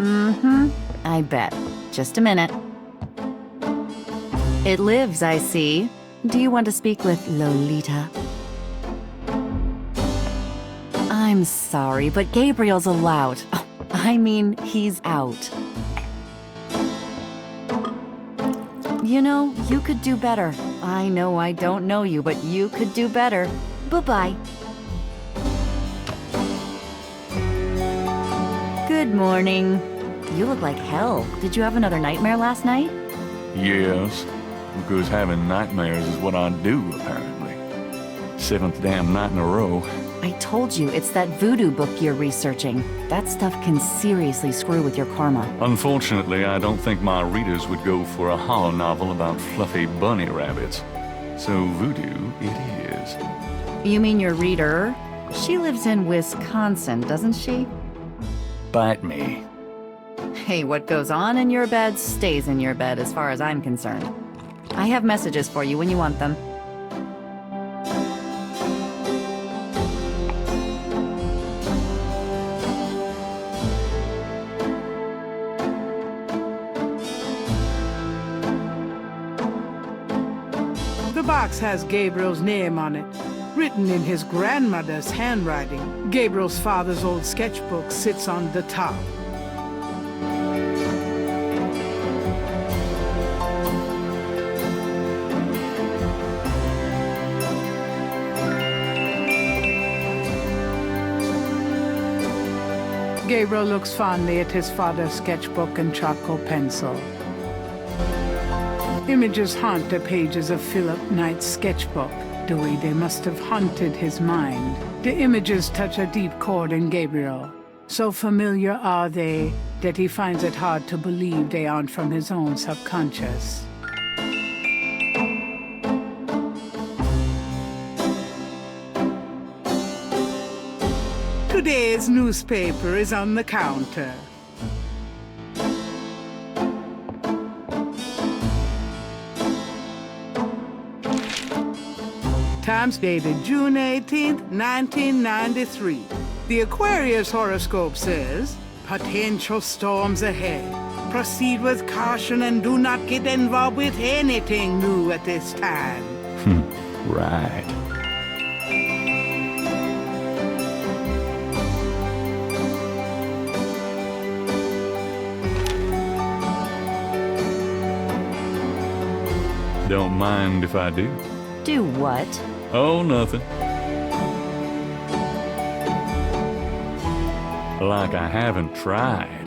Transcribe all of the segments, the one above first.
Mm-hmm. I bet. Just a minute. It lives, I see. Do you want to speak with Lolita? I'm sorry, but Gabriel's allowed. Oh, I mean, he's out. You know, you could do better. I know I don't know you, but you could do better. Bye-bye. Good morning. You look like hell. Did you have another nightmare last night? Yes, because having nightmares is what I do, apparently. 7th damn night in a row. I told you, it's that voodoo book you're researching. That stuff can seriously screw with your karma. Unfortunately, I don't think my readers would go for a horror novel about fluffy bunny rabbits. So voodoo it is. You mean your reader? She lives in Wisconsin, doesn't she? Bite me. Hey, what goes on in your bed stays in your bed as far as I'm concerned. I have messages for you when you want them. The box has Gabriel's name on it, written in his grandmother's handwriting. Gabriel's father's old sketchbook sits on the top. Gabriel looks fondly at his father's sketchbook and charcoal pencil. Images haunt the pages of Philip Knight's sketchbook, the way they must have haunted his mind. The images touch a deep chord in Gabriel. So familiar are they that he finds it hard to believe they aren't from his own subconscious. Today's newspaper is on the counter. Times dated June 18th, 1993. The Aquarius horoscope says, potential storms ahead. Proceed with caution and do not get involved with anything new at this time. Right. Don't mind if I do. Do what? Oh, nothing. Like I haven't tried.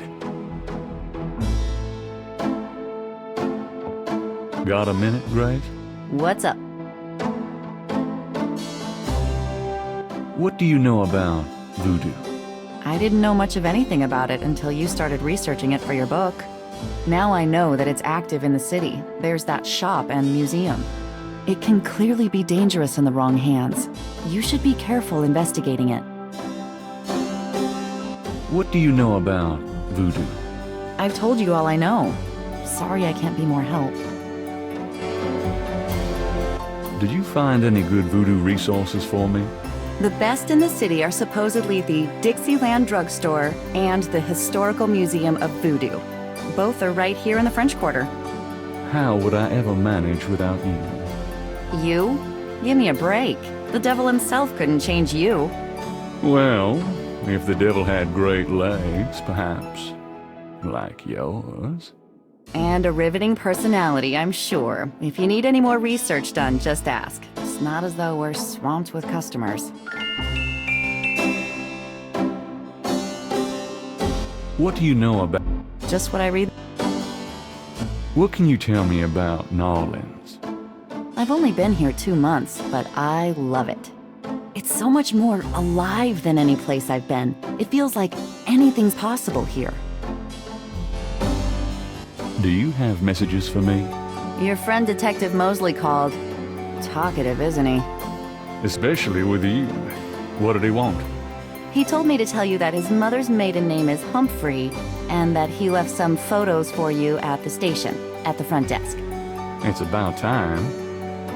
Got a minute, Grace? What's up? What do you know about voodoo? I didn't know much of anything about it until you started researching it for your book. Now I know that it's active in the city. There's that shop and museum. It can clearly be dangerous in the wrong hands. You should be careful investigating it. What do you know about voodoo? I've told you all I know. Sorry I can't be more help. Did you find any good voodoo resources for me? The best in the city are supposedly the Dixieland Drugstore and the Historical Museum of Voodoo. Both are right here in the French Quarter. How would I ever manage without you? You? Give me a break. The devil himself couldn't change you. Well, if the devil had great legs, perhaps. Like yours. And a riveting personality, I'm sure. If you need any more research done, just ask. It's not as though we're swamped with customers. What do you know about... Just what I read. What can you tell me about New Orleans? I've only been here 2 months, but I love it. It's so much more alive than any place I've been. It feels like anything's possible here. Do you have messages for me? Your friend Detective Mosley called. Talkative, isn't he? Especially with you. What did he want? He told me to tell you that his mother's maiden name is Humphrey, and that he left some photos for you at the station, at the front desk. It's about time.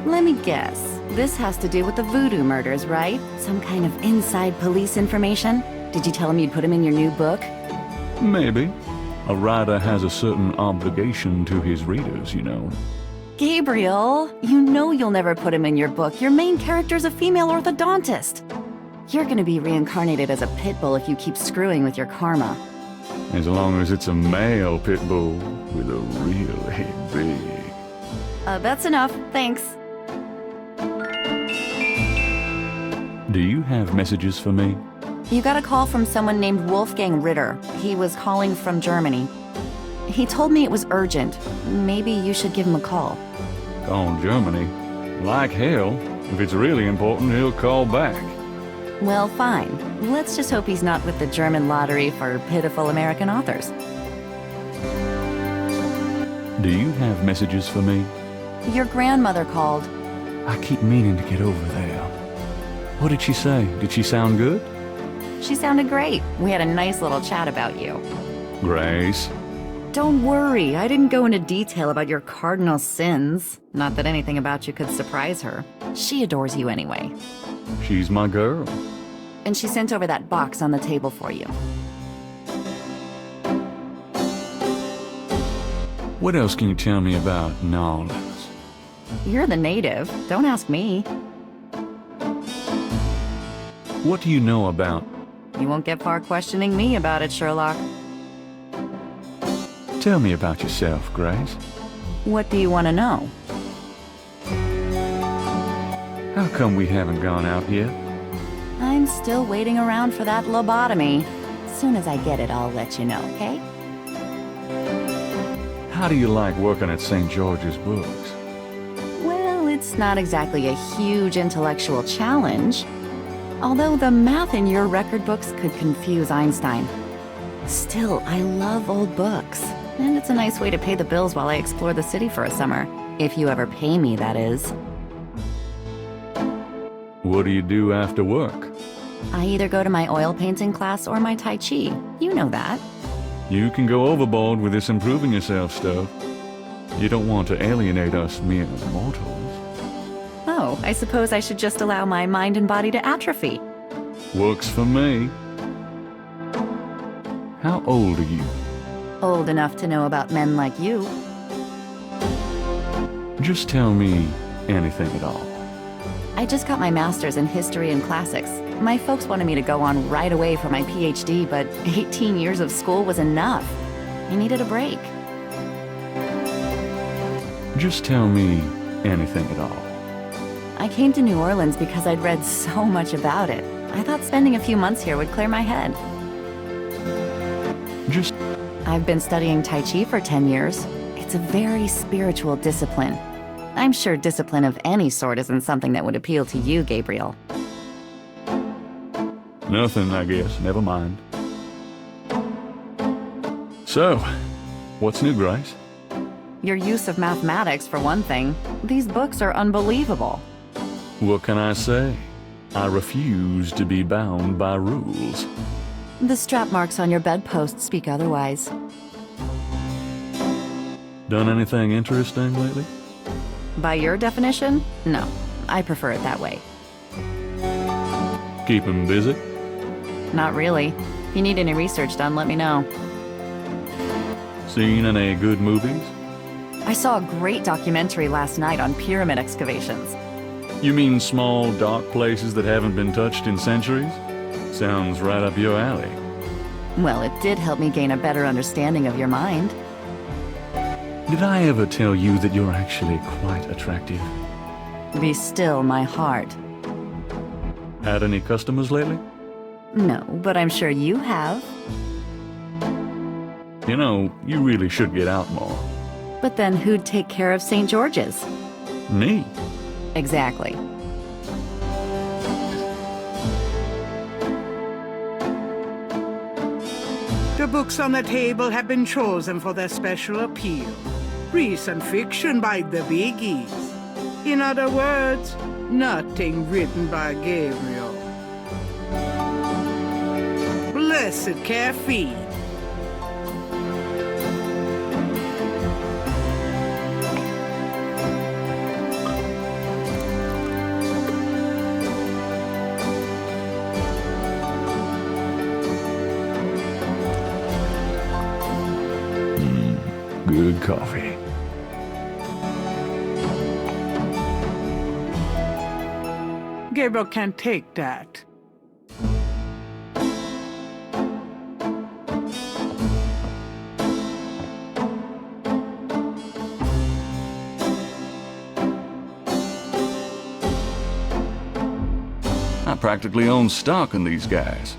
Let me guess. This has to do with the voodoo murders, right? Some kind of inside police information? Did you tell him you'd put him in your new book? Maybe. A writer has a certain obligation to his readers, you know. Gabriel, you know you'll never put him in your book. Your main character's a female orthodontist. You're gonna be reincarnated as a pit bull if you keep screwing with your karma. As long as it's a male pit bull with a really big... That's enough, thanks. Do you have messages for me? You got a call from someone named Wolfgang Ritter. He was calling from Germany. He told me it was urgent. Maybe you should give him a call. Call Germany? Like hell. If it's really important, he'll call back. Well, fine. Let's just hope he's not with the German lottery for pitiful American authors. Do you have messages for me? Your grandmother called. I keep meaning to get over there. What did she say? Did she sound good? She sounded great. We had a nice little chat about you. Grace? Don't worry, I didn't go into detail about your cardinal sins. Not that anything about you could surprise her. She adores you anyway. She's my girl. And she sent over that box on the table for you. What else can you tell me about Nolans? You're the native. Don't ask me. What do you know about... You won't get far questioning me about it, Sherlock. Tell me about yourself, Grace. What do you want to know? How come we haven't gone out yet? I'm still waiting around for that lobotomy. As soon as I get it, I'll let you know, okay? How do you like working at St. George's Books? Well, it's not exactly a huge intellectual challenge. Although the math in your record books could confuse Einstein. Still, I love old books. And it's a nice way to pay the bills while I explore the city for a summer. If you ever pay me, that is. What do you do after work? I either go to my oil painting class or my Tai Chi. You know that. You can go overboard with this improving yourself stuff. You don't want to alienate us mere mortals. Oh, I suppose I should just allow my mind and body to atrophy. Works for me. How old are you? Old enough to know about men like you. Just tell me anything at all. I just got my master's in history and classics. My folks wanted me to go on right away for my PhD, but 18 years of school was enough. I needed a break. Just tell me anything at all. I came to New Orleans because I'd read so much about it. I thought spending a few months here would clear my head. Just... I've been studying Tai Chi for 10 years. It's a very spiritual discipline. I'm sure discipline of any sort isn't something that would appeal to you, Gabriel. Nothing, I guess. Never mind. So, what's new, Grace? Your use of mathematics, for one thing. These books are unbelievable. What can I say? I refuse to be bound by rules. The strap marks on your bedpost speak otherwise. Done anything interesting lately? By your definition? No. I prefer it that way. Keep 'em busy? Not really. If you need any research done, let me know. Seen any good movies? I saw a great documentary last night on pyramid excavations. You mean small, dark places that haven't been touched in centuries? Sounds right up your alley. Well, it did help me gain a better understanding of your mind. Did I ever tell you that you're actually quite attractive? Be still, my heart. Had any customers lately? No, but I'm sure you have. You know, you really should get out more. But then who'd take care of St. George's? Me? Exactly. The books on the table have been chosen for their special appeal. Recent fiction by the biggies. In other words, nothing written by Gabriel. Blessed caffeine. good coffee. Gabriel can't take that. I practically own stock in these guys.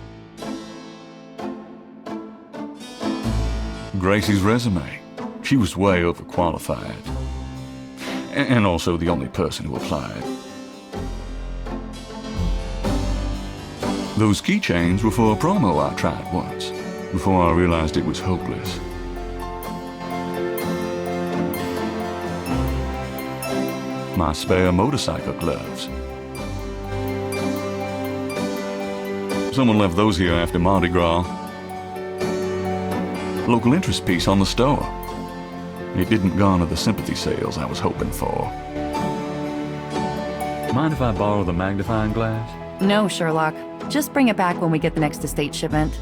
Gracie's resume. She was way overqualified. And also the only person who applied. Those keychains were for a promo I tried once, before I realized it was hopeless. My spare motorcycle gloves. Someone left those here after Mardi Gras. Local interest piece on the store. It didn't garner the sympathy sales I was hoping for. Mind if I borrow the magnifying glass? No, Sherlock. Just bring it back when we get the next estate shipment.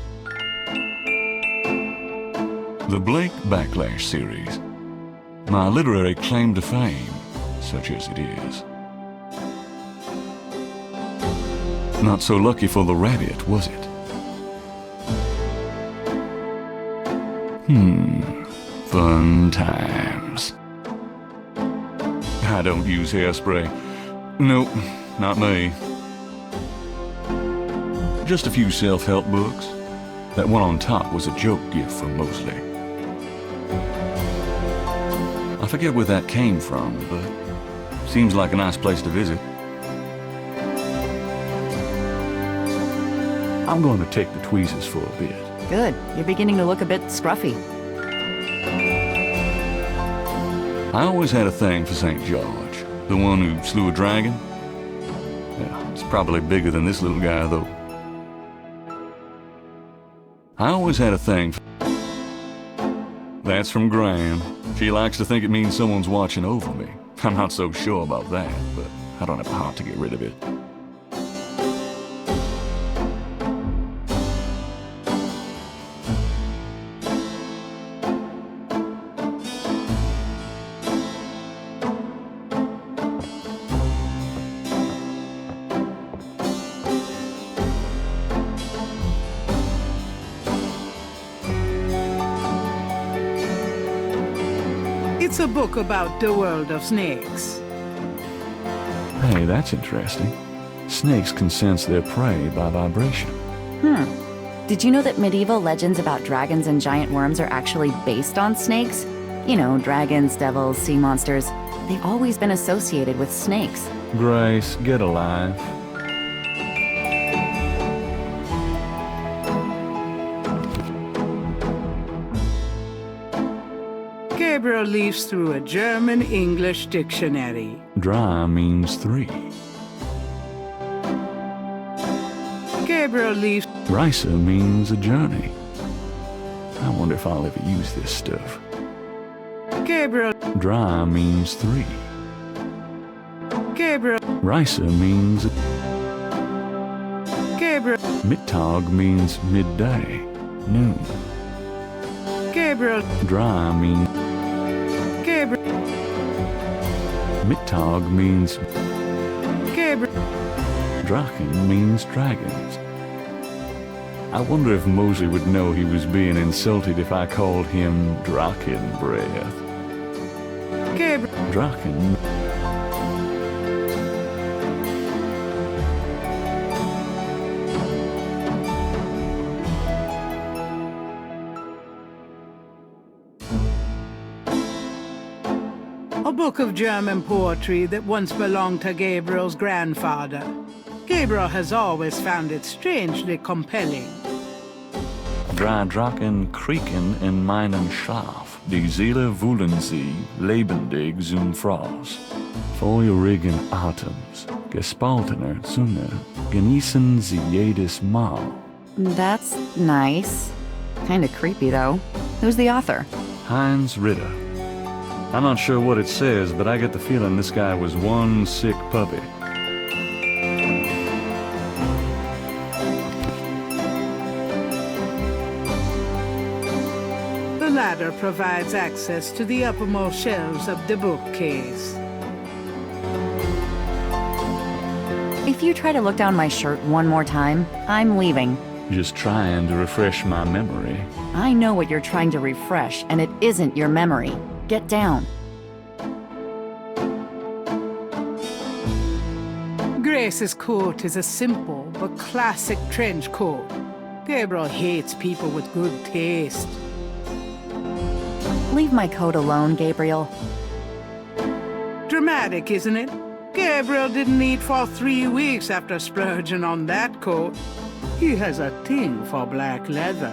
The Blake Backlash series. My literary claim to fame, such as it is. Not so lucky for the rabbit, was it? Fun times. I don't use hairspray. Nope, not me. Just a few self-help books. That one on top was a joke gift from Mosley. I forget where that came from, but seems like a nice place to visit. I'm going to take the tweezers for a bit. Good. You're beginning to look a bit scruffy. I always had a thing for St. George, the one who slew a dragon. Yeah, it's probably bigger than this little guy, though. I always had a thing for... That's from Graham. She likes to think it means someone's watching over me. I'm not so sure about that, but I don't have the heart to get rid of it. It's a book about the world of snakes. Hey, that's interesting. Snakes can sense their prey by vibration. Did you know that medieval legends about dragons and giant worms are actually based on snakes? You know, dragons, devils, sea monsters. They've always been associated with snakes. Grace, get alive. Gabriel leafs through a German-English dictionary. Dry means 3. Gabriel leafs... Risa means a journey. I wonder if I'll ever use this stuff. Gabriel... Dry means 3. Gabriel... Risa means... Gabriel... Mittag means midday, noon. Gabriel... Dry means... Gabriel... Mittag means... Gabriel... Drachen means dragons. I wonder if Mosley would know he was being insulted if I called him Drachen Breath. Gabriel... Drachen... A book of German poetry that once belonged to Gabriel's grandfather. Gabriel has always found it strangely compelling. Drei Drachen kriegen in meinen Schlaf, die Seele wühlen sie lebendig zum Frost. Feurigen Atems, gespaltener Zunge, genießen sie jedes Mal. That's nice. Kinda creepy, though. Who's the author? Heinz Ritter. I'm not sure what it says, but I get the feeling this guy was one sick puppy. The The ladder provides access to the uppermost shelves of the bookcase. If you try to look down my shirt one more time, I'm leaving. Just trying to refresh my memory. I know what you're trying to refresh, and it isn't your memory. Get down. Grace's coat is a simple but classic trench coat. Gabriel hates people with good taste. Leave my coat alone, Gabriel. Dramatic, isn't it? Gabriel didn't eat for 3 weeks after splurging on that coat. He has a thing for black leather.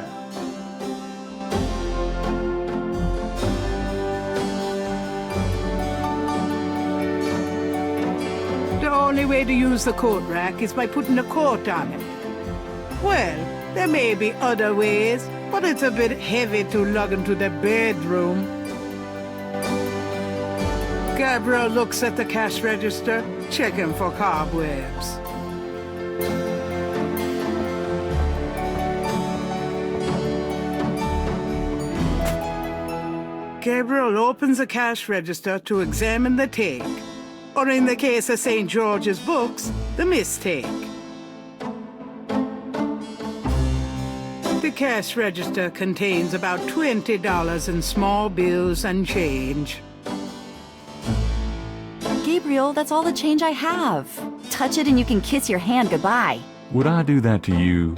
The only way to use the coat rack is by putting a coat on it. Well, there may be other ways, but it's a bit heavy to lug into the bedroom. Gabriel looks at the cash register, checking for cobwebs. Gabriel opens the cash register to examine the take, or in the case of St. George's books, the mistake. The cash register contains about $20 in small bills and change. Gabriel, that's all the change I have. Touch it and you can kiss your hand goodbye. Would I do that to you?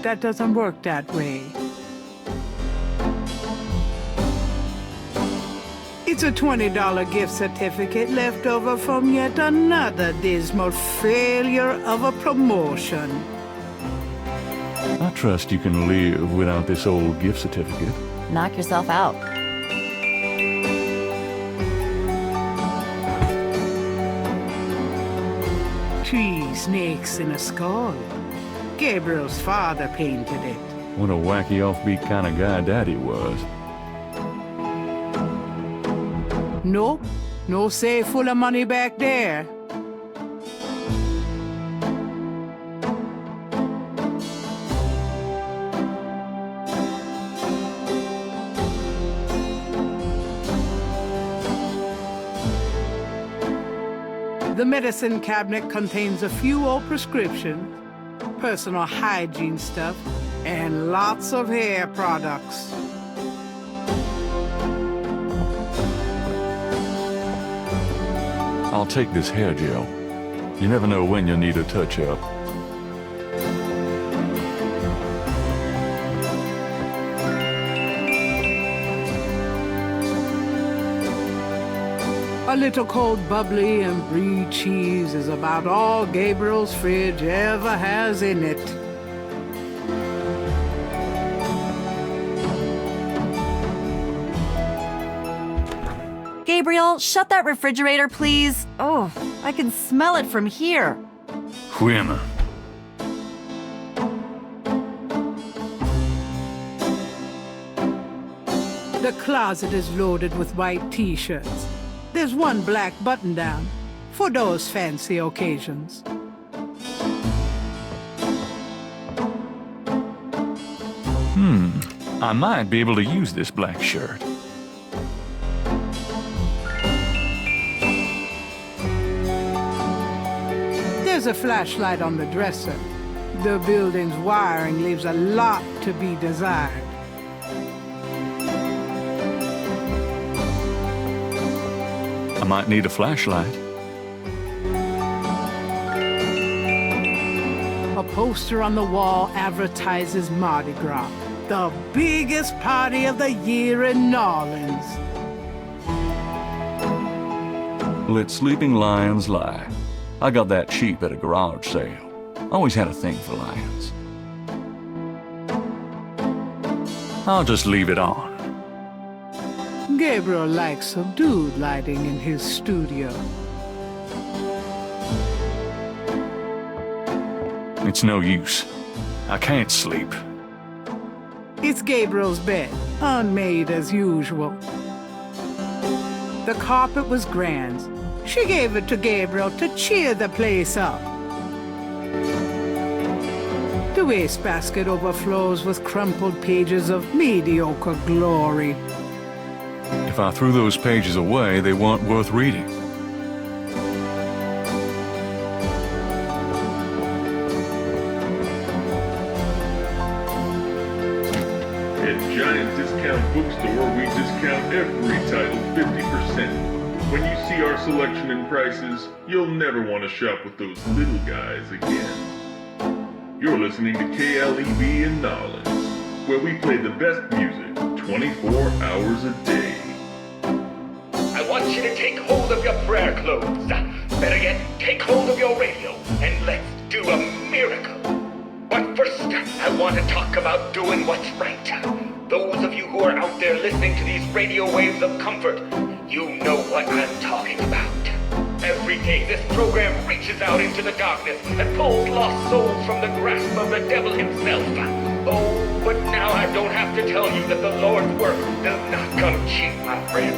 That doesn't work that way. It's a $20 gift certificate left over from yet another dismal failure of a promotion. I trust you can live without this old gift certificate. Knock yourself out. Three snakes in a skull. Gabriel's father painted it. What a wacky offbeat kind of guy Daddy was. Nope, no safe full of money back there. The medicine cabinet contains a few old prescriptions, personal hygiene stuff, and lots of hair products. I'll take this hair gel. You never know when you'll need a touch-up. A little cold bubbly and brie cheese is about all Gabriel's fridge ever has in it. Gabriel, shut that refrigerator, please. Oh, I can smell it from here. Whim. The closet is loaded with white t-shirts. There's one black button-down for those fancy occasions. I might be able to use this black shirt. There's a flashlight on the dresser. The building's wiring leaves a lot to be desired. I might need a flashlight. A poster on the wall advertises Mardi Gras, the biggest party of the year in New Orleans. Let sleeping lions lie. I got that cheap at a garage sale. Always had a thing for lions. I'll just leave it on. Gabriel likes subdued lighting in his studio. It's no use. I can't sleep. It's Gabriel's bed, unmade as usual. The carpet was grand. She gave it to Gabriel to cheer the place up. The wastebasket overflows with crumpled pages of mediocre glory. If I threw those pages away, they weren't worth reading. At Giant Discount Bookstore, we discount every title 50%. When you see our selection and prices, you'll never want to shop with those little guys again. You're listening to KLEB in Nolens, where we play the best music 24 hours a day. I want you to take hold of your prayer clothes. Better yet, take hold of your radio, and let's do a miracle. But first, I want to talk about doing what's right. Those of you who are out there listening to these radio waves of comfort, you know what I'm talking about. Every day, this program reaches out into the darkness and pulls lost souls from the grasp of the devil himself. Oh, but now I don't have to tell you that the Lord's work does not come cheap, my friend.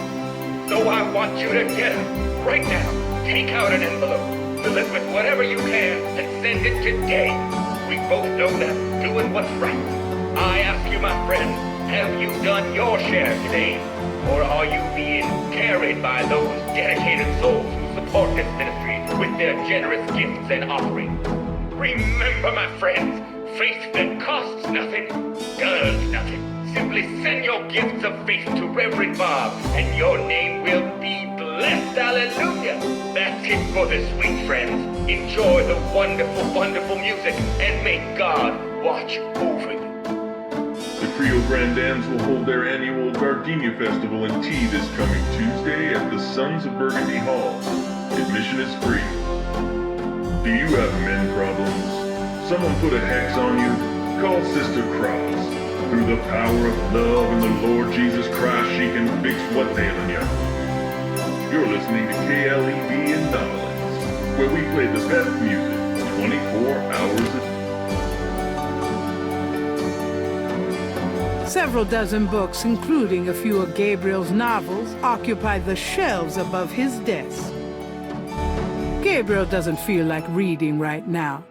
So I want you to get up right now. Take out an envelope, fill it with whatever you can, and send it today. We both know that doing what's right. I ask you, my friend, have you done your share today? Or are you being carried by those dedicated souls who support this ministry with their generous gifts and offerings? Remember, my friends, faith that costs nothing does nothing. Simply send your gifts of faith to Reverend Bob, and your name will be blessed. Hallelujah! That's it for this week, friends. Enjoy the wonderful, wonderful music, and may God watch over you. The Trio Grandams will hold their annual Gardenia Festival and Tea this coming Tuesday at the Sons of Burgundy Hall. Admission is free. Do you have men problems? Someone put a hex on you? Call Sister Cross. Through the power of love and the Lord Jesus Christ, she can fix what's ailing you. You're listening to KLEB in Nolens, where we play the best music 24 hours a day. Several dozen books, including a few of Gabriel's novels, occupy the shelves above his desk. Gabriel doesn't feel like reading right now.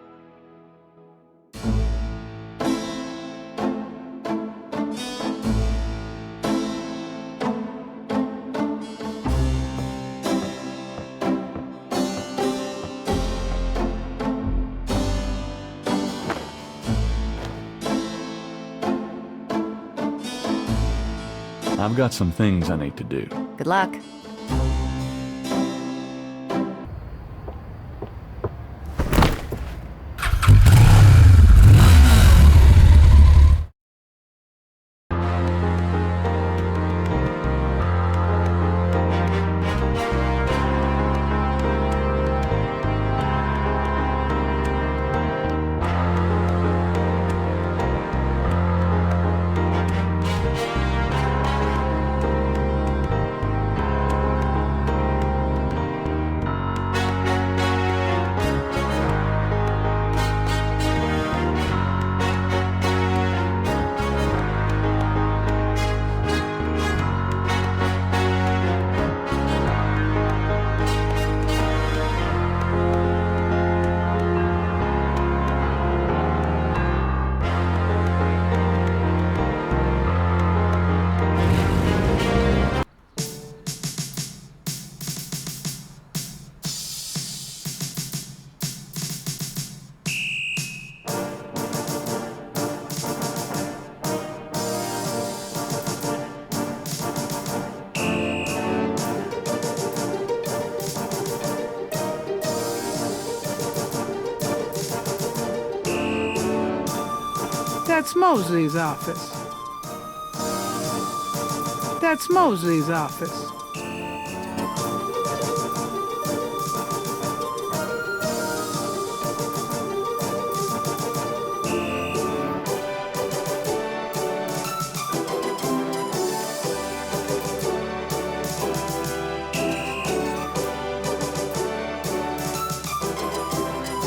I've got some things I need to do. Good luck. That's Mosley's office. That's Mosley's office.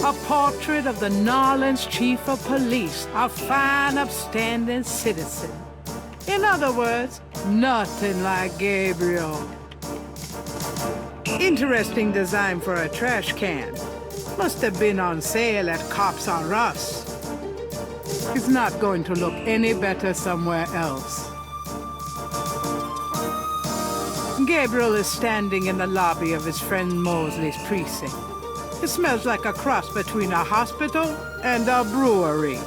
A portrait of the Nolens chief of police, a fine, upstanding citizen. In other words, nothing like Gabriel. Interesting design for a trash can. Must have been on sale at Cops R Us. It's not going to look any better somewhere else. Gabriel is standing in the lobby of his friend Mosley's precinct. It smells like a cross between a hospital and a brewery.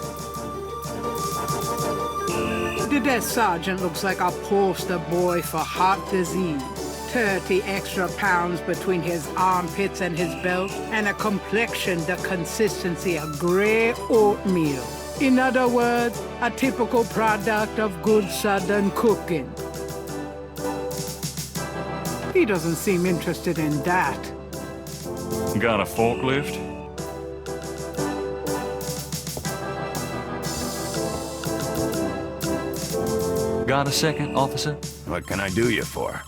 The desk sergeant looks like a poster boy for heart disease. 30 extra pounds between his armpits and his belt, and a complexion the consistency of gray oatmeal. In other words, a typical product of good Southern cooking. He doesn't seem interested in that. Got a forklift? Got a second, officer? What can I do you for?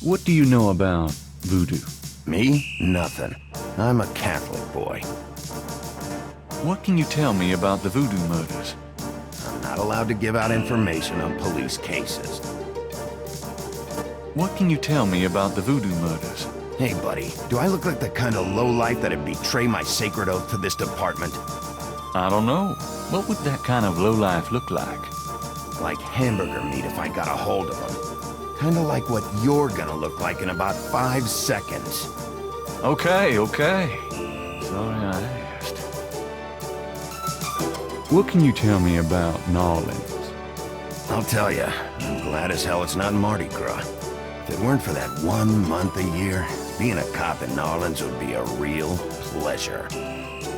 What do you know about voodoo? Me? Nothing. I'm a Catholic boy. What can you tell me about the voodoo murders? I'm not allowed to give out information on police cases. What can you tell me about the voodoo murders? Hey, buddy, do I look like the kind of lowlife that'd betray my sacred oath to this department? I don't know. What would that kind of lowlife look like? Like hamburger meat if I got a hold of them. Kinda like what you're gonna look like in about 5 seconds. Okay. Sorry I asked. What can you tell me about Gnarlings? I'll tell ya, I'm glad as hell it's not Mardi Gras. If it weren't for that 1 month a year, being a cop in Gnarlings would be a real pleasure.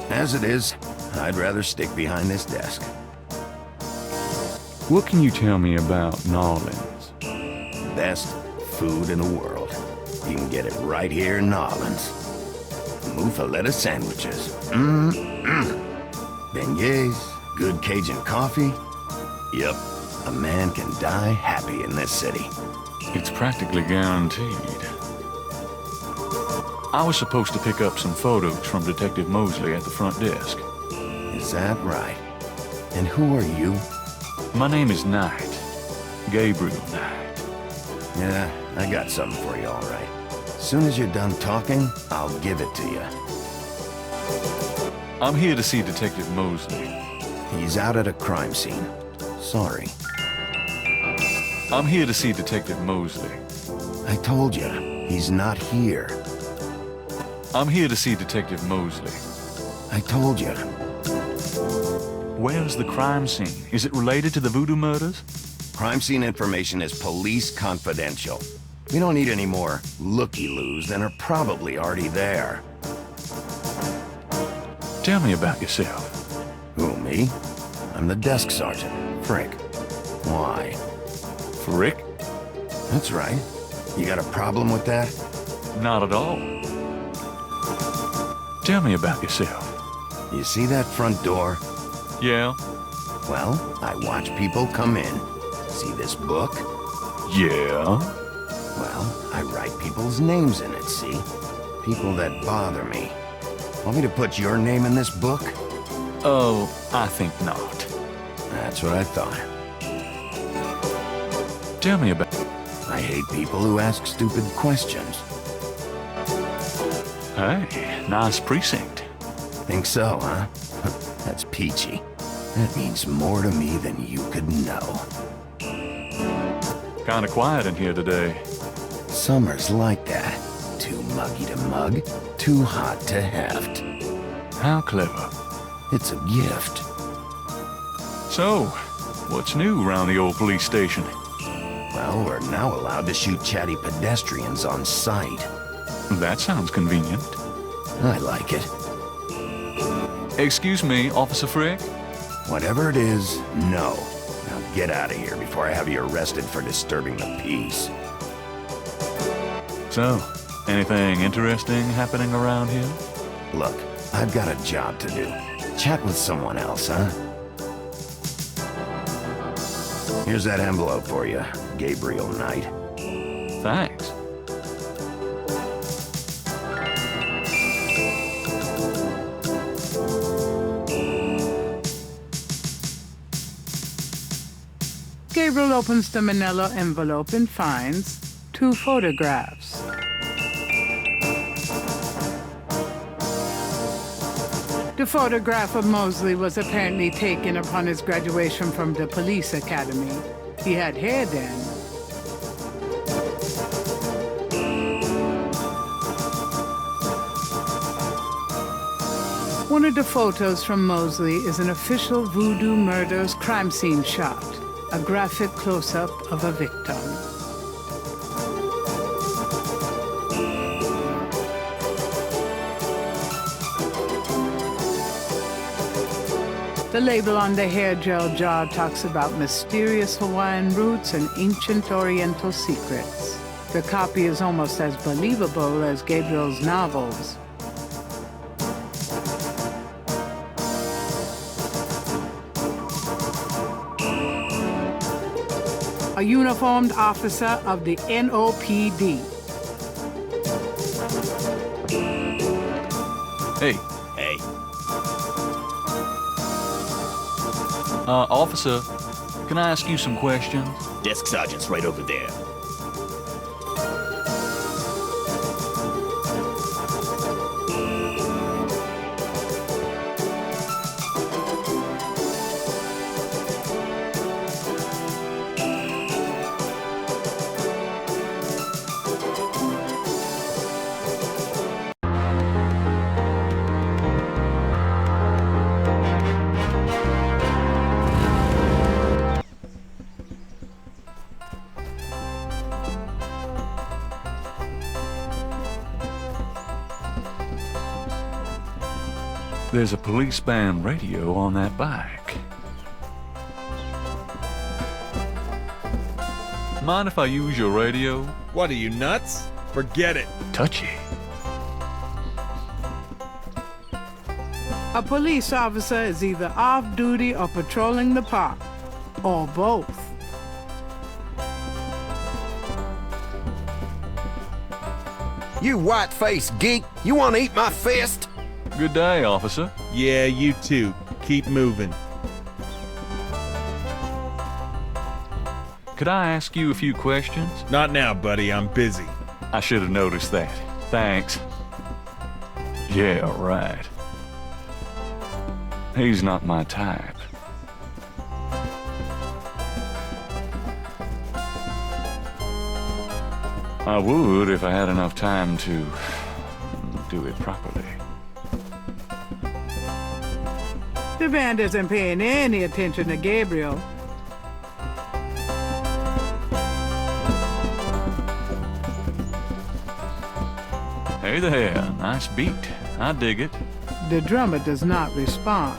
As it is, I'd rather stick behind this desk. What can you tell me about Gnarlings? Best food in the world. You can get it right here in Gnarlings. Muffaletta sandwiches. Beignets, good Cajun coffee. Yep, a man can die happy in this city. It's practically guaranteed. I was supposed to pick up some photos from Detective Mosley at the front desk. Is that right? And who are you? My name is Knight. Gabriel Knight. Yeah, I got something for you, all right. As soon as you're done talking, I'll give it to you. I'm here to see Detective Mosley. He's out at a crime scene. Sorry. I'm here to see Detective Mosley. I told you, he's not here. I'm here to see Detective Mosley. I told you. Where's the crime scene? Is it related to the voodoo murders? Crime scene information is police confidential. We don't need any more looky-loos than are probably already there. Tell me about yourself. Who, me? I'm the desk sergeant, Frick. Why? Frick? That's right. You got a problem with that? Not at all. Tell me about yourself. You see that front door? Yeah? Well, I watch people come in. See this book? Yeah? Well, I write people's names in it, see? People that bother me. Want me to put your name in this book? Oh, I think not. That's what I thought. Tell me about... I hate people who ask stupid questions. Hey, nice precinct. Think so, huh? That's peachy. That means more to me than you could know. Kinda quiet in here today. Summer's like that. Too muggy to mug, too hot to heft. How clever. It's a gift. So, what's new around the old police station? Well, we're now allowed to shoot chatty pedestrians on sight. That sounds convenient. I like it. Excuse me, Officer Frick? Whatever it is, no. Now get out of here before I have you arrested for disturbing the peace. So, anything interesting happening around here? Look, I've got a job to do. Chat with someone else, huh? Here's that envelope for you, Gabriel Knight. Thanks. Gabriel opens the manila envelope and finds 2 photographs. The photograph of Mosley was apparently taken upon his graduation from the police academy. He had hair then. One of the photos from Mosley is an official Voodoo Murders crime scene shot, a graphic close-up of a victim. The label on the hair gel jar talks about mysterious Hawaiian roots and ancient Oriental secrets. The copy is almost as believable as Gabriel's novels. A uniformed officer of the NOPD. Hey. Hey, Officer, can I ask you some questions? desk sergeant's right over there. There's a police band radio on that bike. Mind if I use your radio? What are you, nuts? Forget it. Touchy. A police officer is either off-duty or patrolling the park, or both. You white-faced geek, you want to eat my fist? Good day, officer. Yeah, you too. Keep moving. Could I ask you a few questions? Not now, buddy. I'm busy. I should have noticed that. Thanks. Yeah, right. He's not my type. I would if I had enough time to do it properly. The band isn't paying any attention to Gabriel. Hey there, nice beat. I dig it. The drummer does not respond.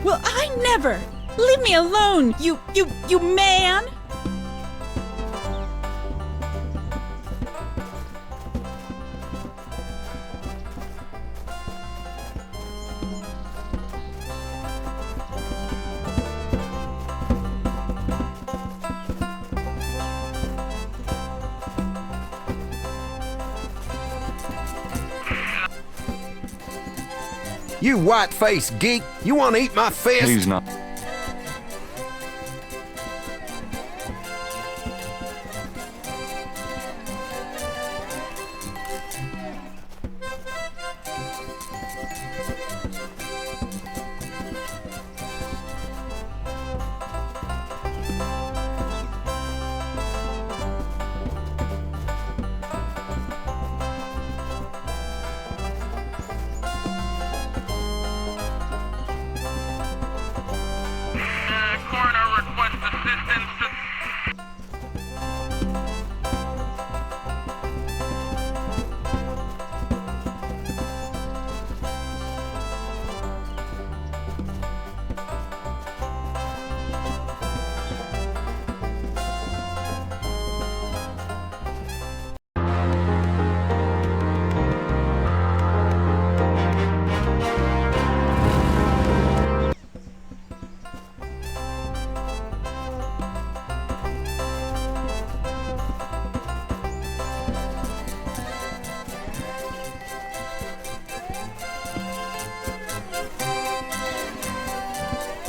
Well, I never! Leave me alone, you man! You white-faced geek, you want to eat my fist? He's not.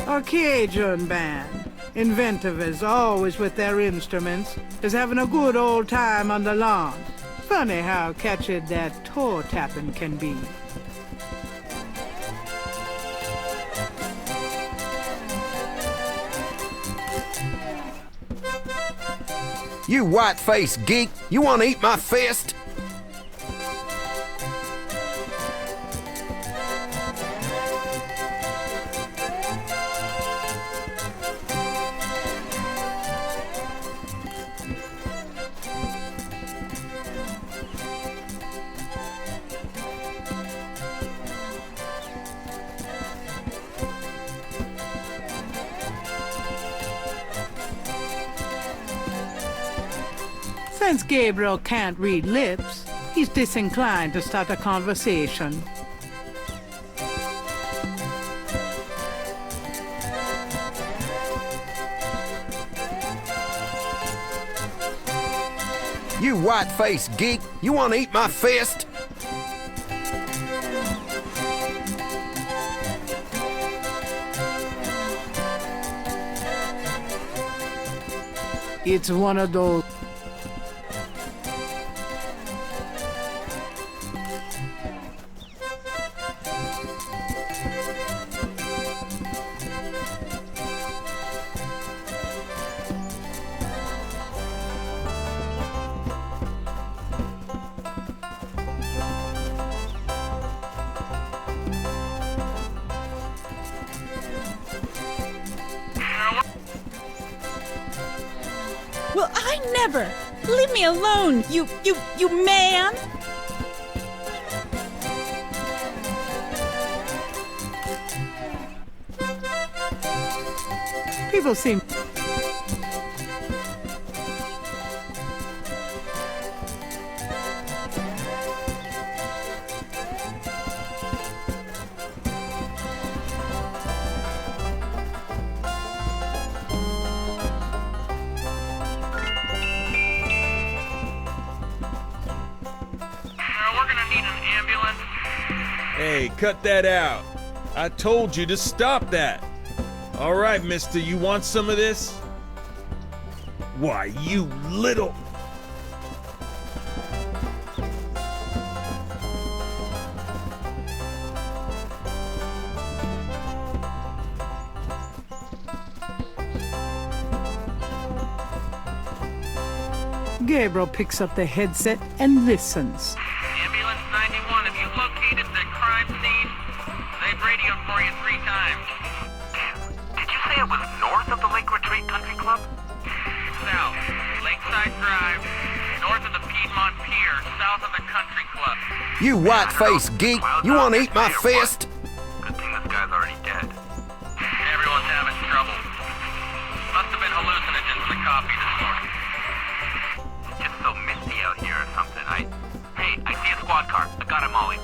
A Cajun band. Inventive as always with their instruments, is having a good old time on the lawn. Funny how catchy that toe tapping can be. You white-faced geek, you want to eat my fist? Since Gabriel can't read lips, he's disinclined to start a conversation. You white-faced geek, you want to eat my fist? It's one of those. Well, I never! Leave me alone, you man! People seem. Hey, cut that out. I told you to stop that. All right, mister, you want some of this? Why, you little... Gabriel picks up the headset and listens. Ambulance 91, have you located the crime scene? They've radioed for you 3 times. Did you say it was north of the Lake Retreat Country Club? South, Lakeside Drive, north of the Piedmont Pier, south of the Country Club. You white-faced geek, you want to eat my fist? Good thing this guy's already dead. Everyone's having trouble. Must have been hallucinogens in the coffee this morning. It's just so misty out here or something. Hey, I see a squad car. I got him, Molly.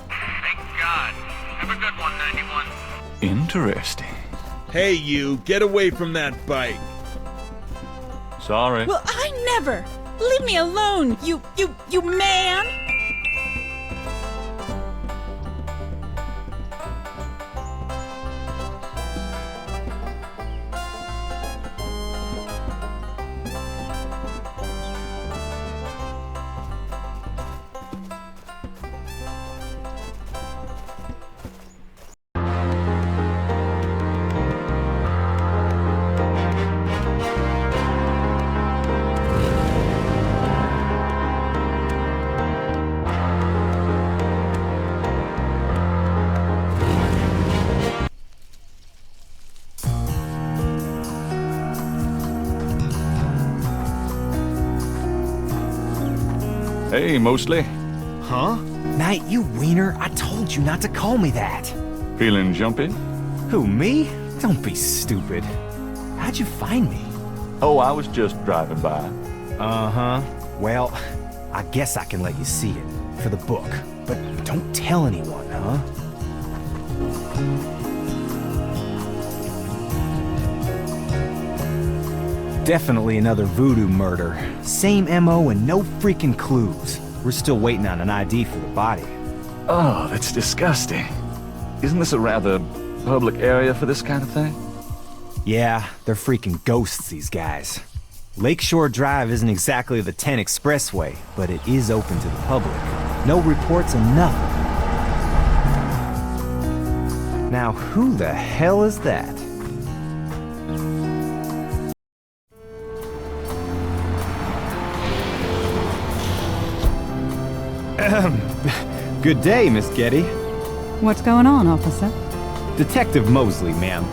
Thank God. Have a good one, 91. Interesting. Hey, you, get away from that bike. Sorry. Well, I never! Leave me alone, you man! Hey, Mostly. Huh? Knight, you wiener, I told you not to call me that. Feeling jumpy? Who, me? Don't be stupid. How'd you find me? Oh, I was just driving by. Uh-huh. Well, I guess I can let you see it, for the book. But don't tell anyone, huh? Definitely another voodoo murder. Same MO and no freaking clues. We're still waiting on an ID for the body. Oh, that's disgusting. Isn't this a rather public area for this kind of thing? Yeah, they're freaking ghosts, these guys. Lakeshore Drive isn't exactly the 10 expressway, but it is open to the public. No reports and nothing. Now, who the hell is that? Good day, Miss Getty. What's going on, officer? Detective Mosley, ma'am.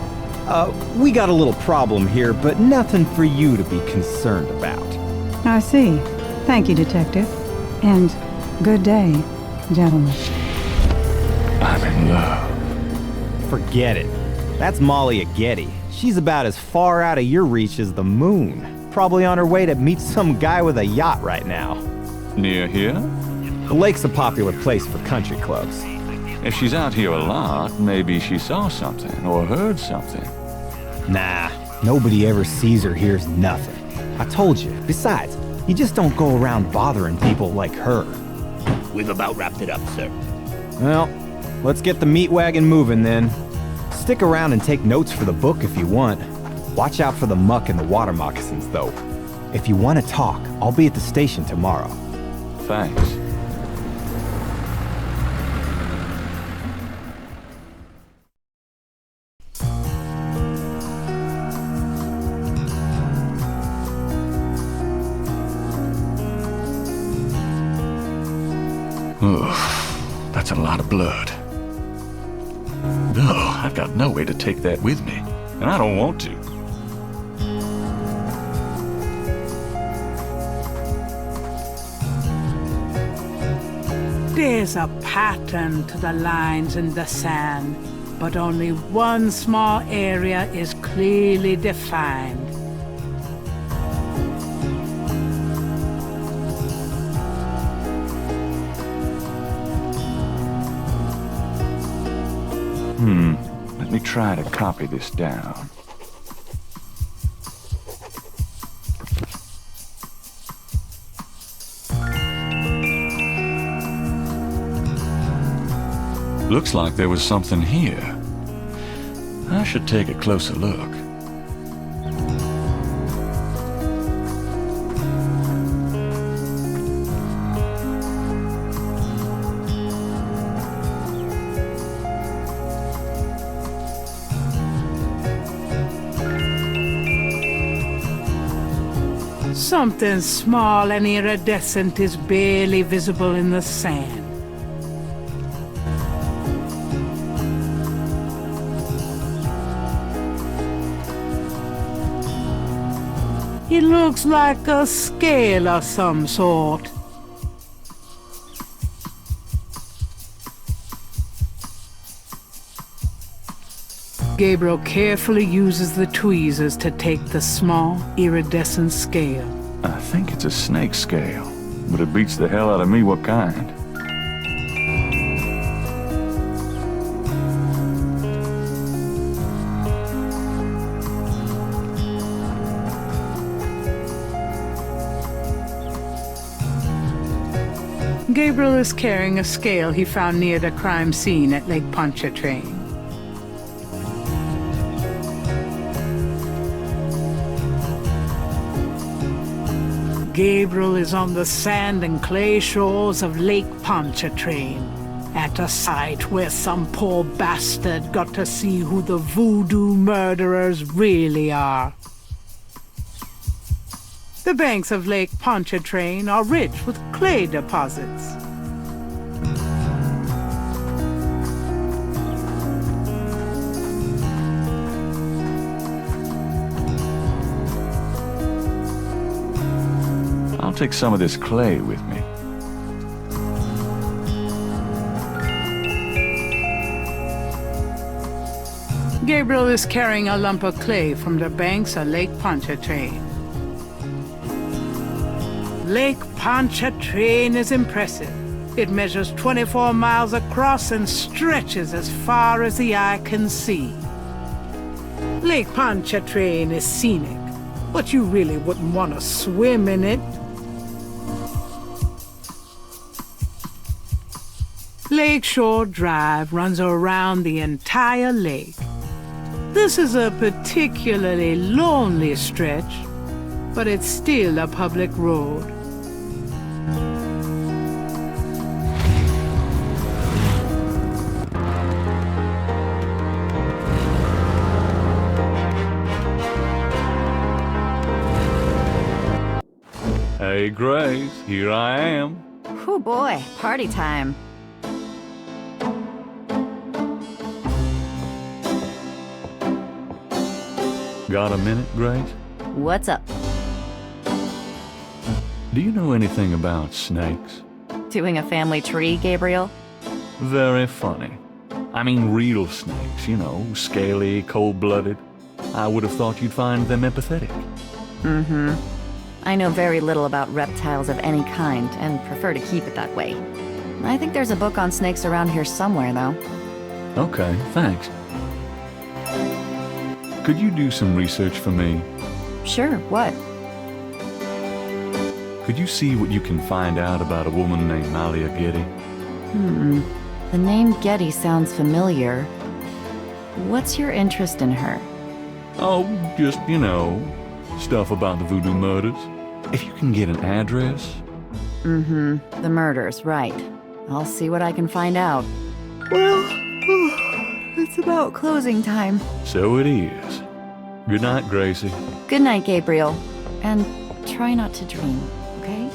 We got a little problem here, but nothing for you to be concerned about. I see. Thank you, detective. And good day, gentlemen. I'm in love. Forget it. That's Molly at Getty. She's about as far out of your reach as the moon. Probably on her way to meet some guy with a yacht right now. Near here? The lake's a popular place for country clubs. If she's out here a lot, maybe she saw something or heard something. Nah, nobody ever sees or hears nothing. I told you. Besides, you just don't go around bothering people like her. We've about wrapped it up, sir. Well, let's get the meat wagon moving then. Stick around and take notes for the book if you want. Watch out for the muck and the water moccasins, though. If you want to talk, I'll be at the station tomorrow. Thanks. That's a lot of blood. No, I've got no way to take that with me, and I don't want to. There's a pattern to the lines in the sand, but only one small area is clearly defined. Let me try to copy this down. Looks like there was something here. I should take a closer look. Something small and iridescent is barely visible in the sand. It looks like a scale of some sort. Gabriel carefully uses the tweezers to take the small, iridescent scale. I think it's a snake scale, but it beats the hell out of me what kind. Gabriel is carrying a scale he found near the crime scene at Lake Pontchartrain. Gabriel is on the sand and clay shores of Lake Pontchartrain, at a site where some poor bastard got to see who the voodoo murderers really are. The banks of Lake Pontchartrain are rich with clay deposits. I'll take some of this clay with me. Gabriel is carrying a lump of clay from the banks of Lake Pontchartrain. Lake Pontchartrain is impressive. It measures 24 miles across and stretches as far as the eye can see. Lake Pontchartrain is scenic, but you really wouldn't want to swim in it. Lakeshore Drive runs around the entire lake. This is a particularly lonely stretch, but it's still a public road. Hey, Grace, here I am. Whew, boy, party time. Got a minute, Grace? What's up? Do you know anything about snakes? Doing a family tree, Gabriel? Very funny. I mean real snakes, you know, scaly, cold-blooded. I would have thought you'd find them empathetic. Mm-hmm. I know very little about reptiles of any kind, and prefer to keep it that way. I think there's a book on snakes around here somewhere, though. Okay, thanks. Could you do some research for me? Sure, what? Could you see what you can find out about a woman named Malia Getty? The name Getty sounds familiar. What's your interest in her? Oh, just, you know, stuff about the voodoo murders. If you can get an address. The murders, right. I'll see what I can find out. Well, it's about closing time. So it is. Good night, Gracie. Good night, Gabriel. And try not to dream, okay?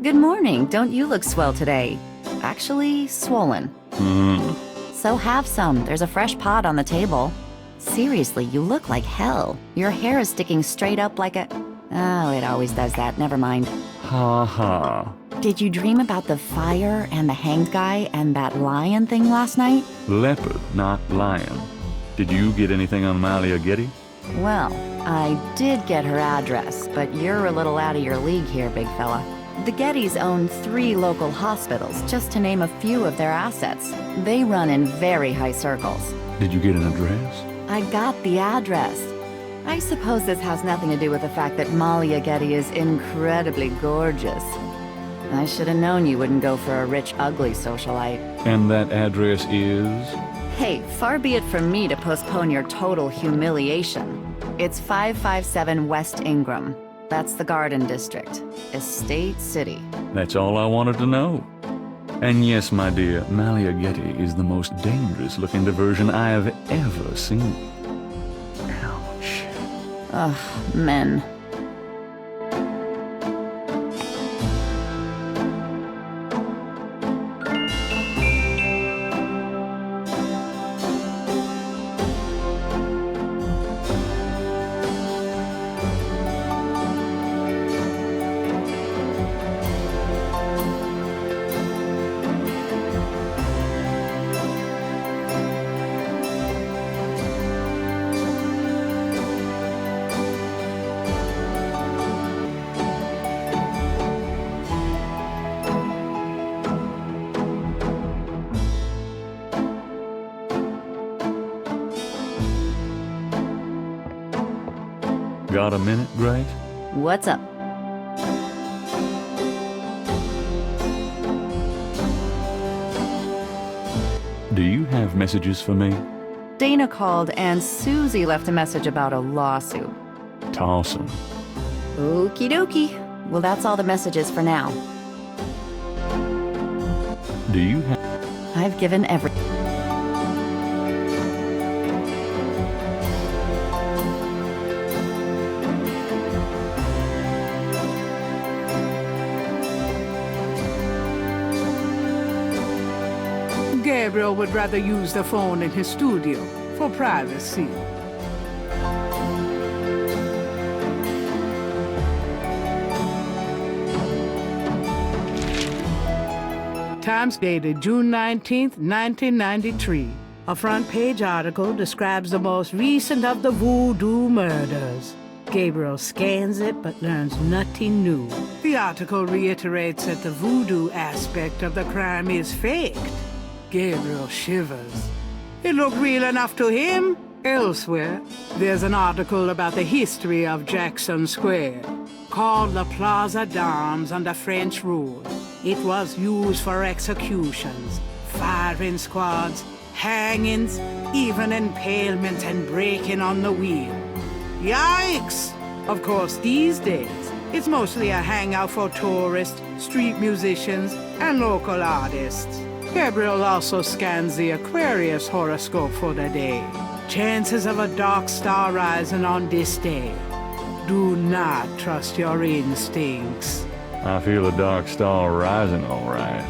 Good morning. Don't you look swell today? Actually, swollen. So have some. There's a fresh pot on the table. Seriously, you look like hell. Your hair is sticking straight up like a... Oh, it always does that. Never mind. Ha ha. Did you dream about the fire and the hanged guy and that lion thing last night? Leopard, not lion. Did you get anything on Malia Getty? Well, I did get her address, but you're a little out of your league here, big fella. The Gettys own 3 local hospitals, just to name a few of their assets. They run in very high circles. Did you get an address? I got the address. I suppose this has nothing to do with the fact that Malia Getty is incredibly gorgeous. I should have known you wouldn't go for a rich, ugly socialite. And that address is? Hey, far be it from me to postpone your total humiliation. It's 557 West Ingram. That's the Garden District. Estate City. That's all I wanted to know. And yes, my dear, Malia Getty is the most dangerous-looking diversion I have ever seen. Ouch. Ugh, men. Got a minute, Grace? What's up? Do you have messages for me? Dana called and Susie left a message about a lawsuit. Toss 'em. Okie dokie. Well, that's all the messages for now. Do you have... I've given every... Gabriel would rather use the phone in his studio for privacy. Times dated June 19th, 1993. A front-page article describes the most recent of the voodoo murders. Gabriel scans it but learns nothing new. The article reiterates that the voodoo aspect of the crime is faked. Gabriel shivers. It looked real enough to him. Elsewhere, there's an article about the history of Jackson Square, called the Plaza d'Armes under French rule. It was used for executions, firing squads, hangings, even impalement and breaking on the wheel. Yikes! Of course, these days, it's mostly a hangout for tourists, street musicians, and local artists. Gabriel also scans the Aquarius horoscope for the day. Chances of a dark star rising on this day. Do not trust your instincts. I feel a dark star rising, all right.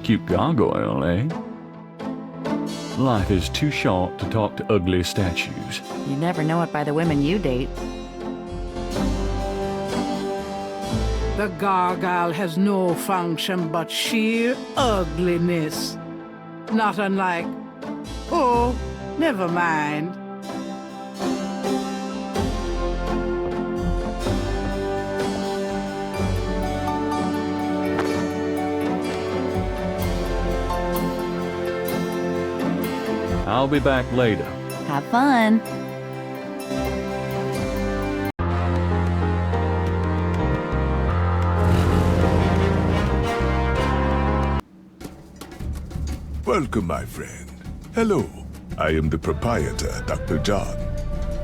Cute gargoyle, eh? Life is too short to talk to ugly statues. You never know it by the women you date. The gargoyle has no function but sheer ugliness. Not unlike... Oh, never mind. I'll be back later. Have fun. Welcome, my friend. Hello. I am the proprietor, Dr. John.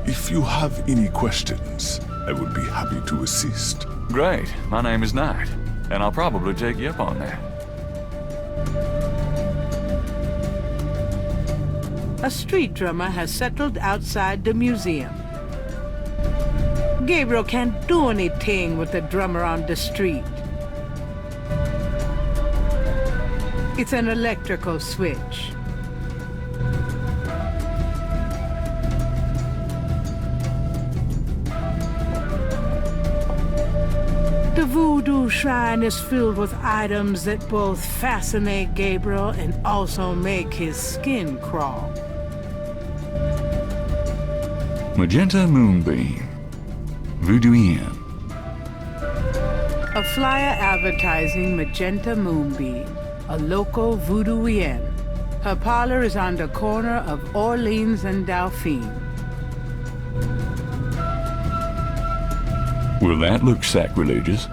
If you have any questions, I would be happy to assist. Great. My name is Knight, and I'll probably take you up on that. A street drummer has settled outside the museum. Gabriel can't do anything with the drummer on the street. It's an electrical switch. The voodoo shrine is filled with items that both fascinate Gabriel and also make his skin crawl. Magenta Moonbeam. Voodoo Inn. A flyer advertising Magenta Moonbeam, a local voodoo inn. Her parlor is on the corner of Orleans and Dauphine. Will that look sacrilegious?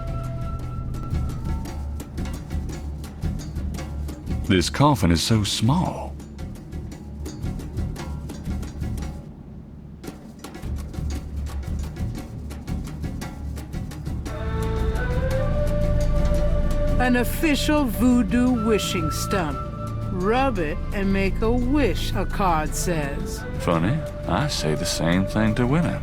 This coffin is so small. An official voodoo wishing stump. Rub it and make a wish, a card says. Funny, I say the same thing to women.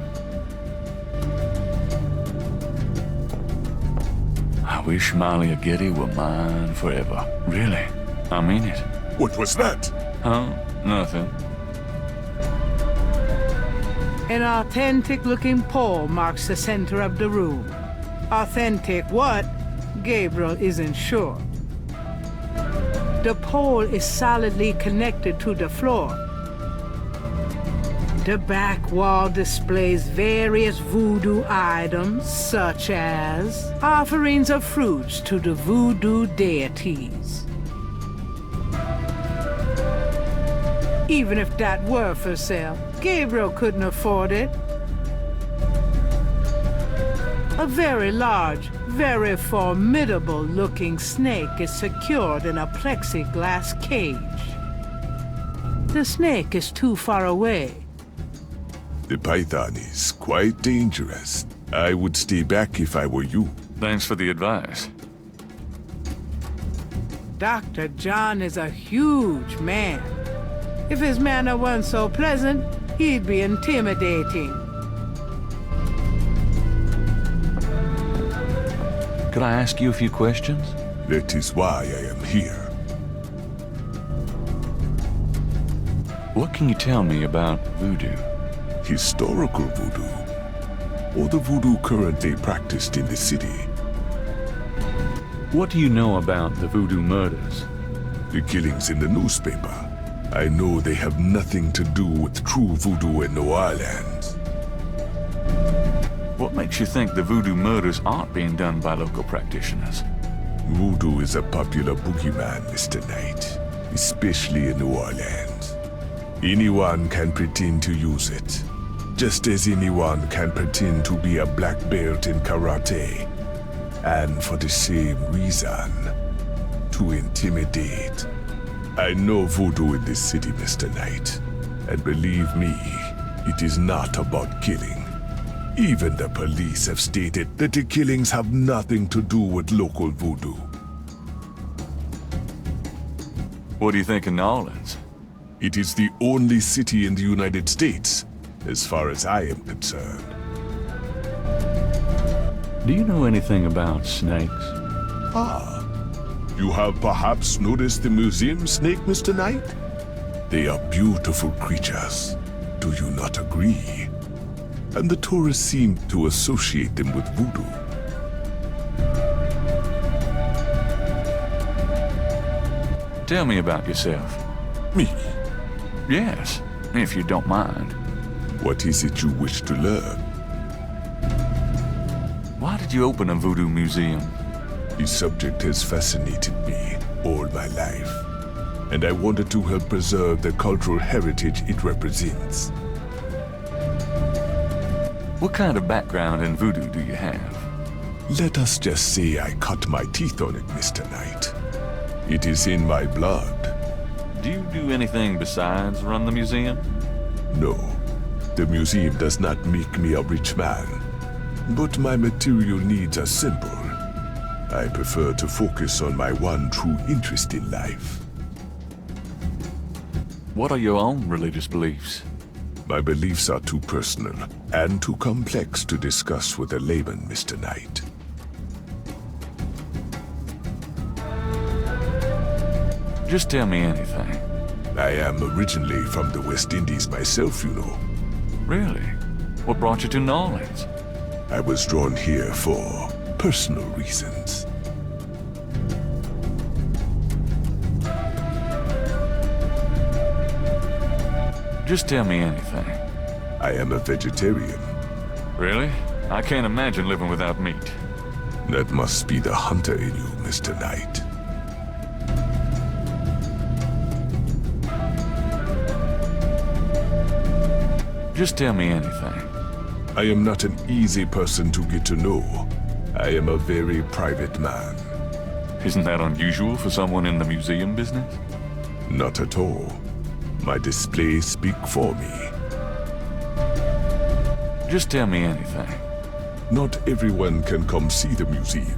I wish Molly Getty were mine forever. Really, I mean it. What was that? Oh, nothing. An authentic-looking pole marks the center of the room. Authentic what? Gabriel isn't sure. The pole is solidly connected to the floor. The back wall displays various voodoo items, such as offerings of fruits to the voodoo deities. Even if that were for sale, Gabriel couldn't afford it. A very large, very formidable-looking snake is secured in a plexiglass cage. The snake is too far away. The python is quite dangerous. I would stay back if I were you. Thanks for the advice. Dr. John is a huge man. If his manner weren't so pleasant, he'd be intimidating. Could I ask you a few questions? That is why I am here. What can you tell me about voodoo? Historical voodoo, or the voodoo currently practiced in the city. What do you know about the voodoo murders? The killings in the newspaper. I know they have nothing to do with true voodoo in New Orleans. What makes you think the voodoo murders aren't being done by local practitioners? Voodoo is a popular boogeyman, Mr. Knight, especially in New Orleans. Anyone can pretend to use it, just as anyone can pretend to be a black belt in karate. And for the same reason, to intimidate. I know voodoo in this city, Mr. Knight, and believe me, it is not about killing. Even the police have stated that the killings have nothing to do with local voodoo. What do you think of New Orleans? It is the only city in the United States, as far as I am concerned. Do you know anything about snakes? Ah, you have perhaps noticed the museum snake, Mr. Knight? They are beautiful creatures. Do you not agree? And the tourists seem to associate them with voodoo. Tell me about yourself. Me? Yes, if you don't mind. What is it you wish to learn? Why did you open a voodoo museum? The subject has fascinated me all my life, and I wanted to help preserve the cultural heritage it represents. What kind of background in voodoo do you have? Let us just say I cut my teeth on it, Mr. Knight. It is in my blood. Do you do anything besides run the museum? No, the museum does not make me a rich man, but my material needs are simple. I prefer to focus on my one true interest in life. What are your own religious beliefs? My beliefs are too personal and too complex to discuss with a layman, Mr. Knight. Just tell me anything. I am originally from the West Indies myself, you know. Really? What brought you to New Orleans? I was drawn here for personal reasons. Just tell me anything. I am a vegetarian. Really? I can't imagine living without meat. That must be the hunter in you, Mr. Knight. Just tell me anything. I am not an easy person to get to know. I am a very private man. Isn't that unusual for someone in the museum business? Not at all. My displays speak for me. Just tell me anything. Not everyone can come see the museum,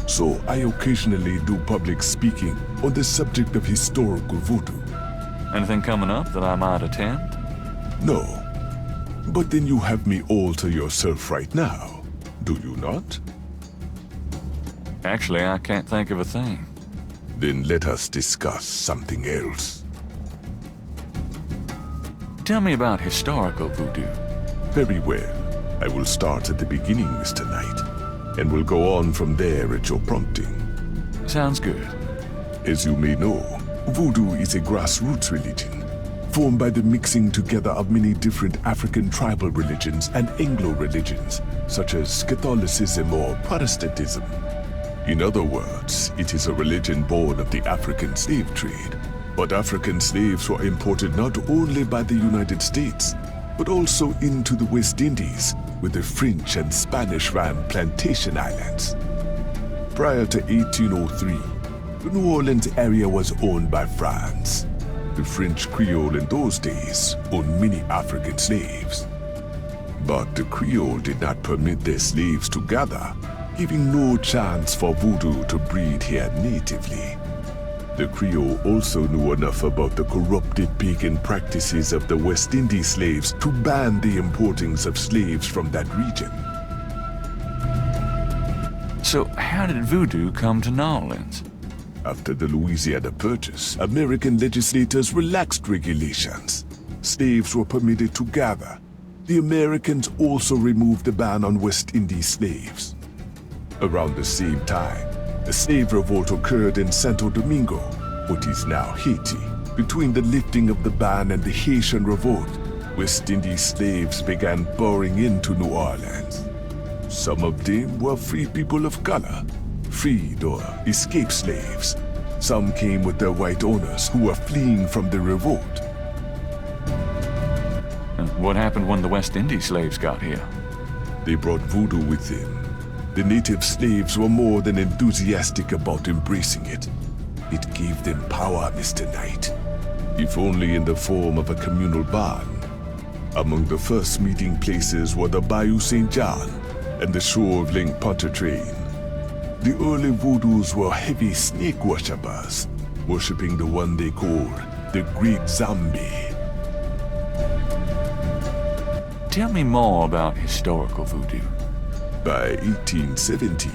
so I occasionally do public speaking on the subject of historical voodoo. Anything coming up that I might attend? No. But then you have me all to yourself right now, do you not? Actually, I can't think of a thing. Then let us discuss something else. Tell me about historical voodoo. Very well. I will start at the beginning, Mr. Knight, and will go on from there at your prompting. Sounds good. As you may know, voodoo is a grassroots religion, formed by the mixing together of many different African tribal religions and Anglo religions, such as Catholicism or Protestantism. In other words, it is a religion born of the African slave trade, But African slaves were imported not only by the United States, but also into the West Indies, where the French and Spanish ran plantation islands. Prior to 1803, the New Orleans area was owned by France. The French Creole in those days owned many African slaves. But the Creole did not permit their slaves to gather, giving no chance for voodoo to breed here natively. The Creole also knew enough about the corrupted pagan practices of the West Indies slaves to ban the importings of slaves from that region. So how did voodoo come to New Orleans? After the Louisiana Purchase, American legislators relaxed regulations. Slaves were permitted to gather. The Americans also removed the ban on West Indies slaves. Around the same time, a slave revolt occurred in Santo Domingo, what is now Haiti. Between the lifting of the ban and the Haitian Revolt, West Indies slaves began pouring into New Orleans. Some of them were free people of color, freed or escaped slaves. Some came with their white owners who were fleeing from the revolt. What happened when the West Indies slaves got here? They brought voodoo with them. The native slaves were more than enthusiastic about embracing it. It gave them power, Mr. Knight, if only in the form of a communal bond. Among the first meeting places were the Bayou St. John and the shore of Lynx Pontchartrain. The early voodoos were heavy snake worshippers, worshipping the one they called the Great Zombie. Tell me more about historical voodoo. By 1817,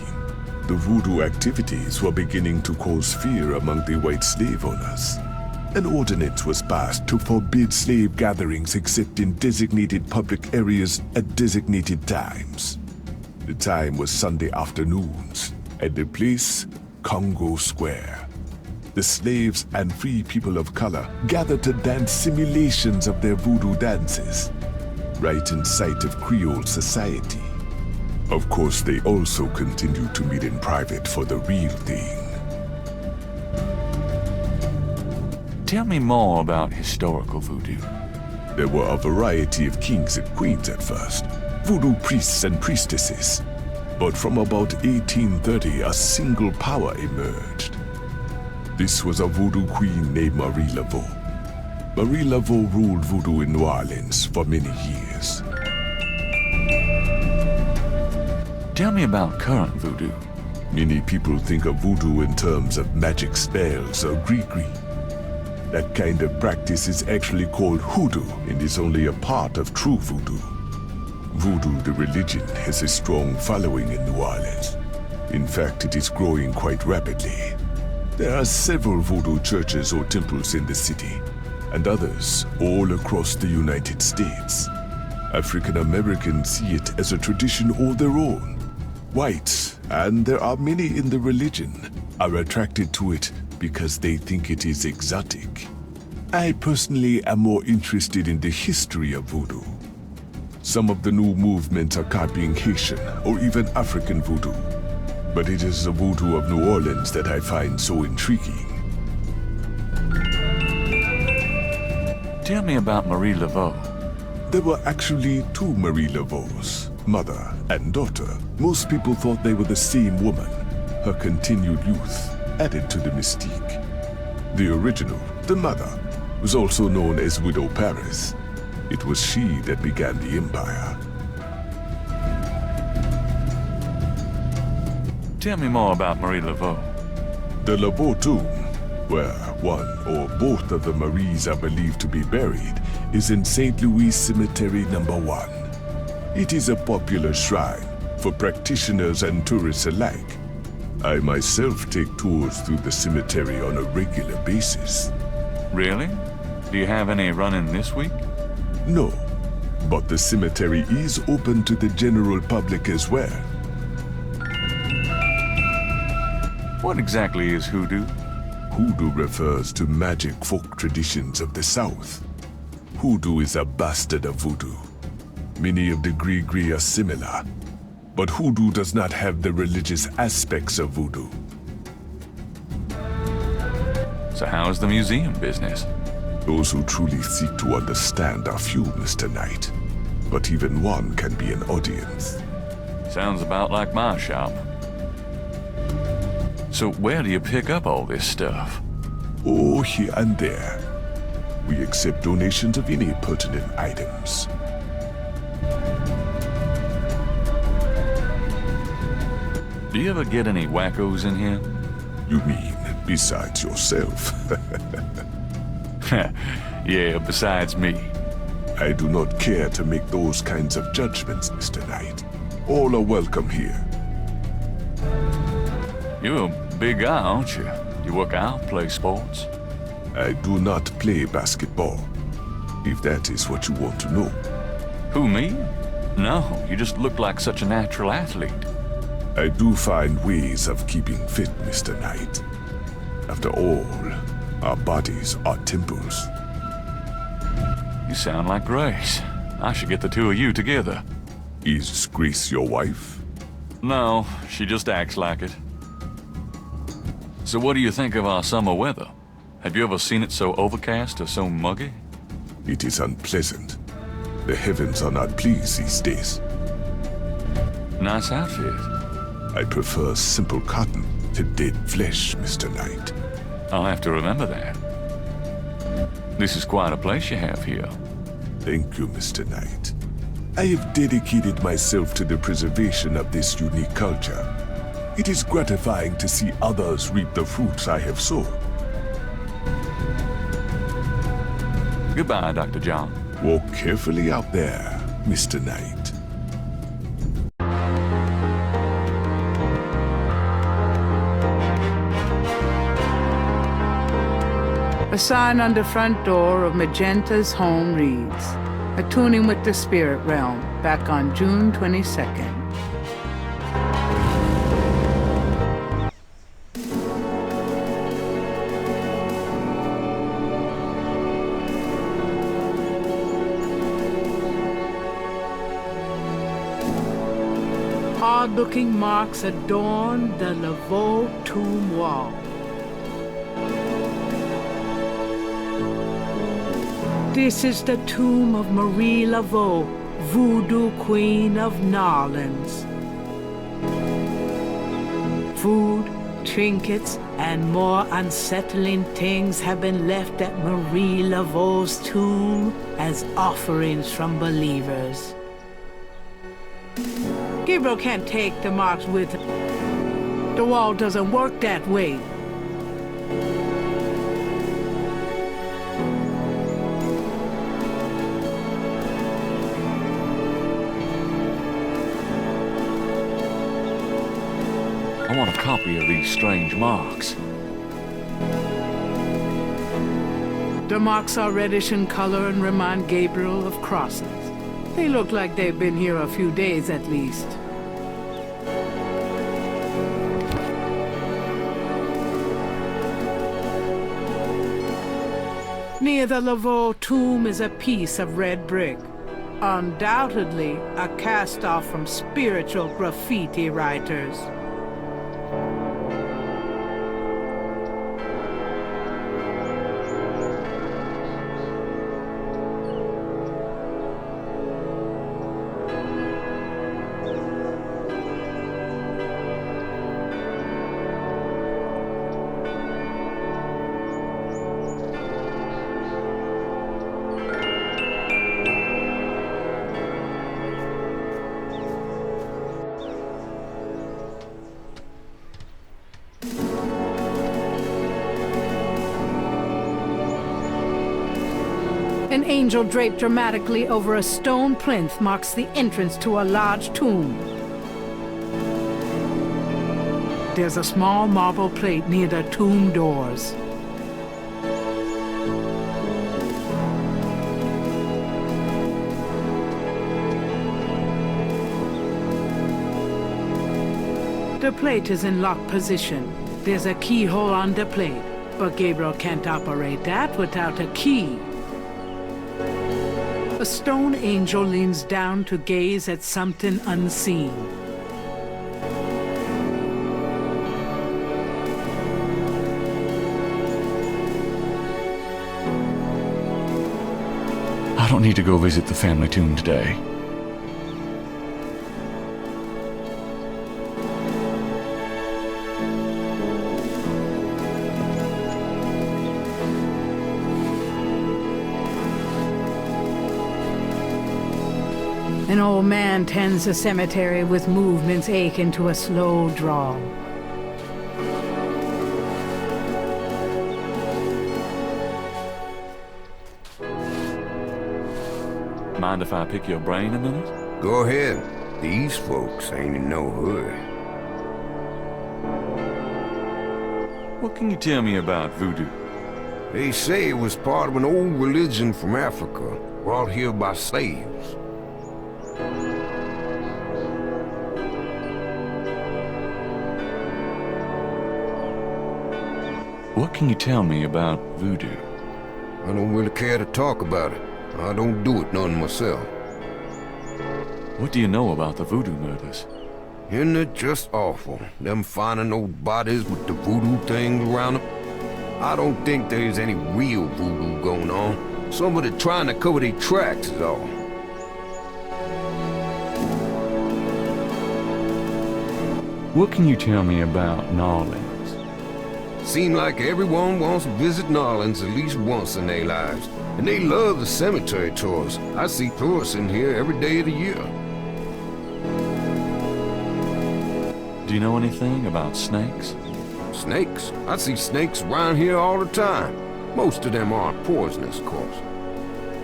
the voodoo activities were beginning to cause fear among the white slave owners. An ordinance was passed to forbid slave gatherings except in designated public areas at designated times. The time was Sunday afternoons, and the place, Congo Square. The slaves and free people of color gathered to dance simulations of their voodoo dances, right in sight of Creole society. Of course, they also continued to meet in private for the real thing. Tell me more about historical voodoo. There were a variety of kings and queens at first, voodoo priests and priestesses. But from about 1830, a single power emerged. This was a voodoo queen named Marie Laveau. Marie Laveau ruled voodoo in New Orleans for many years. Tell me about current voodoo. Many people think of voodoo in terms of magic spells or gree-gree. That kind of practice is actually called hoodoo and is only a part of true voodoo. Voodoo, the religion, has a strong following in New Orleans. In fact, it is growing quite rapidly. There are several voodoo churches or temples in the city, and others all across the United States. African Americans see it as a tradition all their own. Whites, and there are many in the religion, are attracted to it because they think it is exotic. I personally am more interested in the history of voodoo. Some of the new movements are copying Haitian or even African voodoo, but it is the voodoo of New Orleans that I find so intriguing. Tell me about Marie Laveau. There were actually two Marie Laveaus, mother and daughter. Most people thought they were the same woman. Her continued youth added to the mystique. The original, the mother, was also known as Widow Paris. It was she that began the empire. Tell me more about Marie Laveau. The Laveau tomb, where one or both of the Maries are believed to be buried, is in St. Louis Cemetery No. 1. It is a popular shrine for practitioners and tourists alike. I myself take tours through the cemetery on a regular basis. Really? Do you have any running this week? No, but the cemetery is open to the general public as well. What exactly is hoodoo? Hoodoo refers to magic folk traditions of the South. Hoodoo is a bastard of voodoo. Many of the gree-gree are similar, but hoodoo does not have the religious aspects of voodoo. So how's the museum business? Those who truly seek to understand are few, Mr. Knight. But even one can be an audience. Sounds about like my shop. So where do you pick up all this stuff? Oh, here and there. We accept donations of any pertinent items. Do you ever get any wackos in here? You mean besides yourself? Yeah, besides me. I do not care to make those kinds of judgments, Mr. Knight. All are welcome here. You're a big guy, aren't you? You work out, play sports? I do not play basketball, if that is what you want to know. Who, me? No, you just look like such a natural athlete. I do find ways of keeping fit, Mr. Knight. After all, our bodies are temples. You sound like Grace. I should get the two of you together. Is Grace your wife? No, she just acts like it. So what do you think of our summer weather? Have you ever seen it so overcast or so muggy? It is unpleasant. The heavens are not pleased these days. Nice outfit. I prefer simple cotton to dead flesh, Mr. Knight. I'll have to remember that. This is quite a place you have here. Thank you, Mr. Knight. I have dedicated myself to the preservation of this unique culture. It is gratifying to see others reap the fruits I have sown. Goodbye, Dr. John. Walk carefully out there, Mr. Knight. A sign on the front door of Magenta's home reads, Attuning with the Spirit Realm, back on June 22nd. Odd-looking marks adorn the Laveau tomb wall. This is the tomb of Marie Laveau, Voodoo Queen of Narlands. Food, trinkets, and more unsettling things have been left at Marie Laveau's tomb as offerings from believers. Gabriel can't take the marks with him. The wall doesn't work that way. I want a copy of these strange marks. The marks are reddish in color and remind Gabriel of crosses. They look like they've been here a few days at least. Near the Laveau tomb is a piece of red brick. Undoubtedly a cast-off from spiritual graffiti writers. An angel draped dramatically over a stone plinth marks the entrance to a large tomb. There's a small marble plate near the tomb doors. The plate is in locked position. There's a keyhole on the plate, but Gabriel can't operate that without a key. A stone angel leans down to gaze at something unseen. don't need to go visit the family tomb today. An old man tends the cemetery with movements akin to a slow drawl. Mind if I pick your brain a minute? Go ahead. These folks ain't in no hurry. What can you tell me about voodoo? They say it was part of an old religion from Africa, brought here by slaves. What can you tell me about voodoo? I don't really care to talk about it. I don't do it none myself. What do you know about the voodoo murders? Isn't it just awful, them finding those bodies with the voodoo things around them? I don't think there's any real voodoo going on. Somebody trying to cover their tracks is all. What can you tell me about Gnarlings? Seem like everyone wants to visit Narlands at least once in their lives. And they love the cemetery tours. I see tourists in here every day of the year. Do you know anything about snakes? Snakes? I see snakes around here all the time. Most of them aren't poisonous, of course.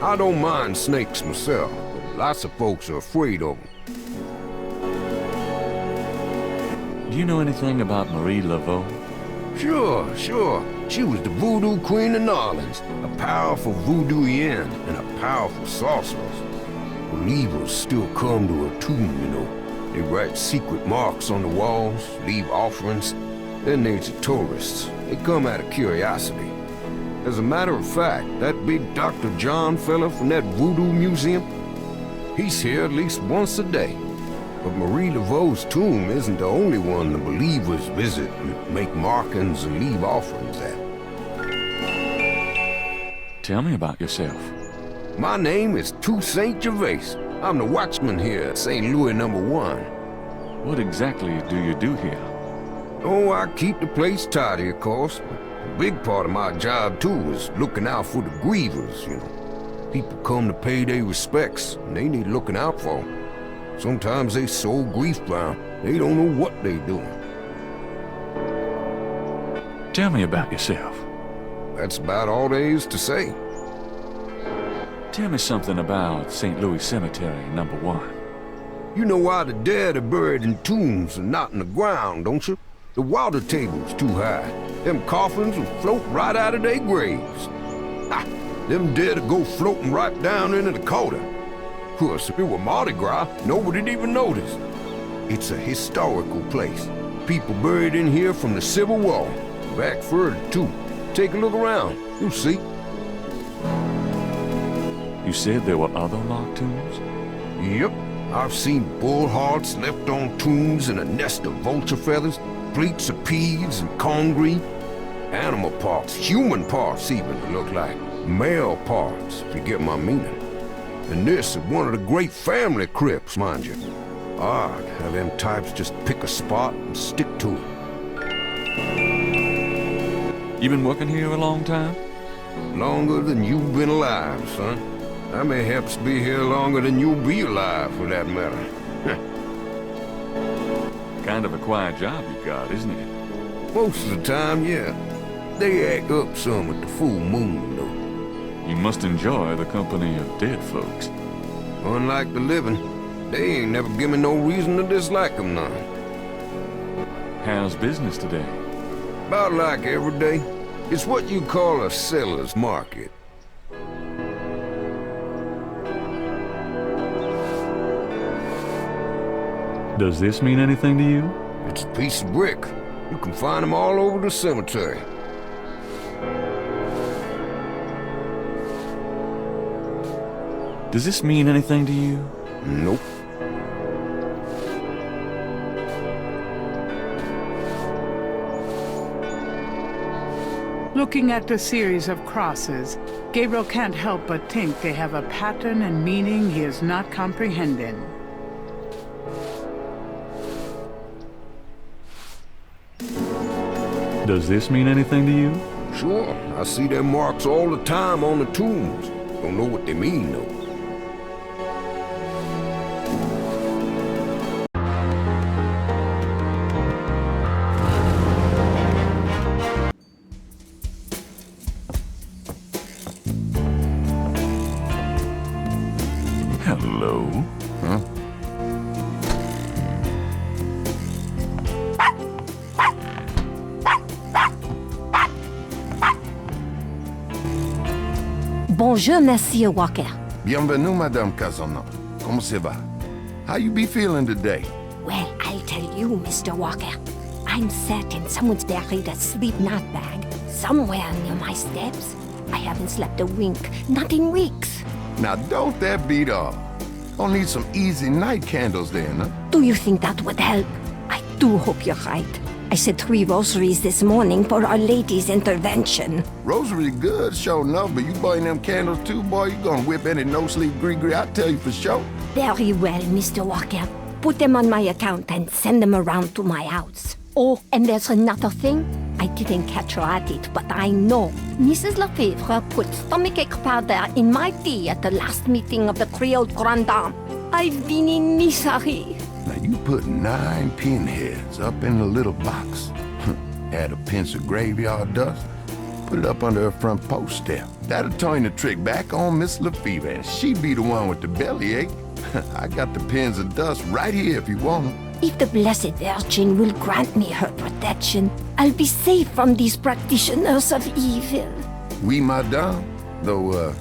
I don't mind snakes myself, but lots of folks are afraid of them. Do you know anything about Marie Laveau? Sure. She was the voodoo queen of Narlands, a powerful voodooian and a powerful sorceress. Believers still come to her tomb, you know. They write secret marks on the walls, leave offerings. Then there's the tourists. They come out of curiosity. As a matter of fact, that big Dr. John fella from that voodoo museum, he's here at least once a day. But Marie Laveau's tomb isn't the only one the believers visit and make markings and leave offerings at. Tell me about yourself. My name is Toussaint Gervais. I'm the watchman here at St. Louis No. 1. What exactly do you do here? Oh, I keep the place tidy, of course. But a big part of my job, too, is looking out for the grievers, you know. People come to pay their respects, and they need looking out for. Sometimes they so grief-bound, they don't know what they doing. Tell me about yourself. That's about all there is to say. Tell me something about St. Louis Cemetery No. 1. You know why the dead are buried in tombs and not in the ground, don't you? The water table's too high. Them coffins will float right out of their graves. Ha! Them dead will go floating right down into the Coda. Of course, if it were Mardi Gras, nobody'd even notice. It's a historical place. People buried in here from the Civil War. Back further, too. Take a look around. You'll see. You said there were other mock tombs? Yep. I've seen bull hearts left on tombs and a nest of vulture feathers, plates of peas and corn green. Animal parts, human parts even, it look like. Male parts, if you get my meaning. And this is one of the great family crypts, mind you. Odd how them types just pick a spot and stick to it. You been working here a long time? Longer than you've been alive, son. I may perhaps be here longer than you'll be alive, for that matter. Kind of a quiet job you got, isn't it? Most of the time, yeah. They act up some at the full moon, though. You must enjoy the company of dead folks. Unlike the living, they ain't never given no reason to dislike them none. How's business today? About like every day. It's what you call a seller's market. Does this mean anything to you? It's a piece of brick. You can find them all over the cemetery. Does this mean anything to you? Nope. Looking at the series of crosses, Gabriel can't help but think they have a pattern and meaning he is not comprehending. Does this mean anything to you? Sure, I see them marks all the time on the tombs. Don't know what they mean, though. Hello? Huh? Bonjour, Monsieur Walker. Bienvenue, Madame Casano. Comment ça va? How you be feeling today? Well, I'll tell you, Mr. Walker. I'm certain someone's buried a sleep knot bag somewhere near my steps. I haven't slept a wink, not in weeks. Now don't that beat all. I'll need some easy night candles then, huh? Do you think that would help? I do hope you're right. I said 3 rosaries this morning for Our Lady's intervention. Rosary good, sure enough, but you burn them candles too, boy, you gonna whip any no-sleep gree-gree, I tell you for sure. Very well, Mr. Walker. Put them on my account and send them around to my house. Oh, and there's another thing. I didn't catch her at it, but I know. Mrs. Lefebvre put stomachache powder in my tea at the last meeting of the Creole Grand Dame. I've been in misery. Now you put 9 pinheads up in a little box. Add a pinch of graveyard dust, put it up under her front post step. That'll turn the trick back on Miss Lefebvre, and she'd be the one with the bellyache. I got the pins of dust right here if you want them. If the Blessed Virgin will grant me her protection, I'll be safe from these practitioners of evil. Oui, madame. Though,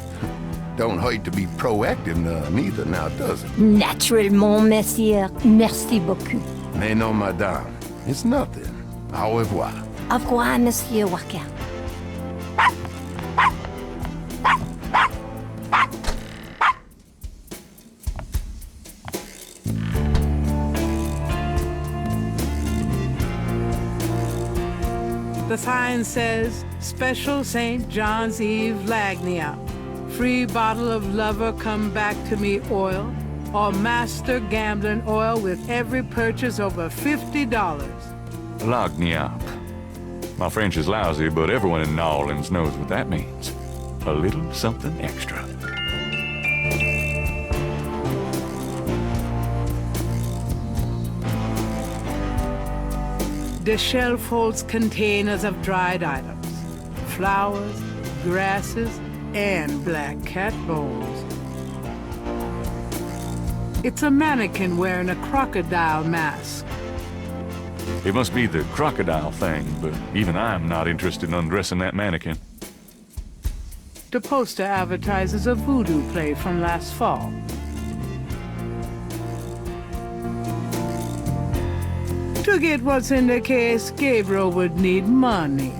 don't hurt to be proactive neither now, does it? Naturellement, monsieur. Merci beaucoup. Mais non, madame. It's nothing. Au revoir. Au revoir, Monsieur Walker. The sign says, Special St. John's Eve Lagnia. Free bottle of lover come back to me oil, or master gambling oil with every purchase over $50. Lagniappe. My French is lousy, but everyone in New Orleans knows what that means. A little something extra. The shelf holds containers of dried items, flowers, grasses, and black cat bones. It's a mannequin wearing a crocodile mask. It must be the crocodile thing, but even I'm not interested in undressing that mannequin. The poster advertises a voodoo play from last fall. To get what's in the case, Gabriel would need money.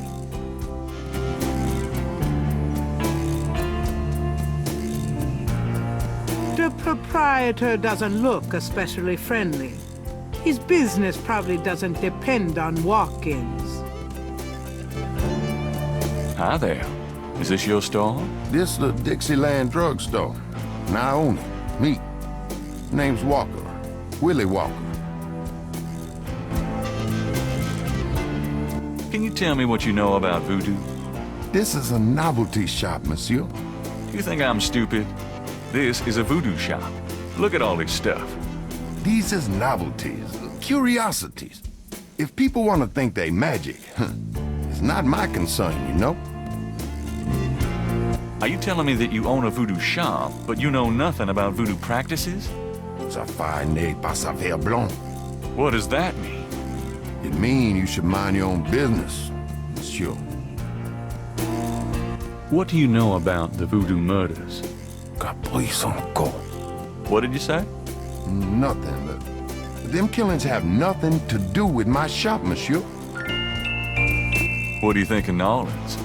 The proprietor doesn't look especially friendly. His business probably doesn't depend on walk-ins. Hi there. Is this your store? This the Dixieland drugstore. And I own it. Me. Name's Walker. Willie Walker. Can you tell me what you know about voodoo? This is a novelty shop, monsieur. Do you think I'm stupid? This is a voodoo shop. Look at all this stuff. These is novelties, curiosities. If people want to think they magic, it's not my concern, you know? Are you telling me that you own a voodoo shop, but you know nothing about voodoo practices? Ça n'est pas sa faire blanc. What does that mean? It means you should mind your own business, monsieur. What do you know about the voodoo murders? Caprice encore. What did you say? Nothing, but them killings have nothing to do with my shop, monsieur. What do you think of New Orleans?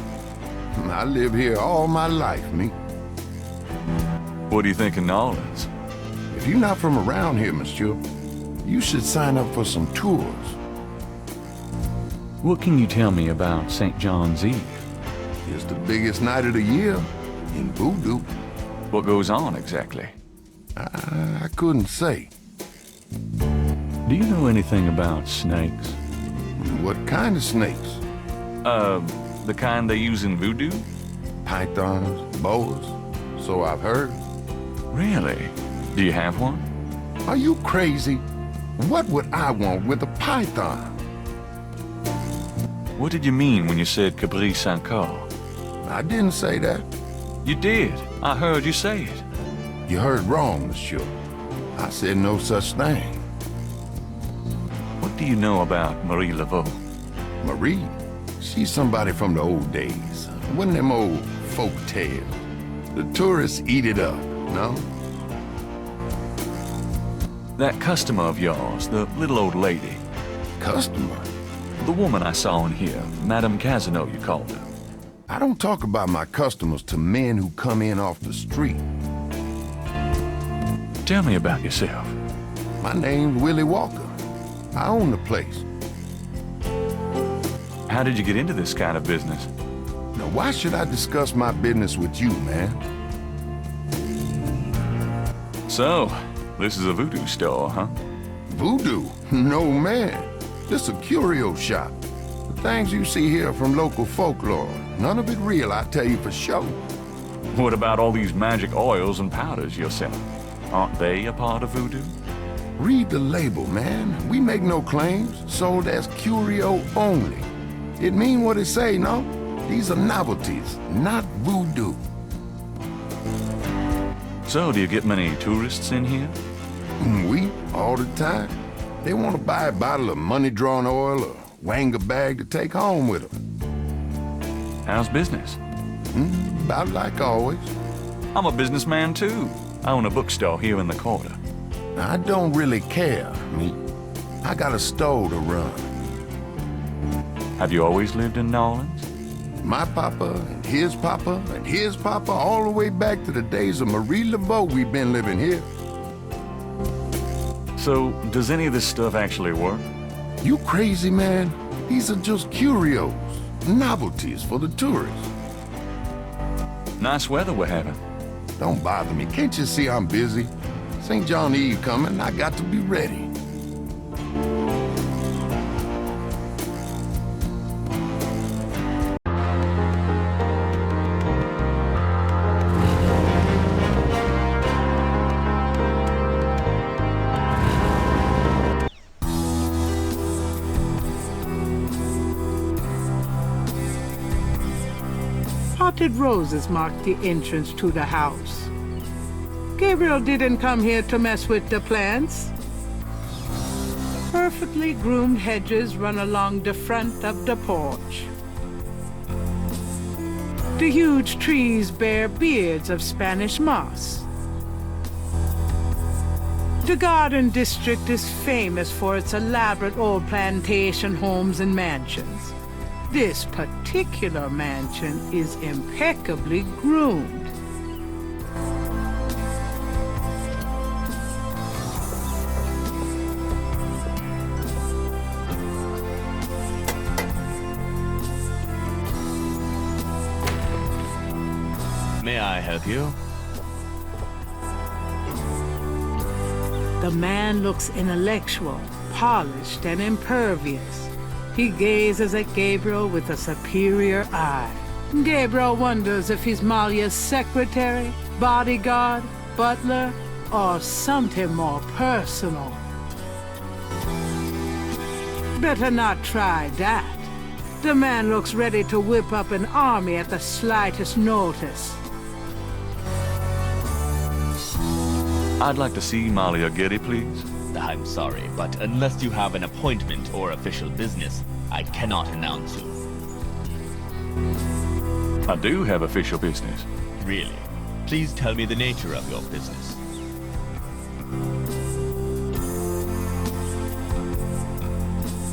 I live here all my life, me. What do you think of New Orleans? If you're not from around here, monsieur, you should sign up for some tours. What can you tell me about St. John's Eve? It's the biggest night of the year in voodoo. What goes on exactly? I couldn't say. Do you know anything about snakes? What kind of snakes? The kind they use in voodoo? Pythons, boas, so I've heard. Really? Do you have one? Are you crazy? What would I want with a python? What did you mean when you said Caprice encore? I didn't say that. You did. I heard you say it. You heard wrong, monsieur. I said no such thing. What do you know about Marie Laveau? Marie? She's somebody from the old days. One of them old folk tales. The tourists eat it up, no? That customer of yours, the little old lady. Customer? The woman I saw in here, Madame Casino, you called her. I don't talk about my customers to men who come in off the street. Tell me about yourself. My name's Willie Walker. I own the place. How did you get into this kind of business? Now, why should I discuss my business with you, man? So, this is a voodoo store, huh? Voodoo? No, man. This is a curio shop. The things you see here are from local folklore. None of it real, I tell you for sure. What about all these magic oils and powders you're selling? Aren't they a part of voodoo? Read the label, man. We make no claims. Sold as curio only. It mean what it say, no? These are novelties, not voodoo. So, do you get many tourists in here? We, all the time. They want to buy a bottle of money-drawn oil or wang a bag to take home with them. How's business? About like always. I'm a businessman, too. I own a bookstore here in the quarter. I don't really care, me. I got a store to run. Have you always lived in New Orleans? My papa, and his papa, and his papa, all the way back to the days of Marie Laveau, we've been living here. So, does any of this stuff actually work? You crazy, man? These are just curios, novelties for the tourists. Nice weather we're having. Don't bother me. Can't you see I'm busy? St. John Eve coming. I got to be ready. Potted roses marked the entrance to the house. Gabriel didn't come here to mess with the plants. Perfectly groomed hedges run along the front of the porch. The huge trees bear beards of Spanish moss. The garden district is famous for its elaborate old plantation homes and mansions. This particular mansion is impeccably groomed. May I help you? The man looks intellectual, polished, and impervious. He gazes at Gabriel with a superior eye. Gabriel wonders if he's Malia's secretary, bodyguard, butler, or something more personal. Better not try that. The man looks ready to whip up an army at the slightest notice. I'd like to see Malia Getty, please. I'm sorry, but unless you have an appointment or official business, I cannot announce you. I do have official business. Really? Please tell me the nature of your business.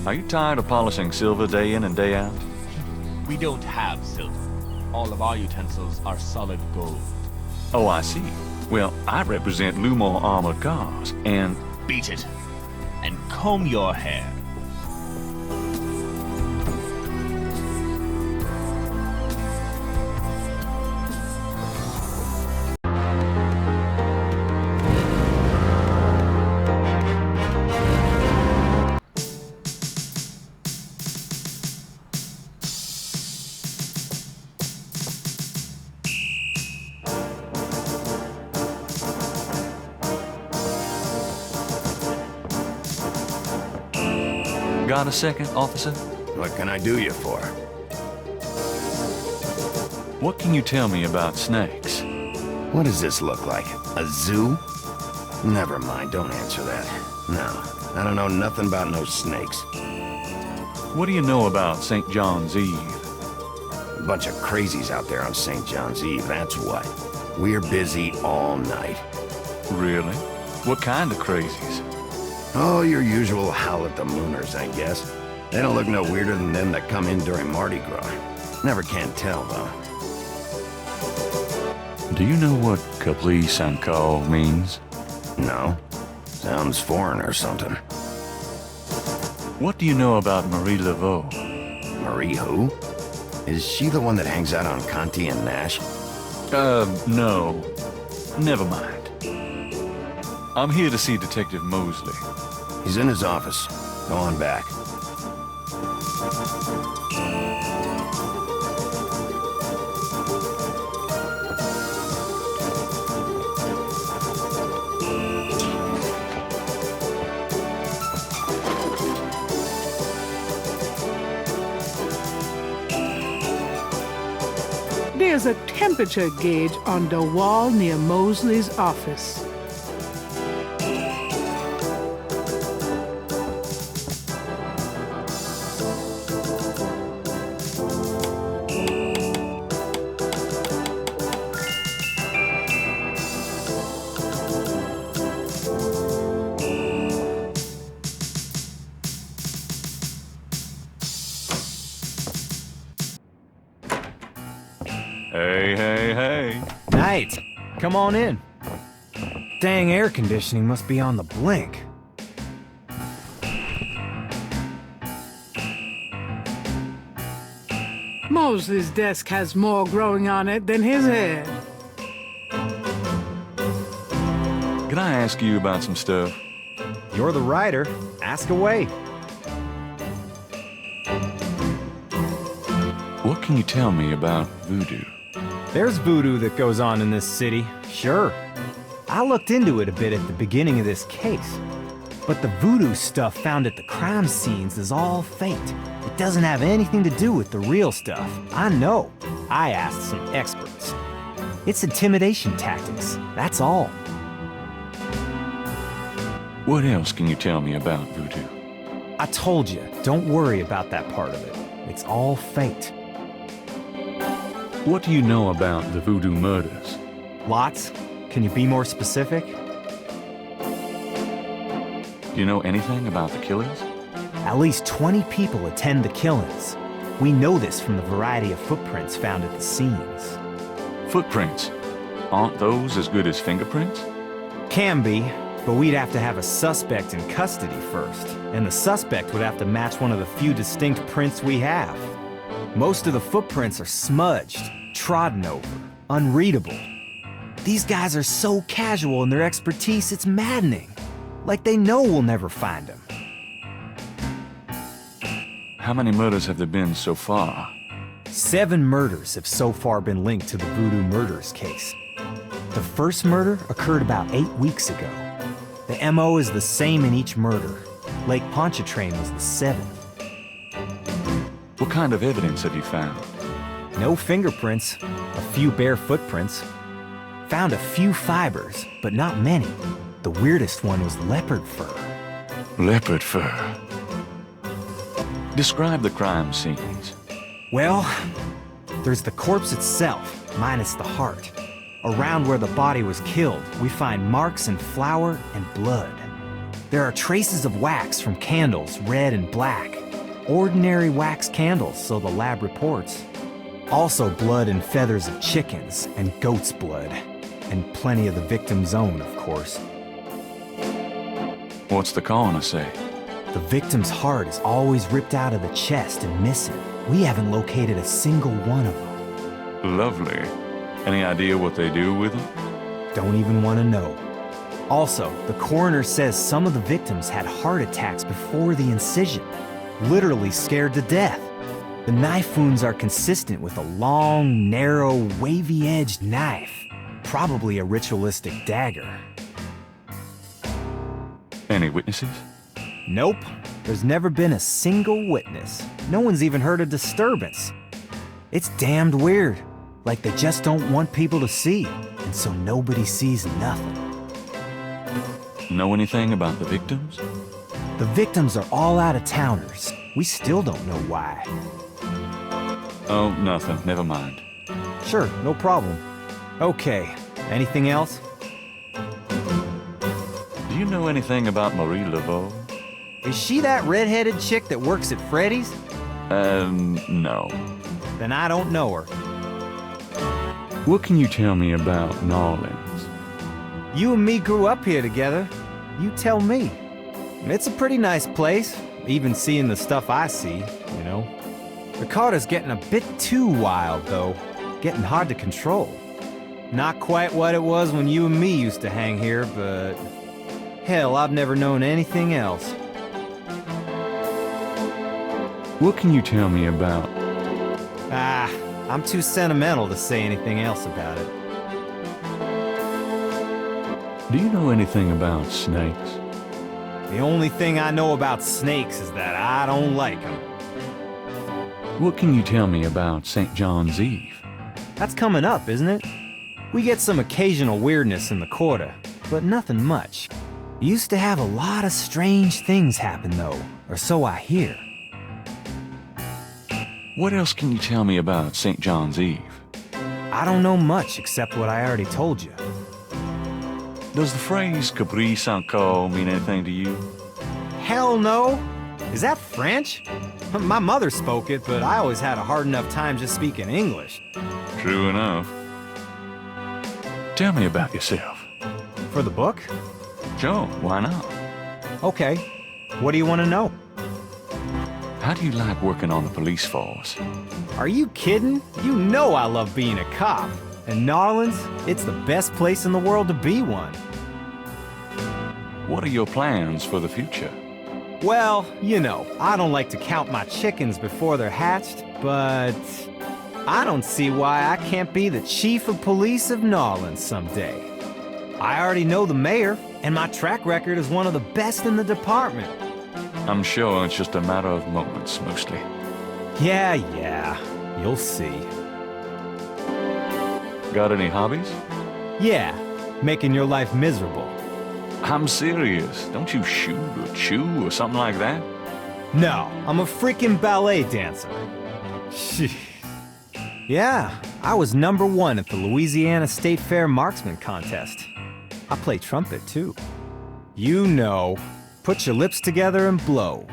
Are you tired of polishing silver day in and day out? We don't have silver. All of our utensils are solid gold. Oh, I see. Well, I represent Lumor Armored Cars, and... Beat it. And comb your hair. Got a second, officer? What can I do you for? What can you tell me about snakes? What does this look like? A zoo? Never mind, don't answer that. No, I don't know nothing about no snakes. What do you know about St. John's Eve? A bunch of crazies out there on St. John's Eve, that's what. We're busy all night. Really? What kind of crazies? Oh, your usual howl at the mooners, I guess. They don't look no weirder than them that come in during Mardi Gras. Never can tell, though. Do you know what Caprice and Call means? No. Sounds foreign or something. What do you know about Marie Laveau? Marie who? Is she the one that hangs out on Conti and Nash? No. Never mind. I'm here to see Detective Mosley. He's in his office. Go on back. There's a temperature gauge on the wall near Mosley's office. Hey. Knight, come on in. Dang air conditioning must be on the blink. Mosley's desk has more growing on it than his head. Can I ask you about some stuff? You're the writer. Ask away. What can you tell me about voodoo? There's voodoo that goes on in this city, sure. I looked into it a bit at the beginning of this case. But the voodoo stuff found at the crime scenes is all fake. It doesn't have anything to do with the real stuff. I know. I asked some experts. It's intimidation tactics, that's all. What else can you tell me about voodoo? I told you, don't worry about that part of it. It's all fate. What do you know about the voodoo murders? Lots. Can you be more specific? Do you know anything about the killings? At least 20 people attend the killings. We know this from the variety of footprints found at the scenes. Footprints? Aren't those as good as fingerprints? Can be, but we'd have to have a suspect in custody first, and the suspect would have to match one of the few distinct prints we have. Most of the footprints are smudged, trodden over, unreadable. These guys are so casual in their expertise, it's maddening. Like they know we'll never find them. How many murders have there been so far? 7 murders have so far been linked to the voodoo murders case. The first murder occurred about 8 weeks ago. The MO is the same in each murder. Lake Pontchartrain was the 7th. What kind of evidence have you found? No fingerprints, a few bare footprints. Found a few fibers, but not many. The weirdest one was leopard fur. Leopard fur. Describe the crime scenes. Well, there's the corpse itself, minus the heart. Around where the body was killed, we find marks and flour and blood. There are traces of wax from candles, red and black. Ordinary wax candles, so the lab reports. Also blood and feathers of chickens, and goat's blood. And plenty of the victim's own, of course. What's the coroner say? The victim's heart is always ripped out of the chest and missing. We haven't located a single one of them. Lovely. Any idea what they do with them? Don't even want to know. Also, the coroner says some of the victims had heart attacks before the incision. Literally scared to death. The knife wounds are consistent with a long, narrow, wavy-edged knife. Probably a ritualistic dagger. Any witnesses? Nope. There's never been a single witness. No one's even heard a disturbance. It's damned weird. Like they just don't want people to see, and so nobody sees nothing. Know anything about the victims? The victims are all out-of-towners. We still don't know why. Oh, nothing. Never mind. Sure, no problem. Okay, anything else? Do you know anything about Marie Laveau? Is she that red-headed chick that works at Freddy's? No. Then I don't know her. What can you tell me about Nolans? You and me grew up here together. You tell me. It's a pretty nice place, even seeing the stuff I see, you know. The Carter's getting a bit too wild, though. Getting hard to control. Not quite what it was when you and me used to hang here, but... hell, I've never known anything else. What can you tell me about? I'm too sentimental to say anything else about it. Do you know anything about snakes? The only thing I know about snakes is that I don't like them. What can you tell me about St. John's Eve? That's coming up, isn't it? We get some occasional weirdness in the quarter, but nothing much. Used to have a lot of strange things happen, though, or so I hear. What else can you tell me about St. John's Eve? I don't know much except what I already told you. Does the phrase caprice encore mean anything to you? Hell no! Is that French? My mother spoke it, but I always had a hard enough time just speaking English. True enough. Tell me about yourself. For the book? Sure, why not? Okay. What do you want to know? How do you like working on the police force? Are you kidding? You know I love being a cop. And Narlands, it's the best place in the world to be one. What are your plans for the future? Well, you know, I don't like to count my chickens before they're hatched, but I don't see why I can't be the chief of police of Narlands someday. I already know the mayor, and my track record is one of the best in the department. I'm sure it's just a matter of moments, mostly. Yeah, you'll see. Got any hobbies? Yeah, making your life miserable. I'm serious. Don't you shoot or chew or something like that? No, I'm a freaking ballet dancer. Yeah, I was #1 at the Louisiana State Fair Marksman Contest. I play trumpet, too. You know, put your lips together and blow.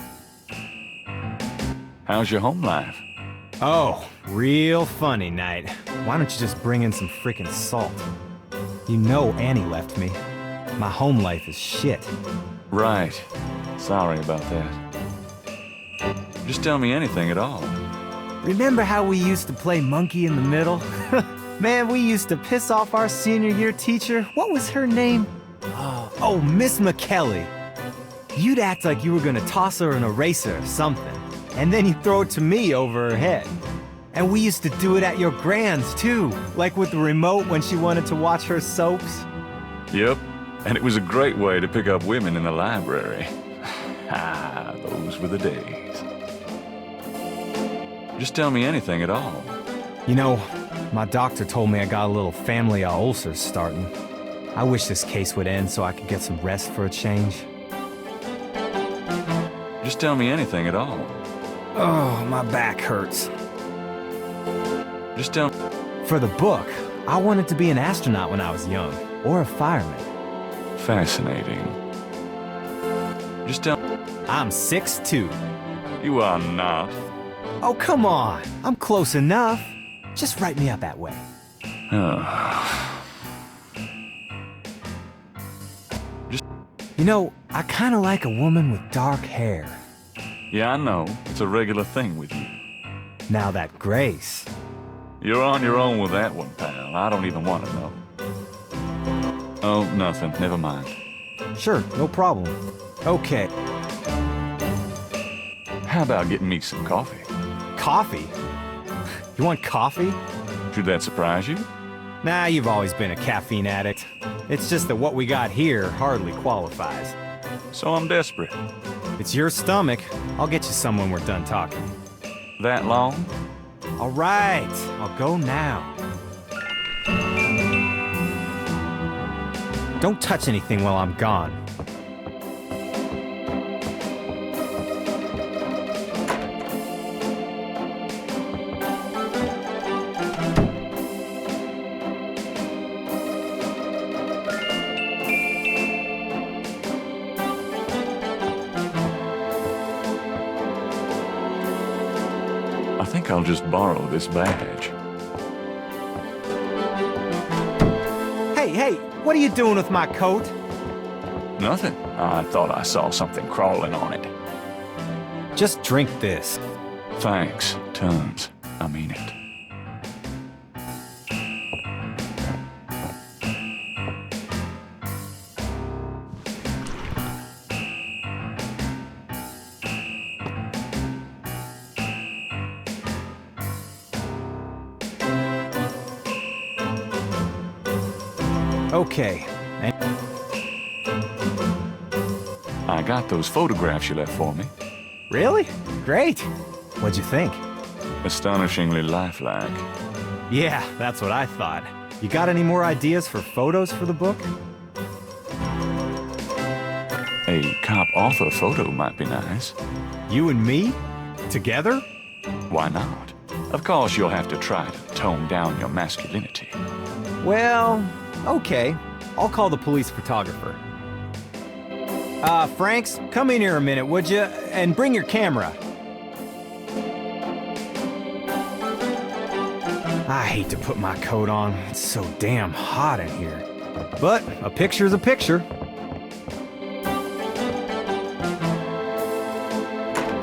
How's your home life? Oh, real funny night. Why don't you just bring in some freaking salt? You know Annie left me. My home life is shit. Right. Sorry about that. Just tell me anything at all. Remember how we used to play monkey in the middle? Man, we used to piss off our senior year teacher. What was her name? Oh, Miss McKelly. You'd act like you were gonna toss her an eraser or something, and then you'd throw it to me over her head. And we used to do it at your grand's, too, like with the remote when she wanted to watch her soaps. Yep, and it was a great way to pick up women in the library. Those were the days. Just tell me anything at all. You know, my doctor told me I got a little family of ulcers starting. I wish this case would end so I could get some rest for a change. Just tell me anything at all. Oh, my back hurts. Just tell... For the book, I wanted to be an astronaut when I was young, or a fireman. Fascinating. Just tell... I'm 6'2". You are not. Oh, come on. I'm close enough. Just write me up that way. You know, I kind of like a woman with dark hair. Yeah, I know. It's a regular thing with you. Now that Grace... You're on your own with that one, pal. I don't even want to know. Oh, nothing. Never mind. Sure, no problem. Okay. How about getting me some coffee? Coffee? You want coffee? Should that surprise you? Nah, you've always been a caffeine addict. It's just that what we got here hardly qualifies. So I'm desperate. It's your stomach. I'll get you some when we're done talking. That long? All right, I'll go now. Don't touch anything while I'm gone. I think I'll just borrow this badge. Hey, what are you doing with my coat? Nothing. I thought I saw something crawling on it. Just drink this. Thanks, tons. I mean it. Okay. I got those photographs you left for me. Really? Great. What'd you think? Astonishingly lifelike. Yeah, that's what I thought. You got any more ideas for photos for the book? A cop author photo might be nice. You and me? Together? Why not? Of course you'll have to try to tone down your masculinity. Well, okay. I'll call the police photographer. Franks, come in here a minute, would you? And bring your camera. I hate to put my coat on. It's so damn hot in here. But a picture's a picture.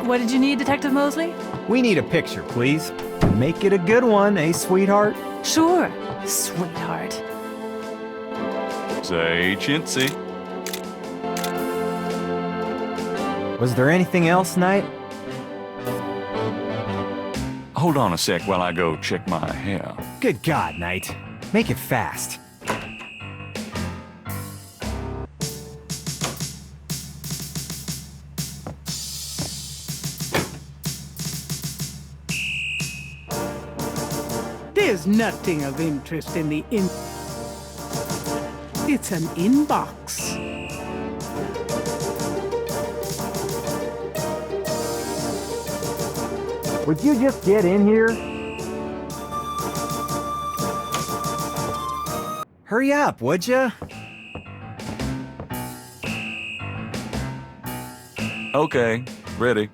What did you need, Detective Mosley? We need a picture, please. Make it a good one, eh, sweetheart? Sure, sweetheart. Say, chintzy. Was there anything else, Knight? Hold on a sec while I go check my hair. Good God, Knight. Make it fast. There's nothing of interest in the It's an inbox. Would you just get in here? Hurry up, would you? Okay, ready.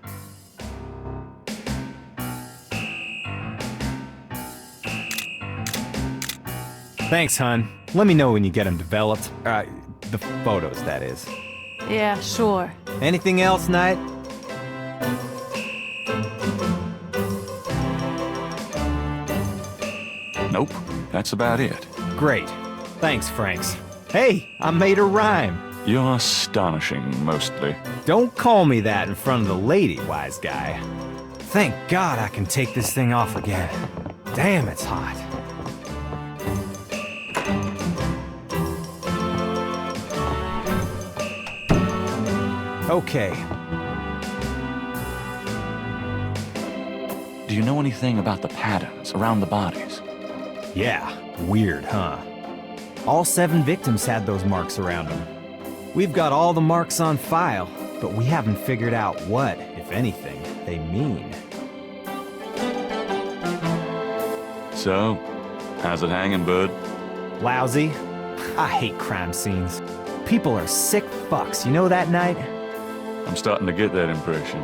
Thanks, hon. Let me know when you get them developed. The photos, that is. Yeah, sure. Anything else, Knight? Nope, that's about it. Great. Thanks, Franks. Hey, I made a rhyme. You're astonishing, mostly. Don't call me that in front of the lady, wise guy. Thank God I can take this thing off again. Damn, it's hot. Okay. Do you know anything about the patterns around the bodies? Yeah, weird, huh? All 7 victims had those marks around them. We've got all the marks on file, but we haven't figured out what, if anything, they mean. So, how's it hanging, bud? Lousy. I hate crime scenes. People are sick fucks, you know that, Knight? I'm starting to get that impression.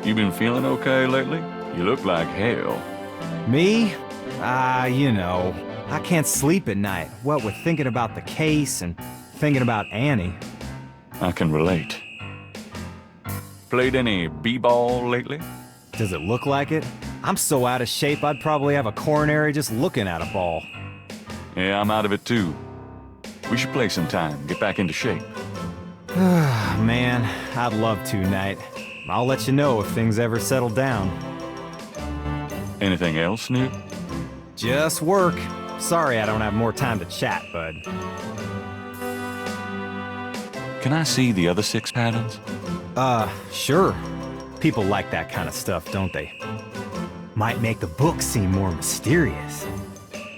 You been feeling okay lately? You look like hell. Me? You know, I can't sleep at night, what with thinking about the case and thinking about Annie. I can relate. Played any b-ball lately? Does it look like it? I'm so out of shape I'd probably have a coronary just looking at a ball. Yeah, I'm out of it too. We should play sometime, get back into shape. Man, I'd love to, Knight. I'll let you know if things ever settle down. Anything else new? Just work. Sorry I don't have more time to chat, bud. Can I see the other 6 patterns? Sure. People like that kind of stuff, don't they? Might make the book seem more mysterious.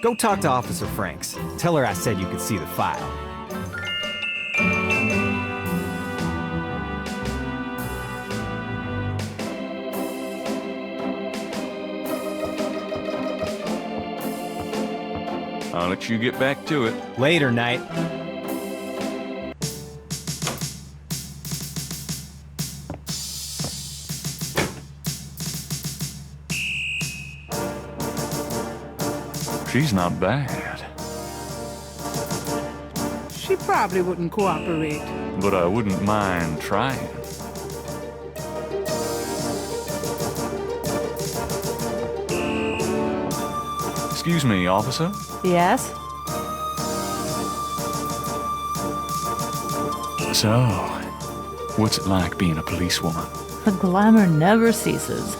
Go talk to Officer Franks. Tell her I said you could see the file. I'll let you get back to it. Later, Knight. She's not bad, She probably wouldn't cooperate. but I wouldn't mind trying. Excuse me, officer. Yes? So, what's it like being a policewoman? The glamour never ceases.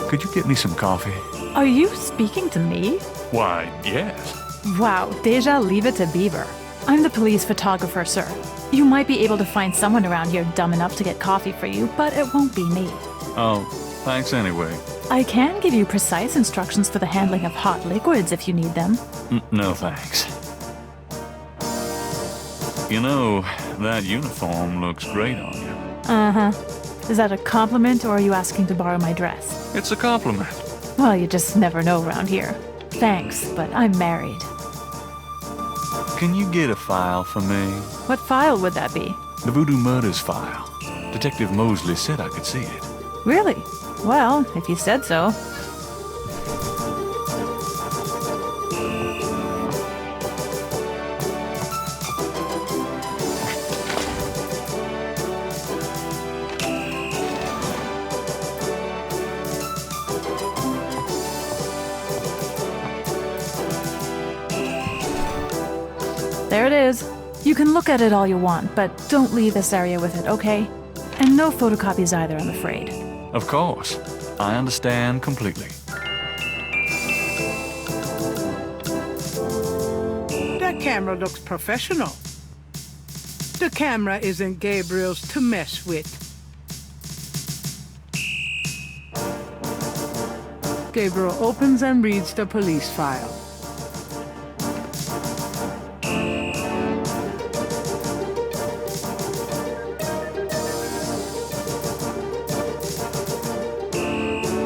Could you get me some coffee? Are you speaking to me? Why, yes. Wow, déjà leave it to Beaver. I'm the police photographer, sir. You might be able to find someone around here dumb enough to get coffee for you, but it won't be me. Oh, thanks anyway. I can give you precise instructions for the handling of hot liquids if you need them. No thanks. You know, that uniform looks great on you. Uh-huh. Is that a compliment, or are you asking to borrow my dress? It's a compliment. Well, you just never know around here. Thanks, but I'm married. Can you get a file for me? What file would that be? The Voodoo Murders file. Detective Mosley said I could see it. Really? Well, if you said so. There it is. You can look at it all you want, but don't leave this area with it, okay? And no photocopies either, I'm afraid. Of course. I understand completely. That camera looks professional. The camera isn't Gabriel's to mess with. Gabriel opens and reads the police file.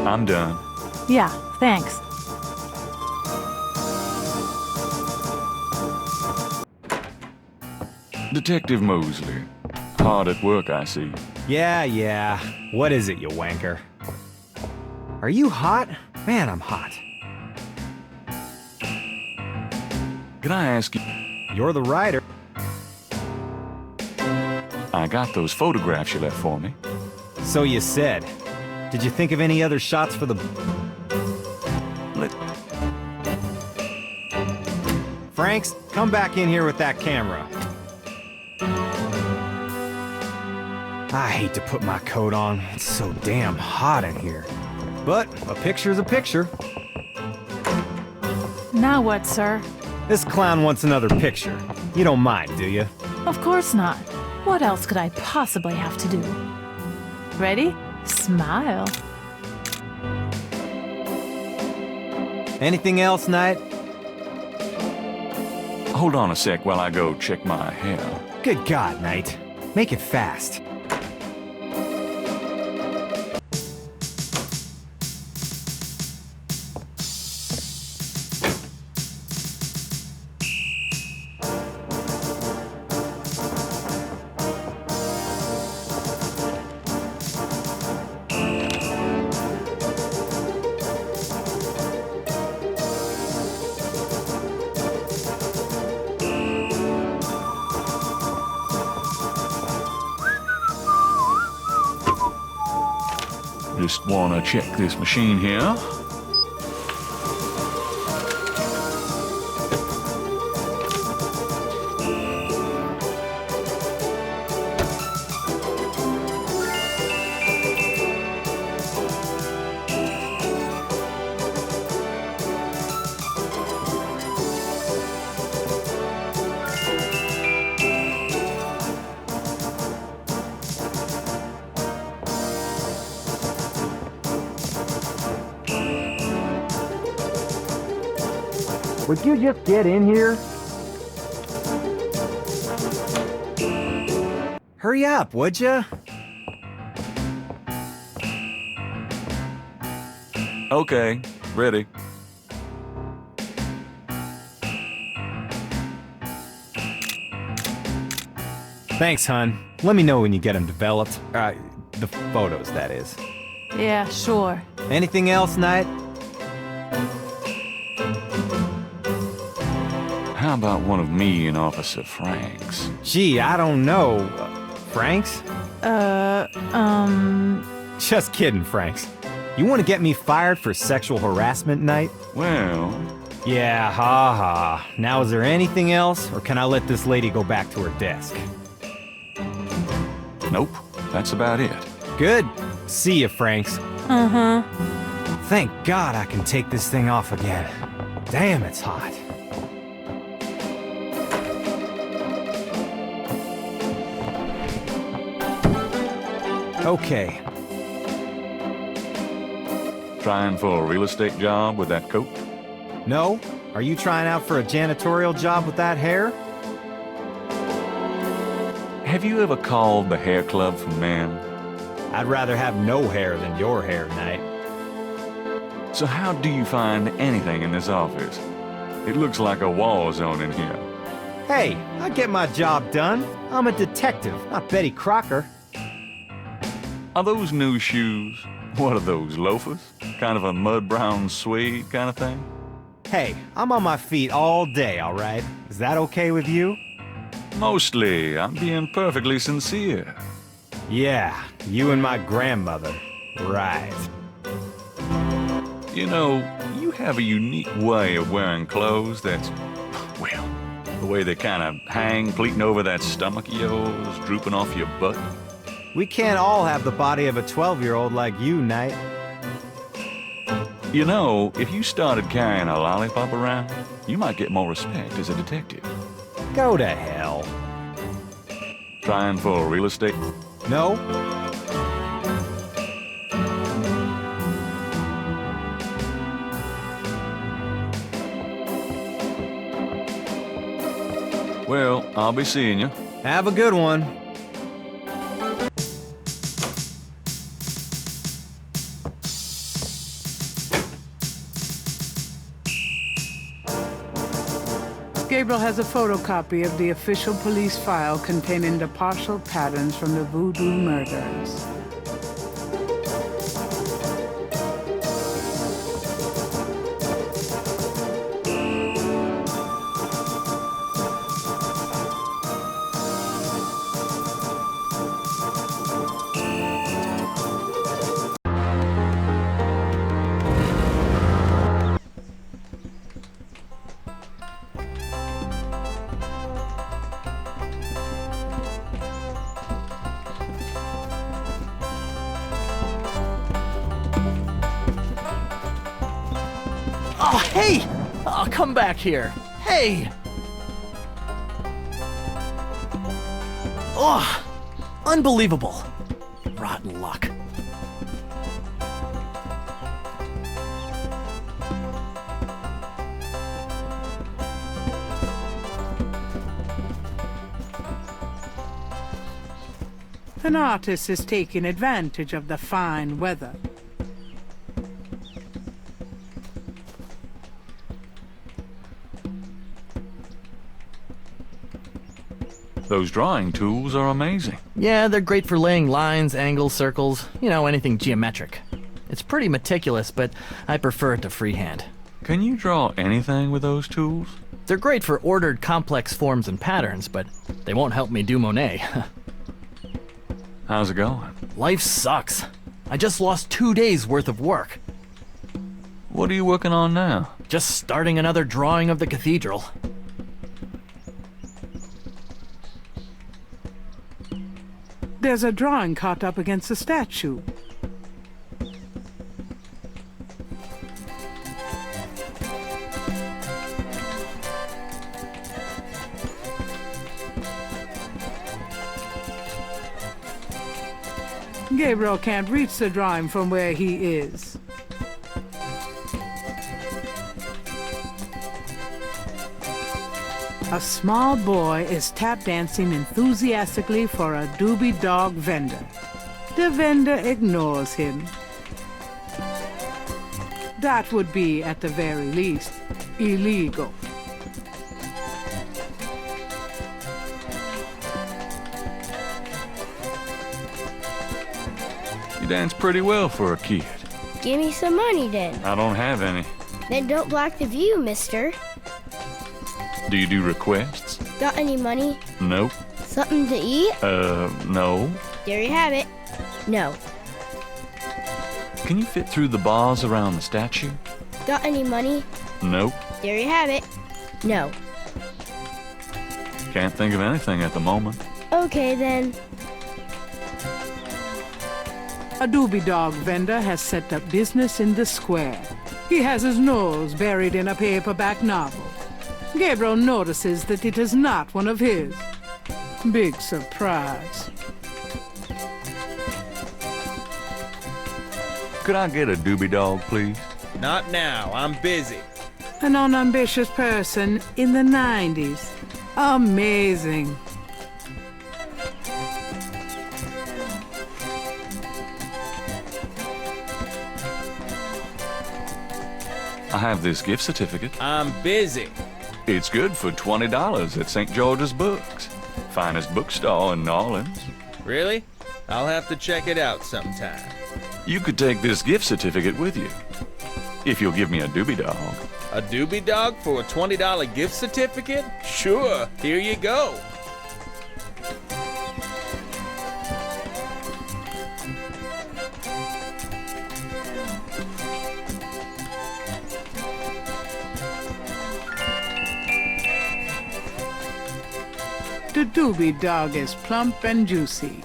I'm done. Yeah, thanks. Detective Mosley. Hard at work, I see. Yeah. What is it, you wanker? Are you hot? Man, I'm hot. Can I ask you? You're the writer. I got those photographs you left for me. So you said. Did you think of any other shots for the... Franks, come back in here with that camera. I hate to put my coat on. It's so damn hot in here. But a picture's a picture. Now what, sir? This clown wants another picture. You don't mind, do you? Of course not. What else could I possibly have to do? Ready? Smile. Anything else, Knight? Hold on a sec while I go check my hair. Good God, Knight. Make it fast. Just wanna check this machine here. Would you just get in here? Hurry up, would ya? Okay, ready. Thanks, hon. Let me know when you get them developed. The photos, that is. Yeah, sure. Anything else, Knight? How about one of me and Officer Franks? Gee, I don't know. Franks? Just kidding, Franks. You want to get me fired for sexual harassment, Knight? Well... Yeah, ha. Now, is there anything else, or can I let this lady go back to her desk? Nope, that's about it. Good. See ya, Franks. Uh-huh. Thank God I can take this thing off again. Damn, it's hot. Okay. Trying for a real estate job with that coat? No? Are you trying out for a janitorial job with that hair? Have you ever called the hair club for men? I'd rather have no hair than your hair, Knight. So how do you find anything in this office? It looks like a war zone in here. Hey, I get my job done. I'm a detective, not Betty Crocker. Are those new shoes? What are those, loafers? Kind of a mud-brown suede kind of thing? Hey, I'm on my feet all day, all right? Is that okay with you? Mostly. I'm being perfectly sincere. Yeah, you and my grandmother. Right. You know, you have a unique way of wearing clothes that's, well, the way they kind of hang, pleating over that stomach of yours, drooping off your butt. We can't all have the body of a 12-year-old like you, Knight. You know, if you started carrying a lollipop around, you might get more respect as a detective. Go to hell. Trying for real estate? No. Well, I'll be seeing you. Have a good one. Gabriel has a photocopy of the official police file containing the partial patterns from the Voodoo murders. Oh, hey! Come back here. Hey! Oh, unbelievable. Rotten luck. An artist is taking advantage of the fine weather. Those drawing tools are amazing. Yeah, they're great for laying lines, angles, circles, you know, anything geometric. It's pretty meticulous, but I prefer it to freehand. Can you draw anything with those tools? They're great for ordered, complex forms and patterns, but they won't help me do Monet. How's it going? Life sucks. I just lost 2 days worth of work. What are you working on now? Just starting another drawing of the cathedral. There's a drawing caught up against a statue. Gabriel can't reach the drawing from where he is. A small boy is tap dancing enthusiastically for a doobie dog vendor. The vendor ignores him. That would be, at the very least, illegal. You dance pretty well for a kid. Give me some money then. I don't have any. Then don't block the view, mister. Do you do requests? Got any money? Nope. Something to eat? No. There you have it. No. Can you fit through the bars around the statue? Got any money? Nope. There you have it. No. Can't think of anything at the moment. Okay then. A doobie dog vendor has set up business in the square. He has his nose buried in a paperback novel. Gabriel notices that it is not one of his. Big surprise. Could I get a doobie dog, please? Not now, I'm busy. An unambitious person in the 90s. Amazing. I have this gift certificate. I'm busy. It's good for $20 at St. George's Books. Finest bookstore in New Orleans. Really? I'll have to check it out sometime. You could take this gift certificate with you. If you'll give me a doobie dog. A doobie dog for a $20 gift certificate? Sure, here you go. The doobie dog is plump and juicy.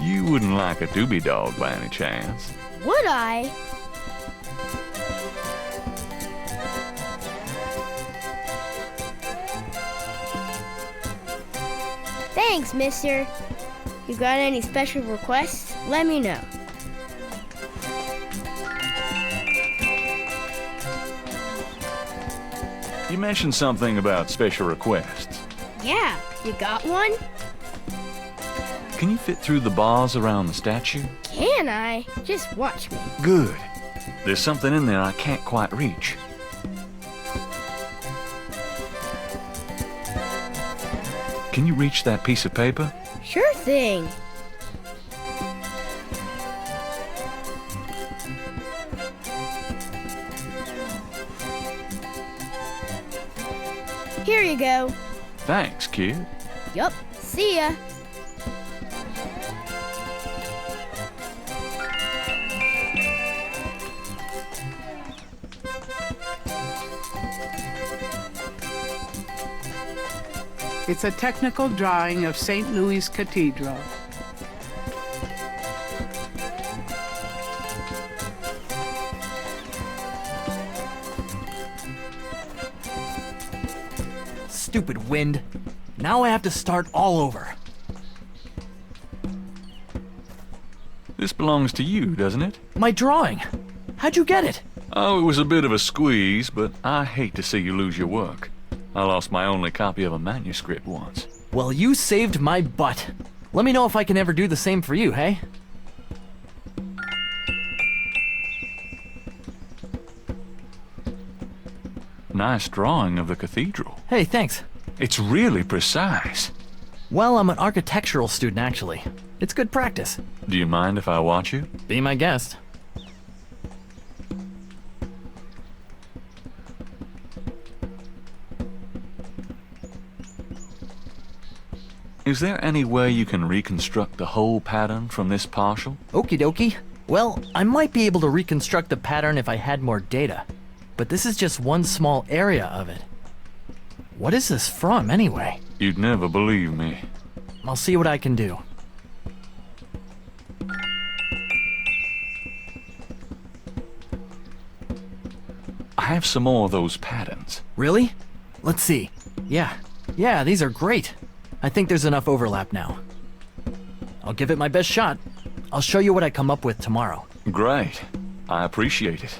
You wouldn't like a doobie dog by any chance. Would I? Thanks, mister. You got any special requests? Let me know. You mentioned something about special requests. Yeah, you got one? Can you fit through the bars around the statue? Can I? Just watch me. Good. There's something in there I can't quite reach. Can you reach that piece of paper? Sure thing. Here you go. Thanks, kid. Yup. See ya. It's a technical drawing of St. Louis Cathedral. Stupid wind. Now I have to start all over. This belongs to you, doesn't it? My drawing. How'd you get it? Oh, it was a bit of a squeeze, but I hate to see you lose your work. I lost my only copy of a manuscript once. Well, you saved my butt. Let me know if I can ever do the same for you, hey? Nice drawing of the cathedral. Hey, thanks. It's really precise. Well, I'm an architectural student, actually. It's good practice. Do you mind if I watch you? Be my guest. Is there any way you can reconstruct the whole pattern from this partial? Okie dokie. Well, I might be able to reconstruct the pattern if I had more data. But this is just one small area of it. What is this from, anyway? You'd never believe me. I'll see what I can do. I have some more of those patterns. Really? Let's see. Yeah, these are great. I think there's enough overlap now. I'll give it my best shot. I'll show you what I come up with tomorrow. Great. I appreciate it.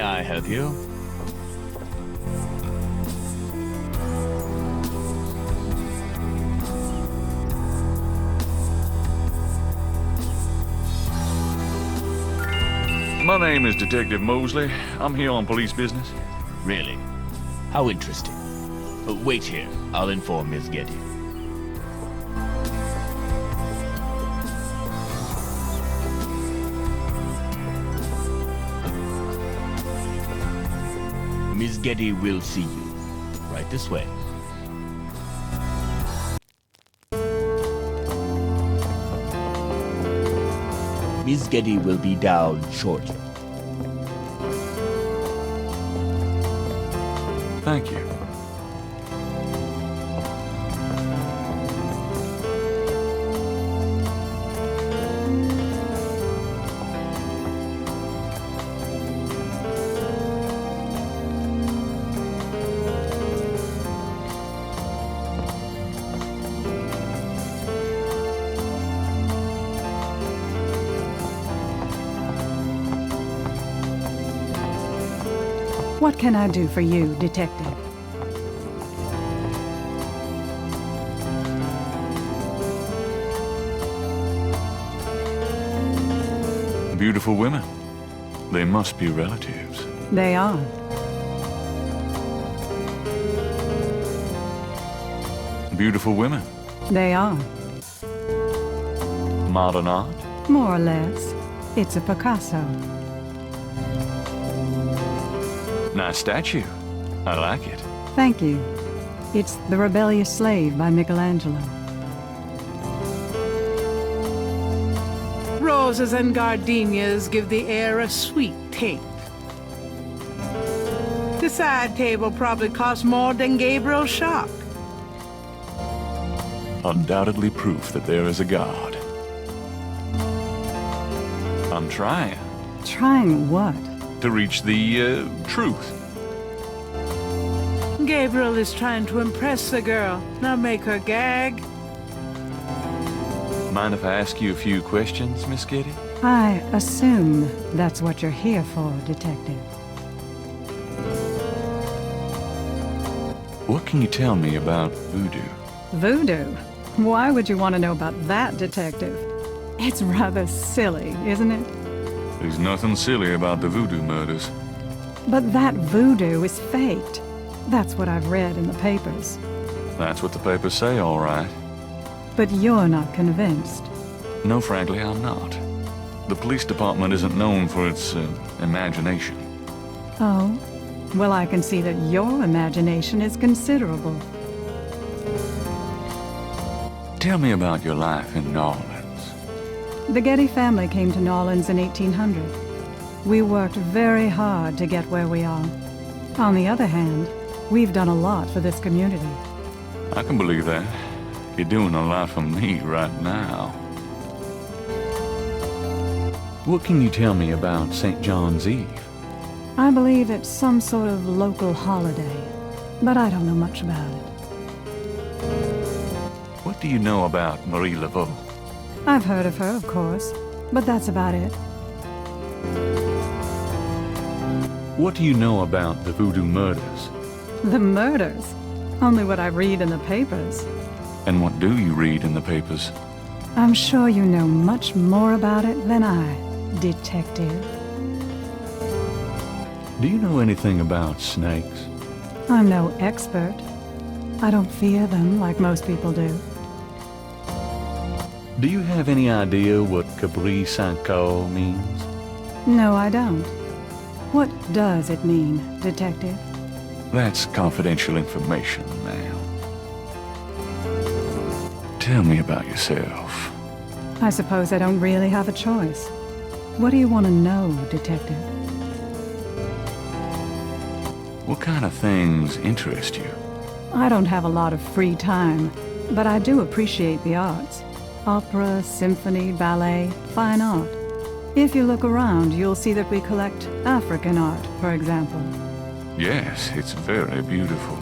I help you? My name is Detective Mosley. I'm here on police business. Really? How interesting. Wait here. I'll inform Miss Getty. Miss Getty will see you. Right this way. Miss Getty will be down shortly. Thank you. What can I do for you, Detective? Beautiful women. They must be relatives. They are. Beautiful women. They are. Modern art. More or less. It's a Picasso. Nice statue. I like it. Thank you. It's The Rebellious Slave by Michelangelo. Roses and gardenias give the air a sweet taint. The side table probably costs more than Gabriel's shop. Undoubtedly proof that there is a God. I'm trying. Trying what? To reach the, truth. Gabriel is trying to impress the girl, not make her gag. Mind if I ask you a few questions, Miss Getty? I assume that's what you're here for, Detective. What can you tell me about voodoo? Voodoo? Why would you want to know about that, Detective? It's rather silly, isn't it? There's nothing silly about the voodoo murders. But that voodoo is faked. That's what I've read in the papers. That's what the papers say, all right. But you're not convinced. No, frankly, I'm not. The police department isn't known for its, imagination. Oh? Well, I can see that your imagination is considerable. Tell me about your life in New Orleans. The Getty family came to New Orleans in 1800. We worked very hard to get where we are. On the other hand, we've done a lot for this community. I can believe that. You're doing a lot for me right now. What can you tell me about St. John's Eve? I believe it's some sort of local holiday, but I don't know much about it. What do you know about Marie Laveau? I've heard of her, of course, but that's about it. What do you know about the voodoo murders? The murders? Only what I read in the papers. And what do you read in the papers? I'm sure you know much more about it than I, Detective. Do you know anything about snakes? I'm no expert. I don't fear them like most people do. Do you have any idea what Capri Saint-Caux means? No, I don't. What does it mean, Detective? That's confidential information, ma'am. Tell me about yourself. I suppose I don't really have a choice. What do you want to know, Detective? What kind of things interest you? I don't have a lot of free time, but I do appreciate the arts. Opera, symphony, ballet, fine art. If you look around, you'll see that we collect African art, for example. Yes, it's very beautiful.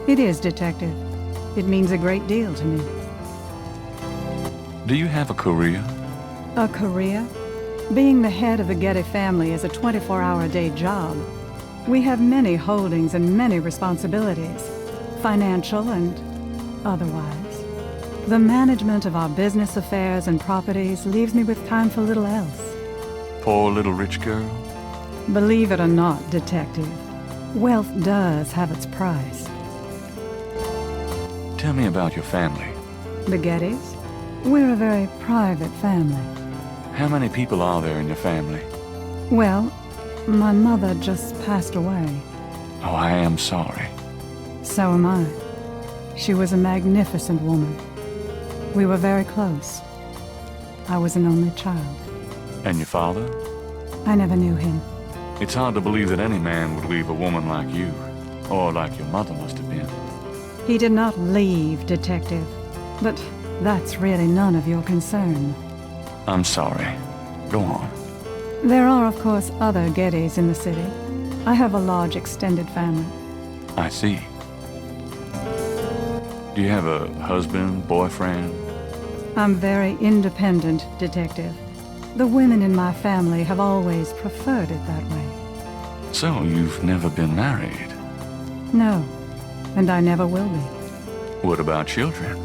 It is, Detective. It means a great deal to me. Do you have a career? A career? Being the head of the Getty family is a 24-hour-a-day job. We have many holdings and many responsibilities, financial and otherwise. The management of our business affairs and properties leaves me with time for little else. Poor little rich girl? Believe it or not, Detective, wealth does have its price. Tell me about your family. The Gettys? We're a very private family. How many people are there in your family? Well, my mother just passed away. Oh, I am sorry. So am I. She was a magnificent woman. We were very close. I was an only child. And your father? I never knew him. It's hard to believe that any man would leave a woman like you, or like your mother must have been. He did not leave, Detective, but that's really none of your concern. I'm sorry. Go on. There are, of course, other Gettys in the city. I have a large extended family. I see. Do you have a husband, boyfriend? I'm very independent, Detective. The women in my family have always preferred it that way. So, you've never been married? No, and I never will be. What about children?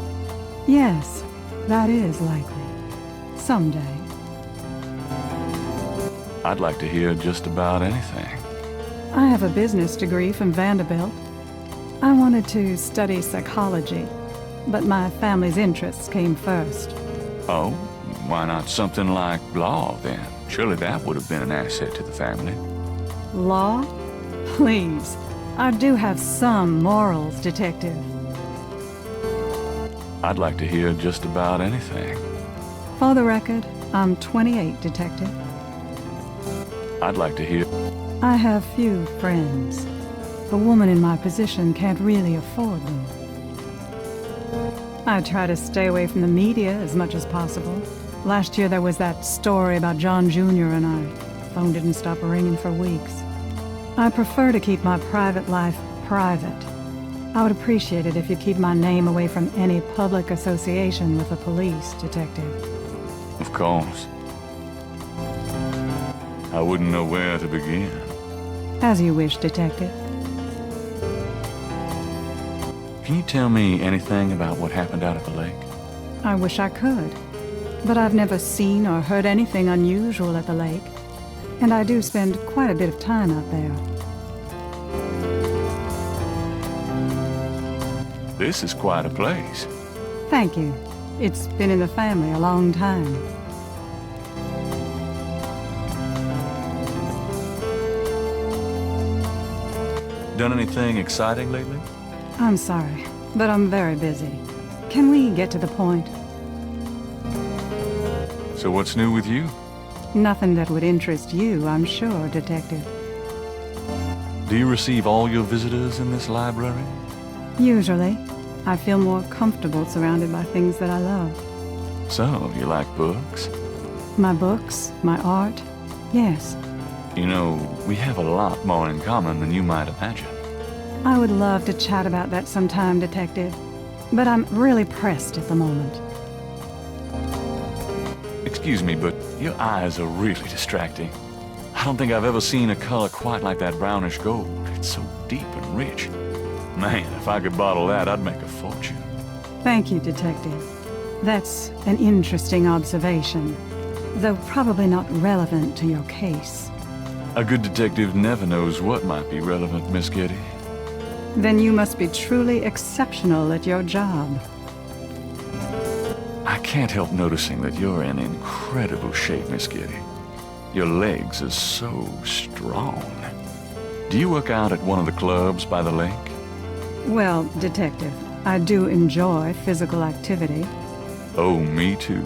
Yes, that is likely. Someday. I'd like to hear just about anything. I have a business degree from Vanderbilt. I wanted to study psychology, but my family's interests came first. Oh? Why not something like law, then? Surely that would have been an asset to the family. Law? Please. I do have some morals, Detective. I'd like to hear just about anything. For the record, I'm 28, Detective. I'd like to hear... I have few friends. A woman in my position can't really afford them. I try to stay away from the media as much as possible. Last year there was that story about John Jr. and I. Phone didn't stop ringing for weeks. I prefer to keep my private life private. I would appreciate it if you keep my name away from any public association with the police, Detective. Of course. I wouldn't know where to begin. As you wish, Detective. Can you tell me anything about what happened out at the lake? I wish I could. But I've never seen or heard anything unusual at the lake. And I do spend quite a bit of time out there. This is quite a place. Thank you. It's been in the family a long time. Done anything exciting lately? I'm sorry, but I'm very busy. Can we get to the point? So what's new with you? Nothing that would interest you, I'm sure, Detective. Do you receive all your visitors in this library? Usually. I feel more comfortable surrounded by things that I love. So, you like books? My books, my art, yes. You know, we have a lot more in common than you might imagine. I would love to chat about that sometime, Detective. But I'm really pressed at the moment. Excuse me, but your eyes are really distracting. I don't think I've ever seen a color quite like that brownish gold. It's so deep and rich. Man, if I could bottle that, I'd make a fortune. Thank you, Detective. That's an interesting observation, though probably not relevant to your case. A good detective never knows what might be relevant, Miss Getty. Then you must be truly exceptional at your job. I can't help noticing that you're in incredible shape, Miss Getty. Your legs are so strong. Do you work out at one of the clubs by the lake? Well, Detective, I do enjoy physical activity. Oh, me too.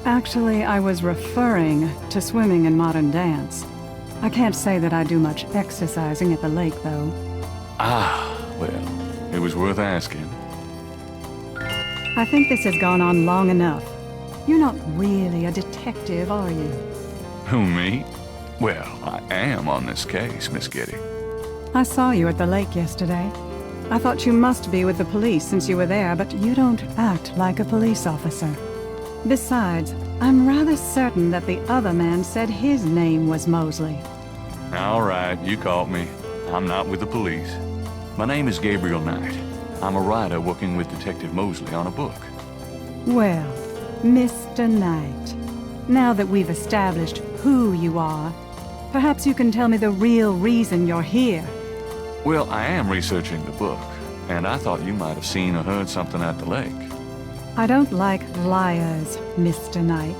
Actually, I was referring to swimming and modern dance. I can't say that I do much exercising at the lake, though. Ah, well, it was worth asking. I think this has gone on long enough. You're not really a detective, are you? Who, me? Well, I am on this case, Miss Getty. I saw you at the lake yesterday. I thought you must be with the police since you were there, but you don't act like a police officer. Besides, I'm rather certain that the other man said his name was Mosley. All right, you caught me. I'm not with the police. My name is Gabriel Knight. I'm a writer working with Detective Mosley on a book. Well, Mr. Knight, now that we've established who you are, perhaps you can tell me the real reason you're here. Well, I am researching the book, and I thought you might have seen or heard something at the lake. I don't like liars, Mr. Knight.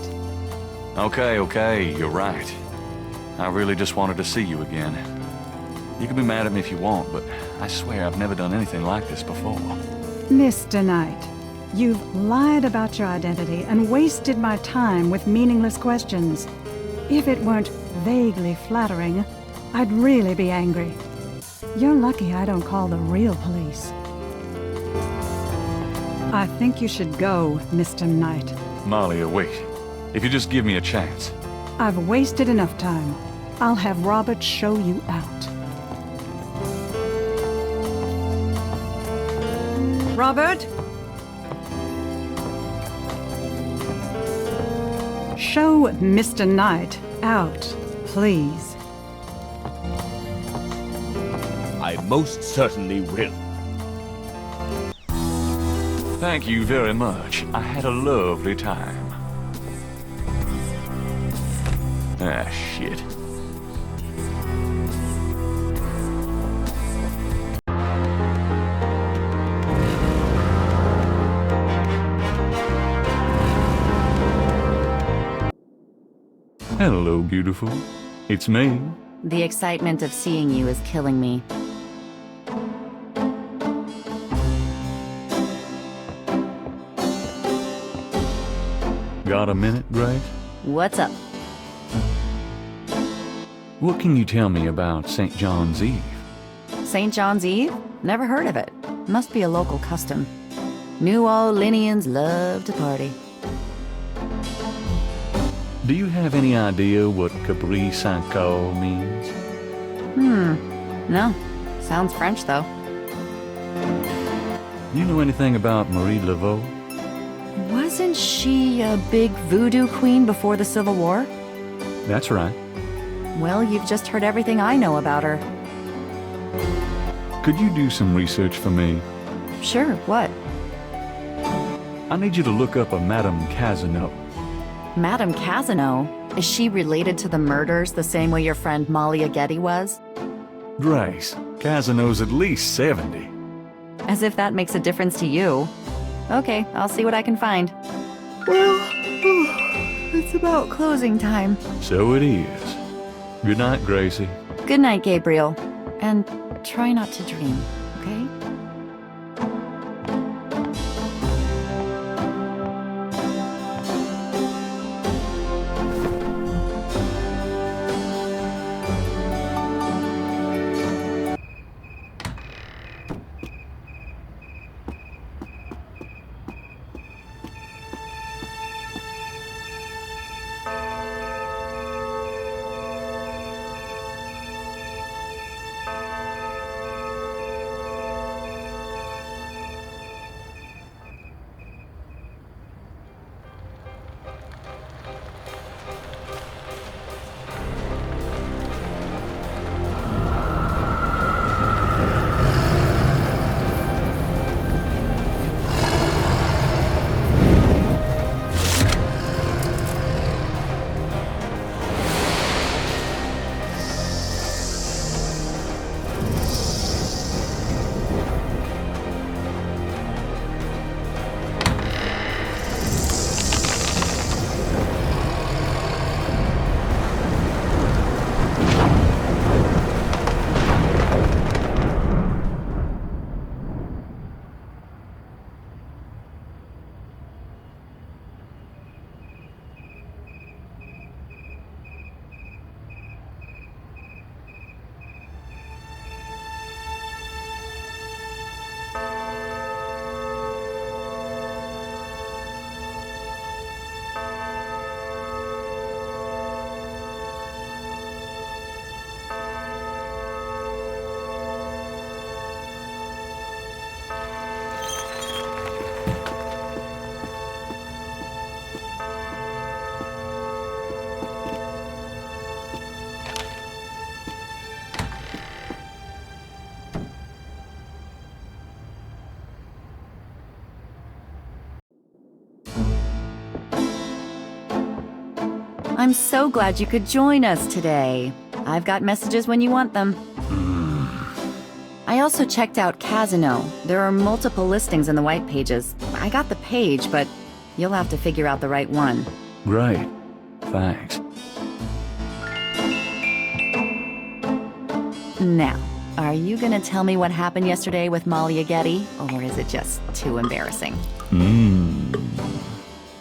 Okay, you're right. I really just wanted to see you again. You can be mad at me if you want, but I swear I've never done anything like this before. Mr. Knight, you've lied about your identity and wasted my time with meaningless questions. If it weren't vaguely flattering, I'd really be angry. You're lucky I don't call the real police. I think you should go, Mr. Knight. Malia, wait. If you just give me a chance. I've wasted enough time. I'll have Robert show you out. Robert? Show Mr. Knight out, please. I most certainly will. Thank you very much. I had a lovely time. Ah, shit. Hello, beautiful. It's me. The excitement of seeing you is killing me. Got a minute, Grace? What's up? What can you tell me about St. John's Eve? St. John's Eve? Never heard of it. Must be a local custom. New Orleanians love to party. Do you have any idea what Capri Saint-Caux means? No. Sounds French, though. You know anything about Marie Laveau? Wasn't she a big voodoo queen before the Civil War? That's right. Well, you've just heard everything I know about her. Could you do some research for me? Sure, what? I need you to look up a Madame Casino. Madame Casino? Is she related to the murders the same way your friend Malia Getty was? Grace, Casino's at least 70. As if that makes a difference to you. Okay, I'll see what I can find. Well, it's about closing time. So it is. Good night, Gracie. Good night, Gabriel. And try not to dream, okay? I'm so glad you could join us today. I've got messages when you want them. I also checked out Casino. There are multiple listings in the white pages. I got the page, but you'll have to figure out the right one. Great. Thanks. Now, are you gonna tell me what happened yesterday with Malia Getty, or is it just too embarrassing?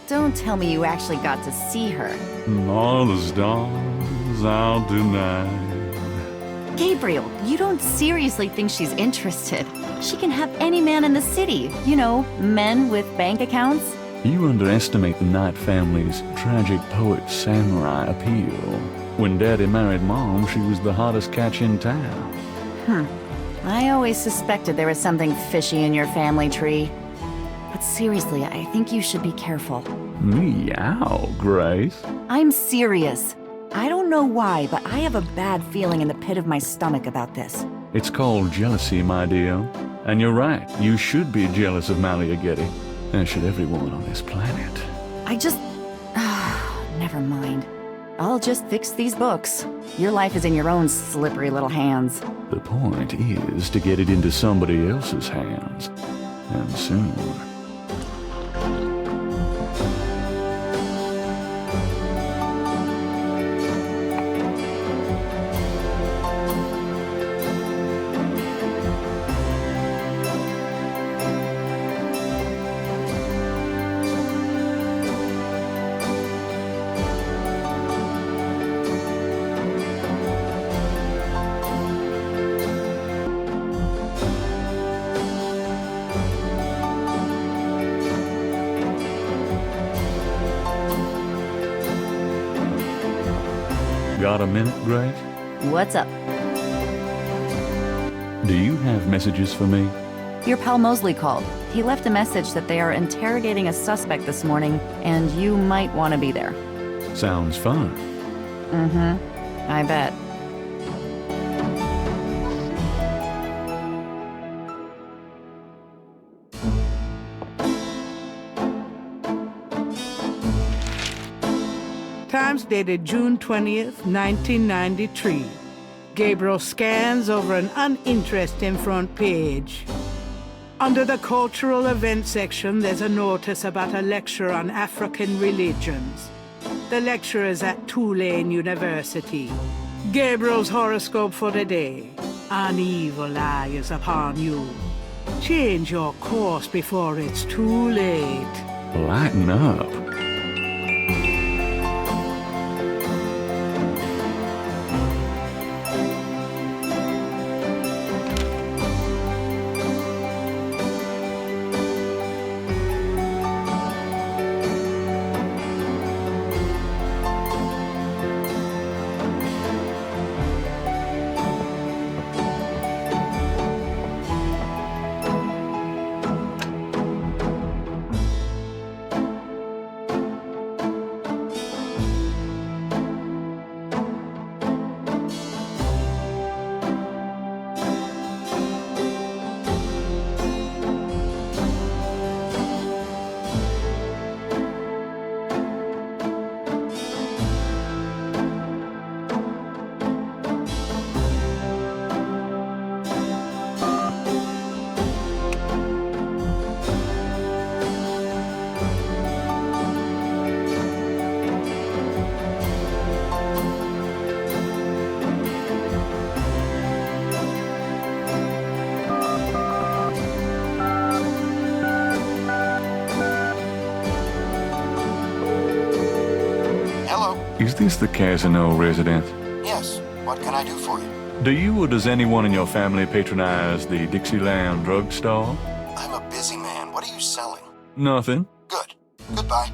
Don't tell me you actually got to see her. All the stars out tonight. Gabriel, you don't seriously think she's interested. She can have any man in the city. You know, men with bank accounts. You underestimate the Knight family's tragic poet samurai appeal. When Daddy married Mom, she was the hottest catch in town. I always suspected there was something fishy in your family tree. But seriously, I think you should be careful. Meow, Grace. I'm serious. I don't know why, but I have a bad feeling in the pit of my stomach about this. It's called jealousy, my dear. And you're right, you should be jealous of Malia Getty. As should every woman on this planet. I just... never mind. I'll just fix these books. Your life is in your own slippery little hands. The point is to get it into somebody else's hands. And soon. Got a minute, Grace? What's up? Do you have messages for me? Your pal Mosley called. He left a message that they are interrogating a suspect this morning, and you might want to be there. Sounds fun. I bet. Times dated June 20th, 1993. Gabriel scans over an uninteresting front page. Under the cultural events section, there's a notice about a lecture on African religions. The lecture is at Tulane University. Gabriel's horoscope for the day. An evil eye is upon you. Change your course before it's too late. Lighten up. Is this the Casino residence? Yes. What can I do for you? Do you or does anyone in your family patronize the Dixieland drugstore? I'm a busy man. What are you selling? Nothing. Good. Goodbye.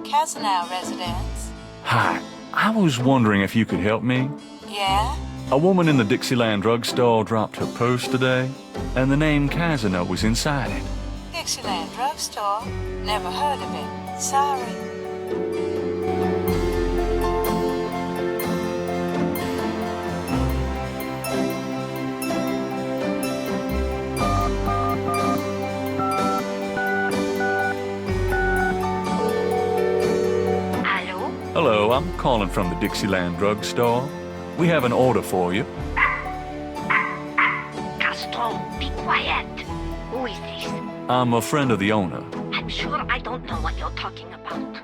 Casino residence. Hi. I was wondering if you could help me. Yeah? A woman in the Dixieland drugstore dropped her purse today, and the name Casino was inside it. Dixieland drugstore? Never heard of it. Sorry. Hello, I'm calling from the Dixieland drugstore. We have an order for you. Castro, be quiet. Who is this? I'm a friend of the owner. I'm sure I don't know what you're talking about.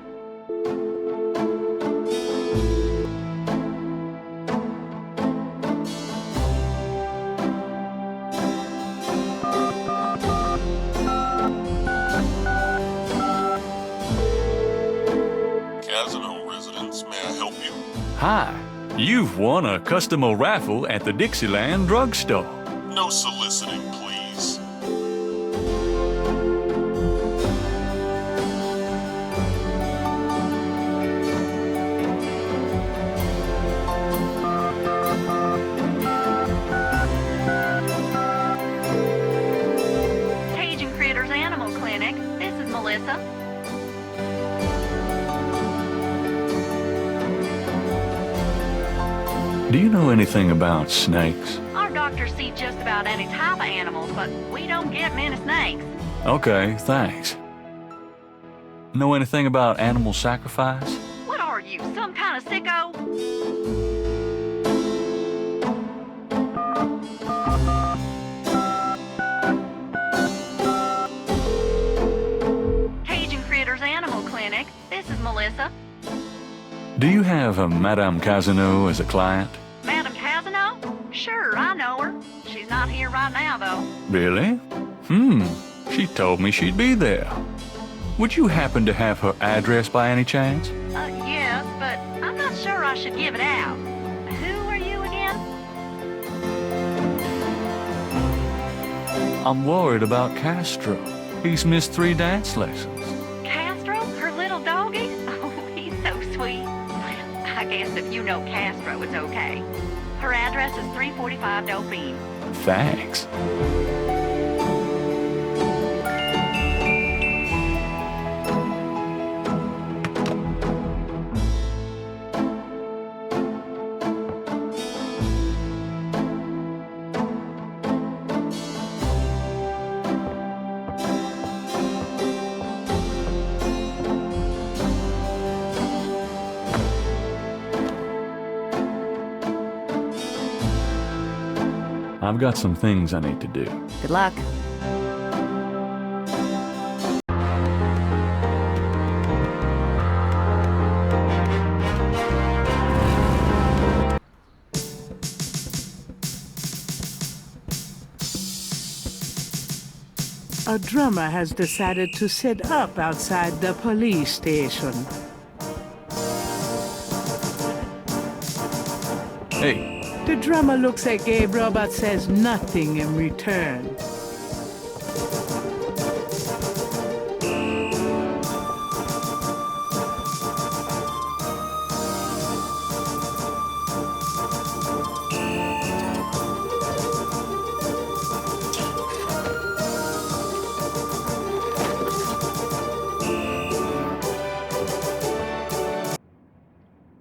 Casino residents, may I help you? Hi, you've won a customer raffle at the Dixieland drugstore. No soliciting, please. Cajun Critters Animal Clinic. This is Melissa. Do you know anything about snakes? Our doctors see just about any type of animals, but we don't get many snakes. Okay, thanks. Know anything about animal sacrifice? What are you, some kind of sicko? Cajun Critters Animal Clinic. This is Melissa. Do you have a Madame Casino as a client? Madame Casino? Sure, I know her. She's not here right now, though. Really? She told me she'd be there. Would you happen to have her address by any chance? Yes, but I'm not sure I should give it out. Who are you again? I'm worried about Castro. He's missed 3 dance lessons. Castro? Her little doggy? Oh, he's so sweet. I guess if you know Castro, it's okay. Her address is 345 Dauphine. Thanks. I've got some things I need to do. Good luck. A drummer has decided to sit up outside the police station. Hey. The drummer looks at Gabriel but says nothing in return.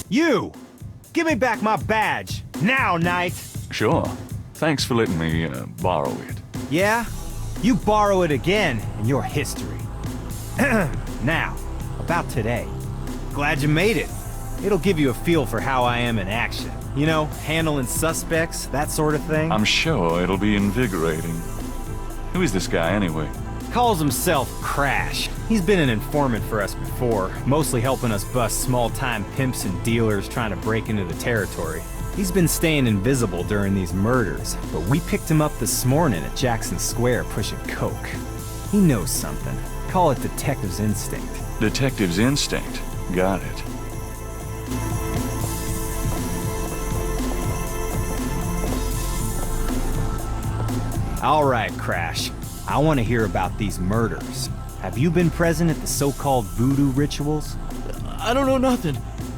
You! Give me back my badge! Now, Knight! Sure. Thanks for letting me borrow it. Yeah? You borrow it again, and you're history. Now, about today. Glad you made it. It'll give you a feel for how I am in action. You know, handling suspects, that sort of thing. I'm sure it'll be invigorating. Who is this guy, anyway? Calls himself Crash. He's been an informant for us before, mostly helping us bust small-time pimps and dealers trying to break into the territory. He's been staying invisible during these murders, but we picked him up this morning at Jackson Square pushing coke. He knows something. Call it detective's instinct. Detective's instinct. Got it. All right, Crash. I want to hear about these murders. Have you been present at the so-called voodoo rituals? I don't know nothing.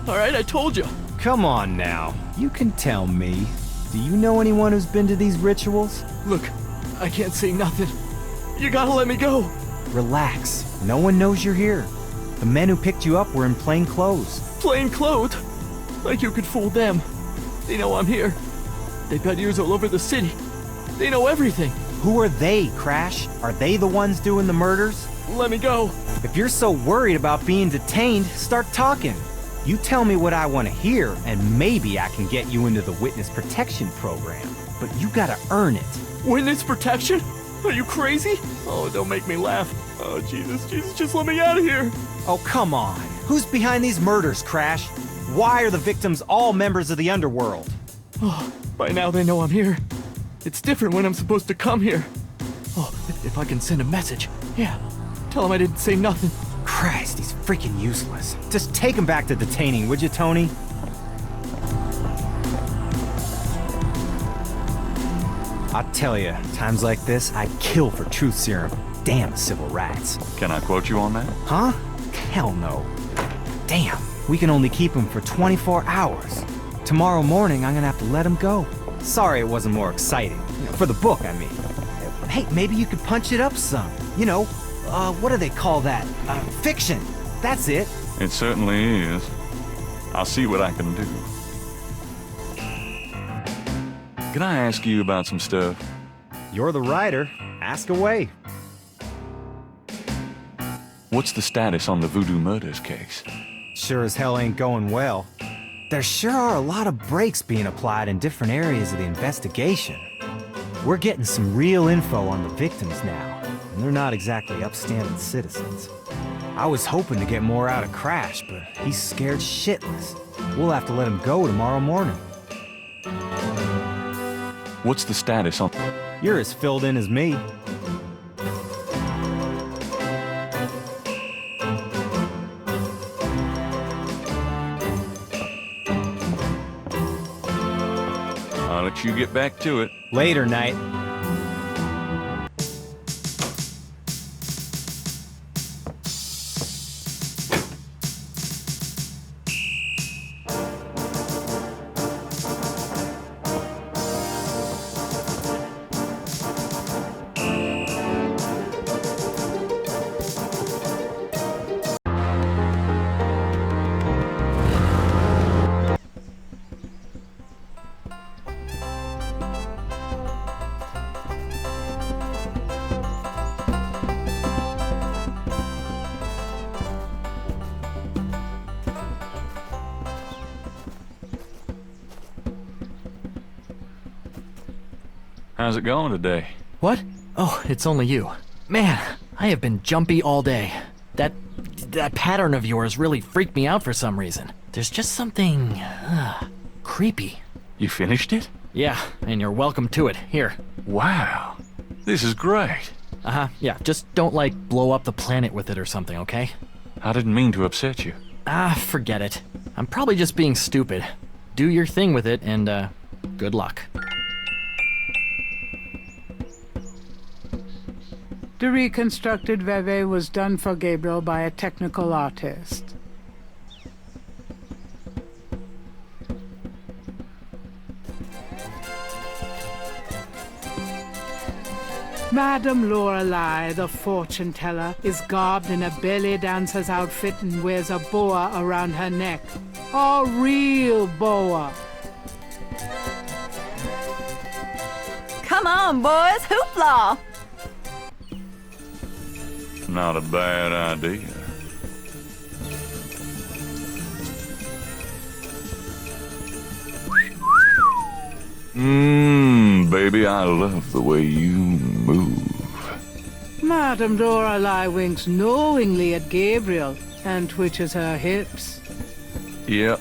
All right, I told you. Come on now. You can tell me. Do you know anyone who's been to these rituals? Look, I can't say nothing. You gotta let me go. Relax. No one knows you're here. The men who picked you up were in plain clothes. Plain clothes? Like you could fool them. They know I'm here. They've got ears all over the city. They know everything. Who are they, Crash? Are they the ones doing the murders? Let me go. If you're so worried about being detained, start talking. You tell me what I want to hear, and maybe I can get you into the witness protection program. But you gotta earn it. Witness protection? Are you crazy? Oh, don't make me laugh. Oh, Jesus, just let me out of here. Oh, come on. Who's behind these murders, Crash? Why are the victims all members of the underworld? Oh, by now they know I'm here. It's different when I'm supposed to come here. Oh, if I can send a message. Yeah, tell them I didn't say nothing. Christ, he's freaking useless. Just take him back to detaining, would you, Tony? I'll tell you, times like this, I'd kill for truth serum. Damn civil rights. Can I quote you on that? Huh? Hell no. Damn, we can only keep him for 24 hours. Tomorrow morning, I'm gonna have to let him go. Sorry it wasn't more exciting. For the book, I mean. Hey, maybe you could punch it up some. You know, what do they call that? Fiction. That's it. It certainly is. I'll see what I can do. Can I ask you about some stuff? You're the writer. Ask away. What's the status on the Voodoo Murders case? Sure as hell ain't going well. There sure are a lot of brakes being applied in different areas of the investigation. We're getting some real info on the victims now, and they're not exactly upstanding citizens. I was hoping to get more out of Crash, but he's scared shitless. We'll have to let him go tomorrow morning. What's the status on... You're as filled in as me. I'll let you get back to it. Later, Knight. How's it going today? What? Oh, it's only you. Man, I have been jumpy all day. That pattern of yours really freaked me out for some reason. There's just something... creepy. You finished it? Yeah, and you're welcome to it. Here. Wow. This is great. Uh-huh, yeah, just don't, like, blow up the planet with it or something, okay? I didn't mean to upset you. Forget it. I'm probably just being stupid. Do your thing with it, and, good luck. The reconstructed Veve was done for Gabriel by a technical artist. Madame Lorelei, the fortune teller, is garbed in a belly dancer's outfit and wears a boa around her neck. A real boa. Come on, boys, hoopla! Not a bad idea. Baby, I love the way you move. Madame Lorelei winks knowingly at Gabriel and twitches her hips. Yep,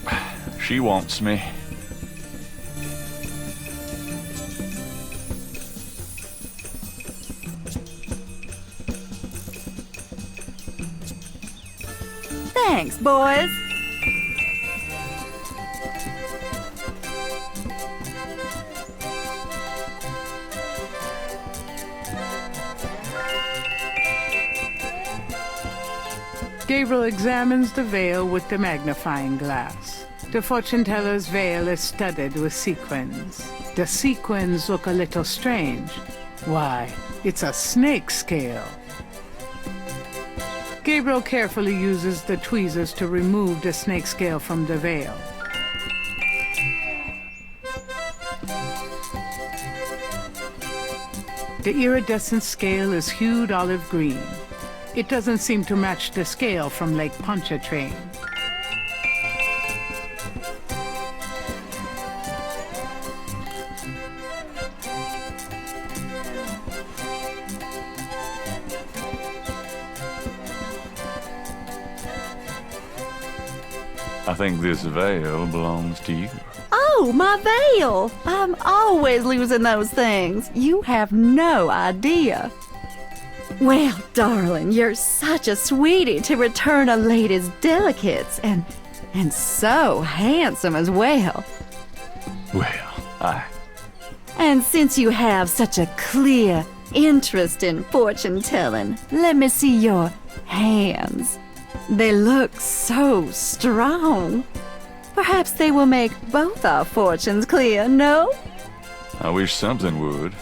she wants me. Thanks, boys. Gabriel examines the veil with the magnifying glass. The fortune teller's veil is studded with sequins. The sequins look a little strange. Why, it's a snake scale. Gabriel carefully uses the tweezers to remove the snake scale from the veil. The iridescent scale is hued olive green. It doesn't seem to match the scale from Lake Pontchartrain. I think this veil belongs to you. Oh, my veil! I'm always losing those things. You have no idea. Well, darling, you're such a sweetie to return a lady's delicates, and so handsome as well. Well, And since you have such a clear interest in fortune-telling, let me see your hands. They look so strong. Perhaps they will make both our fortunes clear, no? I wish something would.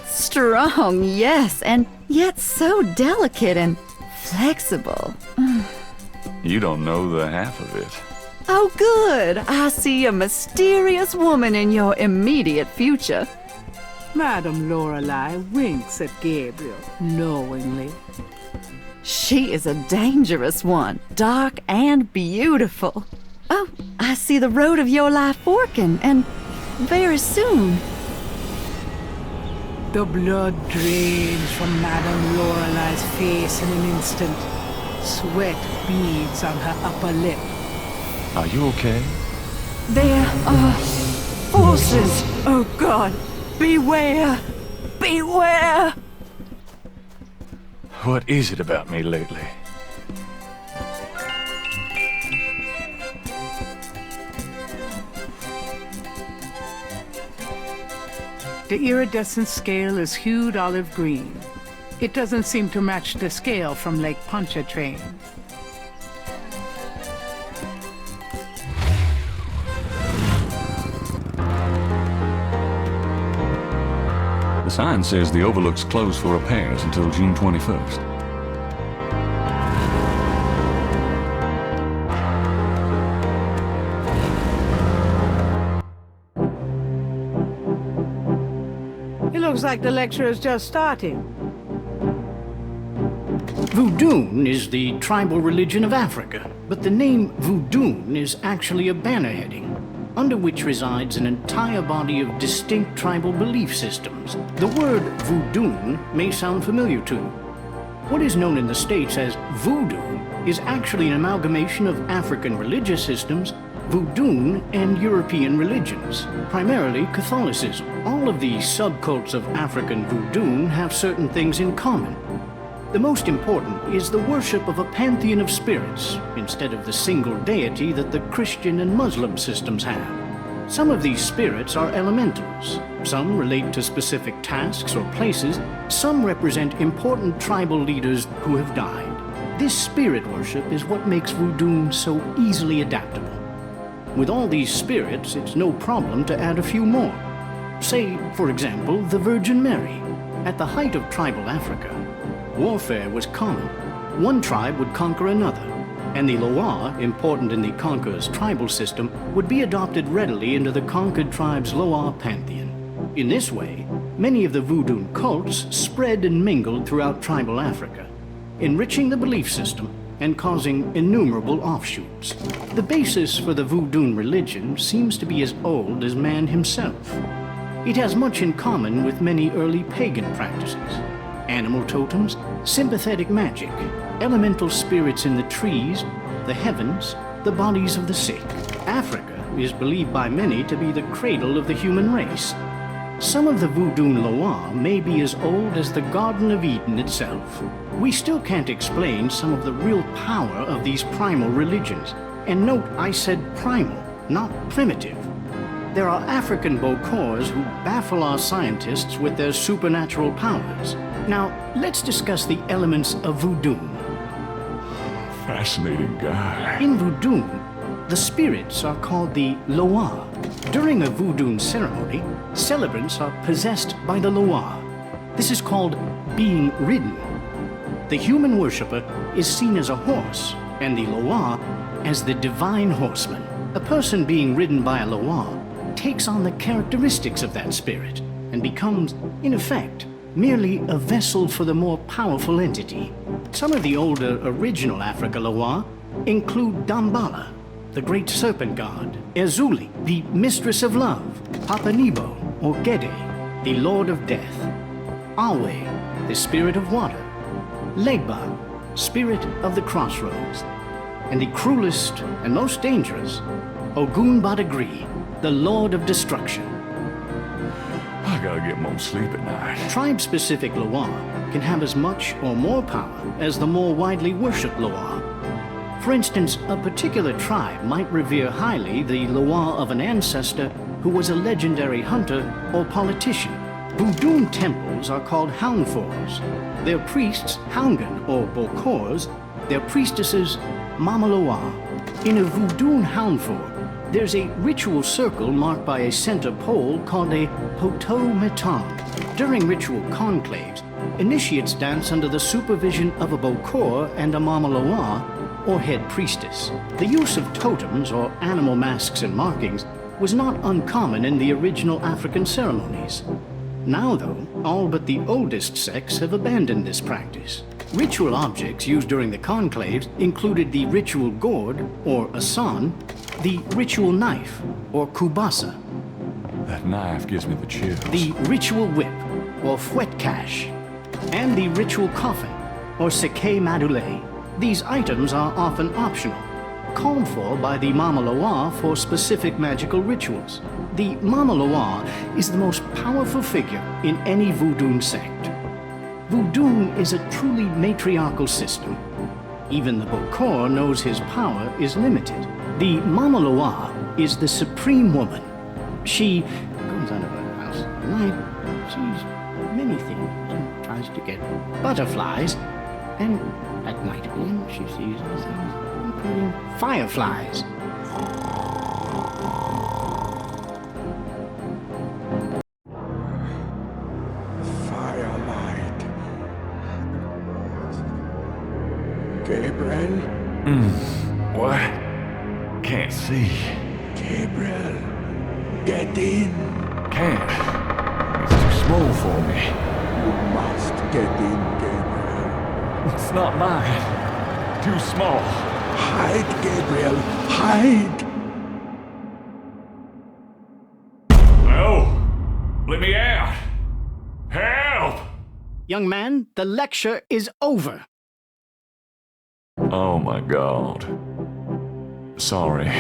Strong, yes, and yet so delicate and flexible. You don't know the half of it. Oh, good. I see a mysterious woman in your immediate future. Madame Lorelei winks at Gabriel knowingly. She is a dangerous one, dark and beautiful. Oh, I see the road of your life forking, and very soon. The blood drains from Madame Lorelei's face in an instant. Sweat beads on her upper lip. Are you okay? There are forces. Oh, God. Beware. Beware. What is it about me lately? The iridescent scale is hued olive green. It doesn't seem to match the scale from Lake Pontchartrain. The sign says the Overlook's closed for repairs until June 21st. It looks like the lecture is just starting. Voodoo is the tribal religion of Africa, but the name Voodoo is actually a banner heading, under which resides an entire body of distinct tribal belief systems. The word voodoo may sound familiar to you. What is known in the States as voodoo is actually an amalgamation of African religious systems, voodoo, and European religions, primarily Catholicism. All of these subcults of African voodoo have certain things in common. The most important is the worship of a pantheon of spirits, instead of the single deity that the Christian and Muslim systems have. Some of these spirits are elementals. Some relate to specific tasks or places. Some represent important tribal leaders who have died. This spirit worship is what makes voodoo so easily adaptable. With all these spirits, it's no problem to add a few more. Say, for example, the Virgin Mary. At the height of tribal Africa, warfare was common. One tribe would conquer another, and the Loa, important in the conqueror's tribal system, would be adopted readily into the conquered tribe's Loa pantheon. In this way, many of the voodoo cults spread and mingled throughout tribal Africa, enriching the belief system and causing innumerable offshoots. The basis for the voodoo religion seems to be as old as man himself. It has much in common with many early pagan practices. Animal totems, sympathetic magic, elemental spirits in the trees, the heavens, the bodies of the sick. Africa is believed by many to be the cradle of the human race. Some of the voodoo Loa may be as old as the Garden of Eden itself. We still can't explain some of the real power of these primal religions. And note, I said primal, not primitive. There are African Bokors who baffle our scientists with their supernatural powers. Now, let's discuss the elements of voodoo. Fascinating guy. In voodoo, the spirits are called the Loa. During a voodoo ceremony, celebrants are possessed by the Loa. This is called being ridden. The human worshipper is seen as a horse, and the Loa as the divine horseman. A person being ridden by a Loa takes on the characteristics of that spirit and becomes, in effect, merely a vessel for the more powerful entity. Some of the older original Africa Loa include Dambala, the great serpent god, Ezuli, the mistress of love, Papanibo, or Gede, the lord of death, Awe, the spirit of water, Legba, spirit of the crossroads, and the cruelest and most dangerous, Ogun Badagri, the lord of destruction. I gotta get more sleep at night. Tribe-specific Loa can have as much or more power as the more widely worshipped Loa. For instance, a particular tribe might revere highly the Loa of an ancestor who was a legendary hunter or politician. Voodoo temples are called Houndfors. Their priests, Houngan or Bokors, their priestesses, Mama Loa. In a Voodoo Houndfor, there's a ritual circle marked by a center pole called a Poto Meton. During ritual conclaves, initiates dance under the supervision of a Bokor and a Mama Loa, or head priestess. The use of totems or animal masks and markings was not uncommon in the original African ceremonies. Now, though, all but the oldest sects have abandoned this practice. Ritual objects used during the conclaves included the ritual gourd, or asan, the ritual knife, or kubasa. That knife gives me the chills. The ritual whip, or fouetcache, and the ritual coffin, or seke madule. These items are often optional, called for by the Mama Loa for specific magical rituals. The Mama Loa is the most powerful figure in any Voodoo sect. Voodoo is a truly matriarchal system. Even the Bokor knows his power is limited. The Mama Loa is the supreme woman. She comes out of her house at night, sees many things, and tries to get butterflies, and at night again she sees other things, including fireflies. Firelight. Gabriel? What? Can't see. Gabriel, get in. Can't. It's too small for me. You must get in, Gabriel. It's not mine. Too small. Hide, Gabriel. Hide. No! Let me out! Help! Young man, the lecture is over. Oh my God. Sorry.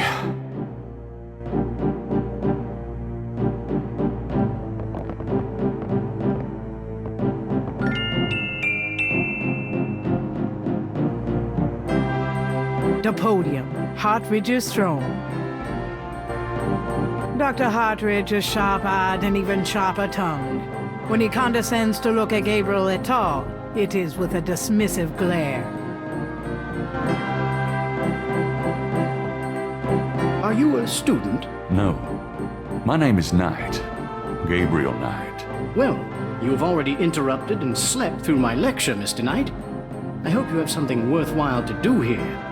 The podium, Hartridge's throne. Dr. Hartridge is sharp-eyed and even sharper-tongued. When he condescends to look at Gabriel at all, it is with a dismissive glare. Are you a student? No. My name is Knight. Gabriel Knight. Well, you've already interrupted and slept through my lecture, Mr. Knight. I hope you have something worthwhile to do here.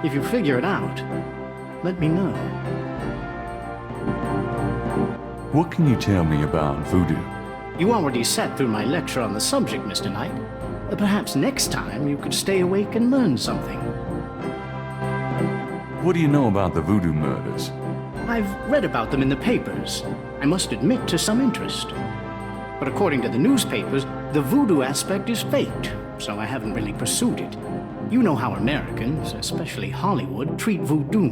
If you figure it out, let me know. What can you tell me about voodoo? You already sat through my lecture on the subject, Mr. Knight. Perhaps next time you could stay awake and learn something. What do you know about the voodoo murders? I've read about them in the papers. I must admit to some interest. But according to the newspapers, the voodoo aspect is faked, so I haven't really pursued it. You know how Americans, especially Hollywood, treat voodoo.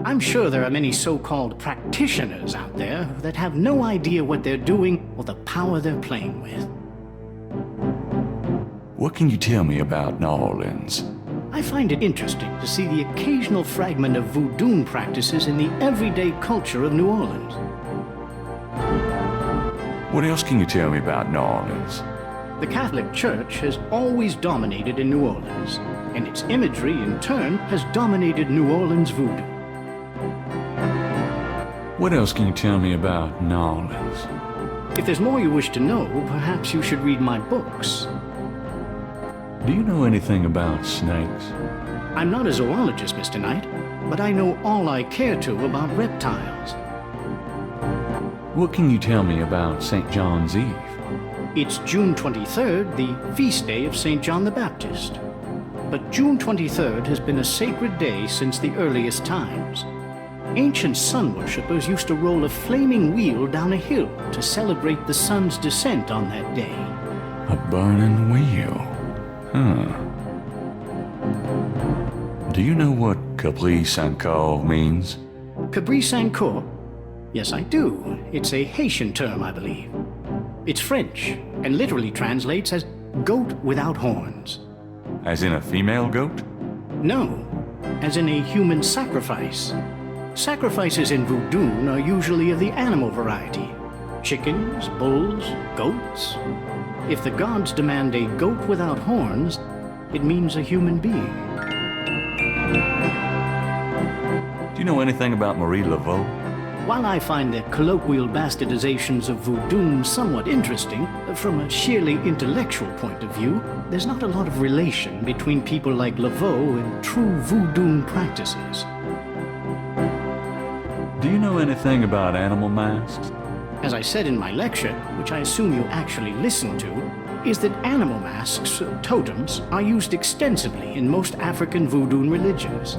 I'm sure there are many so-called practitioners out there that have no idea what they're doing or the power they're playing with. What can you tell me about New Orleans? I find it interesting to see the occasional fragment of voodoo practices in the everyday culture of New Orleans. What else can you tell me about New Orleans? The Catholic Church has always dominated in New Orleans, and its imagery, in turn, has dominated New Orleans voodoo. What else can you tell me about New Orleans? If there's more you wish to know, perhaps you should read my books. Do you know anything about snakes? I'm not a zoologist, Mr. Knight, but I know all I care to about reptiles. What can you tell me about St. John's Eve? It's June 23rd, the feast day of St. John the Baptist. But June 23rd has been a sacred day since the earliest times. Ancient sun worshippers used to roll a flaming wheel down a hill to celebrate the sun's descent on that day. A burning wheel? Huh. Do you know what Capri Sancour means? Capri Sancour? Yes, I do. It's a Haitian term, I believe. It's French, and literally translates as goat without horns. As in a female goat? No, as in a human sacrifice. Sacrifices in voodoo are usually of the animal variety. Chickens, bulls, goats. If the gods demand a goat without horns, it means a human being. Do you know anything about Marie Laveau? While I find the colloquial bastardizations of voodoo somewhat interesting, from a sheerly intellectual point of view, there's not a lot of relation between people like Laveau and true voodoo practices. Do you know anything about animal masks? As I said in my lecture, which I assume you actually listened to, is that animal masks, totems, are used extensively in most African voodoo religions.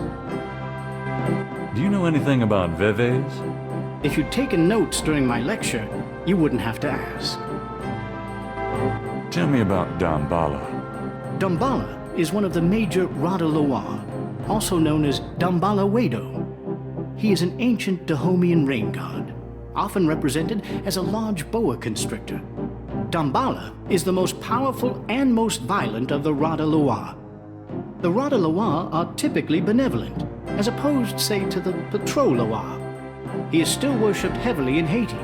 Do you know anything about veves? If you'd taken notes during my lecture, you wouldn't have to ask. Tell me about Damballa. Damballa is one of the major Rada Loa, also known as Damballa Wedo. He is an ancient Dahomean rain god, often represented as a large boa constrictor. Damballa is the most powerful and most violent of the Rada Loa. The Rada Loa are typically benevolent, as opposed, say, to the Patro Loa. He is still worshipped heavily in Haiti,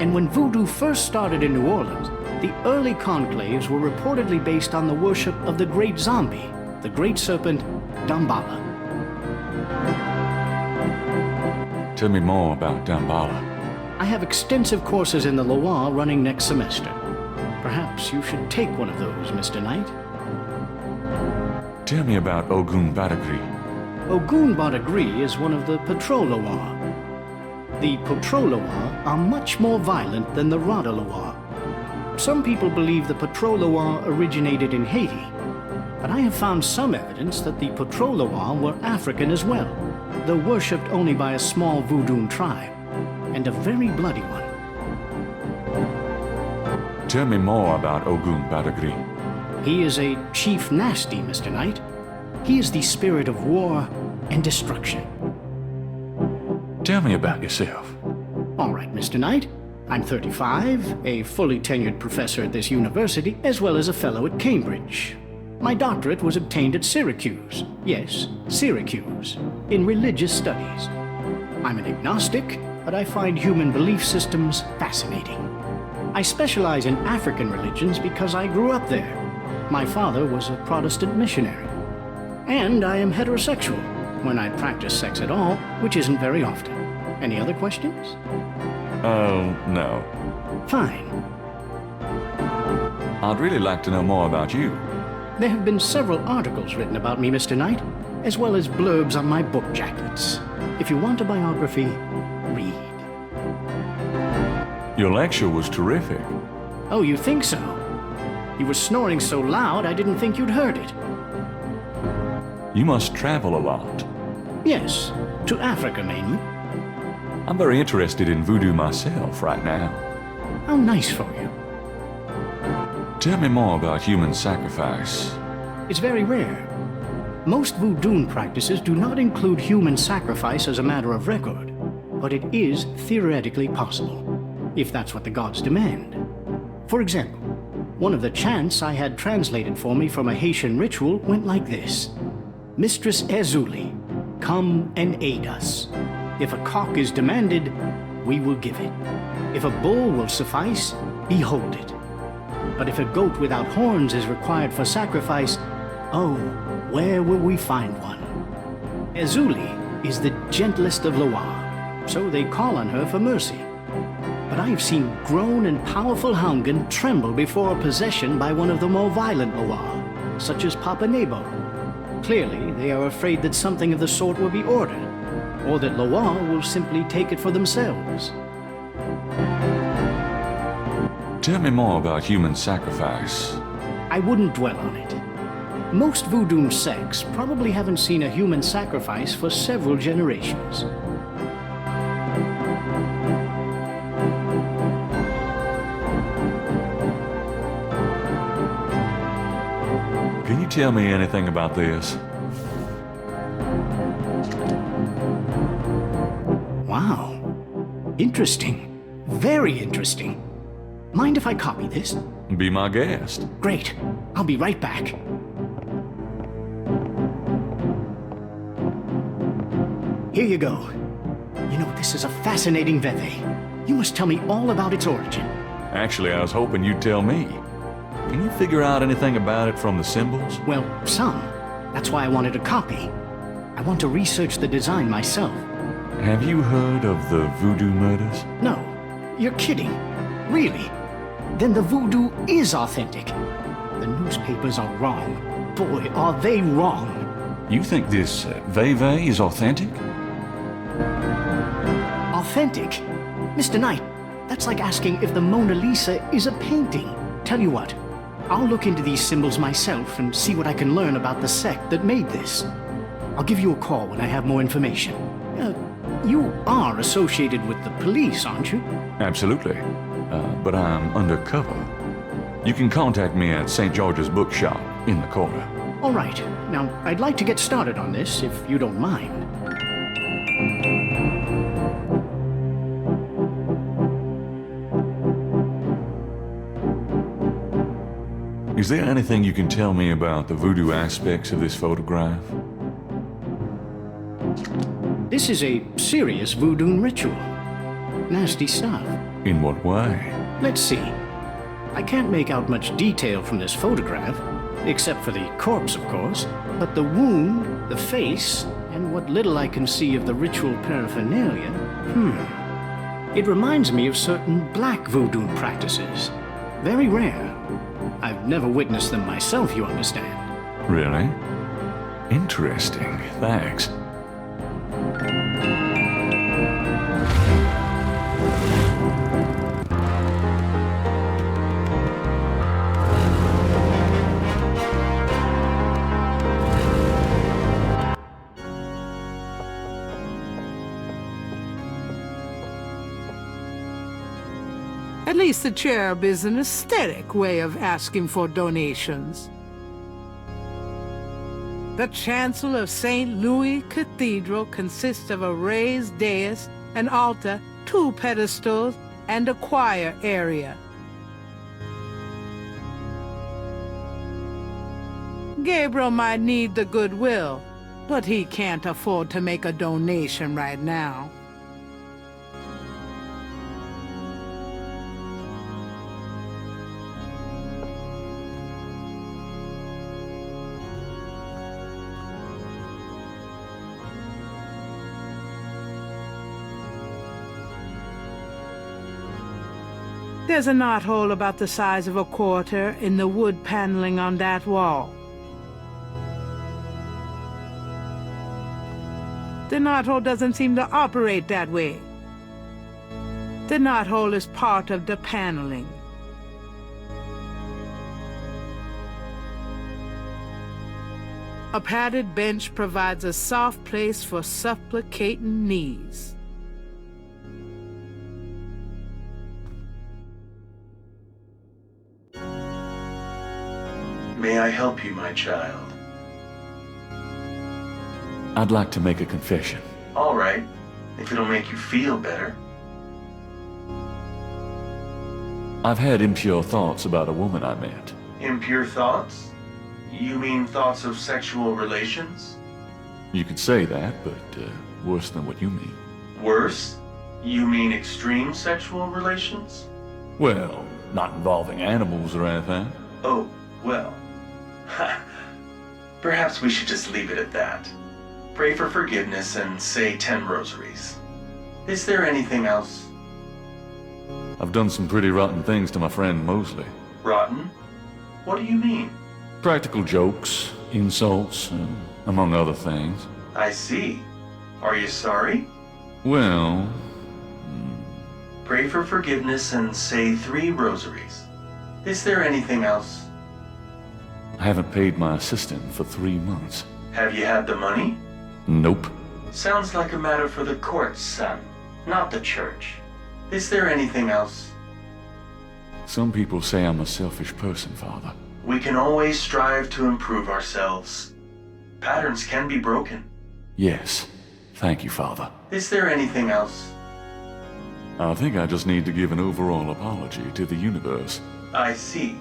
and when voodoo first started in New Orleans, the early conclaves were reportedly based on the worship of the great zombie, the great serpent Damballa. Tell me more about Damballa. I have extensive courses in the Loire running next semester. Perhaps you should take one of those, Mr. Knight. Tell me about Ogun Badagri. Ogun Badagri is one of the Patro Loire. The Patro Loire are much more violent than the Rada Loire. Some people believe the Patro Loire originated in Haiti, but I have found some evidence that the Patro Loire were African as well, though worshipped only by a small voodoo tribe, and a very bloody one. Tell me more about Ogun Badagri. He is a chief nasty, Mr. Knight. He is the spirit of war and destruction. Tell me about yourself. All right, Mr. Knight. I'm 35, a fully tenured professor at this university, as well as a fellow at Cambridge. My doctorate was obtained at Syracuse. Yes, Syracuse, in religious studies. I'm an agnostic, but I find human belief systems fascinating. I specialize in African religions because I grew up there. My father was a Protestant missionary. And I am heterosexual, when I practice sex at all, which isn't very often. Any other questions? Oh, no. Fine. I'd really like to know more about you. There have been several articles written about me, Mr. Knight, as well as blurbs on my book jackets. If you want a biography, read. Your lecture was terrific. Oh, you think so? You were snoring so loud I didn't think you'd heard it. You must travel a lot. Yes, to Africa mainly. I'm very interested in voodoo myself right now. How nice for you. Tell me more about human sacrifice. It's very rare. Most voodoo practices do not include human sacrifice as a matter of record, but it is theoretically possible, if that's what the gods demand. For example, one of the chants I had translated for me from a Haitian ritual went like this. Mistress Ezuli, come and aid us. If a cock is demanded, we will give it. If a bull will suffice, behold it. But if a goat without horns is required for sacrifice, oh, where will we find one? Ezuli is the gentlest of Loire, so they call on her for mercy. But I've seen grown and powerful Houngan tremble before a possession by one of the more violent Loire, such as Papa Nebo. Clearly, they are afraid that something of the sort will be ordered, or that Loire will simply take it for themselves. Tell me more about human sacrifice. I wouldn't dwell on it. Most voodoo sects probably haven't seen a human sacrifice for several generations. Can you tell me anything about this? Wow. Interesting. Very interesting. Mind if I copy this? Be my guest. Great. I'll be right back. Here you go. You know, this is a fascinating veve. You must tell me all about its origin. Actually, I was hoping you'd tell me. Can you figure out anything about it from the symbols? Well, some. That's why I wanted a copy. I want to research the design myself. Have you heard of the voodoo murders? No. You're kidding. Really? Then the voodoo is authentic. The newspapers are wrong. Boy, are they wrong. You think this veve is authentic? Authentic? Mr. Knight, that's like asking if the Mona Lisa is a painting. Tell you what, I'll look into these symbols myself and see what I can learn about the sect that made this. I'll give you a call when I have more information. You are associated with the police, aren't you? Absolutely. But I'm undercover. You can contact me at St. George's Bookshop in the quarter. All right. Now, I'd like to get started on this, if you don't mind. Is there anything you can tell me about the voodoo aspects of this photograph? This is a serious voodoo ritual. Nasty stuff. In what way? Let's see. I can't make out much detail from this photograph, except for the corpse, of course, but the wound, the face, and what little I can see of the ritual paraphernalia, it reminds me of certain black voodoo practices. Very rare. I've never witnessed them myself, you understand. Really? Interesting. Thanks. At least the cherub is an aesthetic way of asking for donations. The chancel of St. Louis Cathedral consists of a raised dais, an altar, 2 pedestals, and a choir area. Gabriel might need the goodwill, but he can't afford to make a donation right now. There's a knothole about the size of a quarter in the wood paneling on that wall. The knothole doesn't seem to operate that way. The knothole is part of the paneling. A padded bench provides a soft place for supplicating knees. May I help you, my child? I'd like to make a confession. All right, if it'll make you feel better. I've had impure thoughts about a woman I met. Impure thoughts? You mean thoughts of sexual relations? You could say that, but worse than what you mean. Worse? You mean extreme sexual relations? Well, not involving animals or anything. Oh, well. Perhaps we should just leave it at that. Pray for forgiveness and say 10 rosaries. Is there anything else? I've done some pretty rotten things to my friend Mosley. Rotten? What do you mean? Practical jokes, insults, among other things. I see. Are you sorry? Well... Pray for forgiveness and say 3 rosaries. Is there anything else? I haven't paid my assistant for 3 months. Have you had the money? Nope. Sounds like a matter for the courts, son, not the church. Is there anything else? Some people say I'm a selfish person, Father. We can always strive to improve ourselves. Patterns can be broken. Yes. Thank you, Father. Is there anything else? I think I just need to give an overall apology to the universe. I see.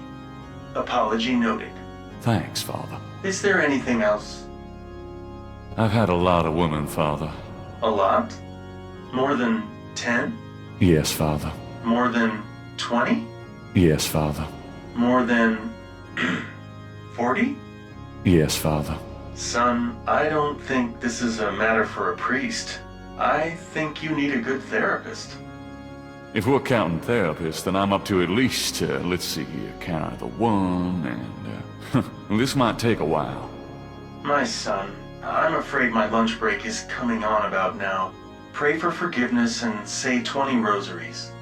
Apology noted. Thanks, Father. Is there anything else? I've had a lot of women, Father. A lot? More than 10? Yes, Father. More than 20? Yes, Father. More than 40? Yes, Father. Son, I don't think this is a matter for a priest. I think you need a good therapist. If we're counting therapists, then I'm up to at least, let's see here, count the 1 and, this might take a while. My son, I'm afraid my lunch break is coming on about now. Pray for forgiveness and say 20 rosaries.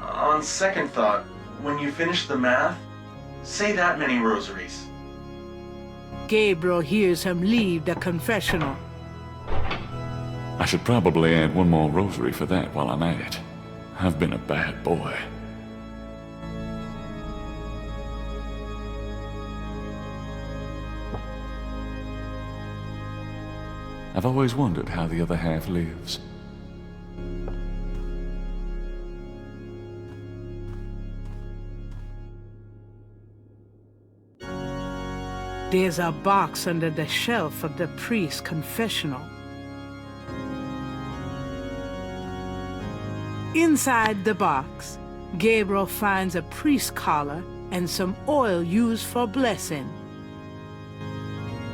On second thought, when you finish the math, say that many rosaries. Gabriel hears him leave the confessional. I should probably add 1 more rosary for that while I'm at it. I've been a bad boy. I've always wondered how the other half lives. There's a box under the shelf of the priest's confessional. Inside the box, Gabriel finds a priest's collar and some oil used for blessing.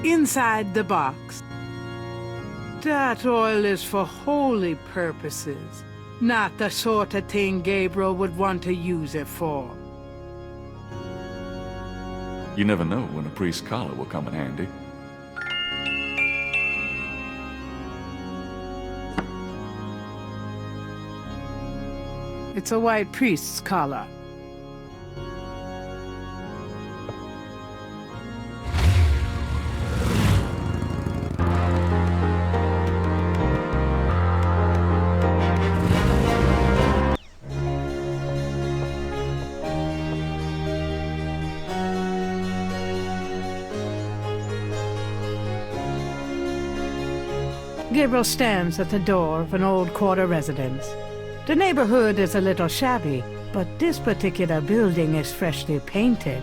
Inside the box, that oil is for holy purposes, not the sort of thing Gabriel would want to use it for. You never know when a priest's collar will come in handy. It's a white priest's collar. Gabriel stands at the door of an old quarter residence. The neighborhood is a little shabby, but this particular building is freshly painted.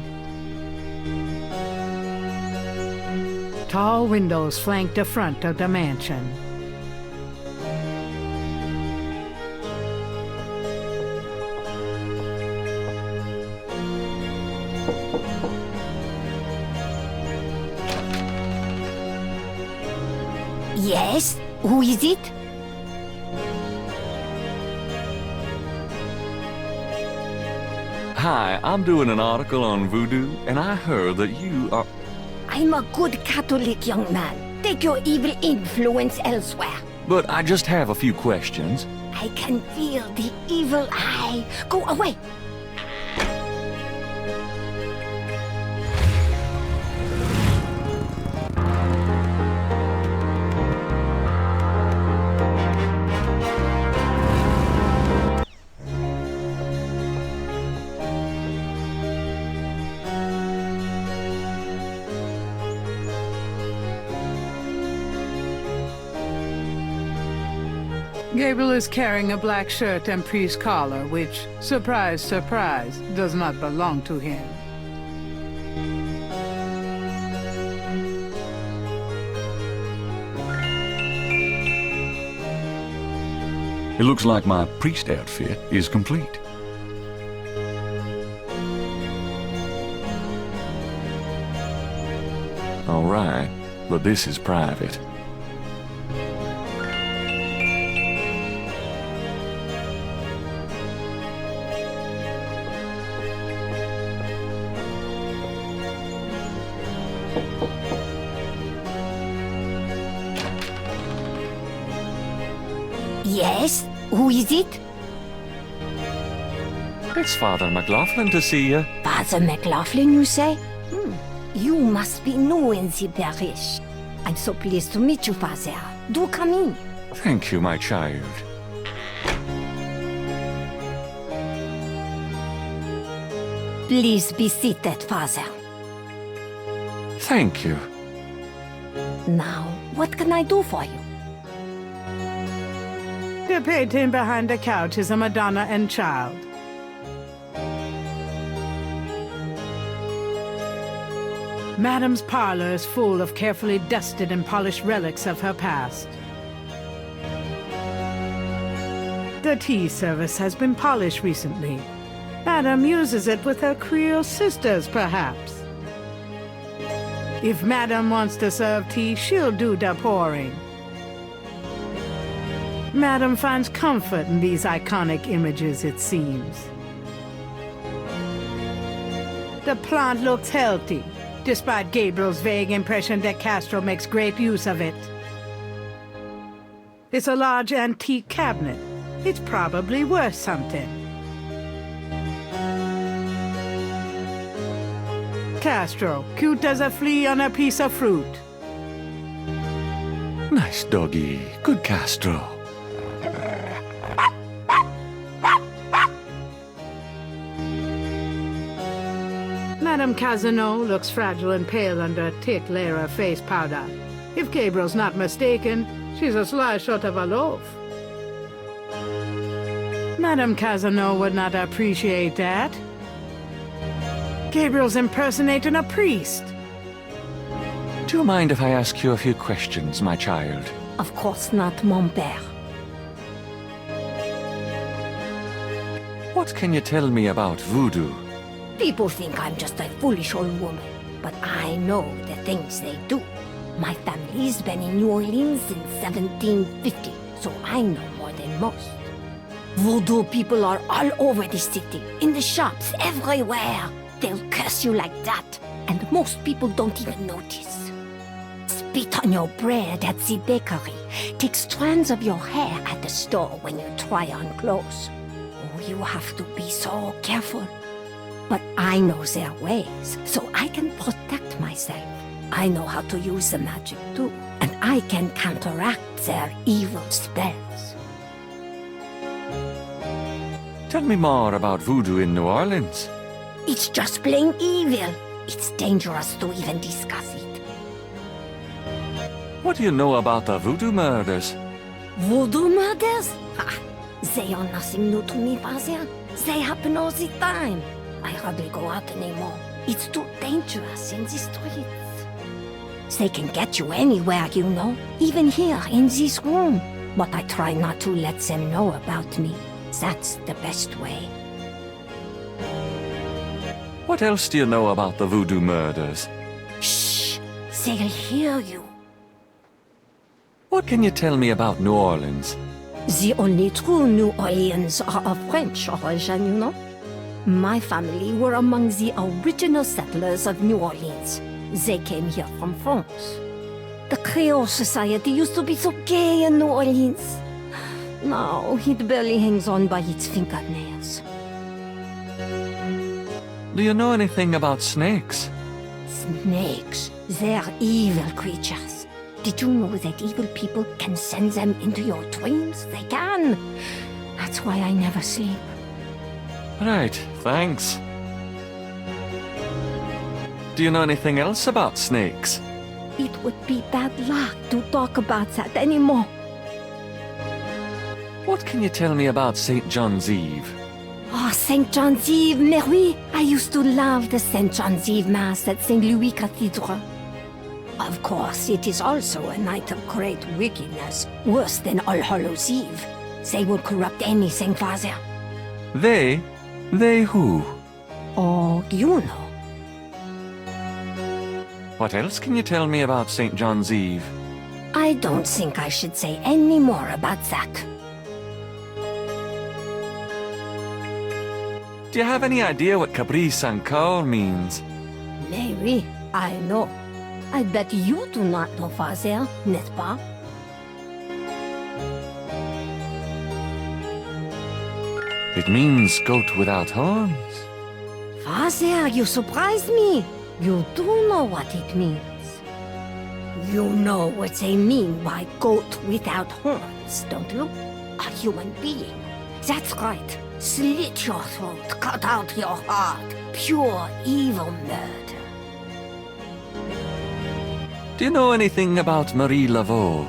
Tall windows flank the front of the mansion. Yes? Who is it? Hi, I'm doing an article on voodoo, and I heard that you are... I'm a good Catholic young man. Take your evil influence elsewhere. But I just have a few questions. I can feel the evil eye. Go away. Gabriel is carrying a black shirt and priest's collar, which, surprise, surprise, does not belong to him. It looks like my priest outfit is complete. All right, but this is private. Yes? Who is it? It's Father McLaughlin to see you. Father McLaughlin, you say? You must be new in the parish. I'm so pleased to meet you, Father. Do come in. Thank you, my child. Please be seated, Father. Thank you. Now, what can I do for you? The painting behind the couch is a Madonna and Child. Madam's parlor is full of carefully dusted and polished relics of her past. The tea service has been polished recently. Madam uses it with her Creole sisters, perhaps. If Madam wants to serve tea, she'll do the pouring. Madam finds comfort in these iconic images, it seems. The plant looks healthy, despite Gabriel's vague impression that Castro makes great use of it. It's a large antique cabinet. It's probably worth something. Castro, cute as a flea on a piece of fruit. Nice doggy. Good Castro. Madame Casino looks fragile and pale under a thick layer of face powder. If Gabriel's not mistaken, she's a slice short of a loaf. Madame Casino would not appreciate that. Gabriel's impersonating a priest. Do you mind if I ask you a few questions, my child? Of course not, mon père. What can you tell me about voodoo? People think I'm just a foolish old woman, but I know the things they do. My family's been in New Orleans since 1750, so I know more than most. Voodoo people are all over the city, in the shops, everywhere. They'll curse you like that, and most people don't even notice. Spit on your bread at the bakery. Take strands of your hair at the store when you try on clothes. Oh, you have to be so careful. But I know their ways, so I can protect myself. I know how to use the magic too, and I can counteract their evil spells. Tell me more about voodoo in New Orleans. It's just plain evil. It's dangerous to even discuss it. What do you know about the voodoo murders? Voodoo murders? Ha! They are nothing new to me, Father. They happen all the time. I hardly go out anymore. It's too dangerous in the streets. They can get you anywhere, you know, even here in this room. But I try not to let them know about me. That's the best way. What else do you know about the voodoo murders? Shh! They'll hear you. What can you tell me about New Orleans? The only true New Orleans are of French origin, you know. My family were among the original settlers of New Orleans. They came here from France. The Creole society used to be so gay in New Orleans. Now it barely hangs on by its fingernails. Do you know anything about snakes? Snakes? They're evil creatures. Did you know that evil people can send them into your dreams? They can. That's why I never sleep. Right, thanks. Do you know anything else about snakes? It would be bad luck to talk about that anymore. What can you tell me about St. John's Eve? Oh, St. John's Eve, mais oui. I used to love the St. John's Eve Mass at St. Louis Cathedral. Of course, it is also a night of great wickedness, worse than All Hallows Eve. They will corrupt anything, Father. They? They who? Oh, you know. What else can you tell me about St. John's Eve? I don't think I should say any more about that. Do you have any idea what Caprice encore means? Maybe. I know. I bet you do not know, Father, n'est-ce pas? It means goat without horns. Father, you surprised me. You do know what it means. You know what they mean by goat without horns, don't you? A human being. That's right. Slit your throat, cut out your heart. Pure evil murder. Do you know anything about Marie Laveau?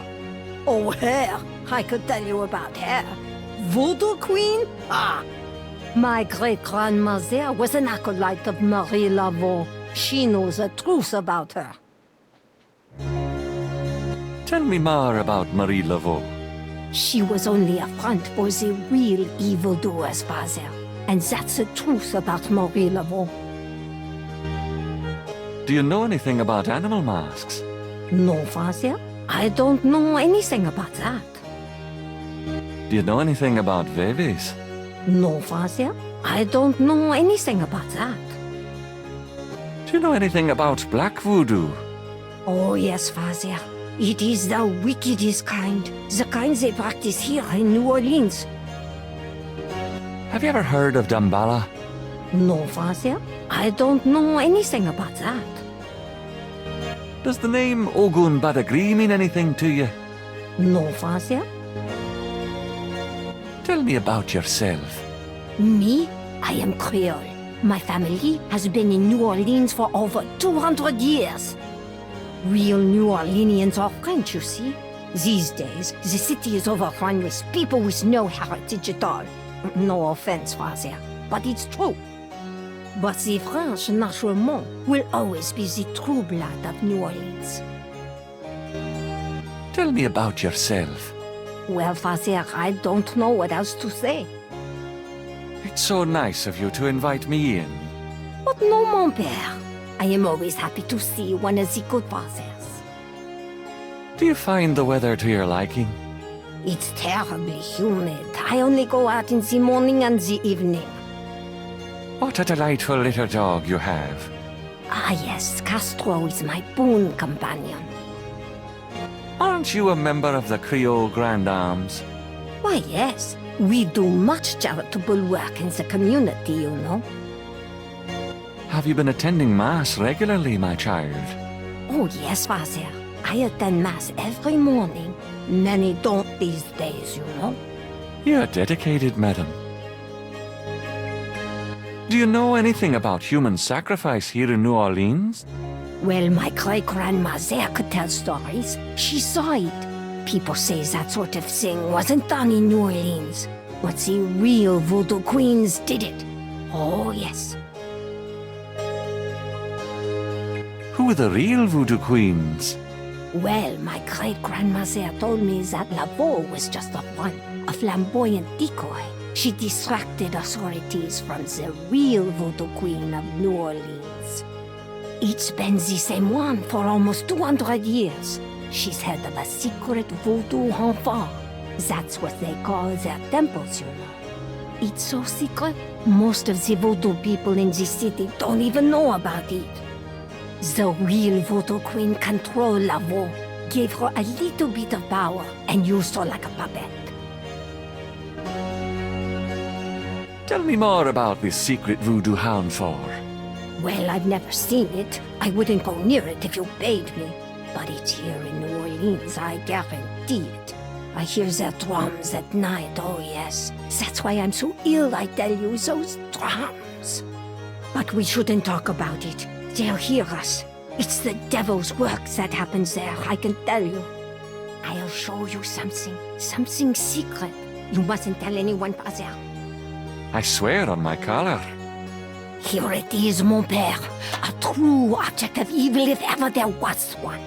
Oh, her. I could tell you about her. Voodoo Queen? Ah. My great-grandmother was an acolyte of Marie Laveau. She knows the truth about her. Tell me more about Marie Laveau. She was only a front for the real evildoers, Father. And that's the truth about Marie Laveau. Do you know anything about animal masks? No, Father. I don't know anything about that. Do you know anything about babies? No, Father. I don't know anything about that. Do you know anything about black voodoo? Oh, yes, Father. It is the wickedest kind. The kind they practice here in New Orleans. Have you ever heard of Damballa? No, Father. I don't know anything about that. Does the name Ogun Badagri mean anything to you? No, Father. Tell me about yourself. Me? I am Creole. My family has been in New Orleans for over 200 years. Real New Orleanians are French, you see. These days, the city is overrun with people with no heritage at all. No offense, Father, but it's true. But the French, naturellement, will always be the true blood of New Orleans. Tell me about yourself. Well, Father, I don't know what else to say. It's so nice of you to invite me in. But no, mon père. I am always happy to see one of the good fathers. Do you find the weather to your liking? It's terribly humid. I only go out in the morning and the evening. What a delightful little dog you have. Ah, yes, Castro is my boon companion. Aren't you a member of the Creole Grand Arms? Why, yes. We do much charitable work in the community, you know. Have you been attending Mass regularly, my child? Oh, yes, Father. I attend Mass every morning. Many don't these days, you know. You're dedicated, madam. Do you know anything about human sacrifice here in New Orleans? Well, my great-grandmother could tell stories. She saw it. People say that sort of thing wasn't done in New Orleans. But the real voodoo queens did it. Oh, yes. Who are the real voodoo queens? Well, my great-grandmother told me that Laveau was just a front, a flamboyant decoy. She distracted authorities from the real voodoo queen of New Orleans. It's been the same one for almost 200 years. She's head of a secret voodoo enfant. That's what they call their temples, you know. It's so secret, most of the voodoo people in the city don't even know about it. The real voodoo queen controlled Laveau, gave her a little bit of power, and used her like a puppet. Tell me more about this secret voodoo hound for. Well, I've never seen it. I wouldn't go near it if you paid me. But it's here in New Orleans, I guarantee it. I hear their drums at night, oh yes. That's why I'm so ill, I tell you, those drums. But we shouldn't talk about it. They'll hear us. It's the devil's work that happens there, I can tell you. I'll show you something secret. You mustn't tell anyone, Father. I swear on my collar. Here it is, mon père. A true object of evil if ever there was one.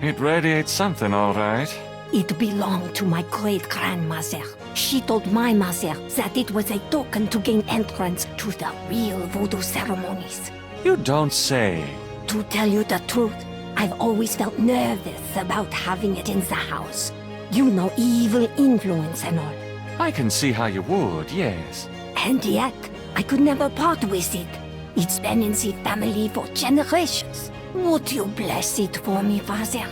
It radiates something, all right. It belonged to my great-grandmother. She told my mother that it was a token to gain entrance to the real voodoo ceremonies. You don't say. To tell you the truth, I've always felt nervous about having it in the house. You know, evil influence and all. I can see how you would, yes. And yet, I could never part with it. It's been in the family for generations. Would you bless it for me, Father?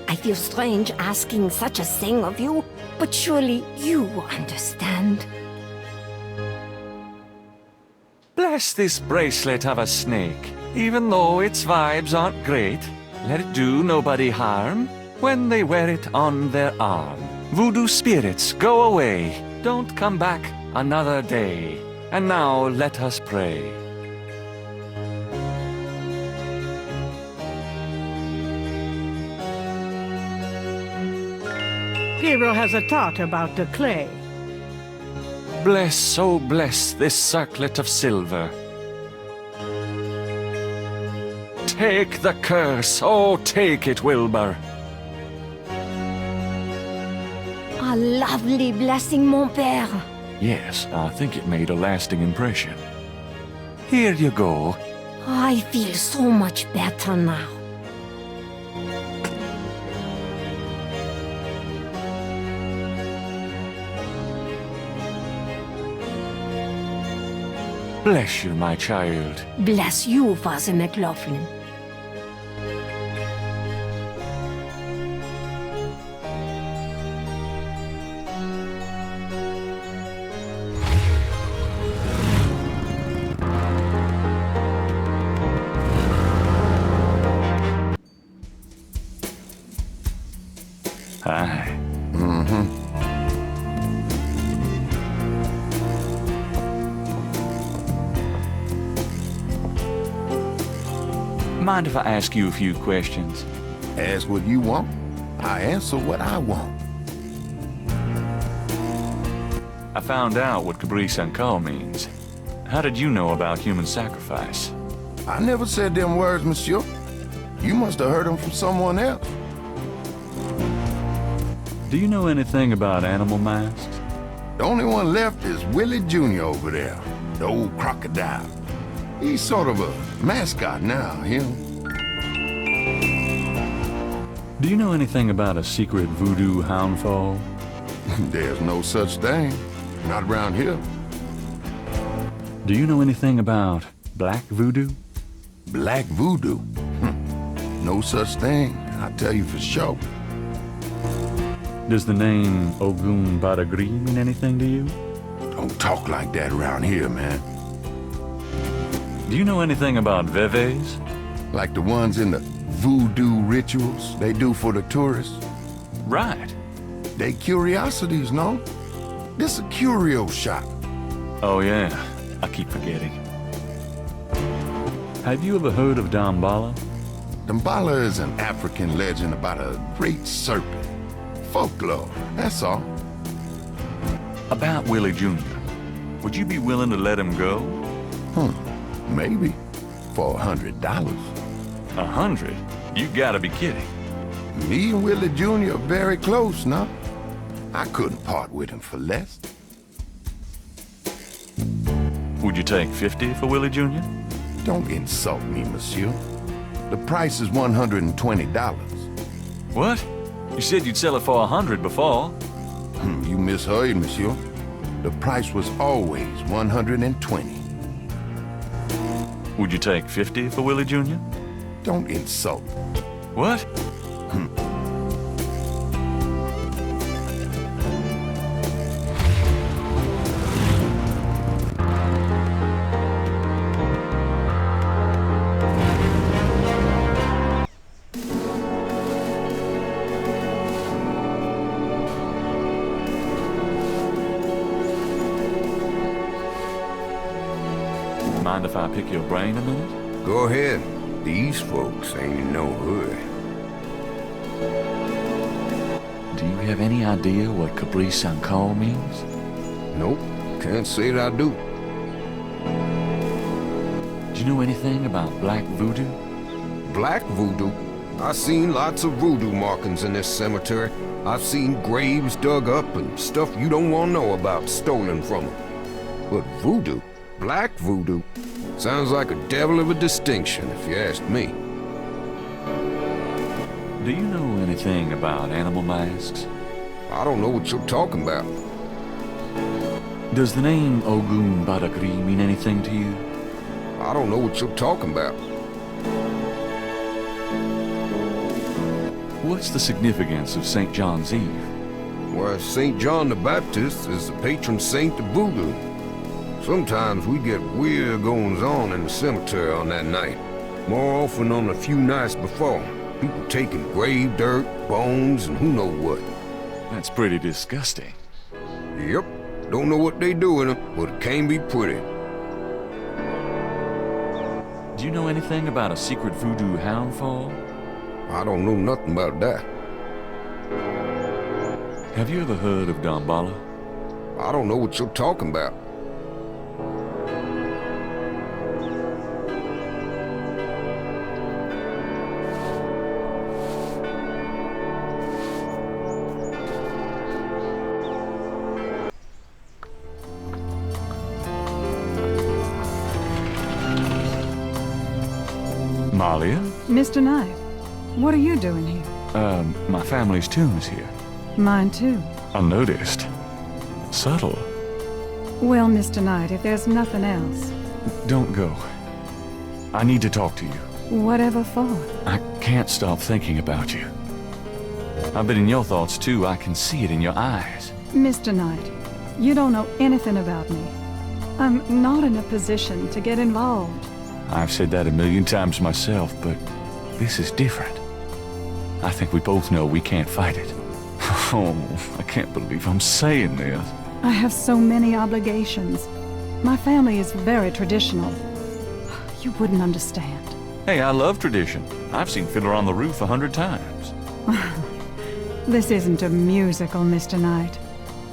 I feel strange asking such a thing of you, but surely you understand. Bless this bracelet of a snake. Even though its vibes aren't great, let it do nobody harm when they wear it on their arm. Voodoo spirits, go away. Don't come back another day. And now let us pray. Gabriel has a thought about the clay. Bless, oh bless this circlet of silver. Take the curse, oh take it, Wilbur. A lovely blessing, mon père. Yes, I think it made a lasting impression. Here you go. I feel so much better now. Bless you, my child. Bless you, Father McLaughlin. Hi. Mind if I ask you a few questions? Ask what you want. I answer what I want. I found out what Cabri Sankal means. How did you know about human sacrifice? I never said them words, monsieur. You must have heard them from someone else. Do you know anything about animal masks? The only one left is Willie Jr. over there, the old crocodile. He's sort of a mascot now, him. Do you know anything about a secret voodoo houndfall? There's no such thing. Not around here. Do you know anything about black voodoo? Black voodoo? No such thing, I tell you for sure. Does the name Ogun Badagri mean anything to you? Don't talk like that around here, man. Do you know anything about veves? Like the ones in the voodoo rituals they do for the tourists? Right. They curiosities, no? This a curio shop. Oh yeah, I keep forgetting. Have you ever heard of Damballa? Damballa is an African legend about a great serpent. Folklore, that's all. About Willie Jr. Would you be willing to let him go? Maybe. For $100. 100? You gotta be kidding. Me and Willie Jr. are very close now. I couldn't part with him for less. Would you take 50 for Willie Jr.? Don't insult me, monsieur. The price is $120. What? You said you'd sell it for 100 before. You misheard, monsieur. The price was always 120. Would you take 50 for Willie Jr.? Don't insult. What? Mind if I pick your brain a minute? Go ahead. These folks ain't in no hurry. Do you have any idea what Cabri Sankal means? Nope, can't say that I do. Do you know anything about black voodoo? Black voodoo? I've seen lots of voodoo markings in this cemetery. I've seen graves dug up and stuff you don't want to know about stolen from them. But voodoo? Black voodoo? Sounds like a devil of a distinction, if you ask me. Do you know anything about animal masks? I don't know what you're talking about. Does the name Ogun Badagri mean anything to you? I don't know what you're talking about. What's the significance of St. John's Eve? Well, St. John the Baptist is the patron saint of voodoo. Sometimes we get weird goings-on in the cemetery on that night. More often on a few nights before. People taking grave dirt, bones, and who knows what. That's pretty disgusting. Yep. Don't know what they do in them, but it can be pretty. Do you know anything about a secret voodoo hound fall? I don't know nothing about that. Have you ever heard of Damballa? I don't know what you're talking about. Malia? Mr. Knight, what are you doing here? My family's tomb is here. Mine too. Unnoticed. Subtle. Well, Mr. Knight, if there's nothing else... Don't go. I need to talk to you. Whatever for? I can't stop thinking about you. I've been in your thoughts too. I can see it in your eyes. Mr. Knight, you don't know anything about me. I'm not in a position to get involved. I've said that 1,000,000 times myself, but this is different. I think we both know we can't fight it. Oh, I can't believe I'm saying this. I have so many obligations. My family is very traditional. You wouldn't understand. Hey, I love tradition. I've seen Fiddler on the Roof 100 times. This isn't a musical, Mr. Knight.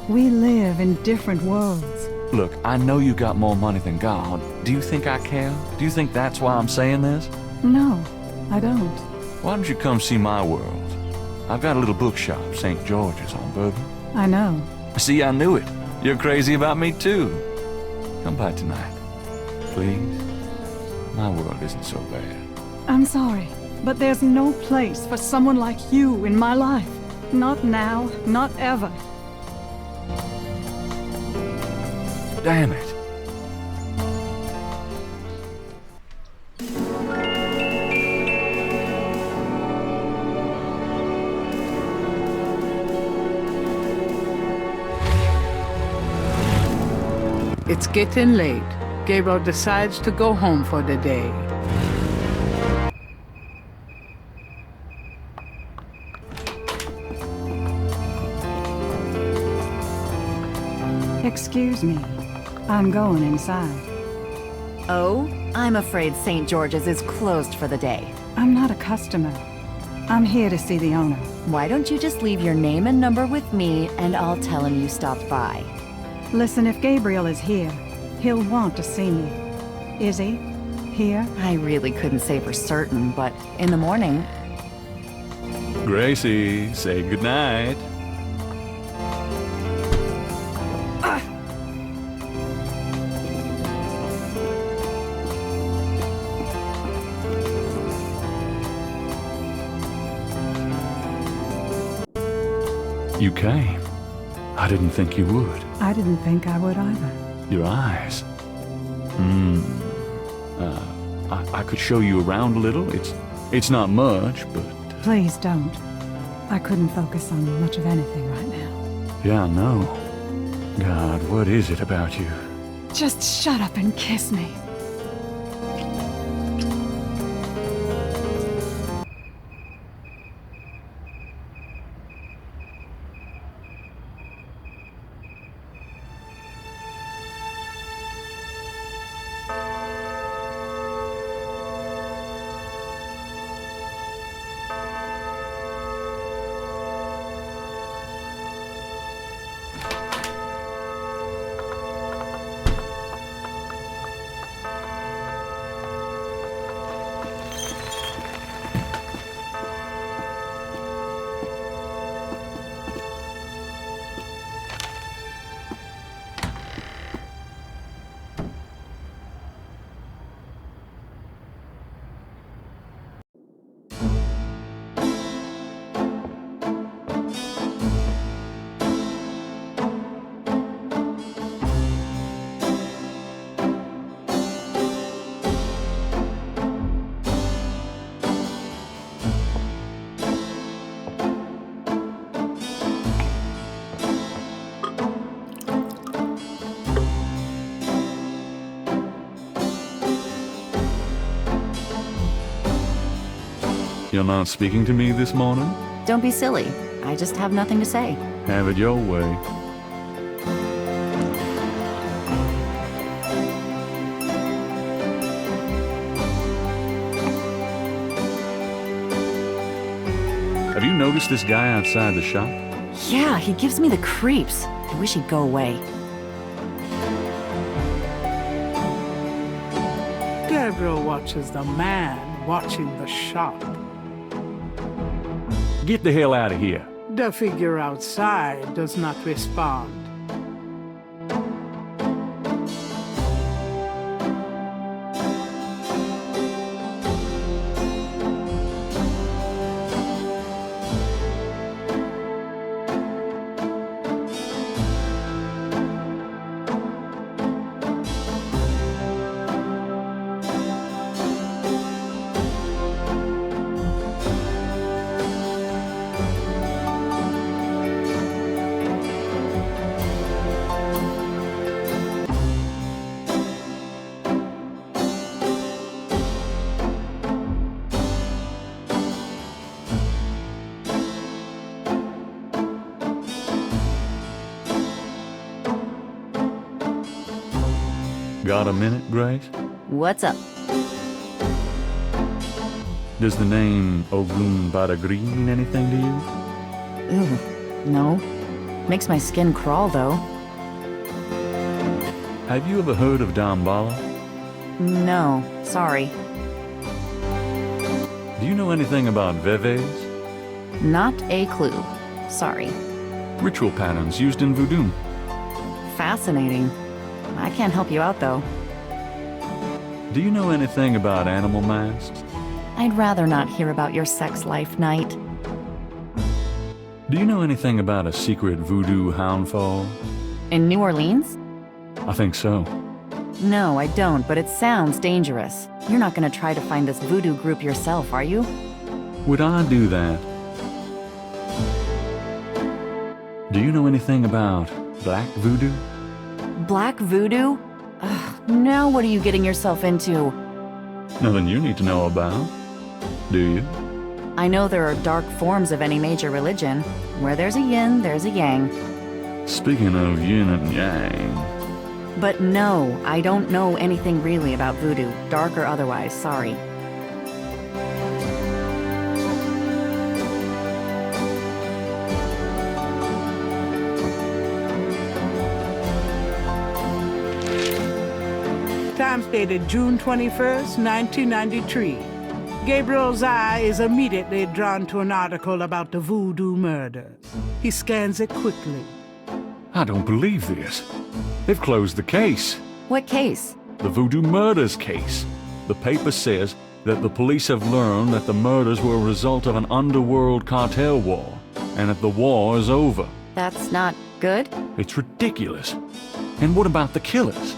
We live in different worlds. Look, I know you got more money than God. Do you think I care? Do you think that's why I'm saying this? No, I don't. Why don't you come see my world? I've got a little bookshop, St. George's on Bourbon. I know. See, I knew it. You're crazy about me too. Come by tonight, please. My world isn't so bad. I'm sorry, but there's no place for someone like you in my life. Not now, not ever. Damn it. It's getting late. Gabriel decides to go home for the day. Excuse me. I'm going inside. Oh? I'm afraid St. George's is closed for the day. I'm not a customer. I'm here to see the owner. Why don't you just leave your name and number with me, and I'll tell him you stopped by. Listen, if Gabriel is here, he'll want to see me. Is he? Here? I really couldn't say for certain, but in the morning... Gracie, say goodnight. You came. I didn't think you would. I didn't think I would either. Your eyes. I could show you around a little. It's not much, but... Please don't. I couldn't focus on much of anything right now. Yeah, I know. God, what is it about you? Just shut up and kiss me. You're not speaking to me this morning? Don't be silly. I just have nothing to say. Have it your way. Have you noticed this guy outside the shop? Yeah, he gives me the creeps. I wish he'd go away. Gabriel watches the man watching the shop. Get the hell out of here. The figure outside does not respond. Got a minute, Grace? What's up? Does the name Ogun Badagri mean anything to you? Ooh, no. Makes my skin crawl, though. Have you ever heard of Dambala? No, sorry. Do you know anything about Veves? Not a clue. Sorry. Ritual patterns used in voodoo. Fascinating. I can't help you out, though. Do you know anything about animal masks? I'd rather not hear about your sex life, Knight. Do you know anything about a secret voodoo houndfall? In New Orleans? I think so. No, I don't, but it sounds dangerous. You're not gonna try to find this voodoo group yourself, are you? Would I do that? Do you know anything about black voodoo? Black voodoo? Ugh, now what are you getting yourself into? Nothing you need to know about, do you? I know there are dark forms of any major religion. Where there's a yin, there's a yang. Speaking of yin and yang... But no, I don't know anything really about voodoo, dark or otherwise, sorry. Time stated June 21st, 1993. Gabriel's eye is immediately drawn to an article about the voodoo murders. He scans it quickly. I don't believe this. They've closed the case. What case? The voodoo murders case. The paper says that the police have learned that the murders were a result of an underworld cartel war, and that the war is over. That's not good? It's ridiculous. And what about the killers?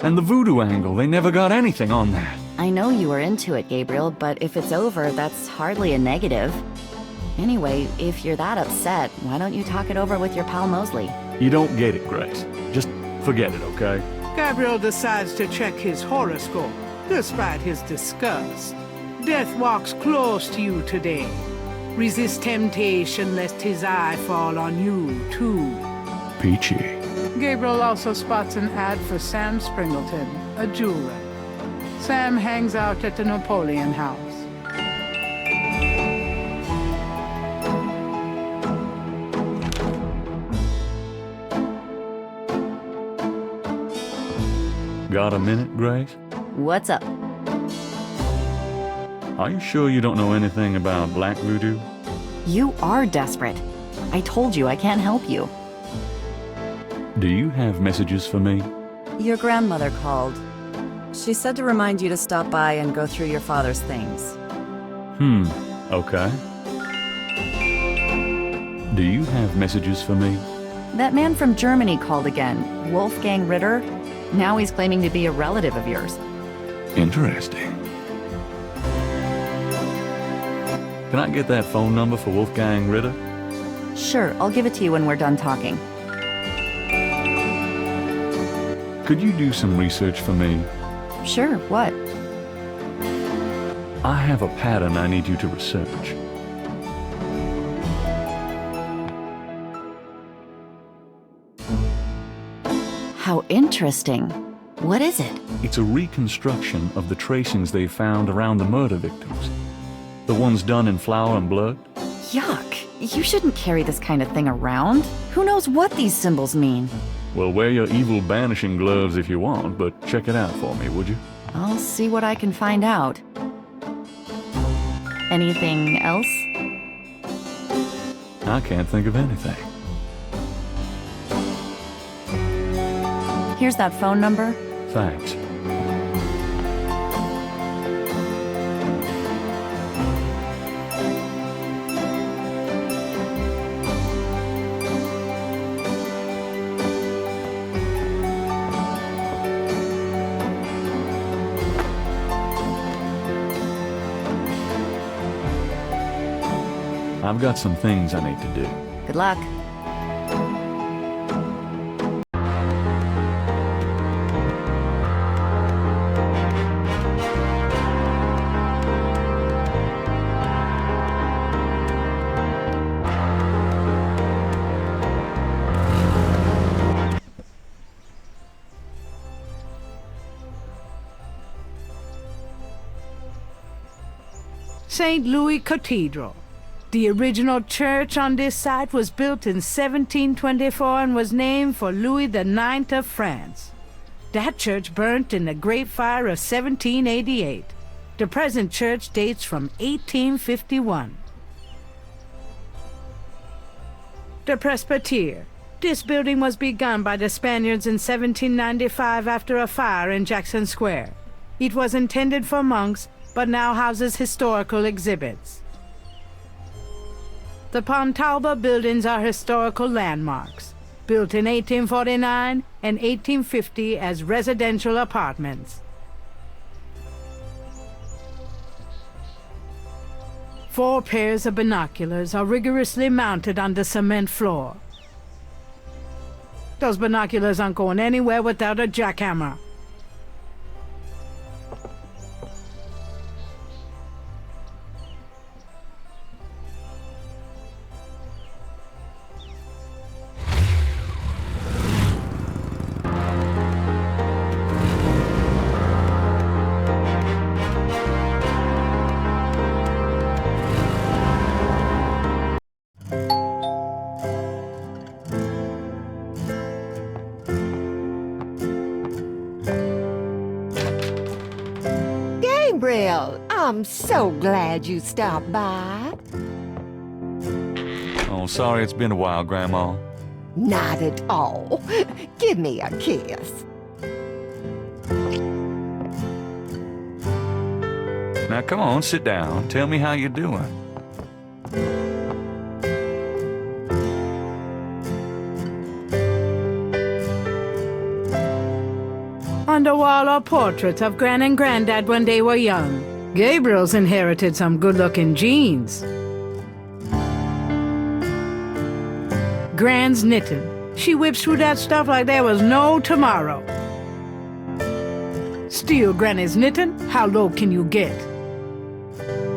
And the voodoo angle, they never got anything on that. I know you were into it, Gabriel, but if it's over, that's hardly a negative. Anyway, if you're that upset, why don't you talk it over with your pal Mosley? You don't get it, Grace. Just forget it, okay? Gabriel decides to check his horoscope, despite his disgust. Death walks close to you today. Resist temptation lest his eye fall on you, too. Peachy. Gabriel also spots an ad for Sam Springleton, a jeweler. Sam hangs out at the Napoleon House. Got a minute, Grace? What's up? Are you sure you don't know anything about black voodoo? You are desperate. I told you I can't help you. Do you have messages for me? Your grandmother called. She said to remind you to stop by and go through your father's things. Okay. Do you have messages for me? That man from Germany called again, Wolfgang Ritter. Now he's claiming to be a relative of yours. Interesting. Can I get that phone number for Wolfgang Ritter? Sure, I'll give it to you when we're done talking. Could you do some research for me? Sure, what? I have a pattern I need you to research. How interesting. What is it? It's a reconstruction of the tracings they found around the murder victims. The ones done in flour and blood. Yuck. You shouldn't carry this kind of thing around. Who knows what these symbols mean? Well, wear your evil banishing gloves if you want, but check it out for me, would you? I'll see what I can find out. Anything else? I can't think of anything. Here's that phone number. Thanks. I've got some things I need to do. Good luck. St. Louis Cathedral. The original church on this site was built in 1724 and was named for Louis IX of France. That church burnt in the Great Fire of 1788. The present church dates from 1851. The Presbytere. This building was begun by the Spaniards in 1795 after a fire in Jackson Square. It was intended for monks, but now houses historical exhibits. The Pontalba buildings are historical landmarks, built in 1849 and 1850 as residential apartments. 4 pairs of binoculars are rigorously mounted on the cement floor. Those binoculars aren't going anywhere without a jackhammer. Gabriel, I'm so glad you stopped by. Oh, sorry it's been a while, Grandma. Not at all. Give me a kiss. Now come on, sit down. Tell me how you're doing. On the wall are portraits of Gran and Granddad when they were young. Gabriel's inherited some good-looking genes. Gran's knitting. She whips through that stuff like there was no tomorrow. Steal Granny's knitting? How low can you get?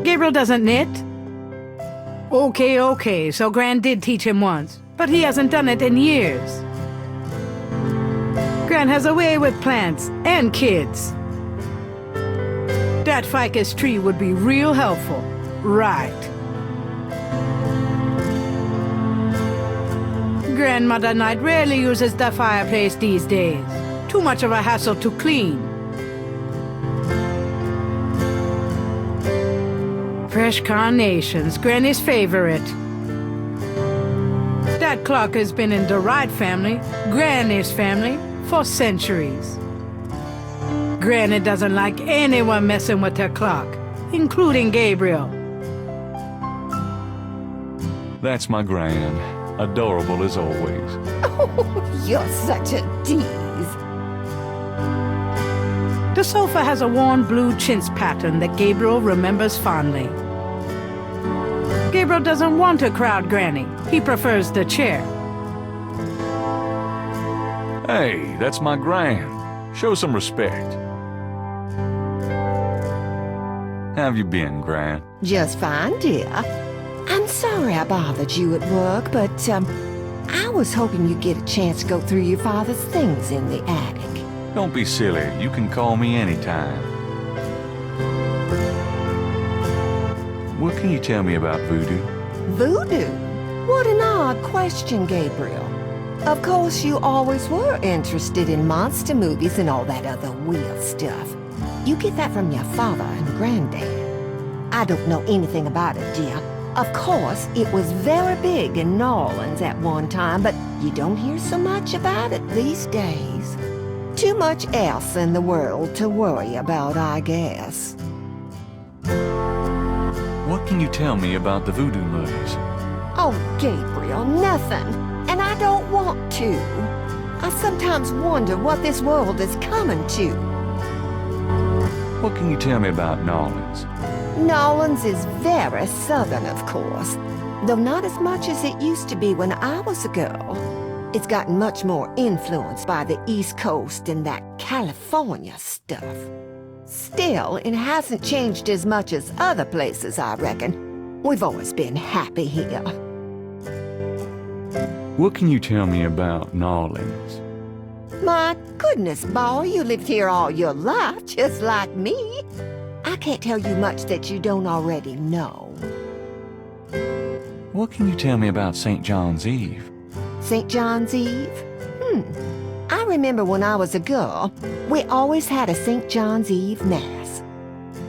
Gabriel doesn't knit? Okay, so Gran did teach him once, but he hasn't done it in years. Gran has a way with plants and kids. That ficus tree would be real helpful. Right. Grandmother Knight rarely uses the fireplace these days. Too much of a hassle to clean. Fresh carnations, Granny's favorite. That clock has been in the Wright family, Granny's family, for centuries. Granny doesn't like anyone messing with her clock, including Gabriel. That's my Gran. Adorable as always. Oh, you're such a tease. The sofa has a worn blue chintz pattern that Gabriel remembers fondly. Gabriel doesn't want to crowd Granny. He prefers the chair. Hey, that's my Gran. Show some respect. Have you been, Gran? Just fine, dear. I'm sorry I bothered you at work, but, I was hoping you'd get a chance to go through your father's things in the attic. Don't be silly. You can call me anytime. What can you tell me about voodoo? Voodoo? What an odd question, Gabriel. Of course, you always were interested in monster movies and all that other weird stuff. You get that from your father and granddad. I don't know anything about it, dear. Of course, it was very big in New Orleans at one time, but you don't hear so much about it these days. Too much else in the world to worry about, I guess. What can you tell me about the voodoo movies? Oh, Gabriel, nothing. And I don't want to. I sometimes wonder what this world is coming to. What can you tell me about New Orleans? New Orleans is very southern, of course, though not as much as it used to be when I was a girl. It's gotten much more influenced by the East Coast and that California stuff. Still, it hasn't changed as much as other places, I reckon. We've always been happy here. What can you tell me about New Orleans? My goodness, boy, you lived here all your life, just like me. I can't tell you much that you don't already know. What can you tell me about St. John's Eve? St. John's Eve? I remember when I was a girl, we always had a St. John's Eve Mass.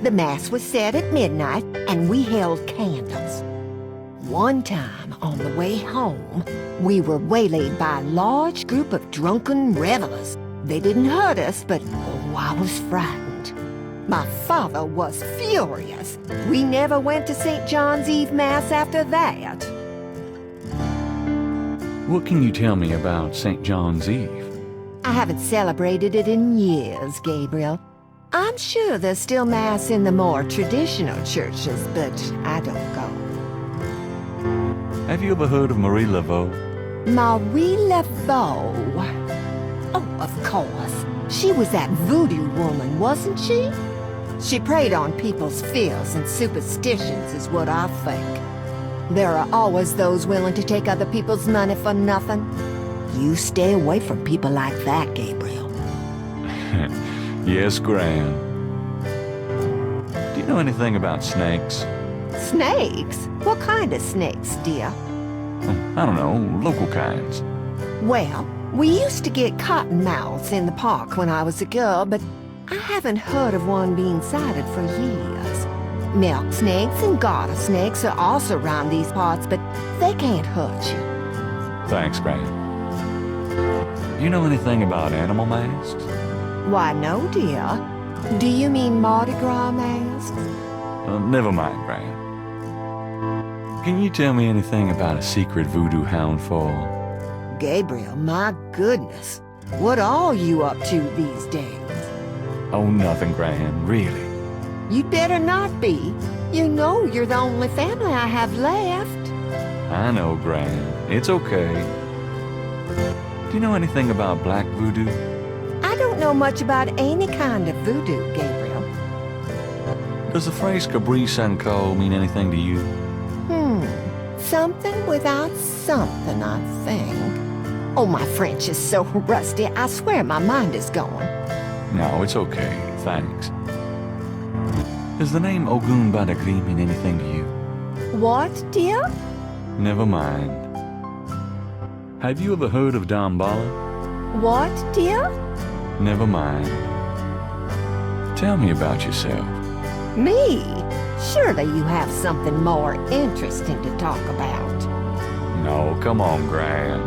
The Mass was said at midnight, and we held candles. One time, on the way home, we were waylaid by a large group of drunken revelers. They didn't hurt us, but oh, I was frightened. My father was furious. We never went to St. John's Eve Mass after that. What can you tell me about St. John's Eve? I haven't celebrated it in years, Gabriel. I'm sure there's still Mass in the more traditional churches, but I don't go. Have you ever heard of Marie Laveau? Marie Laveau? Oh, of course. She was that voodoo woman, wasn't she? She preyed on people's fears and superstitions, is what I think. There are always those willing to take other people's money for nothing. You stay away from people like that, Gabriel. Yes, Gran. Do you know anything about snakes? Snakes? What kind of snakes, dear? I don't know, local kinds. Well, we used to get cottonmouths in the park when I was a girl, but I haven't heard of one being sighted for years. Milk snakes and garter snakes are also around these parts, but they can't hurt you. Thanks, Gran. Do you know anything about animal masks? Why, no, dear. Do you mean Mardi Gras masks? Never mind, Gran. Can you tell me anything about a secret voodoo hound fall? Gabriel, my goodness. What are you up to these days? Oh, nothing, Gran, really. You'd better not be. You know you're the only family I have left. I know, Gran. It's okay. Do you know anything about black voodoo? I don't know much about any kind of voodoo, Gabriel. Does the phrase Cabri Sanko mean anything to you? Something without something, I think. Oh, my French is so rusty, I swear my mind is going. No, it's okay. Thanks. Does the name Ogun Badagri mean anything to you? What, dear? Never mind. Have you ever heard of Dambala? What, dear? Never mind. Tell me about yourself. Me? Surely you have something more interesting to talk about. No, come on, Gran.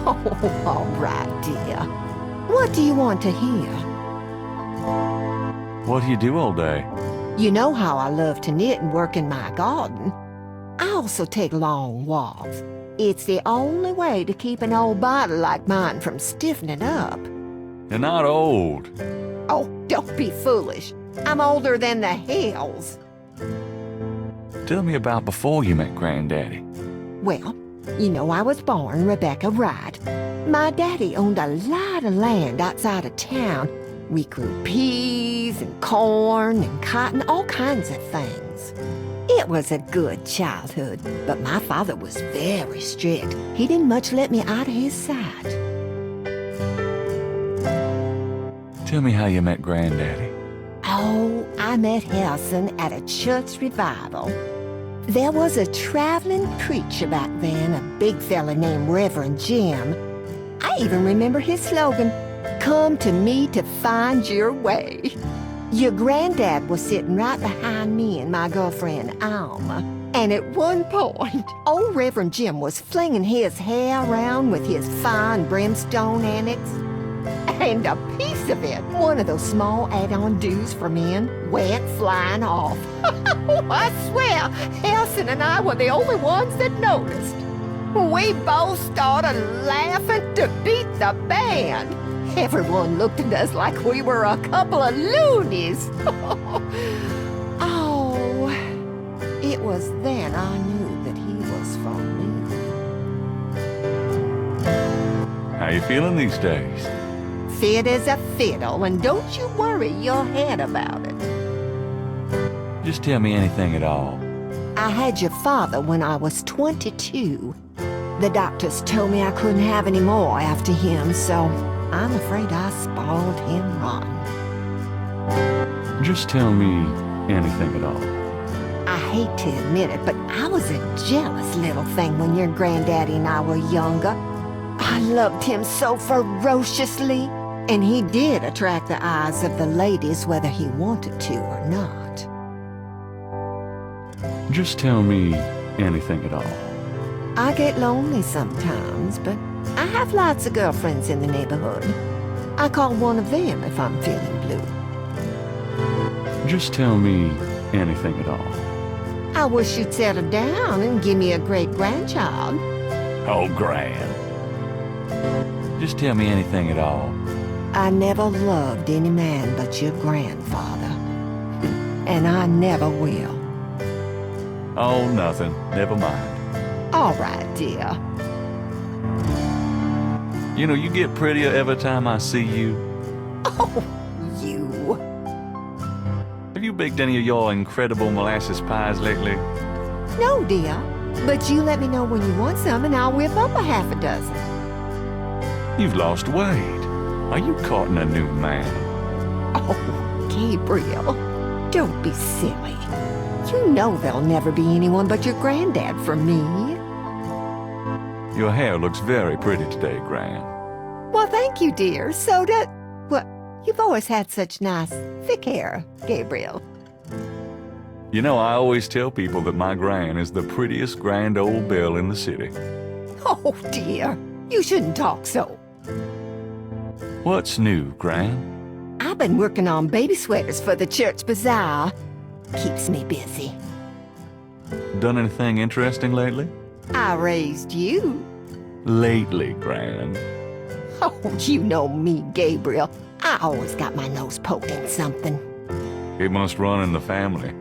Oh, all right, dear. What do you want to hear? What do you do all day? You know how I love to knit and work in my garden. I also take long walks. It's the only way to keep an old body like mine from stiffening up. You're not old. Oh, don't be foolish. I'm older than the hills. Tell me about before you met Granddaddy. Well, you know I was born Rebecca Wright. My daddy owned a lot of land outside of town. We grew peas and corn and cotton, all kinds of things. It was a good childhood, but my father was very strict. He didn't much let me out of his sight. Tell me how you met Granddaddy. Oh, I met Harrison at a church revival. There was a traveling preacher back then, a big fella named Reverend Jim. I even remember his slogan, "Come to me to find your way." Your granddad was sitting right behind me and my girlfriend, Alma. And at one point, old Reverend Jim was flinging his hair around with his fine brimstone annex. And a piece of it, one of those small add-on doos for men, went flying off. I swear, Harrison and I were the only ones that noticed. We both started laughing to beat the band. Everyone looked at us like we were a couple of loonies. Oh, it was then I knew that he was for me. How you feeling these days? Fit as a fiddle, and don't you worry your head about it. Just tell me anything at all. I had your father when I was 22. The doctors told me I couldn't have any more after him, so I'm afraid I spoiled him rotten. Just tell me anything at all. I hate to admit it, but I was a jealous little thing when your granddaddy and I were younger. I loved him so ferociously, and he did attract the eyes of the ladies whether he wanted to or not. Just tell me anything at all. I get lonely sometimes, but I have lots of girlfriends in the neighborhood. I call one of them if I'm feeling blue. Just tell me anything at all. I wish you'd settle down and give me a great-grandchild. Oh, Gran. Just tell me anything at all. I never loved any man but your grandfather. And I never will. Oh, nothing. Never mind. All right, dear. You know, you get prettier every time I see you. Oh, you. Have you baked any of your incredible molasses pies lately? No, dear. But you let me know when you want some and I'll whip up a half a dozen. You've lost weight. Are you courting a new man? Oh, Gabriel. Don't be silly. You know there'll never be anyone but your granddad for me. Your hair looks very pretty today, Gran. Well, thank you, dear. So does... Well, you've always had such nice, thick hair, Gabriel. You know, I always tell people that my Gran is the prettiest grand old belle in the city. Oh, dear. You shouldn't talk so. What's new, Gran? I've been working on baby sweaters for the church bazaar. Keeps me busy. Done anything interesting lately? I raised you. Lately, Gran. Oh, you know me, Gabriel. I always got my nose poked in something. It must run in the family.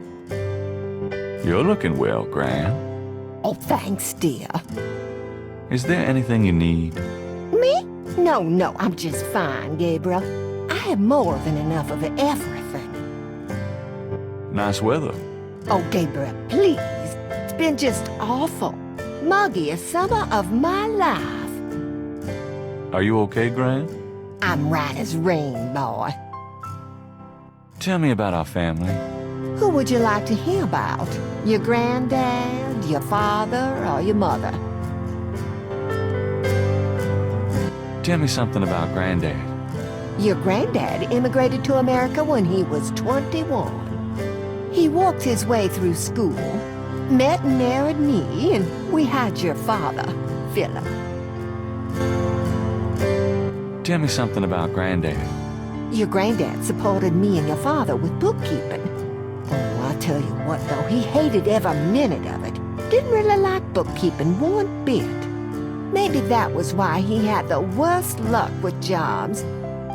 You're looking well, Gran. Oh, thanks, dear. Is there anything you need? Me? No, I'm just fine, Gabriel. I have more than enough of everything. Nice weather. Oh, Gabriel, please. It's been just awful. Muggiest summer of my life. Are you okay, Gran? I'm right as rain, boy. Tell me about our family. Who would you like to hear about? Your granddad, your father, or your mother? Tell me something about Granddad. Your granddad immigrated to America when he was 21. He worked his way through school, met and married me, and we had your father, Philip. Tell me something about Granddad. Your granddad supported me and your father with bookkeeping. Oh, I'll tell you what, though, he hated every minute of it. Didn't really like bookkeeping one bit. Maybe that was why he had the worst luck with jobs.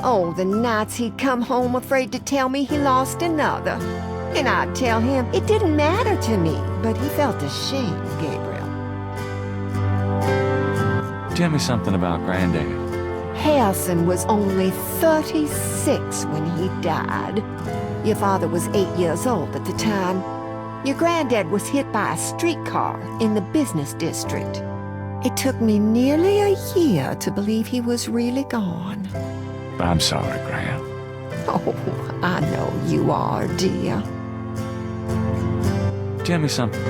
Oh, the nights he'd come home afraid to tell me he lost another. And I'd tell him it didn't matter to me, but he felt ashamed, Gabriel. Tell me something about Granddad. Harrison was only 36 when he died. Your father was 8 years old at the time. Your granddad was hit by a streetcar in the business district. It took me nearly a year to believe he was really gone. I'm sorry, Gran. Oh, I know you are, dear. Tell me something.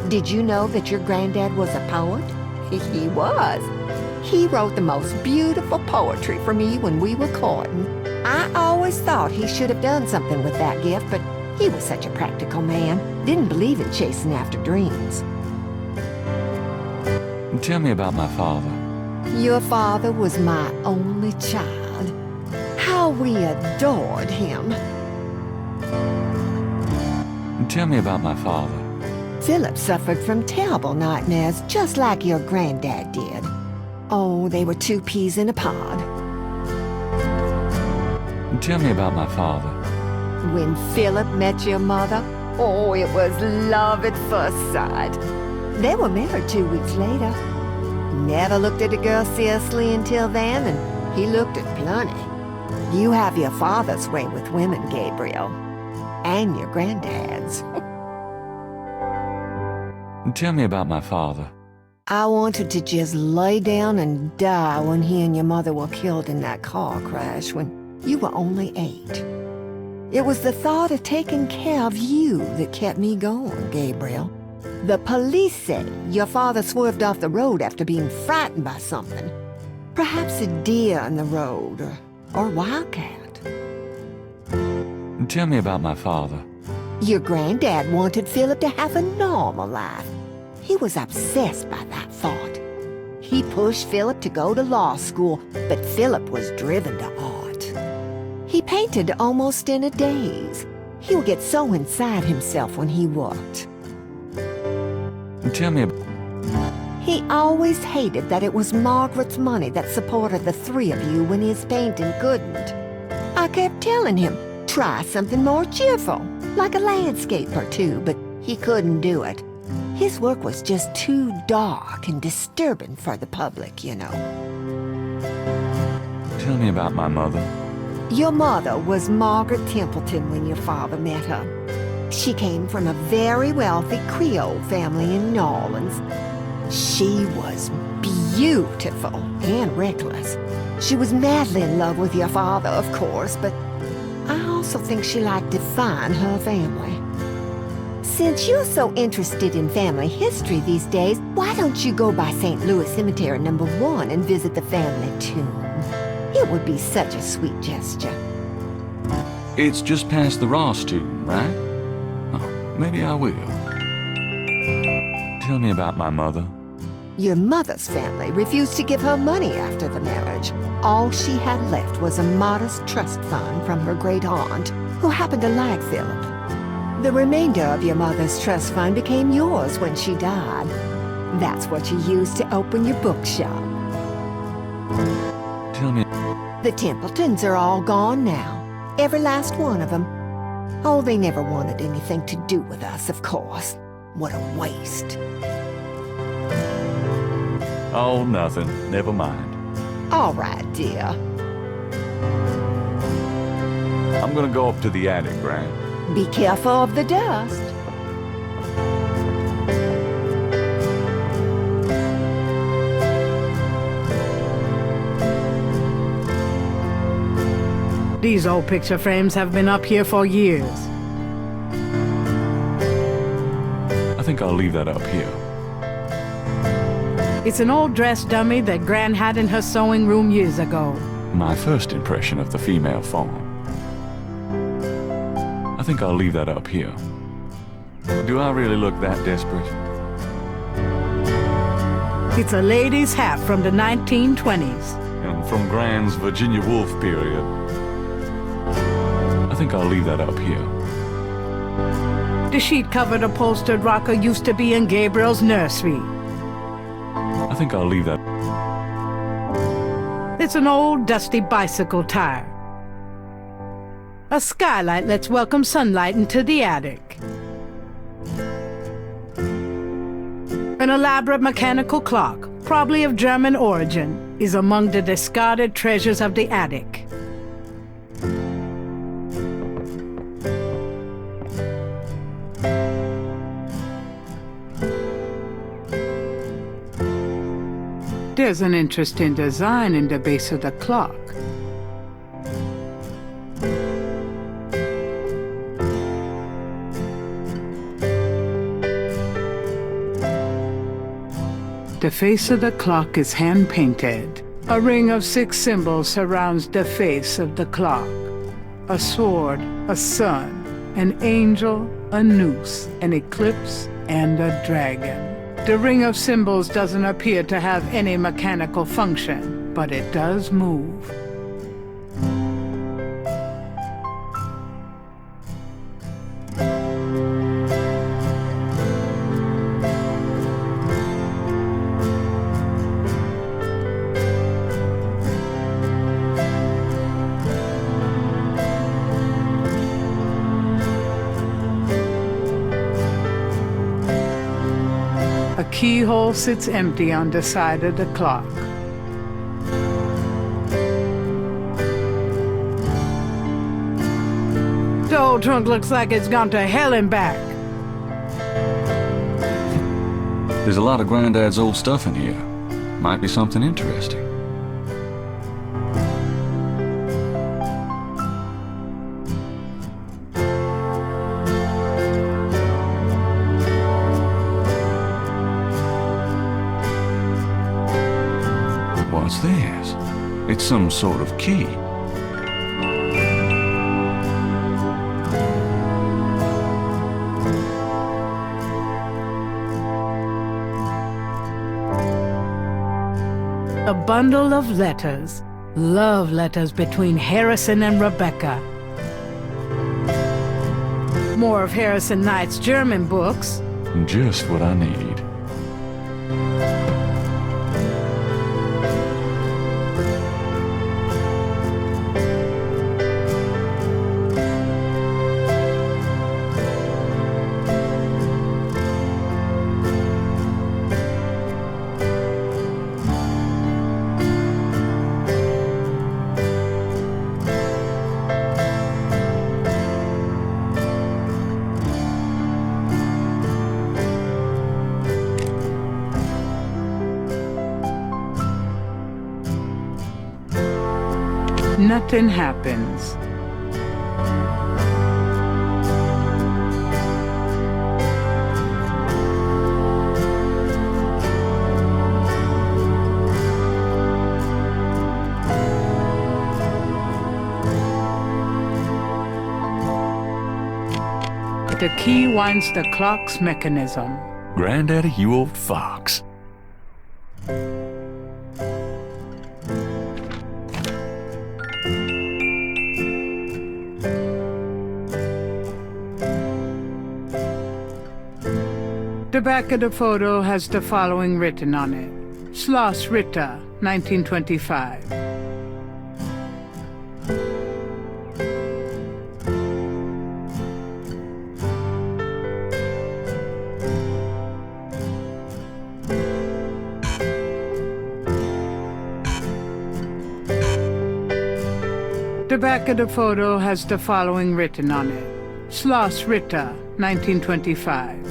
Did you know that your granddad was a poet? He was. He wrote the most beautiful poetry for me when we were courting. I always thought he should have done something with that gift, but he was such a practical man. Didn't believe in chasing after dreams. Tell me about my father. Your father was my only child. How we adored him. Tell me about my father. Philip suffered from terrible nightmares, just like your granddad did. Oh, they were two peas in a pod. Tell me about my father. When Philip met your mother, oh, it was love at first sight. They were married 2 weeks later. Never looked at a girl seriously until then, and he looked at plenty. You have your father's way with women, Gabriel. And your granddad's. Tell me about my father. I wanted to just lay down and die when he and your mother were killed in that car crash when you were only 8. It was the thought of taking care of you that kept me going, Gabriel. The police say your father swerved off the road after being frightened by something. Perhaps a deer in the road, or wildcat. Tell me about my father. Your granddad wanted Philip to have a normal life. He was obsessed by that thought. He pushed Philip to go to law school, but Philip was driven to art. He painted almost in a daze. He would get so inside himself when he worked. Tell me. He always hated that it was Margaret's money that supported the three of you when his painting couldn't. I kept telling him, try something more cheerful, like a landscape or two, but he couldn't do it. His work was just too dark and disturbing for the public, you know. Tell me about my mother. Your mother was Margaret Templeton when your father met her. She came from a very wealthy Creole family in New Orleans. She was beautiful and reckless. She was madly in love with your father, of course, but I also think she liked to find her family. Since you're so interested in family history these days, why don't you go by St. Louis Cemetery No. 1 and visit the family tomb? It would be such a sweet gesture. It's just past the Ross tomb, right? Oh, maybe I will. Tell me about my mother. Your mother's family refused to give her money after the marriage. All she had left was a modest trust fund from her great aunt, who happened to like Philip. The remainder of your mother's trust fund became yours when she died. That's what you used to open your bookshop. Tell me. The Templetons are all gone now. Every last one of them. Oh, they never wanted anything to do with us, of course. What a waste. Oh, nothing. Never mind. All right, dear. I'm gonna go up to the attic, Gran. Be careful of the dust. These old picture frames have been up here for years. I think I'll leave that up here. It's an old dress dummy that Gran had in her sewing room years ago. My first impression of the female form. I think I'll leave that up here. Do I really look that desperate? It's a lady's hat from the 1920s. And from Gran's Virginia Woolf period. I think I'll leave that up here. The sheet-covered upholstered rocker used to be in Gabriel's nursery. I think I'll leave that. It's an old, dusty bicycle tire. A skylight lets welcome sunlight into the attic. An elaborate mechanical clock, probably of German origin. is among the discarded treasures of the attic. There's an interesting design in the base of the clock. The face of the clock is hand-painted. A ring of 6 symbols surrounds the face of the clock. A sword, a sun, an angel, a noose, an eclipse, and a dragon. The ring of symbols doesn't appear to have any mechanical function, but it does move. A keyhole sits empty on the side of the clock. The old trunk looks like it's gone to hell and back. There's a lot of Granddad's old stuff in here. Might be something interesting. What's this? It's some sort of key. A bundle of letters. Love letters between Harrison and Rebecca. More of Harrison Knight's German books. Just what I need. Nothing happens. The key winds the clock's mechanism. Granddaddy, you old fox. The back of the photo has the following written on it. Schloss Ritter, 1925. The back of the photo has the following written on it. Schloss Ritter, 1925.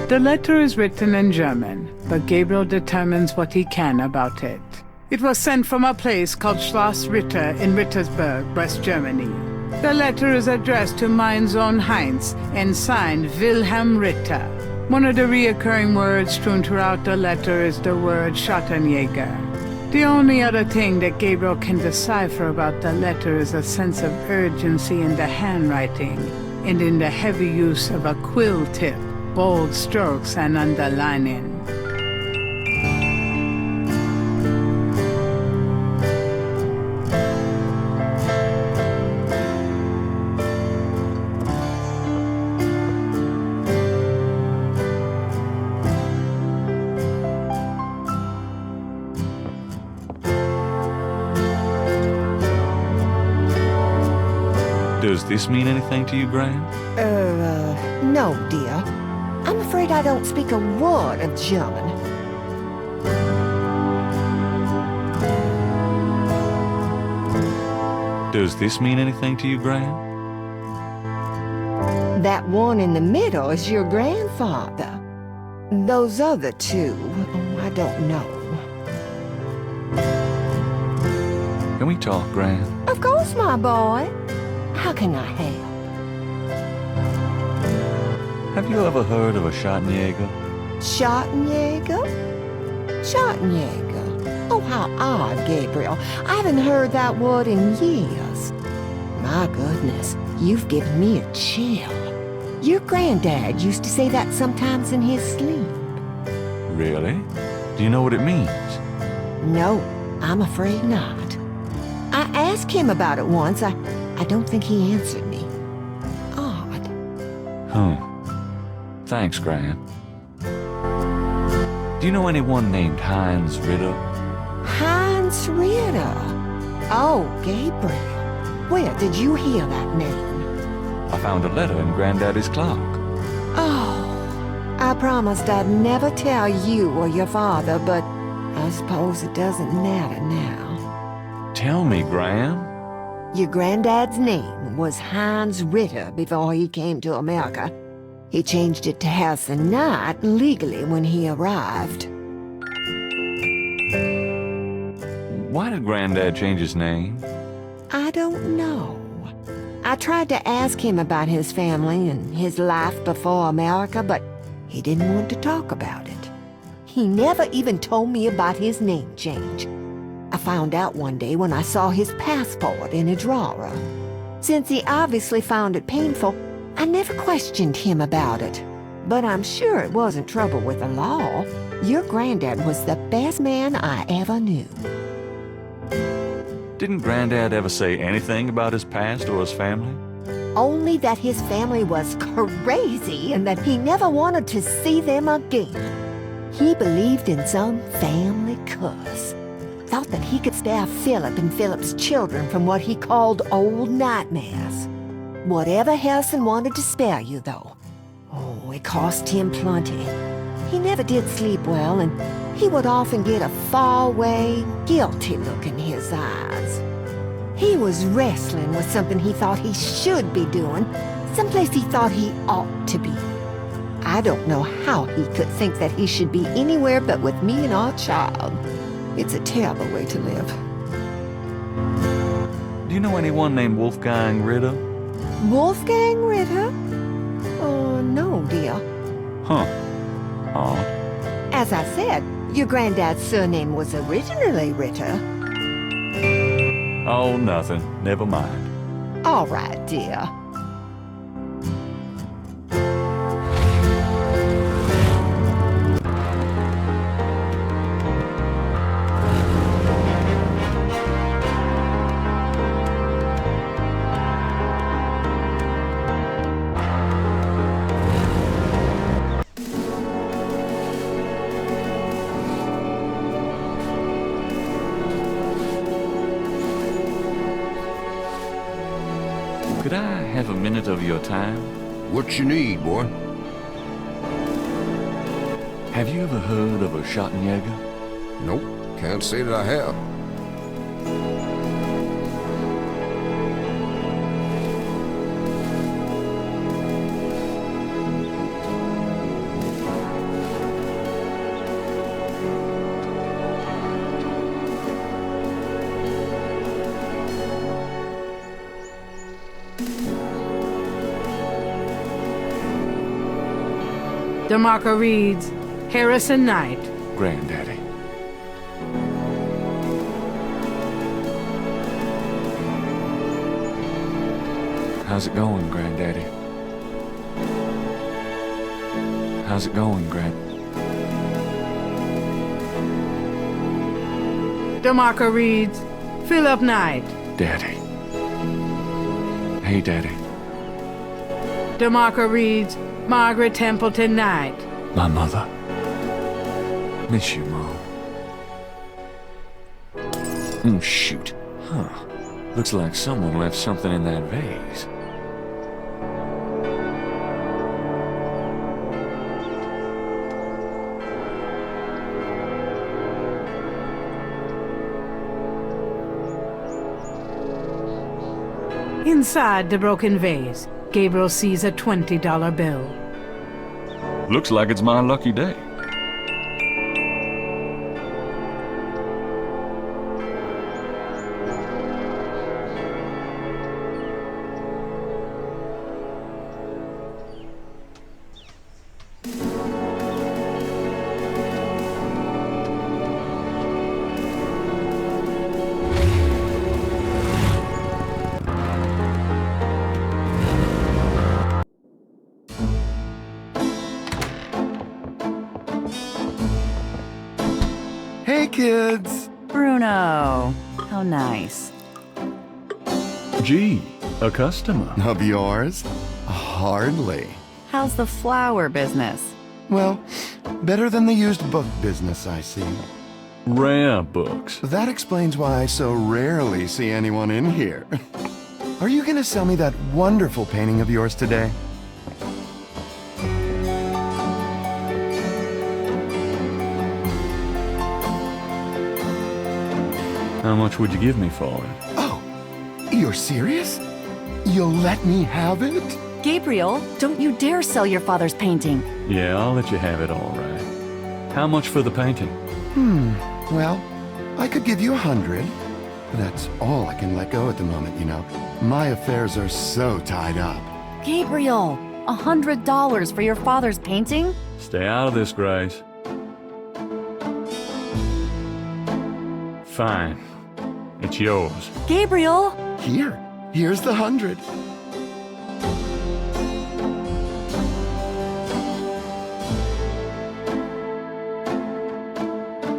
The letter is written in German, but Gabriel determines what he can about it. It was sent from a place called Schloss Ritter in Rittersberg, West Germany. The letter is addressed to mein Sohn Heinz and signed Wilhelm Ritter. One of the reoccurring words strewn throughout the letter is the word Schattenjäger. The only other thing that Gabriel can decipher about the letter is a sense of urgency in the handwriting and in the heavy use of a quill tip, bold strokes, and underlining. Does this mean anything to you, Gran? No, dear. I'm afraid I don't speak a word of German. Does this mean anything to you, Gran? That one in the middle is your grandfather. Those other two, I don't know. Can we talk, Gran? Of course, my boy. How can I help? Have you ever heard of a Schottenjäger? Schottenjäger? Schottenjäger. Oh, how odd, Gabriel. I haven't heard that word in years. My goodness, you've given me a chill. Your granddad used to say that sometimes in his sleep. Really? Do you know what it means? No, I'm afraid not. I asked him about it once. I don't think he answered me. Odd. Thanks, Gran. Do you know anyone named Heinz Ritter? Heinz Ritter? Oh, Gabriel. Where did you hear that name? I found a letter in Granddaddy's clock. Oh, I promised I'd never tell you or your father, but I suppose it doesn't matter now. Tell me, Gran. Your granddad's name was Heinz Ritter before he came to America. He changed it to Harrison Knight legally when he arrived. Why did Granddad change his name? I don't know. I tried to ask him about his family and his life before America, but he didn't want to talk about it. He never even told me about his name change. I found out one day when I saw his passport in a drawer. Since he obviously found it painful, I never questioned him about it. But I'm sure it wasn't trouble with the law. Your granddad was the best man I ever knew. Didn't Granddad ever say anything about his past or his family? Only that his family was crazy and that he never wanted to see them again. He believed in some family curse. Thought that he could spare Philip and Philip's children from what he called old nightmares. Whatever Harrison wanted to spare you, though. Oh, it cost him plenty. He never did sleep well, and he would often get a far-away, guilty look in his eyes. He was wrestling with something he thought he should be doing, someplace he thought he ought to be. I don't know how he could think that he should be anywhere but with me and our child. It's a terrible way to live. Do you know anyone named Wolfgang Ritter? Wolfgang Ritter? Oh, no, dear. Huh. Odd. As I said, your granddad's surname was originally Ritter. Oh, nothing. Never mind. All right, dear. Could I have a minute of your time? What you need, boy? Have you ever heard of a Schottenjäger? Nope, can't say that I have. DeMarco reads, Harrison Knight. Granddaddy. How's it going, Granddaddy? How's it going, DeMarco reads, Philip Knight. Daddy. Hey, Daddy. DeMarco reads, Margaret Templeton Knight. My mother. Miss you, Mom. Oh, shoot. Huh. Looks like someone left something in that vase. Inside the broken vase, Gabriel sees a $20 bill. Looks like it's my lucky day. Hey, kids! Bruno, how nice. Gee, a customer. Of yours? Hardly. How's the flower business? Well, better than the used book business, I see. Rare books. That explains why I so rarely see anyone in here. Are you gonna sell me that wonderful painting of yours today? How much would you give me for it? Oh, you're serious? You'll let me have it? Gabriel, don't you dare sell your father's painting. Yeah, I'll let you have it all right. How much for the painting? Well, I could give you 100. That's all I can let go at the moment, you know. My affairs are so tied up. Gabriel, $100 for your father's painting? Stay out of this, Grace. Fine. It's yours. Gabriel! Here's the 100.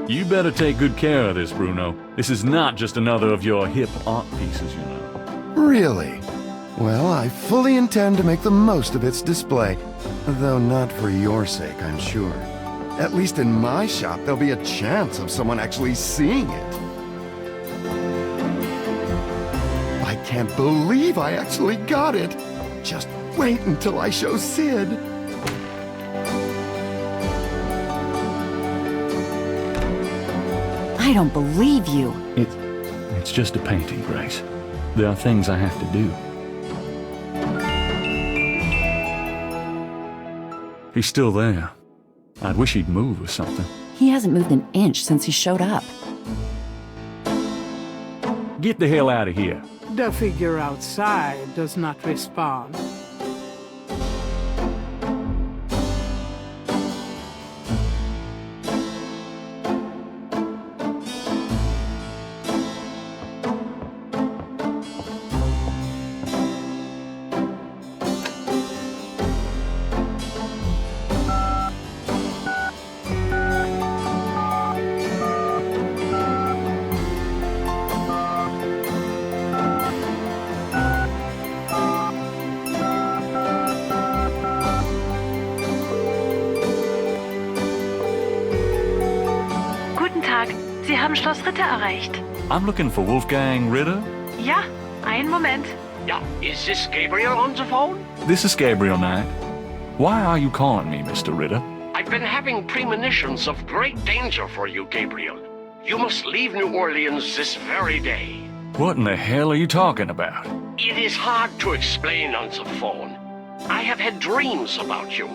You better take good care of this, Bruno. This is not just another of your hip art pieces, you know. Really? Well, I fully intend to make the most of its display. Though not for your sake, I'm sure. At least in my shop, there'll be a chance of someone actually seeing it. I can't believe I actually got it. Just wait until I show Sid. I don't believe you. It's just a painting, Grace. There are things I have to do. He's still there. I'd wish he'd move or something. He hasn't moved an inch since he showed up. Get the hell out of here. The figure outside does not respond. Sie haben Schloss Ritter erreicht. I'm looking for Wolfgang Ritter. Ja, einen Moment. Yeah, is this Gabriel on the phone? This is Gabriel Knight. Why are you calling me, Mr. Ritter? I've been having premonitions of great danger for you, Gabriel. You must leave New Orleans this very day. What in the hell are you talking about? It is hard to explain on the phone. I have had dreams about you.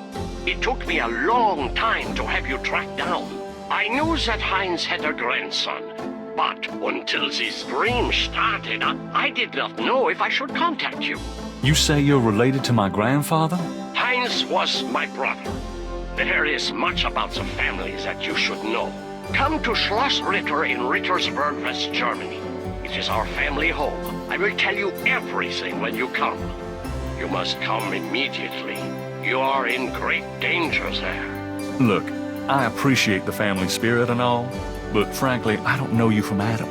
It took me a long time to have you tracked down. I knew that Heinz had a grandson, but until these dreams started, I did not know if I should contact you. You say you're related to my grandfather? Heinz was my brother. There is much about the family that you should know. Come to Schloss Ritter in Rittersburg, West Germany. It is our family home. I will tell you everything when you come. You must come immediately. You are in great danger there. Look, I appreciate the family spirit and all, but frankly, I don't know you from Adam.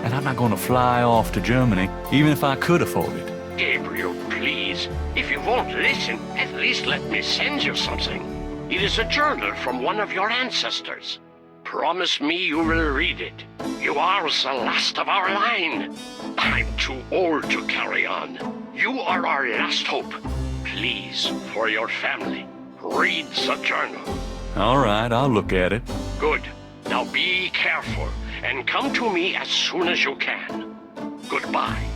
And I'm not going to fly off to Germany, even if I could afford it. Gabriel, please. If you won't listen, at least let me send you something. It is a journal from one of your ancestors. Promise me you will read it. You are the last of our line. I'm too old to carry on. You are our last hope. Please, for your family, read the journal. All right, I'll look at it. Good. Now be careful, and come to me as soon as you can. Goodbye.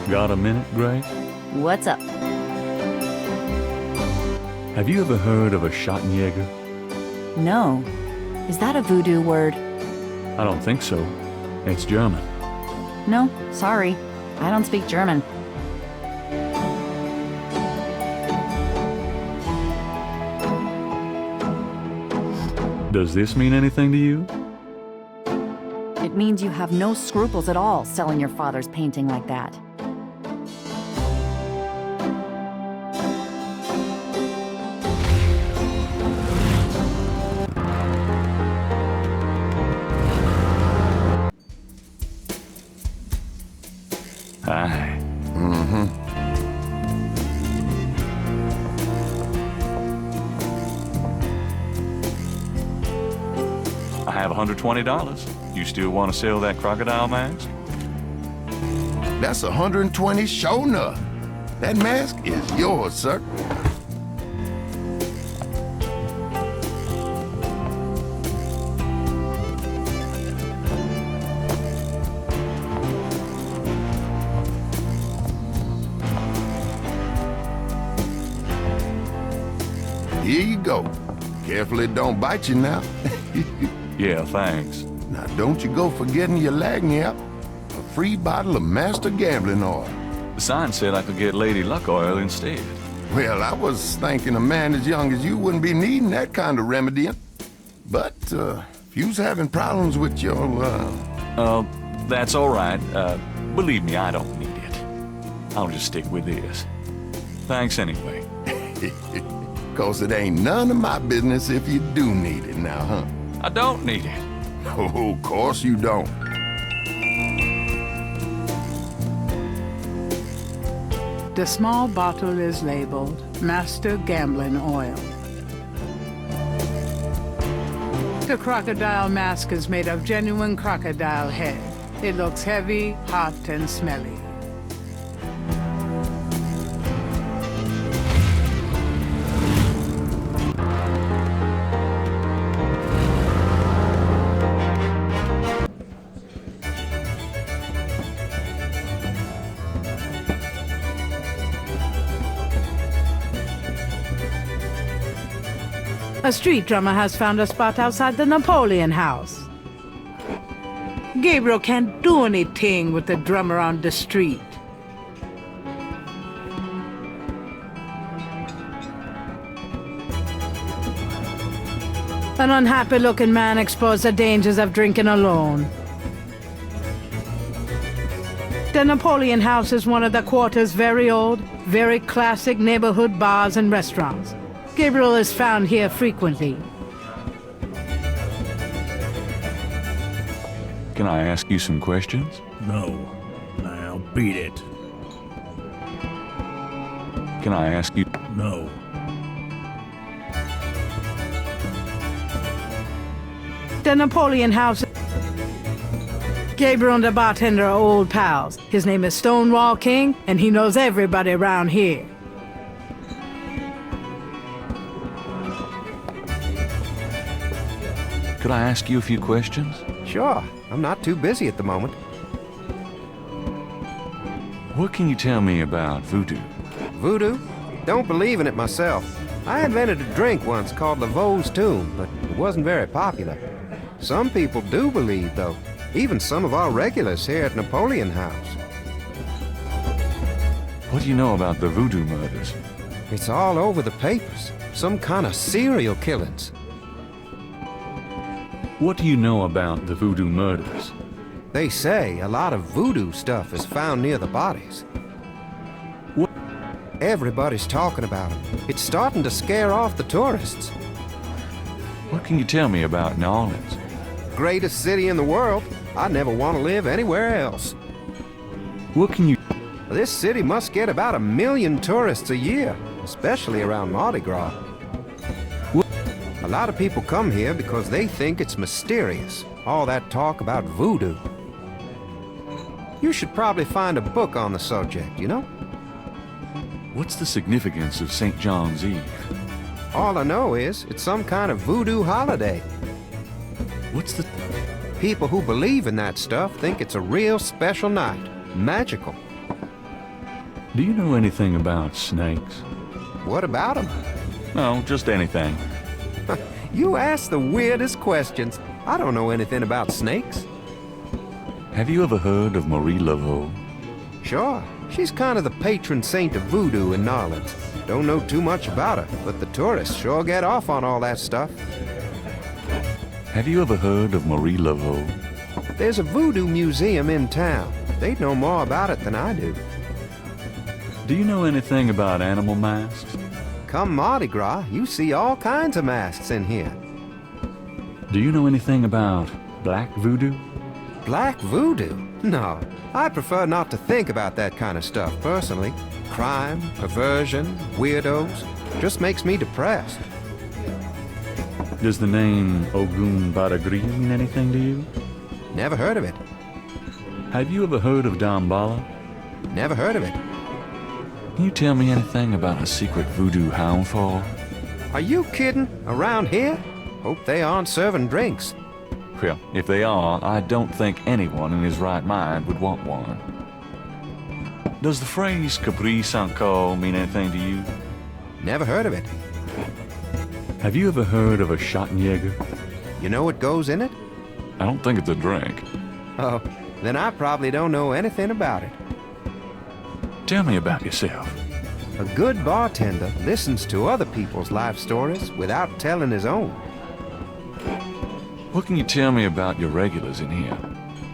Got a minute, Grace? What's up? Have you ever heard of a Schottenjäger? No. Is that a voodoo word? I don't think so. It's German. No, sorry. I don't speak German. Does this mean anything to you? It means you have no scruples at all selling your father's painting like that. Aye. I have $120. You still want to sell that crocodile mask? That's 120 sure enough. That mask is yours, sir. Here you go. Careful it don't bite you now. Yeah, thanks. Now don't you go forgetting your lagniappe. A free bottle of Master Gambling Oil. The sign said I could get Lady Luck Oil instead. Well, I was thinking a man as young as you wouldn't be needing that kind of remedying. But, if you's having problems with your, that's all right. Believe me, I don't need it. I'll just stick with this. Thanks anyway. 'Cause it ain't none of my business if you do need it now, huh? I don't need it. Oh, of course you don't. The small bottle is labeled Master Gambling Oil. The crocodile mask is made of genuine crocodile head. It looks heavy, hot, and smelly. A street drummer has found a spot outside the Napoleon house. Gabriel can't do anything with the drummer on the street. An unhappy-looking man exposed the dangers of drinking alone. The Napoleon house is one of the quarter's very old, very classic neighborhood bars and restaurants. Gabriel is found here frequently. Can I ask you some questions? No. Now beat it. Can I ask you? No. The Napoleon house. Gabriel and the bartender are old pals. His name is Stonewall King, and he knows everybody around here. Could I ask you a few questions? Sure. I'm not too busy at the moment. What can you tell me about voodoo? Voodoo? Don't believe in it myself. I invented a drink once called Laveau's Tomb, but it wasn't very popular. Some people do believe, though. Even some of our regulars here at Napoleon House. What do you know about the voodoo murders? It's all over the papers. Some kind of serial killings. What do you know about the voodoo murders? They say a lot of voodoo stuff is found near the bodies. What? Everybody's talking about it. It's starting to scare off the tourists. What can you tell me about New Orleans? Greatest city in the world. I never want to live anywhere else. What can you... This city must get about 1 million tourists a year, especially around Mardi Gras. What? A lot of people come here because they think it's mysterious, all that talk about voodoo. You should probably find a book on the subject, you know? What's the significance of St. John's Eve? All I know is it's some kind of voodoo holiday. What's the... People who believe in that stuff think it's a real special night. Magical. Do you know anything about snakes? What about them? No, just anything. You ask the weirdest questions. I don't know anything about snakes. Have you ever heard of Marie Laveau? Sure. She's kind of the patron saint of voodoo in New Orleans. Don't know too much about her, but the tourists sure get off on all that stuff. Have you ever heard of Marie Laveau? There's a voodoo museum in town. They'd know more about it than I do. Do you know anything about animal masks? Come Mardi Gras, you see all kinds of masks in here. Do you know anything about black voodoo? Black voodoo? No, I prefer not to think about that kind of stuff, personally. Crime, perversion, weirdos, just makes me depressed. Does the name Ogun Badagria mean anything to you? Never heard of it. Have you ever heard of Damballa? Never heard of it. Can you tell me anything about a secret voodoo hound fall? Are you kidding? Around here? Hope they aren't serving drinks. Well, if they are, I don't think anyone in his right mind would want one. Does the phrase Capri Sanko mean anything to you? Never heard of it. Have you ever heard of a Schottenjäger? You know what goes in it? I don't think it's a drink. Oh, then I probably don't know anything about it. Tell me about yourself. A good bartender listens to other people's life stories without telling his own. What can you tell me about your regulars in here?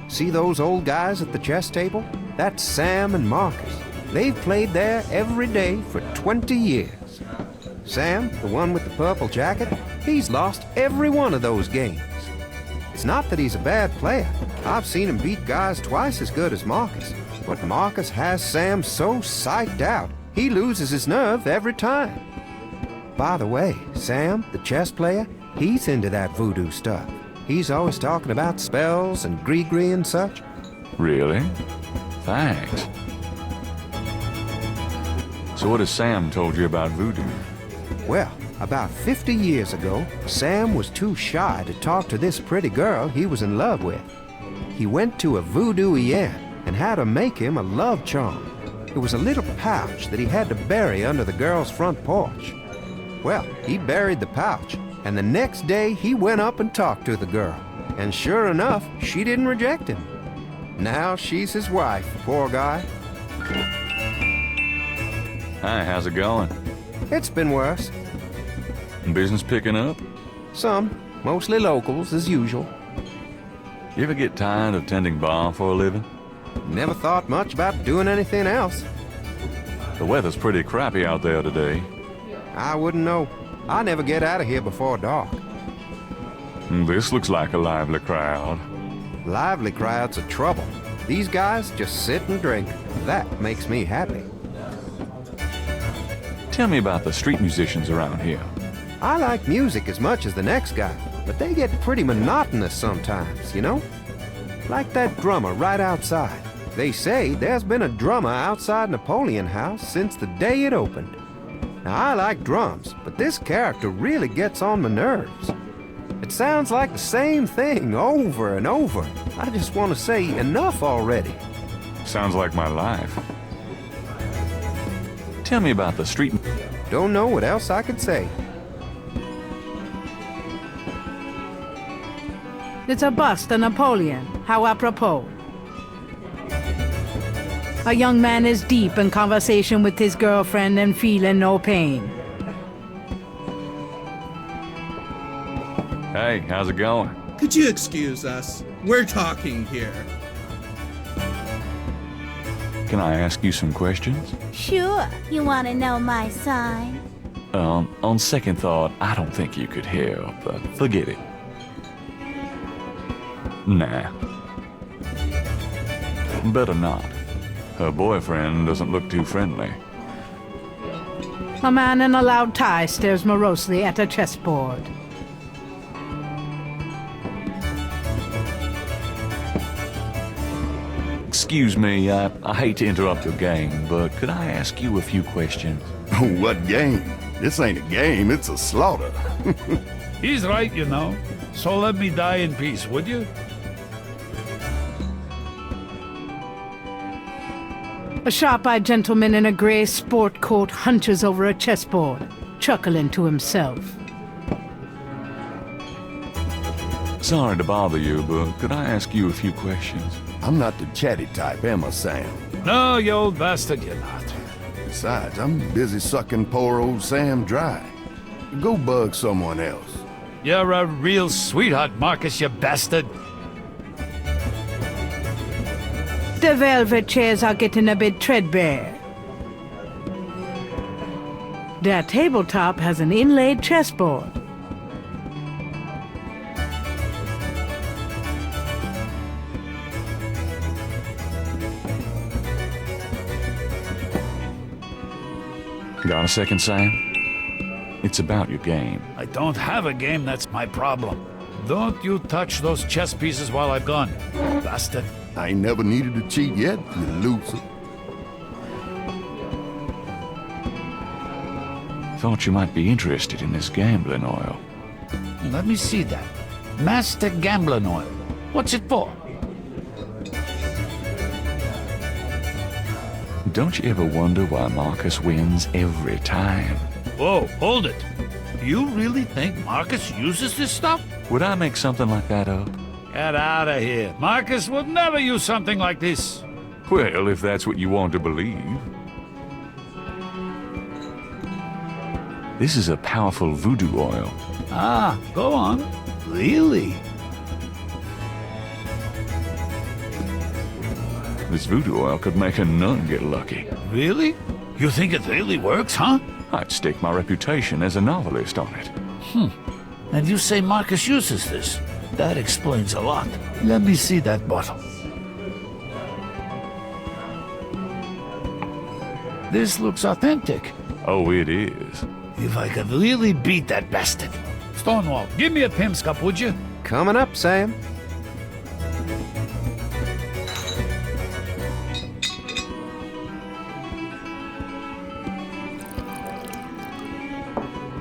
See those old guys at the chess table? That's Sam and Marcus. They've played there every day for 20 years. Sam, the one with the purple jacket, he's lost every one of those games. It's not that he's a bad player. I've seen him beat guys twice as good as Marcus. But Marcus has Sam so psyched out, he loses his nerve every time. By the way, Sam, the chess player, he's into that voodoo stuff. He's always talking about spells and gree-gree and such. Really? Thanks. So what has Sam told you about voodoo? Well, about 50 years ago, Sam was too shy to talk to this pretty girl he was in love with. He went to a voodooienne and had her make him a love charm. It was a little pouch that he had to bury under the girl's front porch. Well, he buried the pouch, and the next day he went up and talked to the girl. And sure enough, she didn't reject him. Now she's his wife, poor guy. Hi, how's it going? It's been worse. Business picking up? Some, mostly locals, as usual. You ever get tired of tending bar for a living? Never thought much about doing anything else. The weather's pretty crappy out there today. I wouldn't know. I never get out of here before dark. This looks like a lively crowd. Lively crowds are trouble. These guys just sit and drink. That makes me happy. Tell me about the street musicians around here. I like music as much as the next guy, but they get pretty monotonous sometimes, you know? Like that drummer right outside. They say there's been a drummer outside Napoleon House since the day it opened. Now, I like drums, but this character really gets on my nerves. It sounds like the same thing over and over. I just want to say enough already. Sounds like my life. Tell me about the street... Don't know what else I could say. It's a bust of Napoleon. How apropos. A young man is deep in conversation with his girlfriend and feeling no pain. Hey, how's it going? Could you excuse us? We're talking here. Can I ask you some questions? Sure. You want to know my sign? On second thought, I don't think you could help, but forget it. Nah. Better not. Her boyfriend doesn't look too friendly. A man in a loud tie stares morosely at a chessboard. Excuse me, I hate to interrupt your game, but could I ask you a few questions? What game? This ain't a game, it's a slaughter. He's right, you know. So let me die in peace, would you? A sharp-eyed gentleman in a gray sport coat hunches over a chessboard, chuckling to himself. Sorry to bother you, but could I ask you a few questions? I'm not the chatty type, am I, Sam? No, you old bastard, you're not. Besides, I'm busy sucking poor old Sam dry. Go bug someone else. You're a real sweetheart, Marcus, you bastard. The velvet chairs are getting a bit threadbare. Their tabletop has an inlaid chessboard. Got a second, Sam? It's about your game. I don't have a game, that's my problem. Don't you touch those chess pieces while I'm gone, bastard. I ain't never needed to cheat yet, you loser. Thought you might be interested in this gambling oil. Let me see that. Master Gambling Oil. What's it for? Don't you ever wonder why Marcus wins every time? Whoa, hold it. You really think Marcus uses this stuff? Would I make something like that up? Get out of here. Marcus would never use something like this. Well, if that's what you want to believe. This is a powerful voodoo oil. Ah, go on. Really? This voodoo oil could make a nun get lucky. Really? You think it really works, huh? I'd stake my reputation as a novelist on it. And you say Marcus uses this? That explains a lot. Let me see that bottle. This looks authentic. Oh, it is. If I could really beat that bastard. Stonewall, give me a Pim's cup, would you? Coming up, Sam.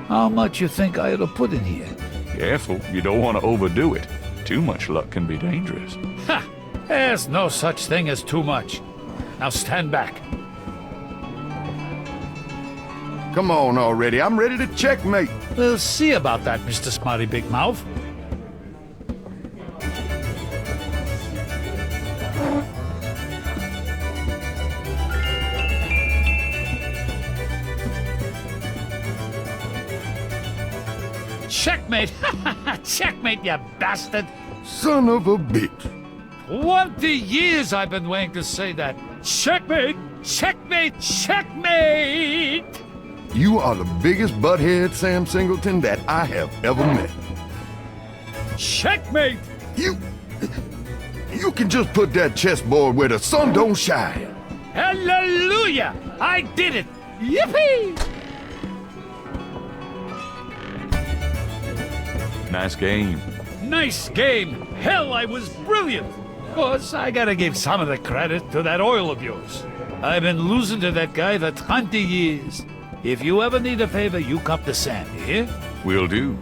How much you think I ought to put in here? Careful, you don't want to overdo it. Too much luck can be dangerous. Ha! There's no such thing as too much. Now stand back. Come on already, I'm ready to checkmate. We'll see about that, Mr. Smarty Big Mouth. Checkmate! Checkmate, you bastard! Son of a bitch. 20 years I've been waiting to say that. Checkmate! Checkmate! Checkmate! You are the biggest butthead, Sam Singleton, that I have ever met. Checkmate! You can just put that chessboard where the sun don't shine. Hallelujah! I did it! Yippee! Nice game. Nice game! Hell, I was brilliant! Of course, I gotta give some of the credit to that oil of yours. I've been losing to that guy for 20 years. If you ever need a favor, you come to Sam, you hear? Will do.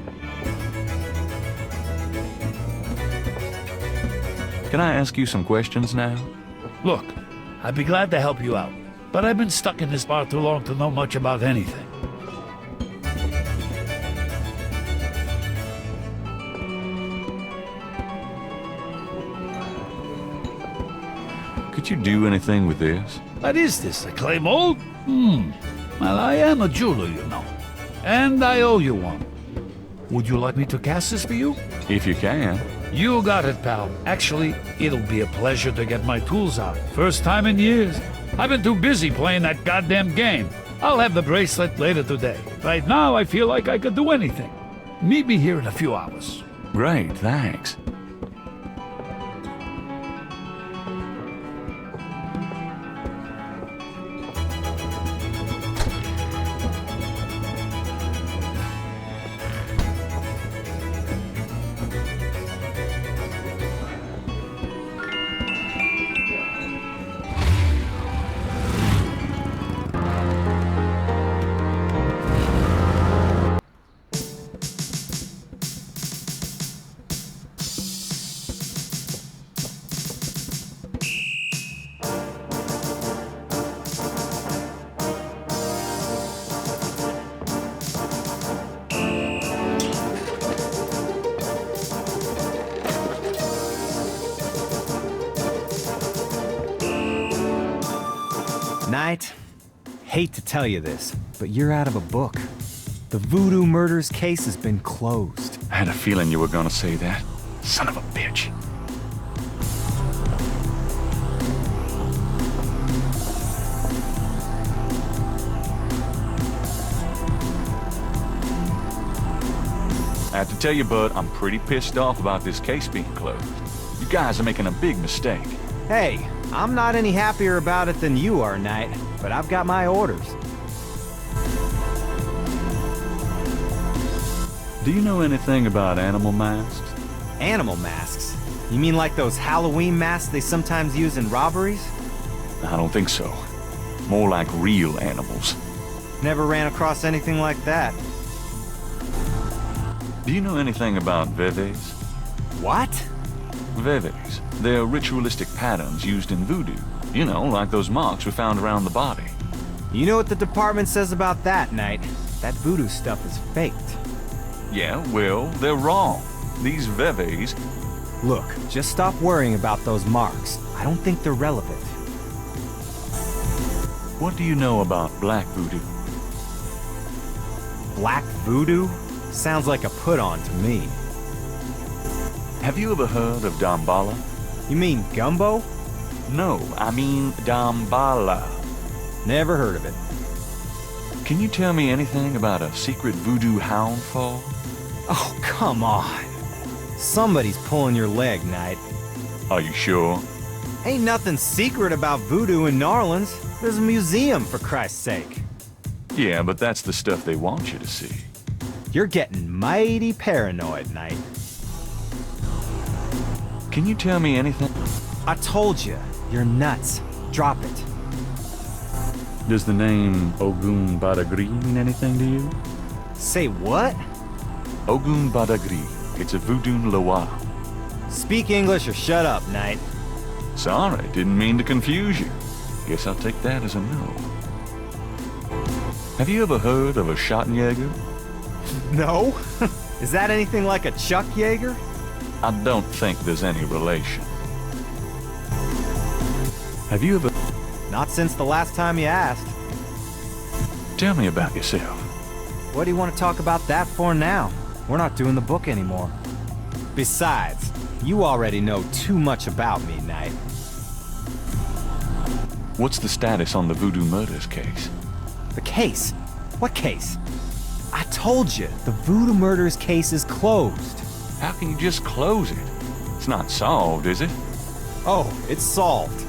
Can I ask you some questions now? Look, I'd be glad to help you out, but I've been stuck in this bar too long to know much about anything. Could you do anything with this? What is this, a clay mold? Well, I am a jeweler, you know. And I owe you one. Would you like me to cast this for you? If you can. You got it, pal. Actually, it'll be a pleasure to get my tools out. First time in years. I've been too busy playing that goddamn game. I'll have the bracelet later today. Right now, I feel like I could do anything. Meet me here in a few hours. Great, thanks. Knight, hate to tell you this, but you're out of a book. The Voodoo Murders case has been closed. I had a feeling you were gonna say that. Son of a bitch. I have to tell you, Bud, I'm pretty pissed off about this case being closed. You guys are making a big mistake. Hey, I'm not any happier about it than you are, Knight, but I've got my orders. Do you know anything about animal masks? Animal masks? You mean like those Halloween masks they sometimes use in robberies? I don't think so. More like real animals. Never ran across anything like that. Do you know anything about veves? What? Veves. They're ritualistic patterns used in voodoo. You know, like those marks we found around the body. You know what the department says about that, Knight? That voodoo stuff is faked. Yeah, well, they're wrong. These veves... Look, just stop worrying about those marks. I don't think they're relevant. What do you know about black voodoo? Black voodoo? Sounds like a put-on to me. Have you ever heard of Damballa? You mean gumbo? No, I mean Damballa. Never heard of it. Can you tell me anything about a secret voodoo hound fall? Oh, come on. Somebody's pulling your leg, Knight. Are you sure? Ain't nothing secret about voodoo in Narlands. There's a museum, for Christ's sake. Yeah, but that's the stuff they want you to see. You're getting mighty paranoid, Knight. Can you tell me anything? I told you, you're nuts. Drop it. Does the name Ogun Badagri mean anything to you? Say what? Ogun Badagri. It's a voodoo Loa. Speak English or shut up, Knight. Sorry, didn't mean to confuse you. Guess I'll take that as a no. Have you ever heard of a Schottenjäger? No? Is that anything like a Chuck Yeager? I don't think there's any relation. Have you ever... Not since the last time you asked. Tell me about yourself. What do you want to talk about that for now? We're not doing the book anymore. Besides, you already know too much about me, Knight. What's the status on the Voodoo Murders case? The case? What case? I told you, the Voodoo Murders case is closed. How can you just close it? It's not solved, is it? Oh, it's solved.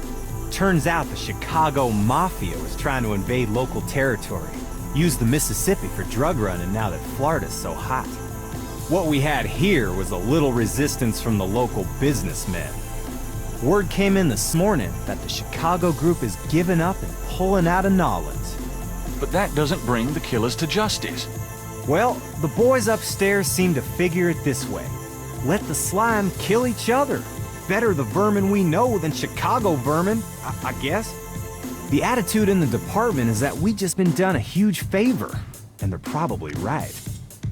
Turns out the Chicago Mafia was trying to invade local territory. Use the Mississippi for drug running now that Florida's so hot. What we had here was a little resistance from the local businessmen. Word came in this morning that the Chicago group is giving up and pulling out of Nolans. But that doesn't bring the killers to justice. Well, the boys upstairs seem to figure it this way. Let the slime kill each other. Better the vermin we know than Chicago vermin, I guess. The attitude in the department is that we just been done a huge favor, and they're probably right.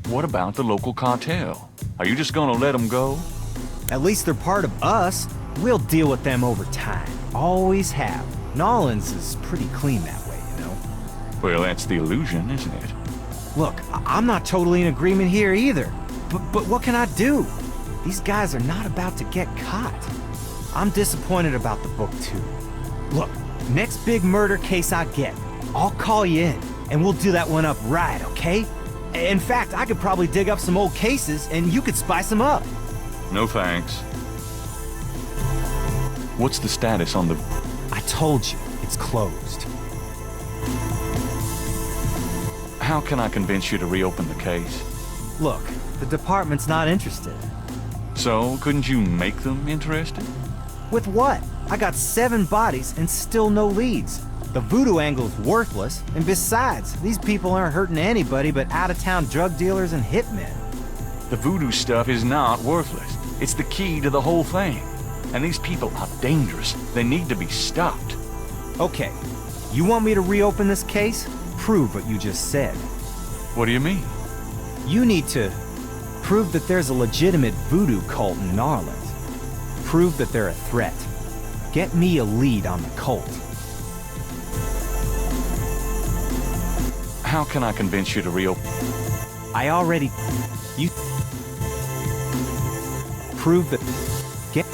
What about the local cartel? Are you just gonna let them go? At least they're part of us. We'll deal with them over time. Always have. Nolans is pretty clean that way, you know? Well, that's the illusion, isn't it? Look, I'm not totally in agreement here either. But what can I do? These guys are not about to get caught. I'm disappointed about the book too. Look, next big murder case I get, I'll call you in, and we'll do that one up right, okay? In fact, I could probably dig up some old cases, and you could spice them up. No thanks. What's the status on the... I told you, it's closed. How can I convince you to reopen the case? Look, the department's not interested. So, couldn't you make them interested? With what? I got 7 bodies and still no leads. The voodoo angle's worthless, and besides, these people aren't hurting anybody but out-of-town drug dealers and hitmen. The voodoo stuff is not worthless. It's the key to the whole thing. And these people are dangerous. They need to be stopped. Okay, you want me to reopen this case? Prove what you just said. What do you mean? You need to prove that there's a legitimate voodoo cult in Narland. Prove that they're a threat. Get me a lead on the cult. How can I convince you to reopen? I already... You... Prove that... Get...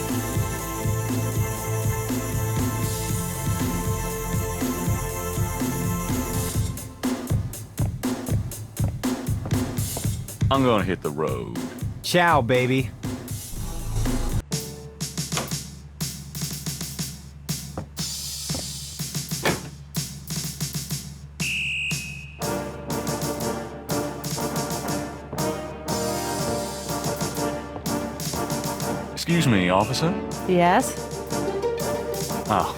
I'm gonna hit the road. Ciao, baby. Excuse me, officer? Yes? Oh,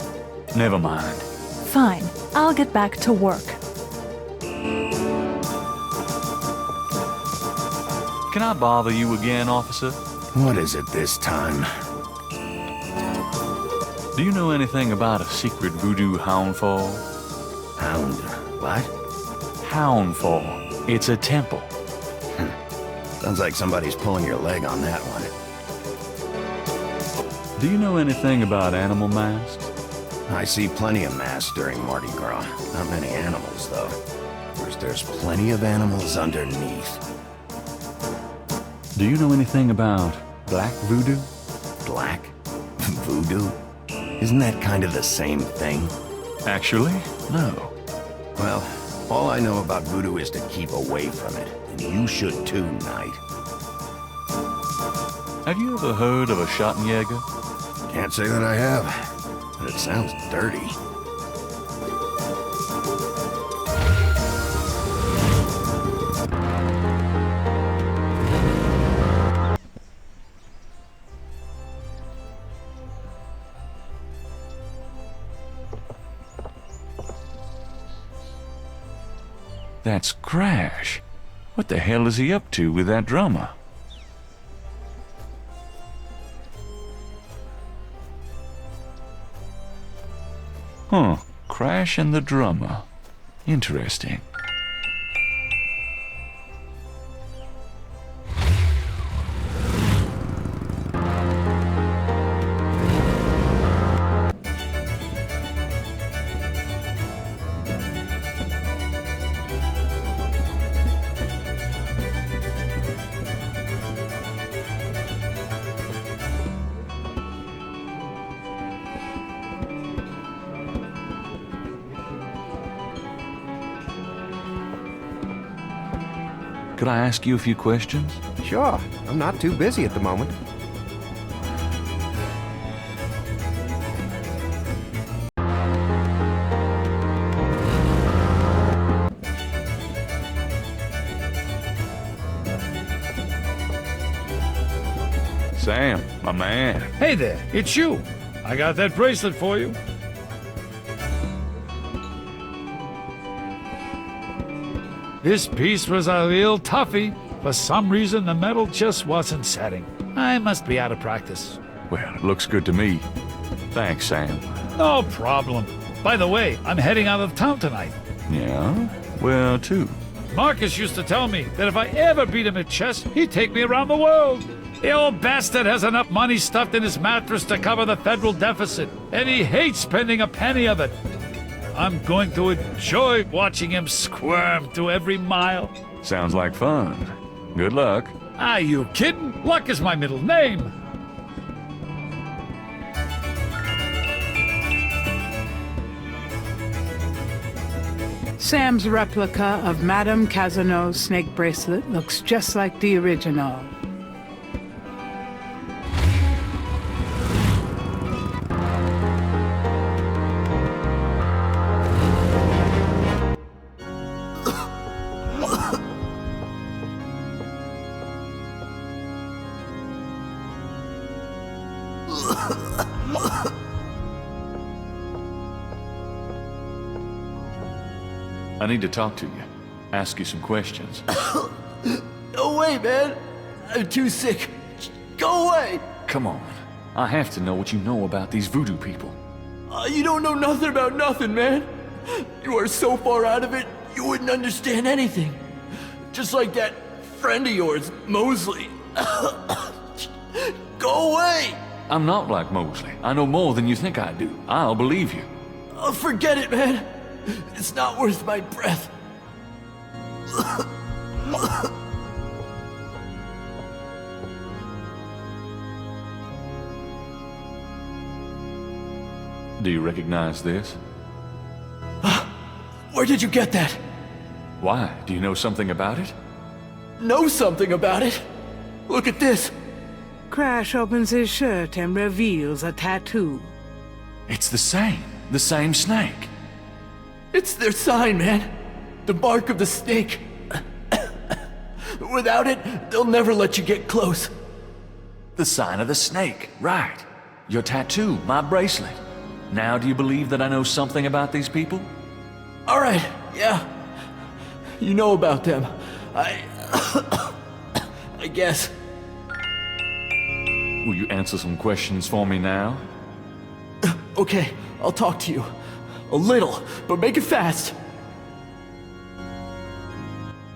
never mind. Fine. I'll get back to work. Can I bother you again, officer? What is it this time? Do you know anything about a secret voodoo houndfall? Hound... what? Houndfall. It's a temple. Sounds like somebody's pulling your leg on that one. Do you know anything about animal masks? I see plenty of masks during Mardi Gras. Not many animals, though. Of course, there's plenty of animals underneath. Do you know anything about black voodoo? Black? Voodoo? Isn't that kind of the same thing? Actually, no. Well, all I know about voodoo is to keep away from it. And you should too, Knight. Have you ever heard of a Schottenjäger? Can't say that I have, but it sounds dirty. That's Crash. What the hell is he up to with that drummer? Huh, Crash and the drummer. Interesting. Could I ask you a few questions? Sure. I'm not too busy at the moment. Sam, my man. Hey there, it's you. I got that bracelet for you. This piece was a real toughie. For some reason, the metal just wasn't setting. I must be out of practice. Well, it looks good to me. Thanks, Sam. No problem. By the way, I'm heading out of town tonight. Yeah? Where to? Marcus used to tell me that if I ever beat him at chess, he'd take me around the world. The old bastard has enough money stuffed in his mattress to cover the federal deficit, and he hates spending a penny of it. I'm going to enjoy watching him squirm through every mile. Sounds like fun. Good luck. Are you kidding? Luck is my middle name. Sam's replica of Madame Casano's snake bracelet looks just like the original. I need to talk to you. Ask you some questions. No way, man. I'm too sick. Go away. Come on. I have to know what you know about these voodoo people. You don't know nothing about nothing, man. You are so far out of it, you wouldn't understand anything. Just like that friend of yours, Mosley. Go away. I'm not like Mosley. I know more than you think I do. I'll believe you. Oh, forget it, man. It's not worth my breath. Do you recognize this? Where did you get that? Why? Do you know something about it? Know something about it? Look at this. Crash opens his shirt and reveals a tattoo. It's the same snake. It's their sign, man. The mark of the snake. Without it, they'll never let you get close. The sign of the snake, right. Your tattoo, my bracelet. Now do you believe that I know something about these people? All right, yeah. You know about them. I guess. Will you answer some questions for me now? Okay, I'll talk to you. A little, but make it fast.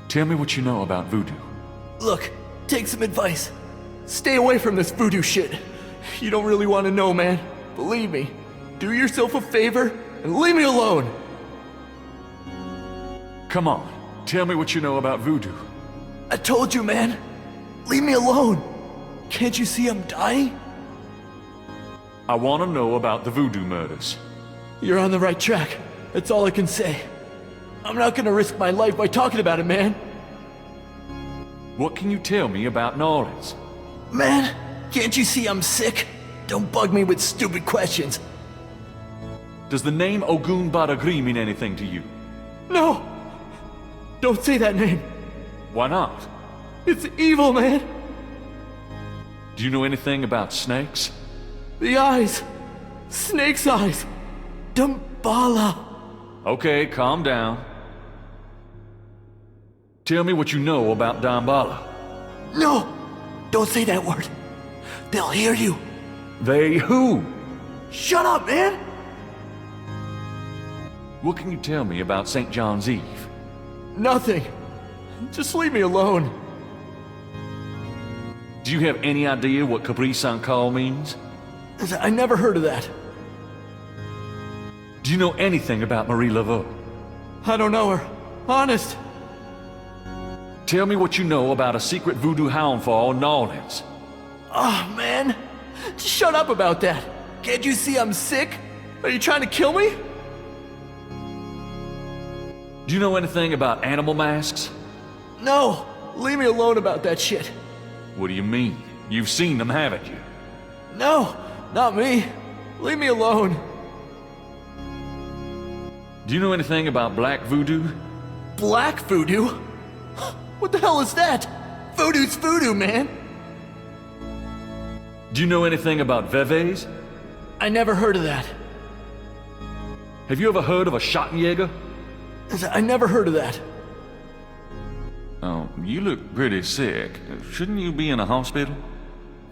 Tell me what you know about voodoo. Look, take some advice. Stay away from this voodoo shit. You don't really want to know, man. Believe me. Do yourself a favor and leave me alone. Come on, tell me what you know about voodoo. I told you, man. Leave me alone. Can't you see I'm dying? I want to know about the voodoo murders. You're on the right track. That's all I can say. I'm not gonna risk my life by talking about it, man. What can you tell me about New Orleans? Man, can't you see I'm sick? Don't bug me with stupid questions. Does the name Ogun Badagri mean anything to you? No! Don't say that name. Why not? It's evil, man. Do you know anything about snakes? The eyes. Snake's eyes. Damballa. Okay, calm down. Tell me what you know about Damballa. No! Don't say that word. They'll hear you. They who? Shut up, man! What can you tell me about St. John's Eve? Nothing. Just leave me alone. Do you have any idea what Capri San Call means? I never heard of that. Do you know anything about Marie Laveau? I don't know her. Honest. Tell me what you know about a secret voodoo hound fall in New Orleans. Oh, man. Just shut up about that. Can't you see I'm sick? Are you trying to kill me? Do you know anything about animal masks? No. Leave me alone about that shit. What do you mean? You've seen them, haven't you? No, not me. Leave me alone. Do you know anything about black voodoo? Black voodoo? What the hell is that? Voodoo's voodoo, man. Do you know anything about veves? I never heard of that. Have you ever heard of a Schottenjäger? I never heard of that. Oh, you look pretty sick. Shouldn't you be in a hospital?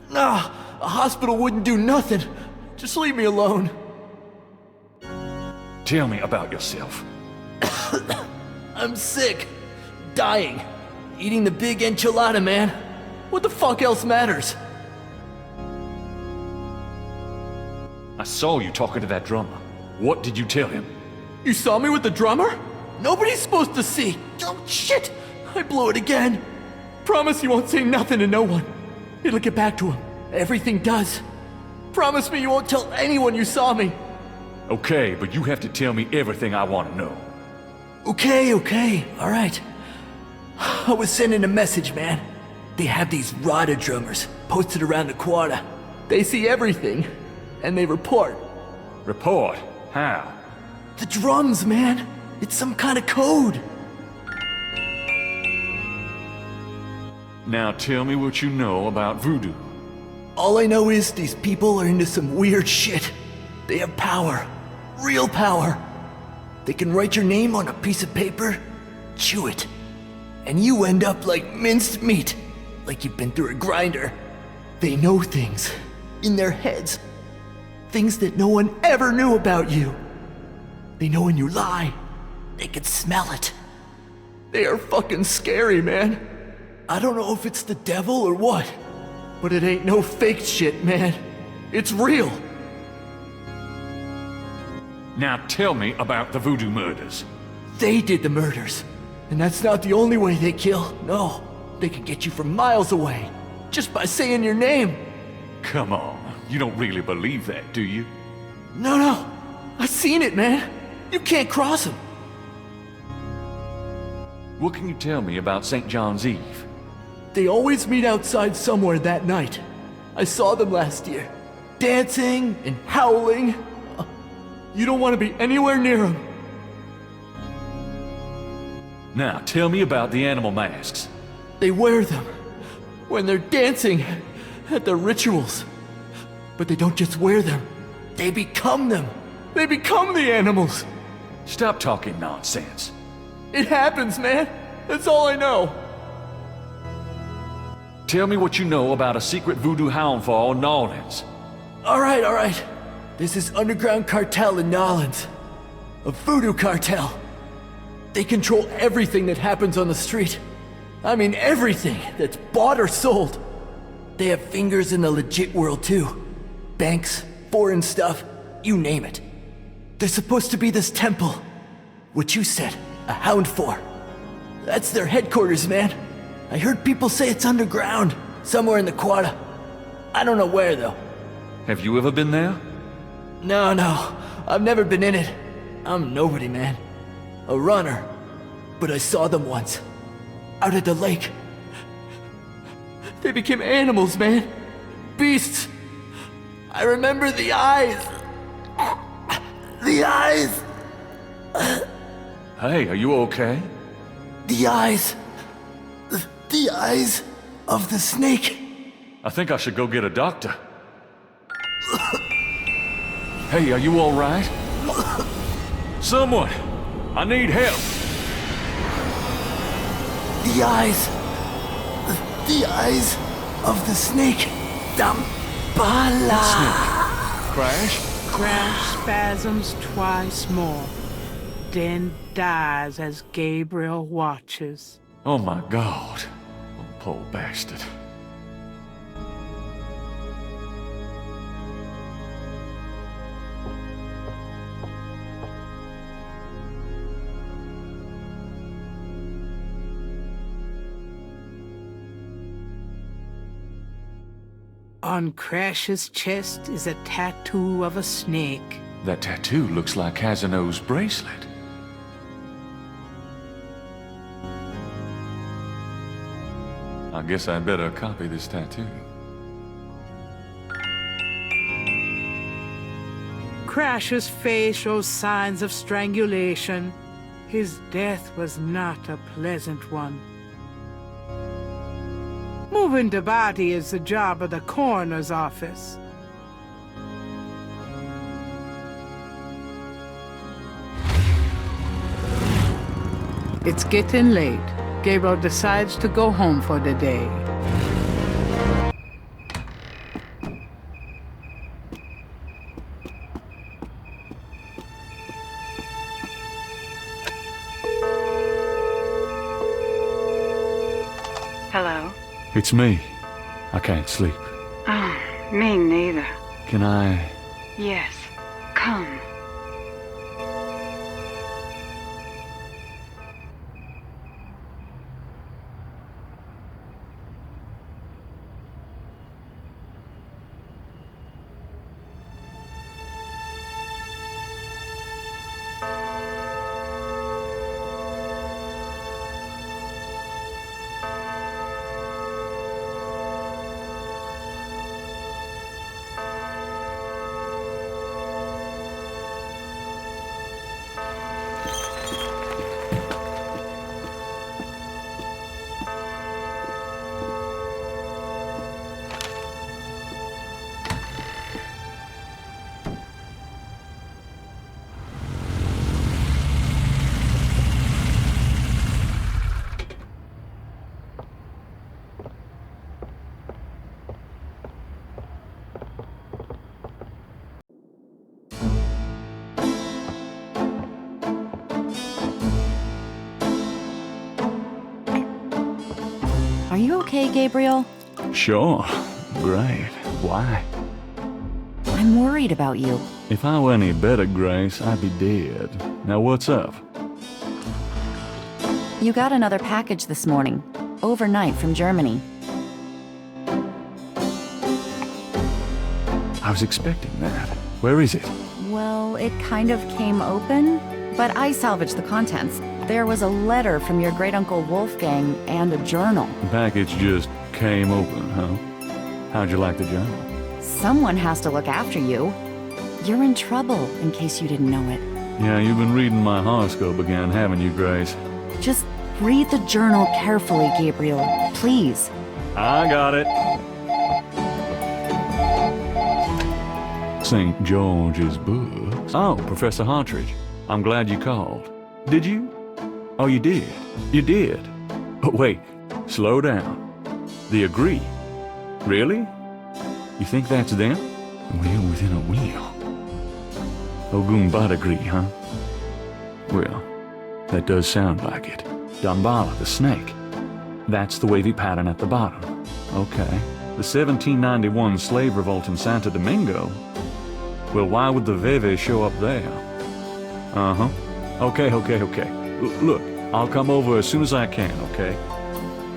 Nah, a hospital wouldn't do nothing. Just leave me alone. Tell me about yourself. I'm sick. Dying. Eating the big enchilada, man. What the fuck else matters? I saw you talking to that drummer. What did you tell him? You saw me with the drummer? Nobody's supposed to see. Oh, shit! I blew it again. Promise you won't say nothing to no one. It'll get back to him. Everything does. Promise me you won't tell anyone you saw me. Okay, but you have to tell me everything I want to know. Okay, alright. I was sending a message, man. They have these rider drummers posted around the quarter. They see everything, and they report. Report? How? The drums, man. It's some kind of code. Now tell me what you know about voodoo. All I know is these people are into some weird shit. They have power. Real power. They can write your name on a piece of paper, chew it, and you end up like minced meat, like you've been through a grinder. They know things in their heads, things that no one ever knew about you. They know when you lie. They can smell it. They are fucking scary, man. I don't know if it's the devil or what, but it ain't no fake shit, man. It's real. Now tell me about the voodoo murders. They did the murders. And that's not the only way they kill. No, they can get you from miles away, just by saying your name. Come on, you don't really believe that, do you? No, I seen it, man. You can't cross them. What can you tell me about St. John's Eve? They always meet outside somewhere that night. I saw them last year, dancing and howling. You don't want to be anywhere near them. Now, tell me about the animal masks. They wear them when they're dancing at the rituals. But they don't just wear them. They become them. They become the animals. Stop talking nonsense. It happens, man. That's all I know. Tell me what you know about a secret voodoo hound fall in New Orleans. All right. This is underground cartel in New Orleans. A voodoo cartel. They control everything that happens on the street. I mean everything that's bought or sold. They have fingers in the legit world too. Banks, foreign stuff, you name it. There's supposed to be this temple. What you said, a hound for. That's their headquarters, man. I heard people say it's underground, somewhere in the quarter. I don't know where though. Have you ever been there? No, I've never been in it. I'm nobody, man. A runner. But I saw them once. Out at the lake. They became animals, man. Beasts. I remember the eyes. The eyes. Hey, are you okay? The eyes. The eyes of the snake. I think I should go get a doctor. Hey, are you all right? Someone! I need help! The eyes. The eyes of the snake. Dambala. Snake. Crash? Crash spasms twice more, then dies as Gabriel watches. Oh my God. Oh, poor bastard. On Crash's chest is a tattoo of a snake. That tattoo looks like Casino's bracelet. I guess I'd better copy this tattoo. Crash's face shows signs of strangulation. His death was not a pleasant one. Moving the body is the job of the coroner's office. It's getting late. Gabriel decides to go home for the day. Hello? It's me. I can't sleep. Oh, me neither. Can I... Yes, come. Are you okay, Gabriel? Sure. Great. Why? I'm worried about you. If I were any better, Grace, I'd be dead. Now what's up? You got another package this morning. Overnight from Germany. I was expecting that. Where is it? Well, it kind of came open, but I salvaged the contents. There was a letter from your great-uncle Wolfgang and a journal. The package just came open, huh? How'd you like the journal? Someone has to look after you. You're in trouble, in case you didn't know it. Yeah, you've been reading my horoscope again, haven't you, Grace? Just read the journal carefully, Gabriel. Please. I got it. St. George's books. Oh, Professor Hartridge. I'm glad you called. Did you? Oh, you did. You did. But wait, slow down. The Agree. Really? You think that's them? Wheel within a wheel. Ogun Agree, huh? Well, that does sound like it. Dambala, the snake. That's the wavy pattern at the bottom. Okay. The 1791 slave revolt in Santo Domingo? Well, why would the Veve show up there? Uh-huh. Okay. Look, I'll come over as soon as I can, okay?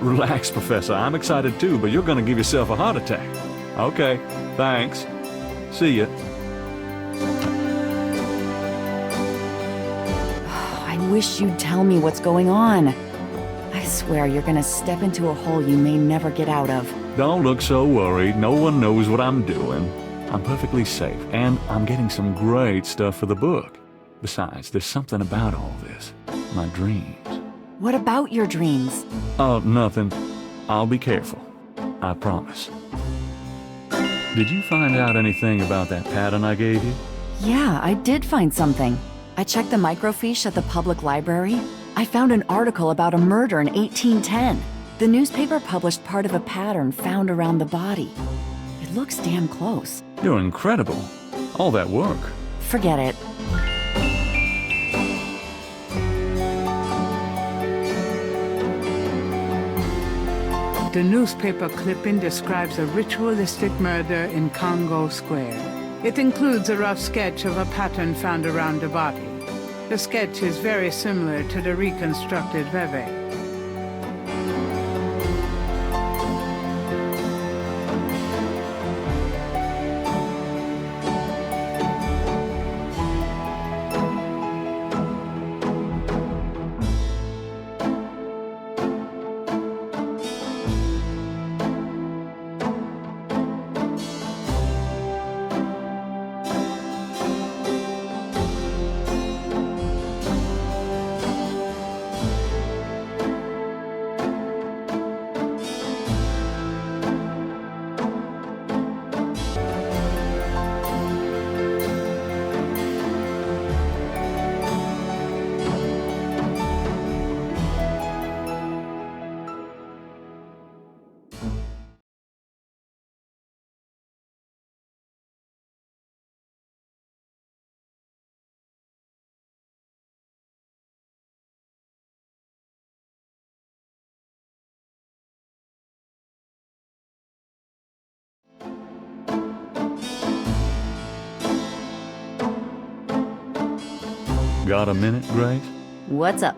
Relax, Professor. I'm excited too, but you're gonna give yourself a heart attack. Okay, thanks. See ya. I wish you'd tell me what's going on. I swear you're gonna step into a hole you may never get out of. Don't look so worried. No one knows what I'm doing. I'm perfectly safe, and I'm getting some great stuff for the book. Besides, there's something about all this. My dreams. What about your dreams? Oh, nothing. I'll be careful. I promise. Did you find out anything about that pattern I gave you? Yeah, I did find something. I checked the microfiche at the public library. I found an article about a murder in 1810. The newspaper published part of a pattern found around the body. It looks damn close. You're incredible. All that work. Forget it. The newspaper clipping describes a ritualistic murder in Congo Square. It includes a rough sketch of a pattern found around the body. The sketch is very similar to the reconstructed Veve. Got a minute, Grace? What's up?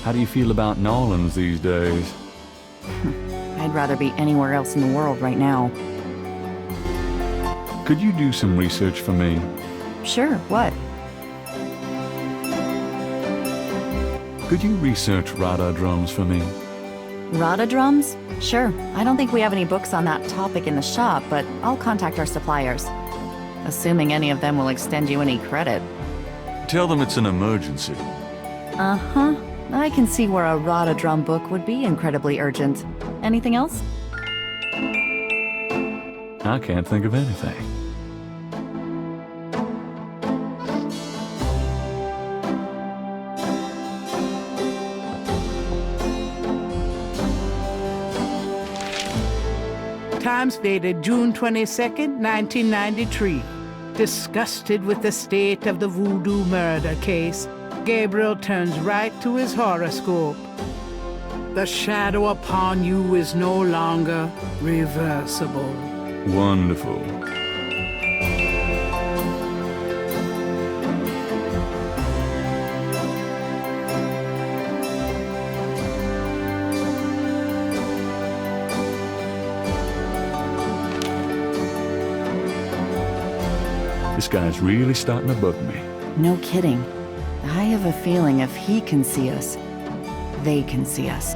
How do you feel about New Orleans these days? I'd rather be anywhere else in the world right now. Could you do some research for me? Sure, what? Could you research Rada drums for me? Rada drums? Sure. I don't think we have any books on that topic in the shop, but I'll contact our suppliers. Assuming any of them will extend you any credit. Tell them it's an emergency. Uh-huh. I can see where a Rada drum book would be incredibly urgent. Anything else? I can't think of anything. Times dated June 22nd, 1993. Disgusted with the state of the voodoo murder case, Gabriel turns right to his horoscope. The shadow upon you is no longer reversible. Wonderful. This guy's really starting to bug me. No kidding. I have a feeling if he can see us, they can see us.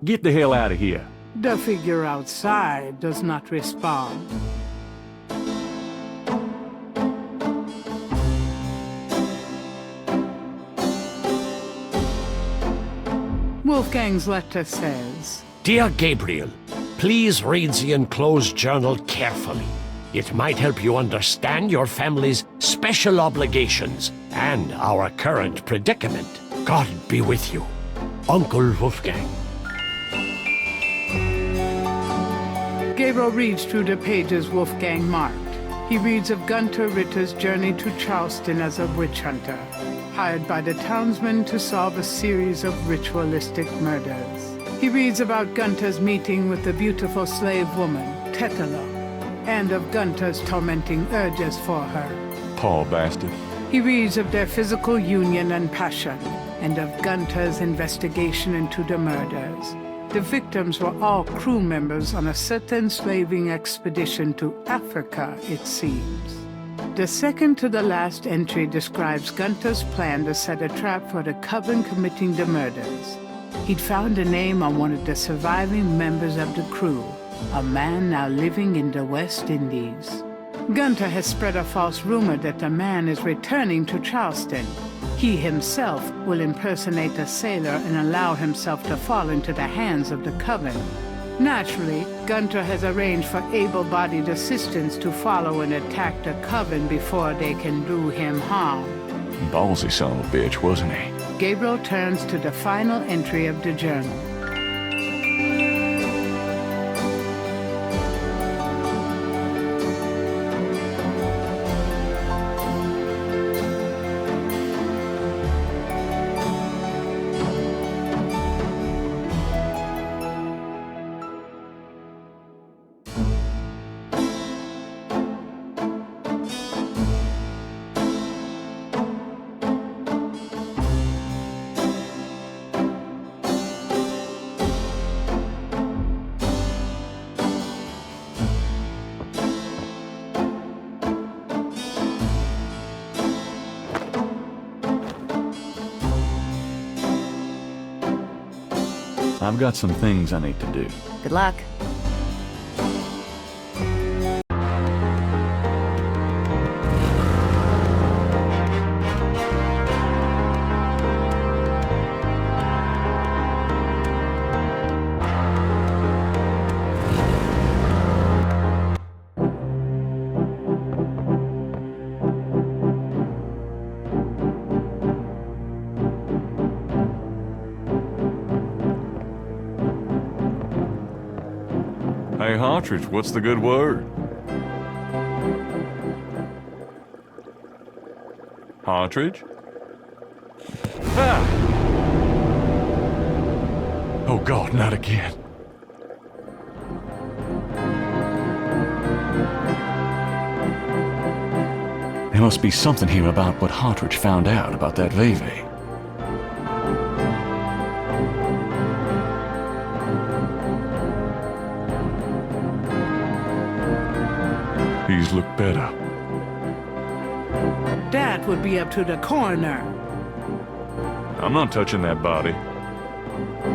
Get the hell out of here. The figure outside does not respond. Wolfgang's letter says, Dear Gabriel, please read the enclosed journal carefully. It might help you understand your family's special obligations and our current predicament. God be with you. Uncle Wolfgang. Gabriel reads through the pages Wolfgang marked. He reads of Gunter Ritter's journey to Charleston as a witch hunter, hired by the townsmen to solve a series of ritualistic murders. He reads about Gunter's meeting with the beautiful slave woman, Tetelo, and of Gunter's tormenting urges for her. Poor bastard. He reads of their physical union and passion, and of Gunter's investigation into the murders. The victims were all crew members on a certain slaving expedition to Africa, it seems. The second to the last entry describes Gunter's plan to set a trap for the coven committing the murders. He'd found a name on one of the surviving members of the crew, a man now living in the West Indies. Gunter has spread a false rumor that the man is returning to Charleston. He himself will impersonate a sailor and allow himself to fall into the hands of the coven. Naturally, Gunter has arranged for able-bodied assistants to follow and attack the coven before they can do him harm. Ballsy son of a bitch, wasn't he? Gabriel turns to the final entry of the journal. I've got some things I need to do. Good luck. Hey, Hartridge, what's the good word? Hartridge? Ah! Oh, God, not again. There must be something here about what Hartridge found out about that Veve. He's looked better. That would be up to the coroner. I'm not touching that body.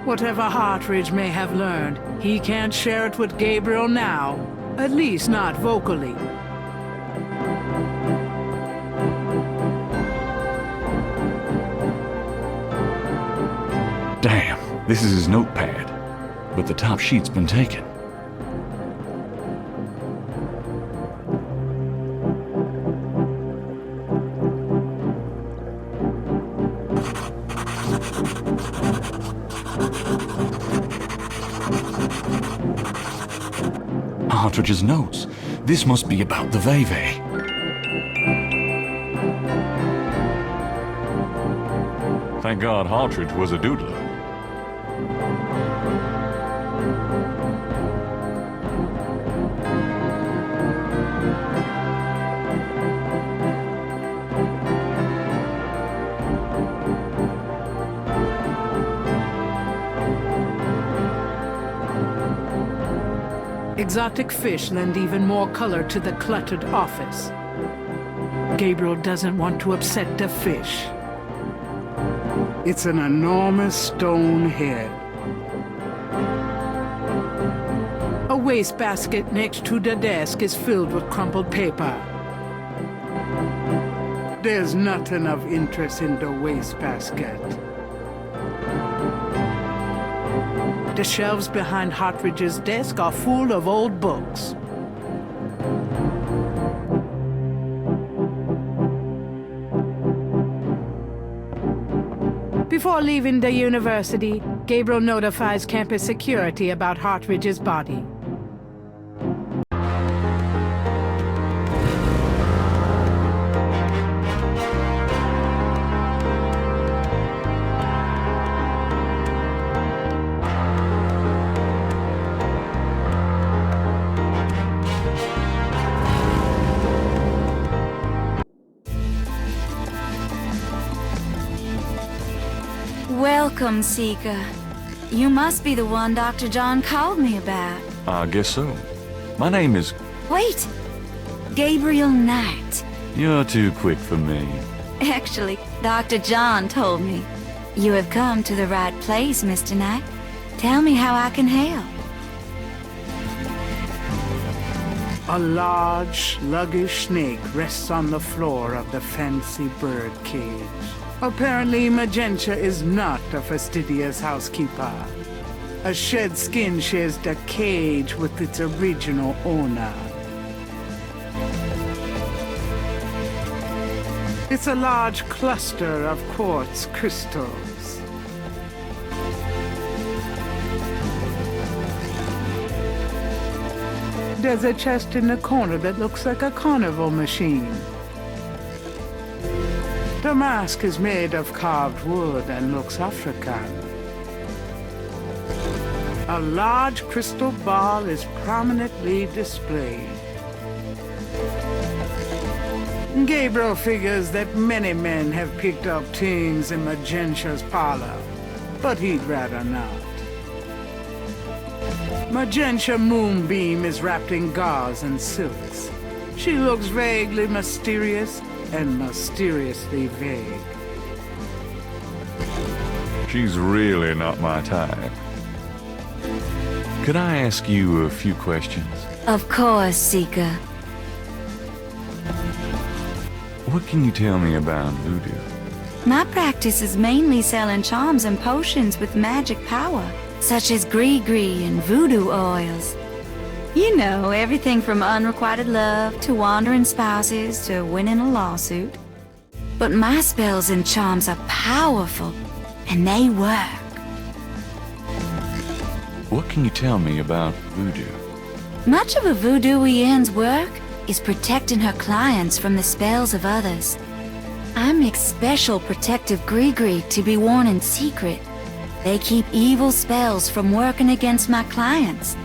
Whatever Hartridge may have learned, he can't share it with Gabriel now. At least not vocally. Damn, this is his notepad. But the top sheet's been taken. Partridge's notes. This must be about the Veve. Thank God Hartridge was a doodler. Exotic fish lend even more color to the cluttered office. Gabriel doesn't want to upset the fish. It's an enormous stone head. A wastebasket next to the desk is filled with crumpled paper. There's nothing of interest in the wastebasket. The shelves behind Hartridge's desk are full of old books. Before leaving the university, Gabriel notifies campus security about Hartridge's body. Welcome, SaGa. You must be the one Dr. John called me about. I guess so. My name is... Wait! Gabriel Knight. You're too quick for me. Actually, Dr. John told me. You have come to the right place, Mr. Knight. Tell me how I can help. A large, sluggish snake rests on the floor of the fancy bird cage. Apparently, Magenta is not a fastidious housekeeper. A shed skin shares the cage with its original owner. It's a large cluster of quartz crystals. There's a chest in the corner that looks like a carnival machine. The mask is made of carved wood and looks African. A large crystal ball is prominently displayed. Gabriel figures that many men have picked up things in Magenta's parlor, but he'd rather not. Magenta Moonbeam is wrapped in gauze and silks. She looks vaguely mysterious and mysteriously vague. She's really not my type. Could I ask you a few questions? Of course, SaGa. What can you tell me about voodoo? My practice is mainly selling charms and potions with magic power, such as gree-gree and voodoo oils. You know, everything from unrequited love to wandering spouses to winning a lawsuit. But my spells and charms are powerful, and they work. What can you tell me about voodoo? Much of a voodooienne's work is protecting her clients from the spells of others. I make special protective gree-gree to be worn in secret. They keep evil spells from working against my clients.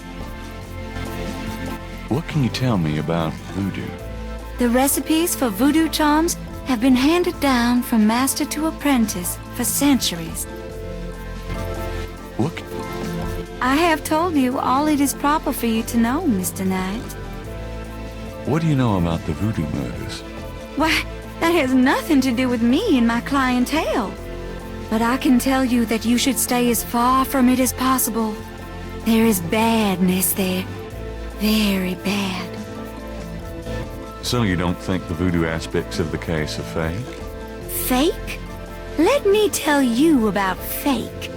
What can you tell me about voodoo? The recipes for voodoo charms have been handed down from master to apprentice for centuries. What? I have told you all it is proper for you to know, Mr. Knight. What do you know about the voodoo murders? Why, that has nothing to do with me and my clientele. But I can tell you that you should stay as far from it as possible. There is badness there. Very bad. So you don't think the voodoo aspects of the case are fake? Fake? Let me tell you about fake.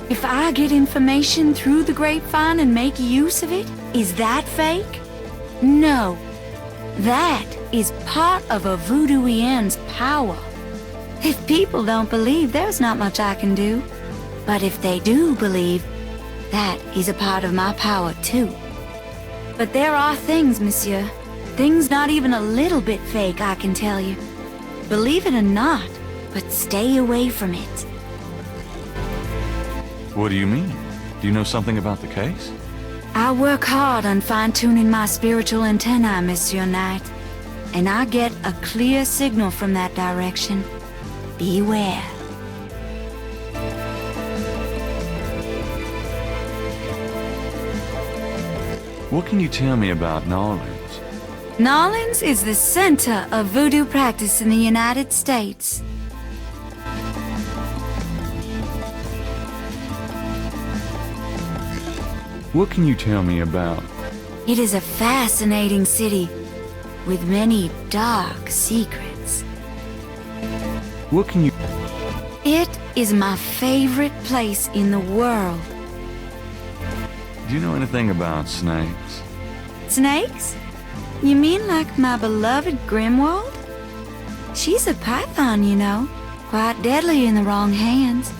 If I get information through the grapevine and make use of it, is that fake? No. That is part of a voodooienne's power. If people don't believe, there's not much I can do. But if they do believe, that is a part of my power too. But there are things, monsieur. Things not even a little bit fake, I can tell you. Believe it or not, but stay away from it. What do you mean? Do you know something about the case? I work hard on fine-tuning my spiritual antennae, Monsieur Knight, and I get a clear signal from that direction. Beware. What can you tell me about Nolans? Nolans is the center of voodoo practice in the United States. What can you tell me about? It is a fascinating city with many dark secrets. What can you... It is my favorite place in the world. Do you know anything about snakes? Snakes? You mean like my beloved Grimwald? She's a python, you know, quite deadly in the wrong hands.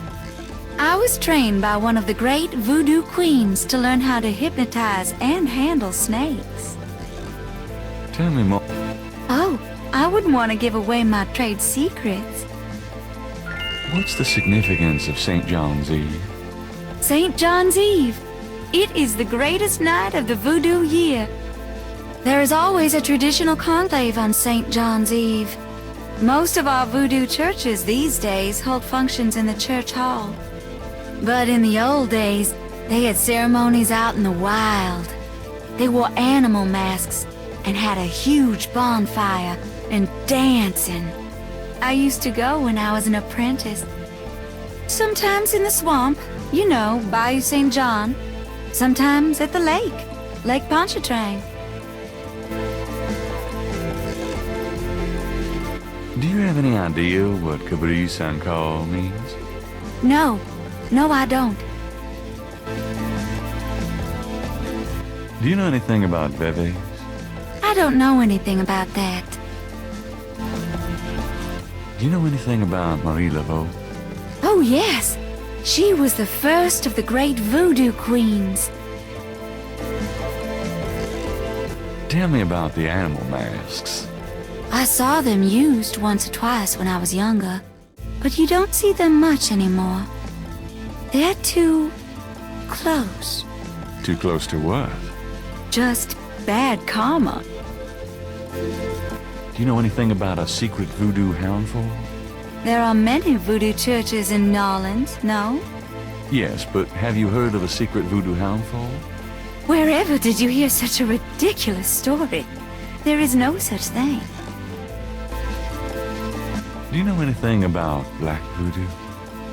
I was trained by one of the great voodoo queens to learn how to hypnotize and handle snakes. Tell me more. Oh, I wouldn't want to give away my trade secrets. What's the significance of St. John's Eve? St. John's Eve. It is the greatest night of the voodoo year. There is always a traditional conclave on St. John's Eve. Most of our voodoo churches these days hold functions in the church hall. But in the old days, they had ceremonies out in the wild. They wore animal masks and had a huge bonfire and dancing. I used to go when I was an apprentice. Sometimes in the swamp, you know, Bayou St. John. Sometimes at the lake, Lake Pontchartrain. Do you have any idea what Cabrice and Call means? No, I don't. Do you know anything about Veves? I don't know anything about that. Do you know anything about Marie Laveau? Oh, yes. She was the first of the great voodoo queens. Tell me about the animal masks. I saw them used once or twice when I was younger, but you don't see them much anymore. They're too close. Too close to what? Just bad karma. Do you know anything about a secret voodoo houndful? There are many voodoo churches in Nolans, no? Yes, but have you heard of a secret voodoo houndful? Wherever did you hear such a ridiculous story? There is no such thing. Do you know anything about black voodoo?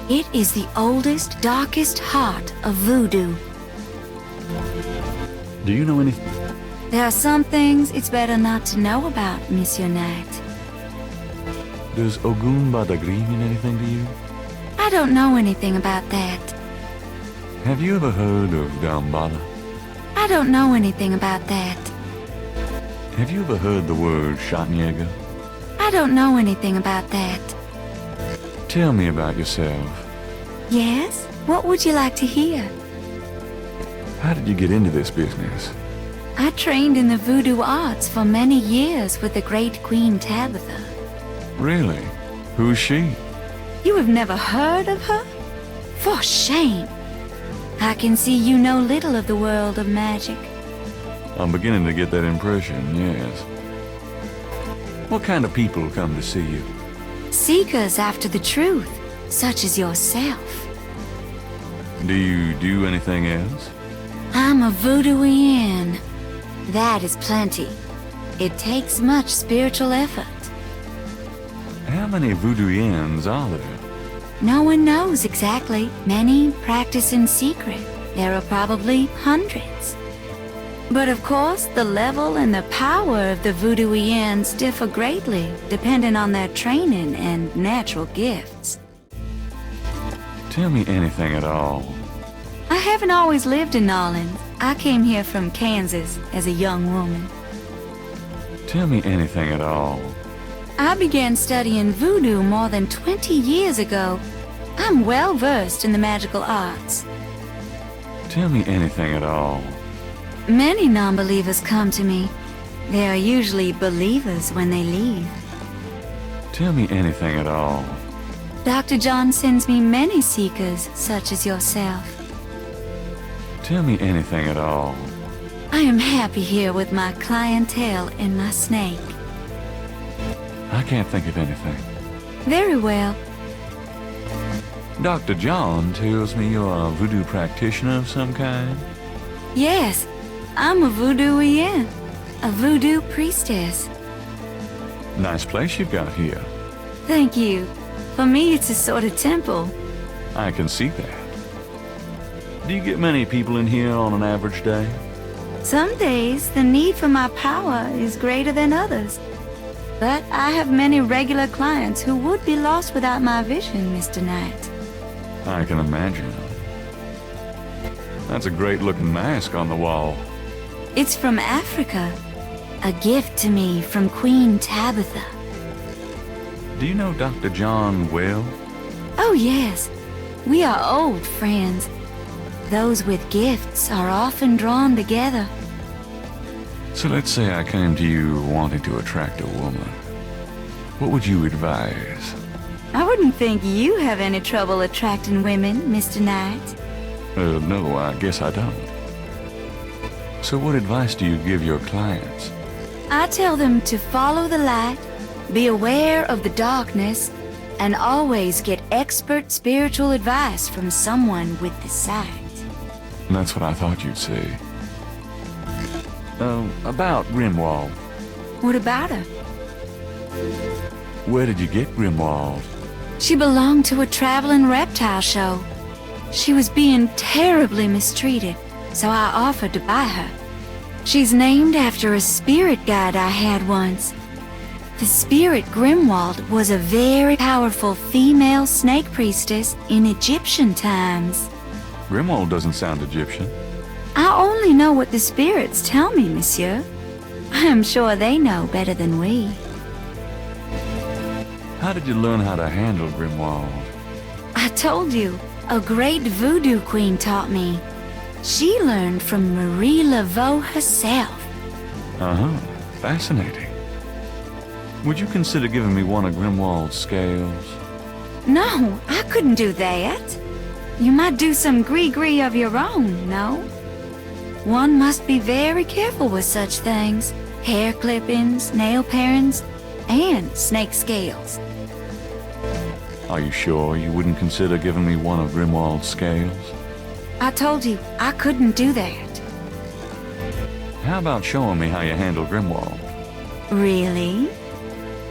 It is the oldest, darkest heart of voodoo. Do you know anything? There are some things it's better not to know about, Monsieur Knight. Does Ogun Badagri mean anything to you? I don't know anything about that. Have you ever heard of Dambala? I don't know anything about that. Have you ever heard the word Schattenjäger? I don't know anything about that. Tell me about yourself. Yes? What would you like to hear? How did you get into this business? I trained in the voodoo arts for many years with the great Queen Tabitha. Really? Who's she? You have never heard of her? For shame! I can see you know little of the world of magic. I'm beginning to get that impression, yes. What kind of people come to see you? Seekers after the truth, such as yourself. Do you do anything else? I'm a voodooian. That is plenty. It takes much spiritual effort. How many voodooians are there? No one knows exactly. Many practice in secret. There are probably hundreds. But of course, the level and the power of the voodooians differ greatly, depending on their training and natural gifts. Tell me anything at all. I haven't always lived in Nolans. I came here from Kansas as a young woman. Tell me anything at all. I began studying voodoo more than 20 years ago. I'm well versed in the magical arts. Tell me anything at all. Many non-believers come to me. They are usually believers when they leave. Tell me anything at all. Dr. John sends me many seekers, such as yourself. Tell me anything at all. I am happy here with my clientele and my snake. I can't think of anything. Very well. Dr. John tells me you're a voodoo practitioner of some kind. Yes, I'm a voodooian, a voodoo priestess. Nice place you've got here. Thank you. For me, it's a sort of temple. I can see that. Do you get many people in here on an average day? Some days, the need for my power is greater than others. But I have many regular clients who would be lost without my vision, Mr. Knight. I can imagine. That's a great-looking mask on the wall. It's from Africa. A gift to me from Queen Tabitha. Do you know Dr. John well? Oh, yes. We are old friends. Those with gifts are often drawn together. So let's say I came to you wanting to attract a woman. What would you advise? I wouldn't think you have any trouble attracting women, Mr. Knight. No, I guess I don't. So what advice do you give your clients? I tell them to follow the light, be aware of the darkness, and always get expert spiritual advice from someone with the sight. That's what I thought you'd say. About Grimwald. What about her? Where did you get Grimwald? She belonged to a traveling reptile show. She was being terribly mistreated, so I offered to buy her. She's named after a spirit guide I had once. The spirit Grimwald was a very powerful female snake priestess in Egyptian times. Grimwald doesn't sound Egyptian. I only know what the spirits tell me, monsieur. I am sure they know better than we. How did you learn how to handle Grimwald? I told you, a great voodoo queen taught me. She learned from Marie Laveau herself. Uh-huh. Fascinating. Would you consider giving me one of Grimwald's scales? No, I couldn't do that. You might do some gree-gree of your own, no? One must be very careful with such things. Hair clippings, nail parings, and snake scales. Are you sure you wouldn't consider giving me one of Grimwald's scales? I told you, I couldn't do that. How about showing me how you handle Grimwald? Really?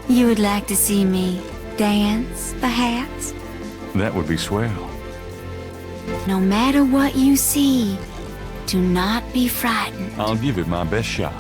You would like to see me dance, perhaps? That would be swell. No matter what you see, do not be frightened. I'll give it my best shot.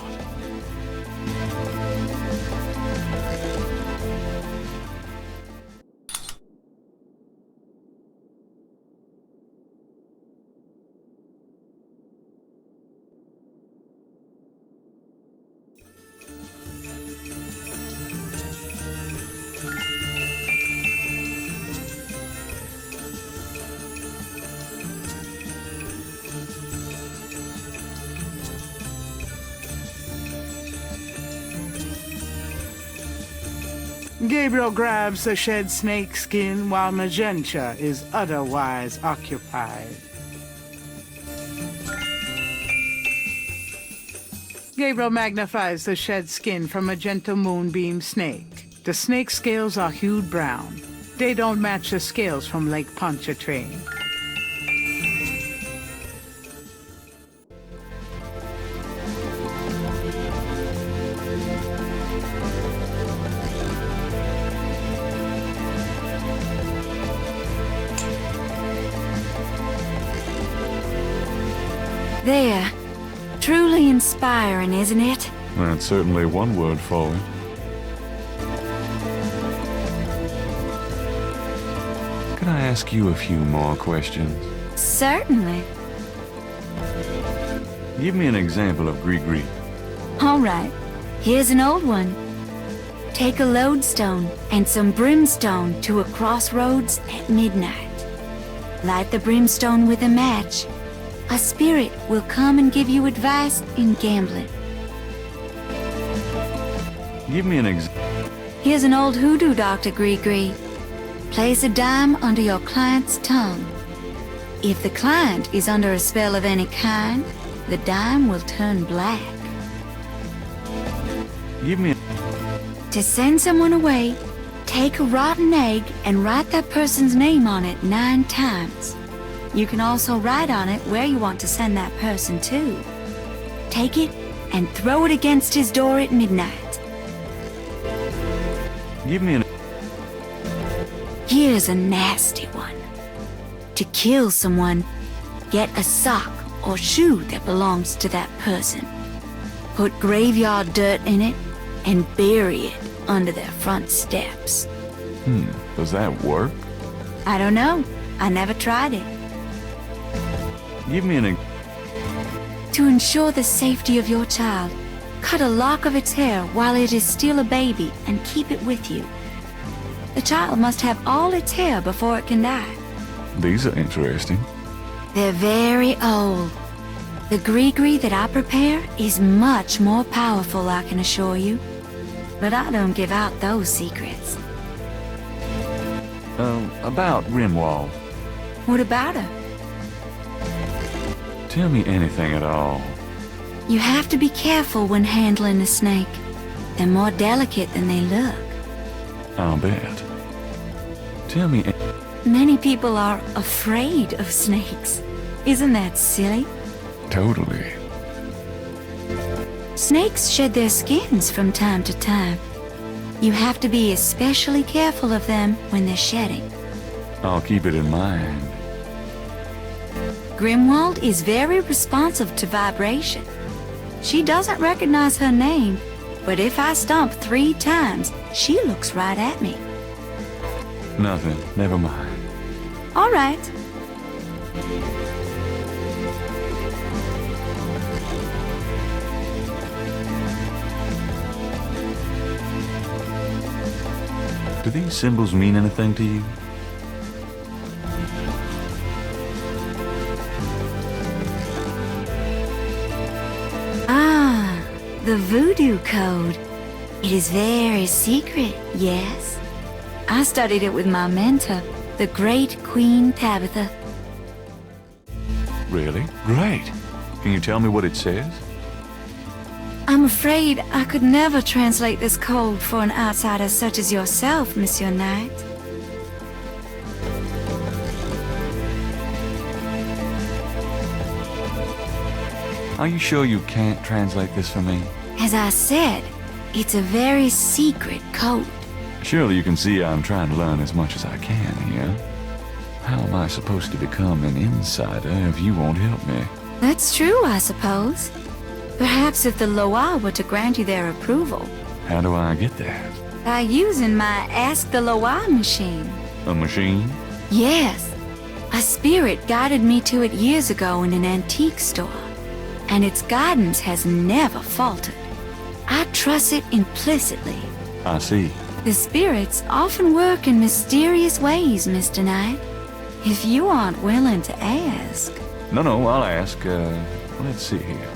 Gabriel grabs the shed snake skin while Magenta is otherwise occupied. Gabriel magnifies the shed skin from Magenta Moonbeam Snake. The snake scales are hued brown. They don't match the scales from Lake Pontchartrain. There. Truly inspiring, isn't it? That's certainly one word for it. Could I ask you a few more questions? Certainly. Give me an example of Gree-Gree. All right. Here's an old one. Take a lodestone and some brimstone to a crossroads at midnight. Light the brimstone with a match. A spirit will come and give you advice in gambling. Give me an example. Here's an old hoodoo, Dr. Gree-Gree. Place a dime under your client's tongue. If the client is under a spell of any kind, the dime will turn black. Give me To send someone away, take a rotten egg and write that person's name on it 9 times. You can also write on it where you want to send that person to. Take it and throw it against his door at midnight. Give me an... Here's a nasty one. To kill someone, get a sock or shoe that belongs to that person. Put graveyard dirt in it and bury it under their front steps. Does that work? I don't know. I never tried it. Give me an... To ensure the safety of your child, cut a lock of its hair while it is still a baby and keep it with you. The child must have all its hair before it can die. These are interesting. They're very old. The gree-gree that I prepare is much more powerful, I can assure you. But I don't give out those secrets. About Rimwald. What about her? Tell me anything at all. You have to be careful when handling a snake. They're more delicate than they look. I'll bet. Tell me... Many people are afraid of snakes. Isn't that silly? Totally. Snakes shed their skins from time to time. You have to be especially careful of them when they're shedding. I'll keep it in mind. Grimwald is very responsive to vibration. She doesn't recognize her name, but if I stomp 3 times, she looks right at me. Nothing. Never mind. All right. Do these symbols mean anything to you? Ah, the voodoo code. It is very secret, yes. I studied it with my mentor, the great Queen Tabitha. Really? Great. Can you tell me what it says? I'm afraid I could never translate this code for an outsider such as yourself, Monsieur Knight. Are you sure you can't translate this for me? As I said, it's a very secret code. Surely you can see I'm trying to learn as much as I can here. How am I supposed to become an insider if you won't help me? That's true, I suppose. Perhaps if the Loa were to grant you their approval. How do I get that? By using my Ask the Loa machine. A machine? Yes. A spirit guided me to it years ago in an antique store. And its guidance has never faltered. I trust it implicitly. I see. The spirits often work in mysterious ways, Mr. Knight. If you aren't willing to ask... No, I'll ask. Let's see here.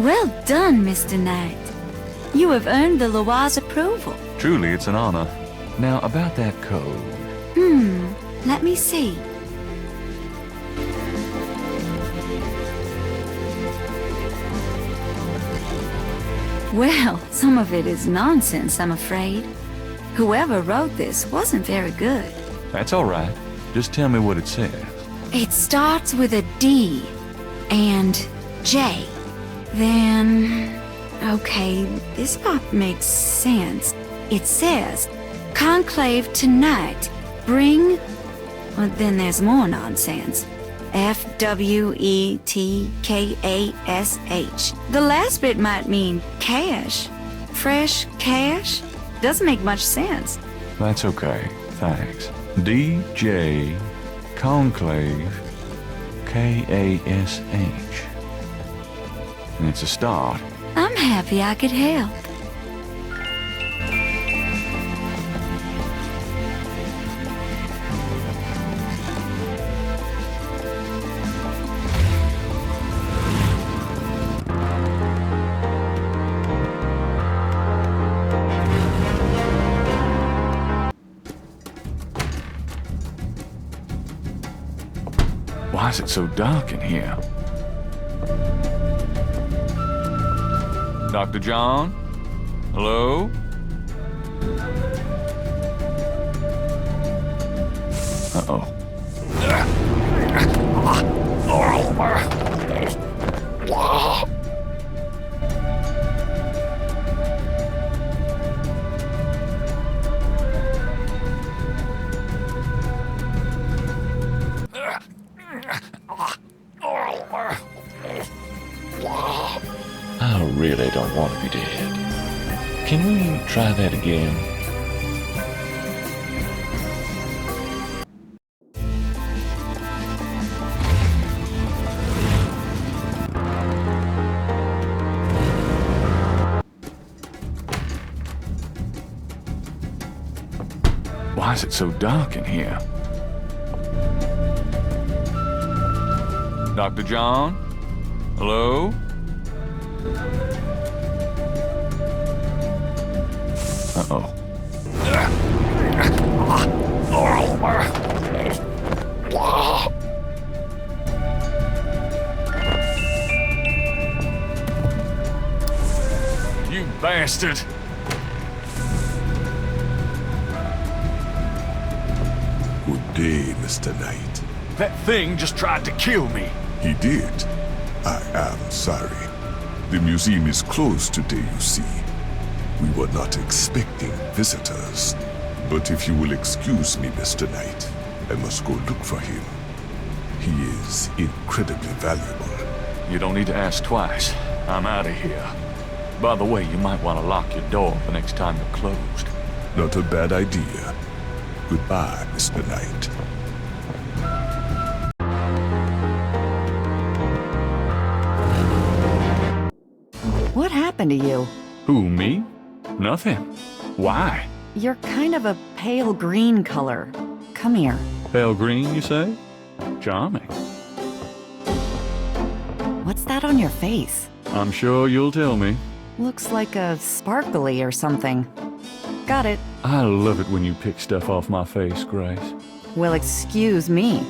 Well done, Mr. Knight. You have earned the Loa's approval. Truly, it's an honor. Now, about that code. Let me see. Well, some of it is nonsense, I'm afraid. Whoever wrote this wasn't very good. That's all right. Just tell me what it says. It starts with a D and J. Then... okay, this part makes sense. It says, Conclave tonight, bring... well, then there's more nonsense. F-W-E-T-K-A-S-H. The last bit might mean cash. Fresh cash? Doesn't make much sense. That's okay. Thanks. DJ Conclave K-A-S-H. It's a start. I'm happy I could help. Why is it so dark in here? Dr. John? Hello? Uh-oh. I really don't want to be dead. Can we try that again? Why is it so dark in here? Dr. John? Hello? Uh-oh. You bastard! Good day, Mr. Knight. That thing just tried to kill me. He did. I am sorry. The museum is closed today, you see. We were not expecting visitors. But if you will excuse me, Mr. Knight, I must go look for him. He is incredibly valuable. You don't need to ask twice. I'm out of here. By the way, you might want to lock your door the next time you're closed. Not a bad idea. Goodbye, Mr. Knight. What happened to you? Who, me? Nothing. Why? You're kind of a pale green color. Come here. Pale green, you say? Charming. What's that on your face? I'm sure you'll tell me. Looks like a sparkly or something. Got it. I love it when you pick stuff off my face, Grace. Well, excuse me.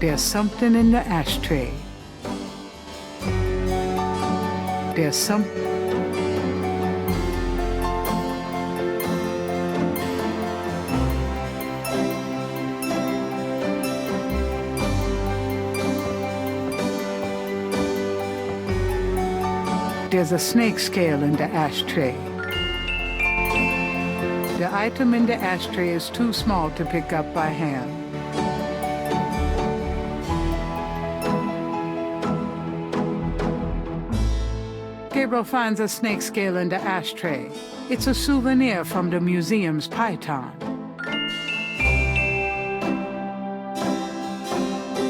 There's something in the ashtray. There's some... There's a snake scale in the ashtray. The item in the ashtray is too small to pick up by hand. Gabriel finds a snake scale in the ashtray. It's a souvenir from the museum's python.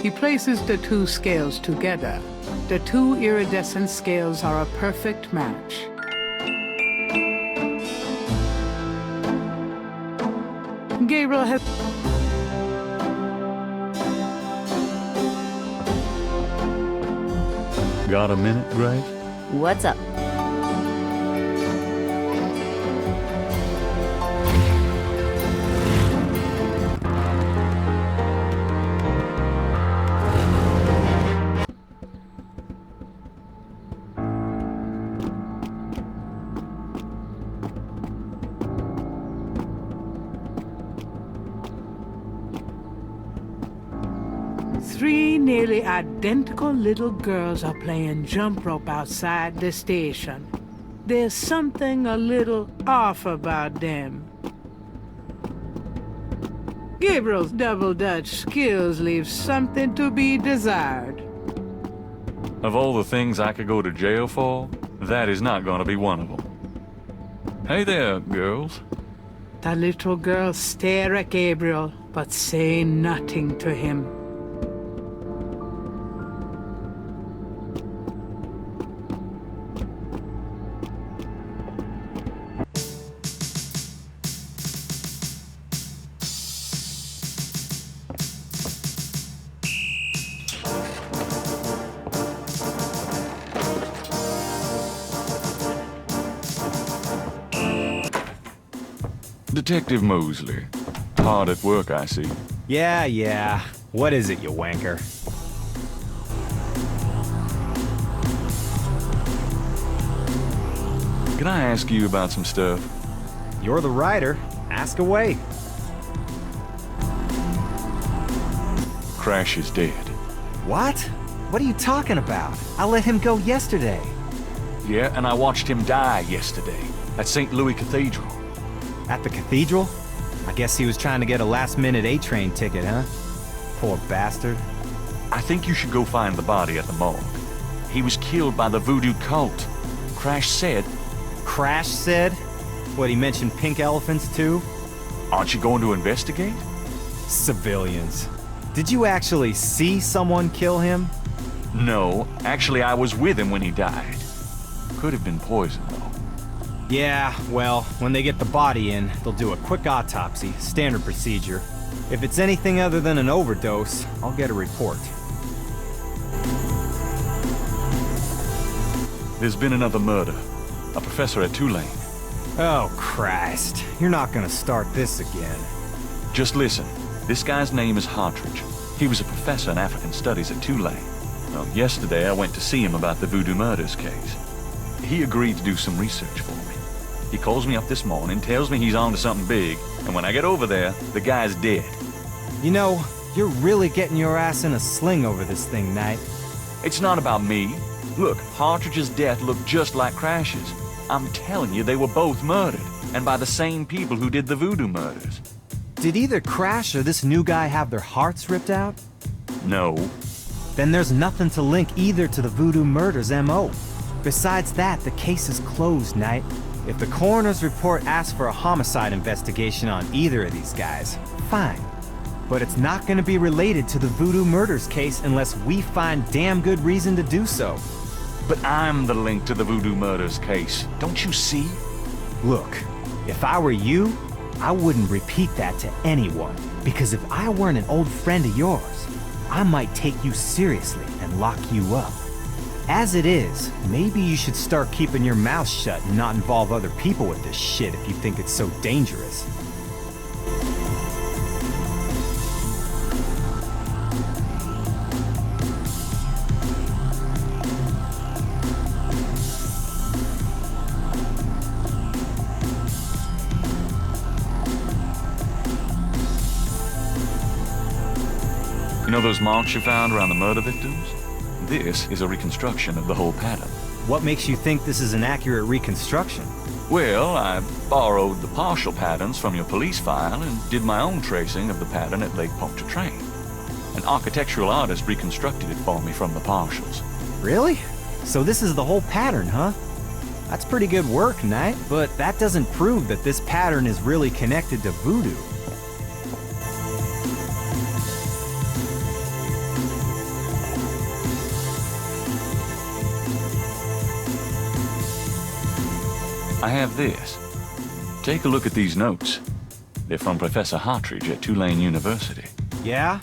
He places the two scales together. The two iridescent scales are a perfect match. Gabriel has... Got a minute, Grace? What's up? Three nearly identical little girls are playing jump rope outside the station. There's something a little off about them. Gabriel's double Dutch skills leave something to be desired. Of all the things I could go to jail for, that is not going to be one of them. Hey there, girls. The little girls stare at Gabriel, but say nothing to him. Detective Mosley. Hard at work, I see. Yeah. What is it, you wanker? Can I ask you about some stuff? You're the writer. Ask away. Crash is dead. What? What are you talking about? I let him go yesterday. Yeah, and I watched him die yesterday at St. Louis Cathedral. At the cathedral? I guess he was trying to get a last-minute A-train ticket, huh? Poor bastard. I think you should go find the body at the morgue. He was killed by the voodoo cult. Crash said... Crash said? What, he mentioned pink elephants, too? Aren't you going to investigate? Civilians. Did you actually see someone kill him? No, actually I was with him when he died. Could have been poison, though. Yeah, well, when they get the body in, they'll do a quick autopsy, standard procedure. If it's anything other than an overdose, I'll get a report. There's been another murder. A professor at Tulane. Oh, Christ. You're not gonna start this again. Just listen. This guy's name is Hartridge. He was a professor in African Studies at Tulane. Well, yesterday I went to see him about the voodoo murders case. He agreed to do some research for me. He calls me up this morning, tells me he's on to something big, and when I get over there, the guy's dead. You know, you're really getting your ass in a sling over this thing, Knight. It's not about me. Look, Hartridge's death looked just like Crash's. I'm telling you, they were both murdered, and by the same people who did the voodoo murders. Did either Crash or this new guy have their hearts ripped out? No. Then there's nothing to link either to the voodoo murders M.O. Besides that, the case is closed, Knight. If the coroner's report asks for a homicide investigation on either of these guys, fine. But it's not gonna be related to the voodoo murders case unless we find damn good reason to do so. But I'm the link to the voodoo murders case. Don't you see? Look, if I were you, I wouldn't repeat that to anyone. Because if I weren't an old friend of yours, I might take you seriously and lock you up. As it is, maybe you should start keeping your mouth shut and not involve other people with this shit if you think it's so dangerous. You know those marks you found around the murder victims? This is a reconstruction of the whole pattern. What makes you think this is an accurate reconstruction? Well, I borrowed the partial patterns from your police file and did my own tracing of the pattern at Lake Pontchartrain. An architectural artist reconstructed it for me from the partials. Really? So this is the whole pattern, huh? That's pretty good work, Knight, but that doesn't prove that this pattern is really connected to voodoo. I have this. Take a look at these notes. They're from Professor Hartridge at Tulane University. Yeah?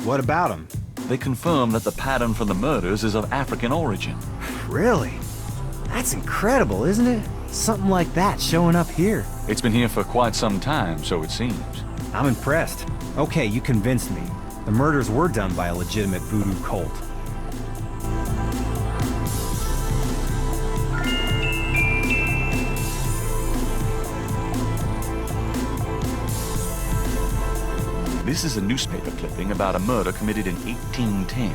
What about him? they confirm that the pattern for the murders is of African origin. Really? That's incredible, isn't it? Something like that showing up here. It's been here for quite some time, so it seems. I'm impressed. Okay, you convinced me. The murders were done by a legitimate voodoo cult. This is a newspaper clipping about a murder committed in 1810.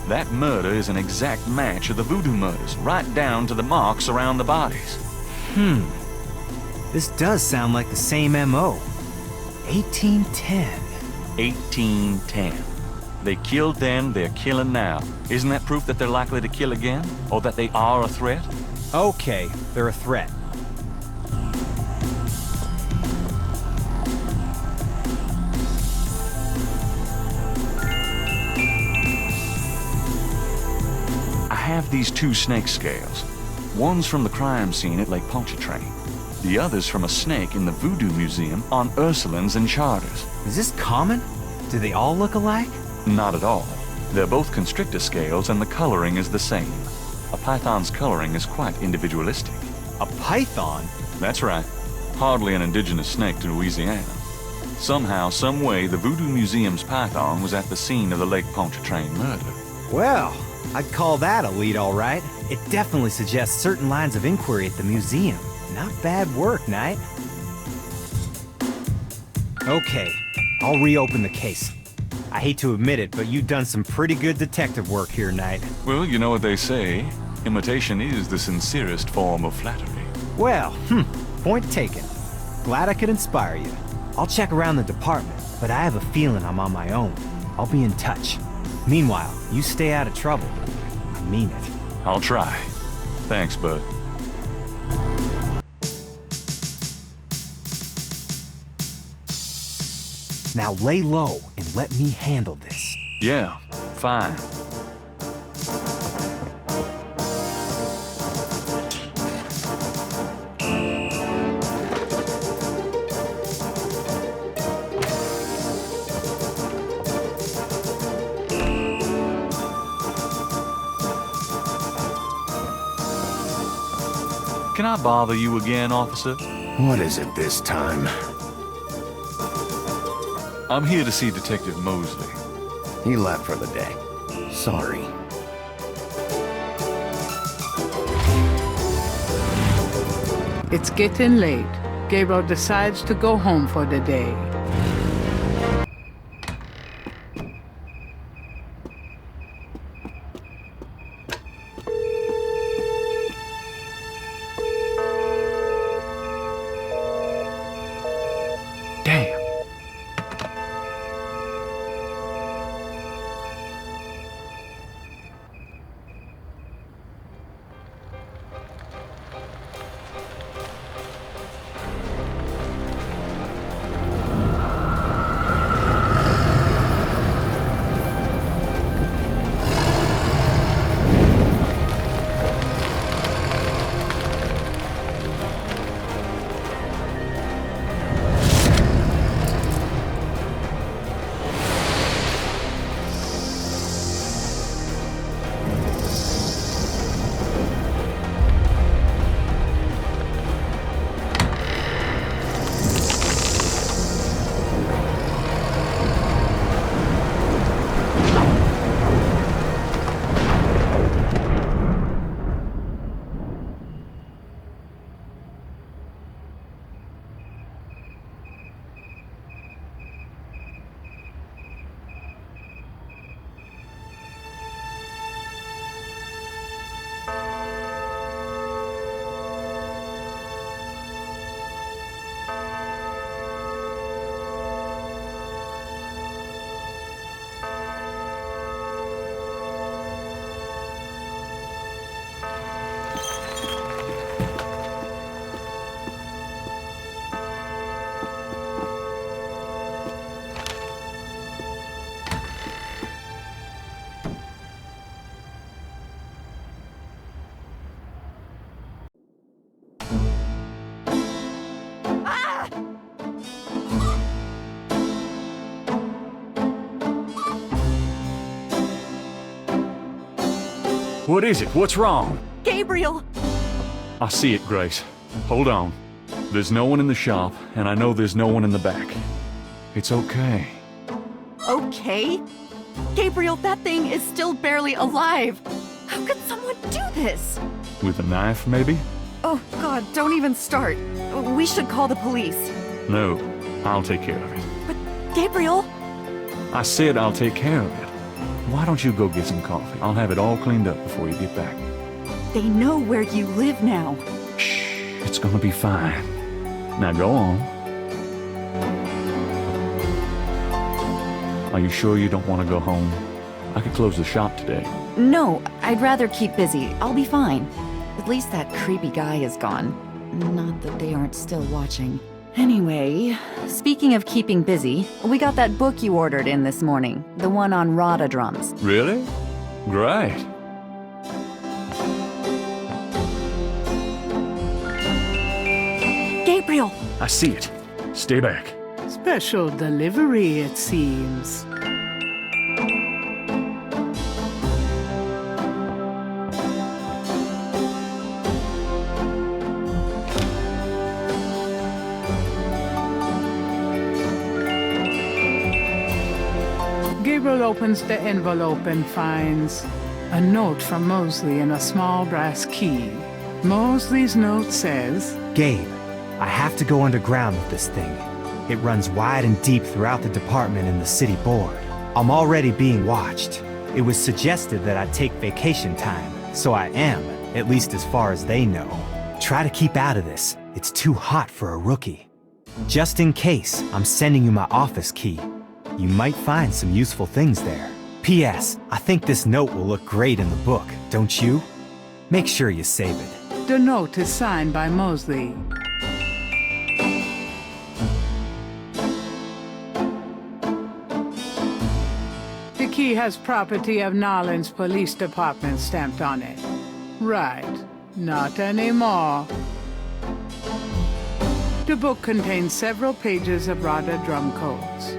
That murder is an exact match of the voodoo murders, right down to the marks around the bodies. This does sound like the same M.O. 1810. 1810. They killed then, they're killing now. Isn't that proof that they're likely to kill again? Or that they are a threat? Okay, they're a threat. I have these two snake scales. One's from the crime scene at Lake Pontchartrain. The other's from a snake in the Voodoo Museum on Ursulines and Charters. Is this common? Do they all look alike? Not at all. They're both constrictor scales and the coloring is the same. A python's coloring is quite individualistic. A python? That's right. Hardly an indigenous snake to Louisiana. Somehow, some way, the Voodoo Museum's python was at the scene of the Lake Pontchartrain murder. Well, I'd call that a lead, all right. It definitely suggests certain lines of inquiry at the museum. Not bad work, Knight. Okay, I'll reopen the case. I hate to admit it, but you've done some pretty good detective work here, Knight. Well, you know what they say. Imitation is the sincerest form of flattery. Well, point taken. Glad I could inspire you. I'll check around the department, but I have a feeling I'm on my own. I'll be in touch. Meanwhile, you stay out of trouble. I mean it. I'll try. Thanks, bud. Now lay low and let me handle this. Yeah, fine. Can I bother you again, officer? What is it this time? I'm here to see Detective Mosley. He left for the day. Sorry. It's getting late. Gabriel decides to go home for the day. What is it? What's wrong? Gabriel! I see it, Grace. Hold on. There's no one in the shop, and I know there's no one in the back. It's okay. Okay? Gabriel, that thing is still barely alive. How could someone do this? With a knife, maybe? Oh, God, don't even start. We should call the police. No, I'll take care of it. But, Gabriel? I said I'll take care of it. Why don't you go get some coffee? I'll have it all cleaned up before you get back. They know where you live now. Shh, it's gonna be fine. Now go on. Are you sure you don't want to go home? I could close the shop today. No, I'd rather keep busy. I'll be fine. At least that creepy guy is gone. Not that they aren't still watching. Anyway, speaking of keeping busy, we got that book you ordered in this morning. The one on Rada drums. Really? Great. Gabriel! I see it. Stay back. Special delivery, it seems. Gabriel opens the envelope and finds a note from Mosley in a small brass key. Mosley's note says, Gabe, I have to go underground with this thing. It runs wide and deep throughout the department and the city board. I'm already being watched. It was suggested that I take vacation time, so I am, at least as far as they know. Try to keep out of this. It's too hot for a rookie. Just in case, I'm sending you my office key. You might find some useful things there. P.S. I think this note will look great in the book, don't you? Make sure you save it. The note is signed by Mosley. The key has property of Nolens Police Department stamped on it. Right. Not anymore. The book contains several pages of Rada drum codes.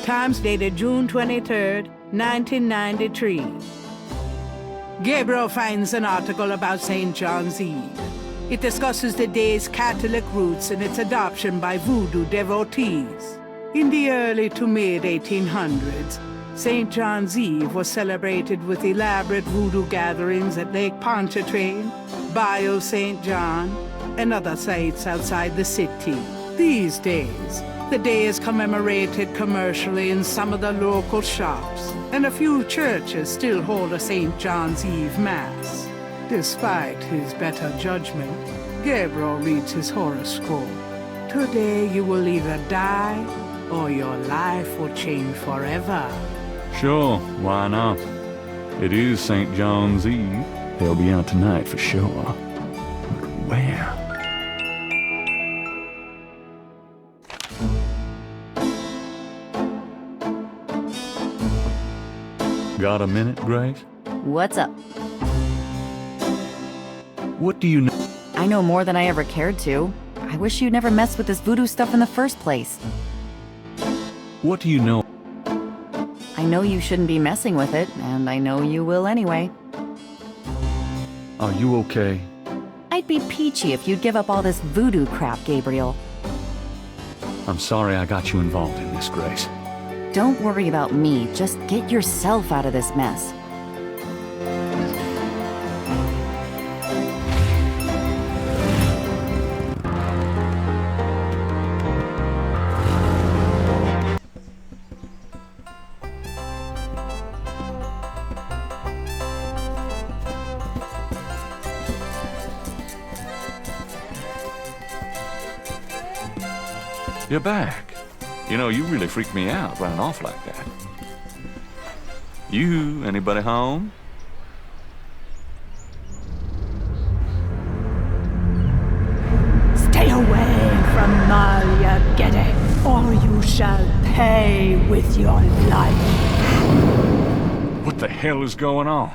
Times dated June 23rd, 1993. Gabriel finds an article about St. John's Eve. It discusses the day's Catholic roots and its adoption by voodoo devotees. In the early to mid-1800s, St. John's Eve was celebrated with elaborate voodoo gatherings at Lake Pontchartrain, Bayou St. John, and other sites outside the city. These days, the day is commemorated commercially in some of the local shops, and a few churches still hold a St. John's Eve Mass. Despite his better judgment, Gabriel reads his horoscope. Today you will either die, or your life will change forever. Sure, why not? It is St. John's Eve. They'll be out tonight for sure. But where? Got a minute, Grace? What's up? What do you know? I know more than I ever cared to. I wish you'd never messed with this voodoo stuff in the first place. What do you know? I know you shouldn't be messing with it, and I know you will anyway. Are you okay? I'd be peachy if you'd give up all this voodoo crap, Gabriel. I'm sorry I got you involved in this, Grace. Don't worry about me, just get yourself out of this mess. You're back. You know, you really freaked me out running off like that. Anybody home? Stay away from Malia Gede, or you shall pay with your life. What the hell is going on?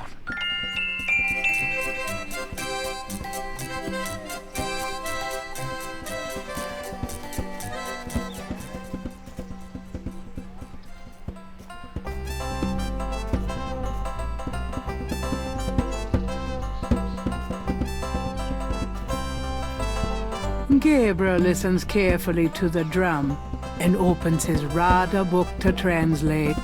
Gabriel listens carefully to the drum and opens his Rada book to translate.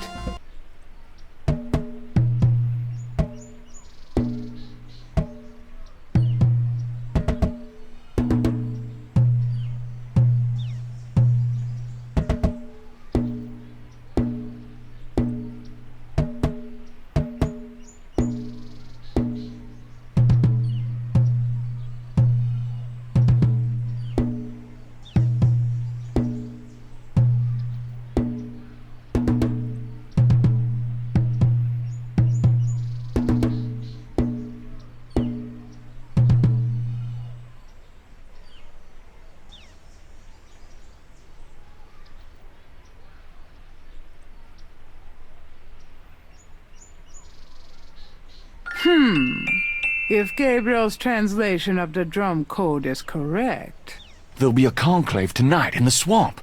If Gabriel's translation of the drum code is correct... There'll be a conclave tonight in the swamp.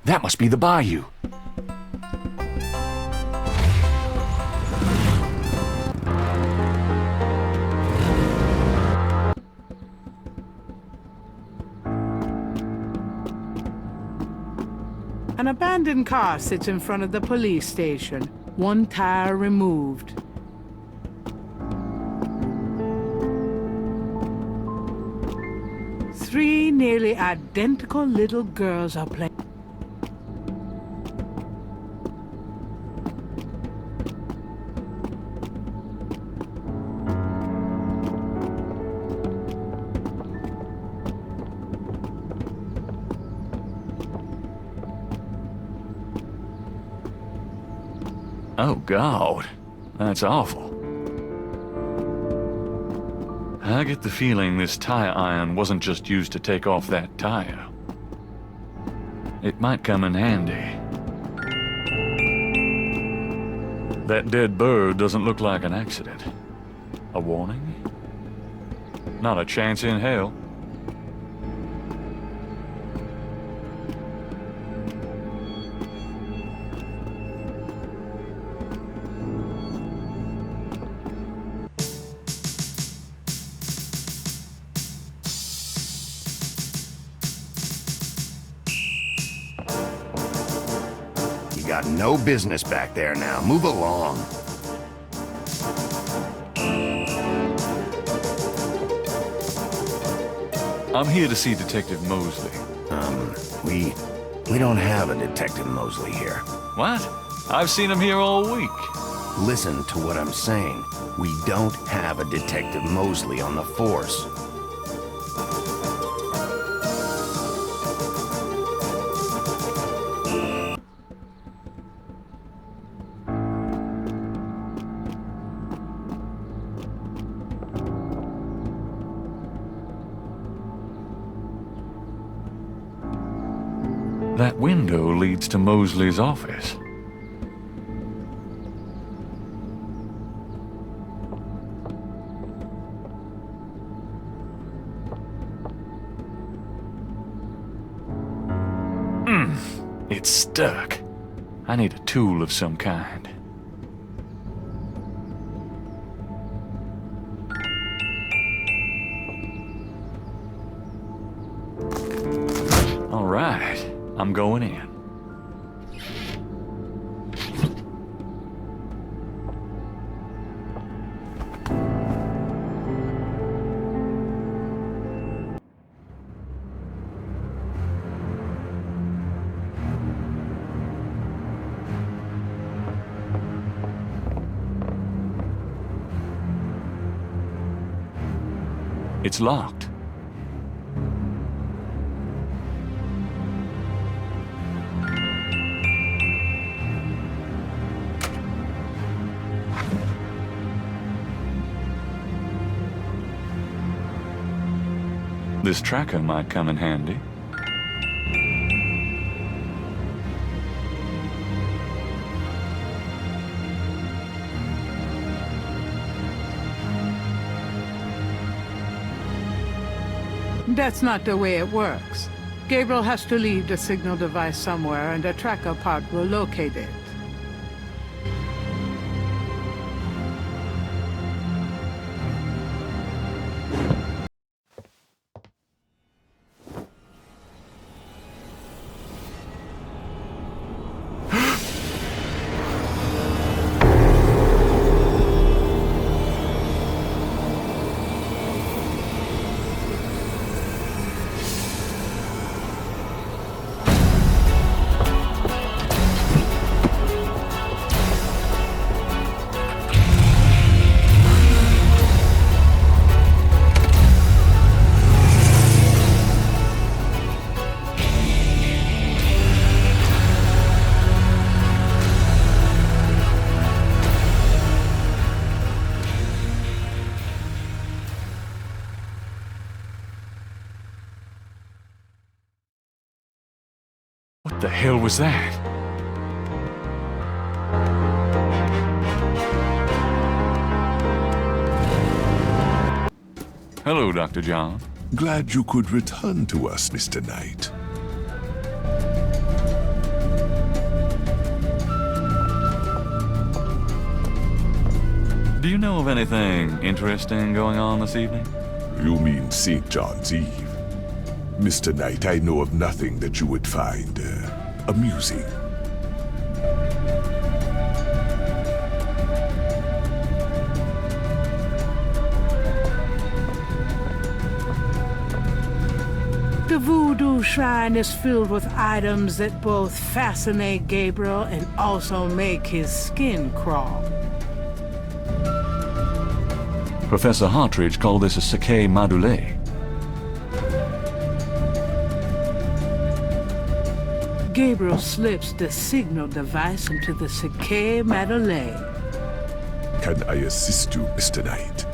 That must be the bayou. An abandoned car sits in front of the police station, one tire removed. Three nearly identical little girls are playing. Oh, God. That's awful. I get the feeling this tire iron wasn't just used to take off that tire. It might come in handy. That dead bird doesn't look like an accident. A warning? Not a chance in hell. got no business back there now. Move along. I'm here to see Detective Mosley. We don't have a Detective Mosley here. What? I've seen him here all week. Listen to what I'm saying. We don't have a Detective Mosley on the force. That window leads to Mosley's office. It's stuck. I need a tool of some kind. All right, I'm going in. It's locked. This tracker might come in handy. That's not the way it works. Gabriel has to leave the signal device somewhere, and a tracker part will locate it. What the hell was that? Hello, Dr. John. Glad you could return to us, Mr. Knight. Do you know of anything interesting going on this evening? You mean St. John's Eve? Mr. Knight, I know of nothing that you would find amusing. The Voodoo Shrine is filled with items that both fascinate Gabriel and also make his skin crawl. Professor Hartridge called this a SaGa module. Gabriel slips the signal device into the SaGa module. Can I assist you, Mr. Knight?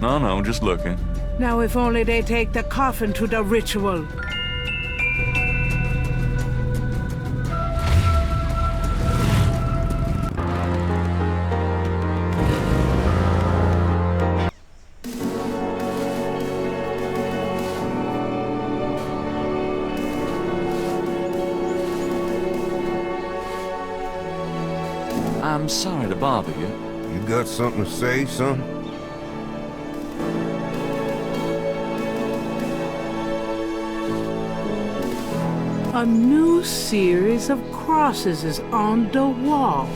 No, just looking. Now if only they take the coffin to the ritual. I'm sorry to bother you. You got something to say, son? A new series of crosses is on the wall.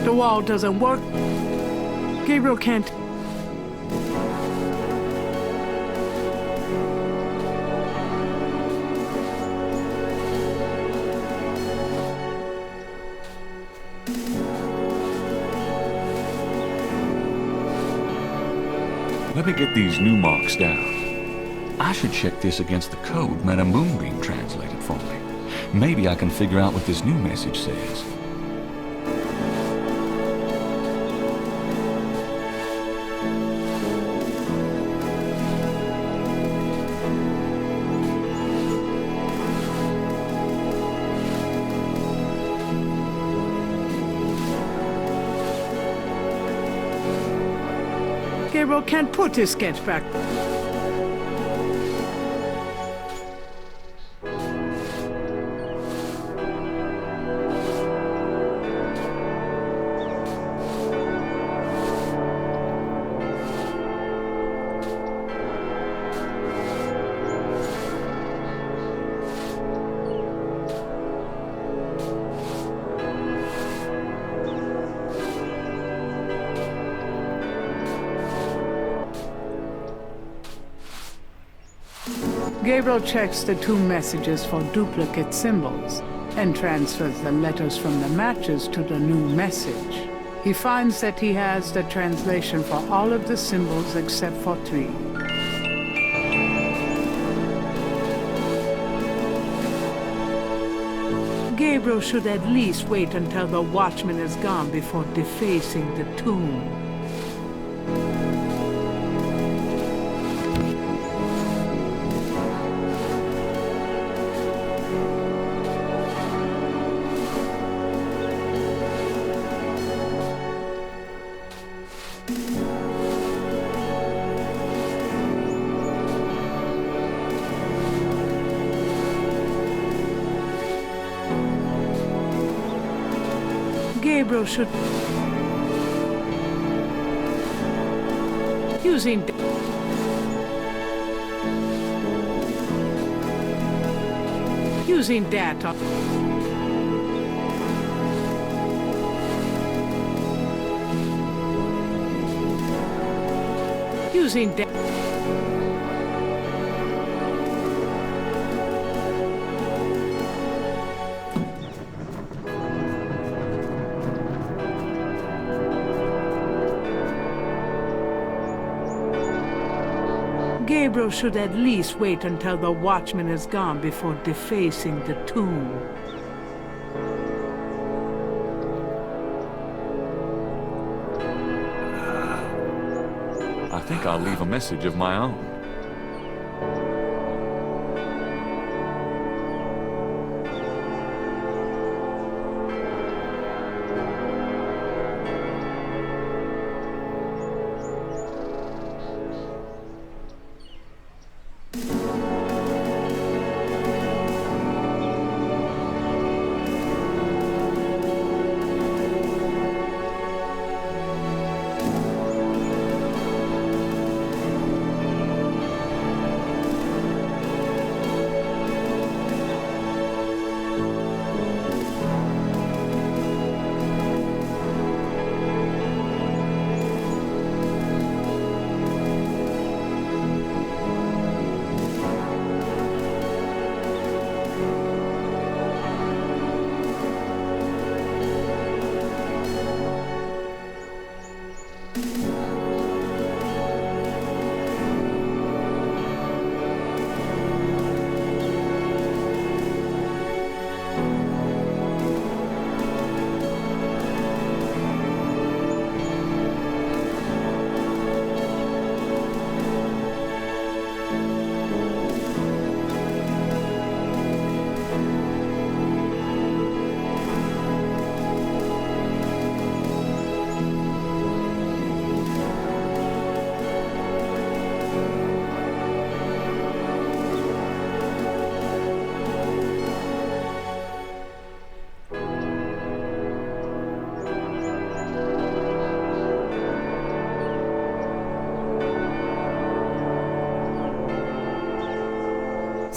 The wall doesn't work. Gabriel can't... Let me get these new marks down. I should check this against the code Meta Moonbeam translated for me. Maybe I can figure out what this new message says. Gabriel can't put his sketch back. Gabriel checks the two messages for duplicate symbols and transfers the letters from the matches to the new message. He finds that he has the translation for all of the symbols except for 3. Gabriel should at least wait until the watchman is gone before defacing the tomb. Gabriel should... Using data using data Gabriel should at least wait until the watchman is gone before defacing the tomb. I think I'll leave a message of my own.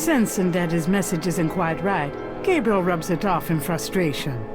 Sensing that his message isn't quite right, Gabriel rubs it off in frustration.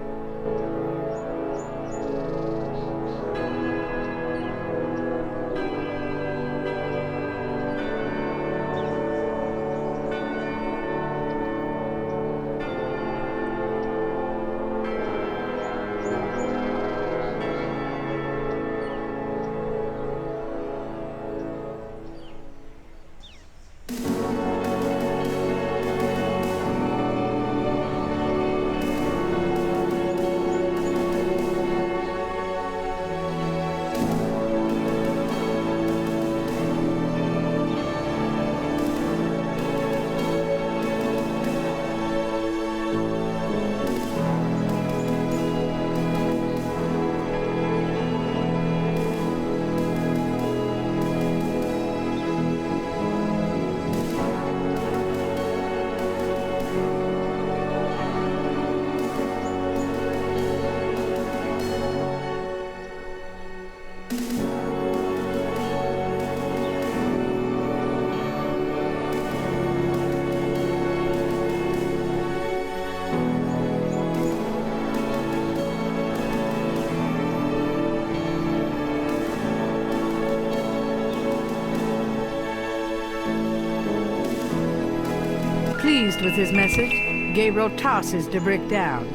Pleased with his message, Gabriel tosses the brick down.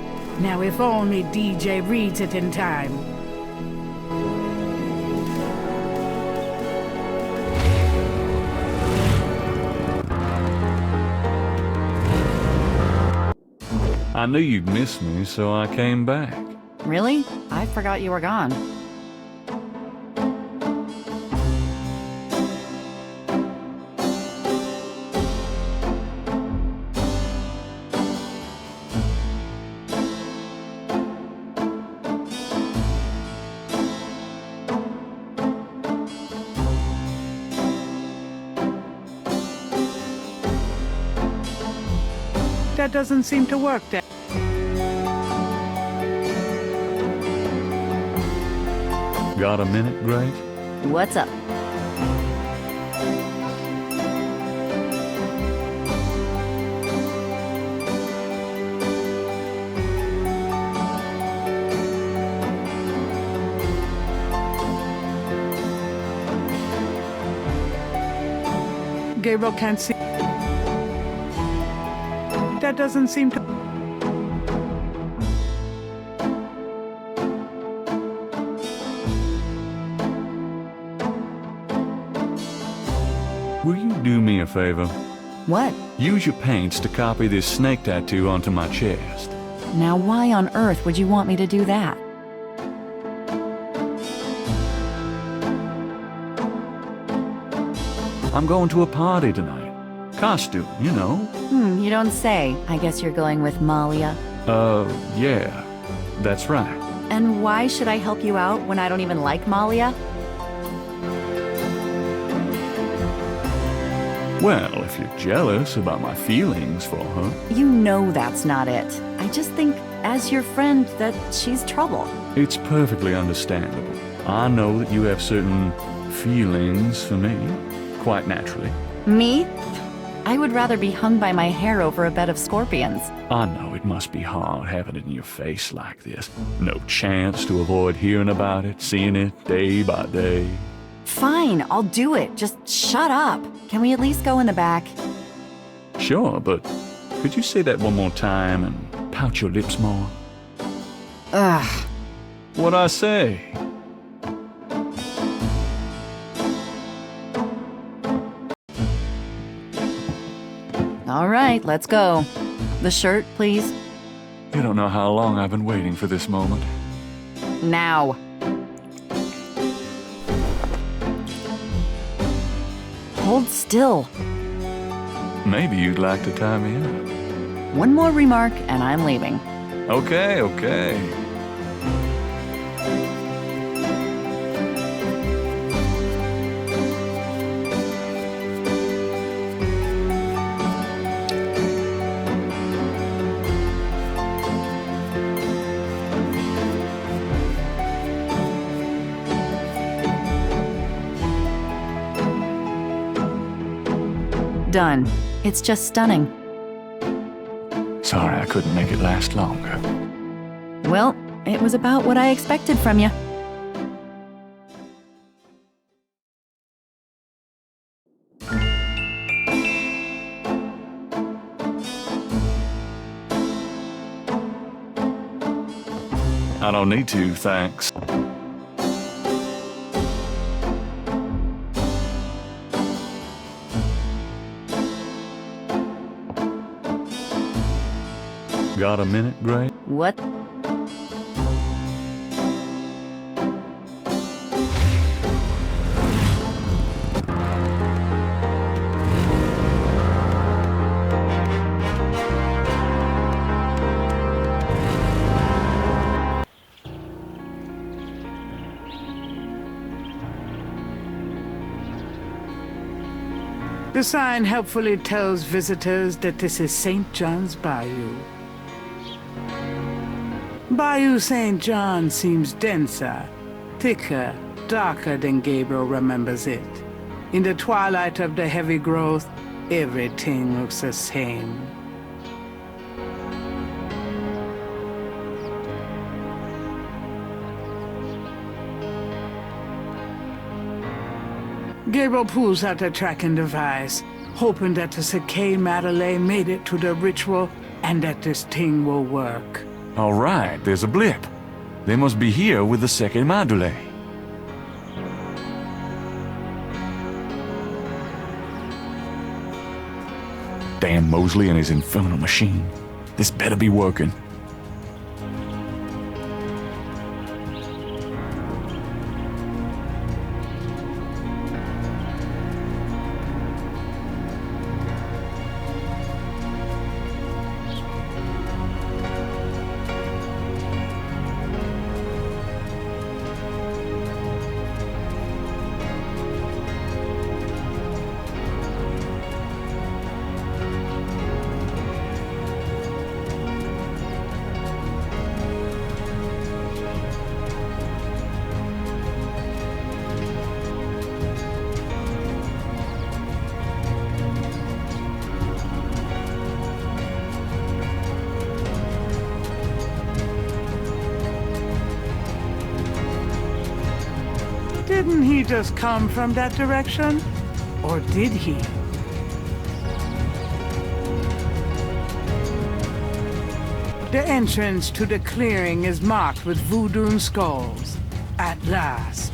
Now if only DJ reads it in time. I knew you'd miss me, so I came back. Really? I forgot you were gone. That doesn't seem to work, Dad. Got a minute, Grace? What's up? Gabriel can't see. That doesn't seem to... Will you do me a favor? What? Use your paints to copy this snake tattoo onto my chest. Now why on earth would you want me to do that? I'm going to a party tonight. Costume, you know. You don't say. I guess you're going with Malia. Yeah. That's right. And why should I help you out when I don't even like Malia? Well, if you're jealous about my feelings for her. You know that's not it. I just think, as your friend, that she's trouble. It's perfectly understandable. I know that you have certain feelings for me, quite naturally. Me? I would rather be hung by my hair over a bed of scorpions. I know it must be hard having it in your face like this. No chance to avoid hearing about it, seeing it day by day. Fine, I'll do it. Just shut up. Can we at least go in the back? Sure, but could you say that one more time and pout your lips more? Ugh. What'd I say? All right, let's go. The shirt, please. You don't know how long I've been waiting for this moment. Now. Hold still. Maybe you'd like to tie me up. One more remark and I'm leaving. Okay, okay. Done. It's just stunning. Sorry I couldn't make it last longer. Well, it was about what I expected from you. I don't need to, thanks. Got a minute, Gray? What? The sign helpfully tells visitors that this is St. John's Bayou. Bayou St. John seems denser, thicker, darker than Gabriel remembers it. In the twilight of the heavy growth, everything looks the same. Gabriel pulls out a tracking device, hoping that the Sake Madeleine made it to the ritual and that this thing will work. All right, there's a blip. They must be here with the second module. Damn Mosley and his infernal machine. This better be working. Didn't he just come from that direction? Or did he? The entrance to the clearing is marked with voodoo skulls. At last.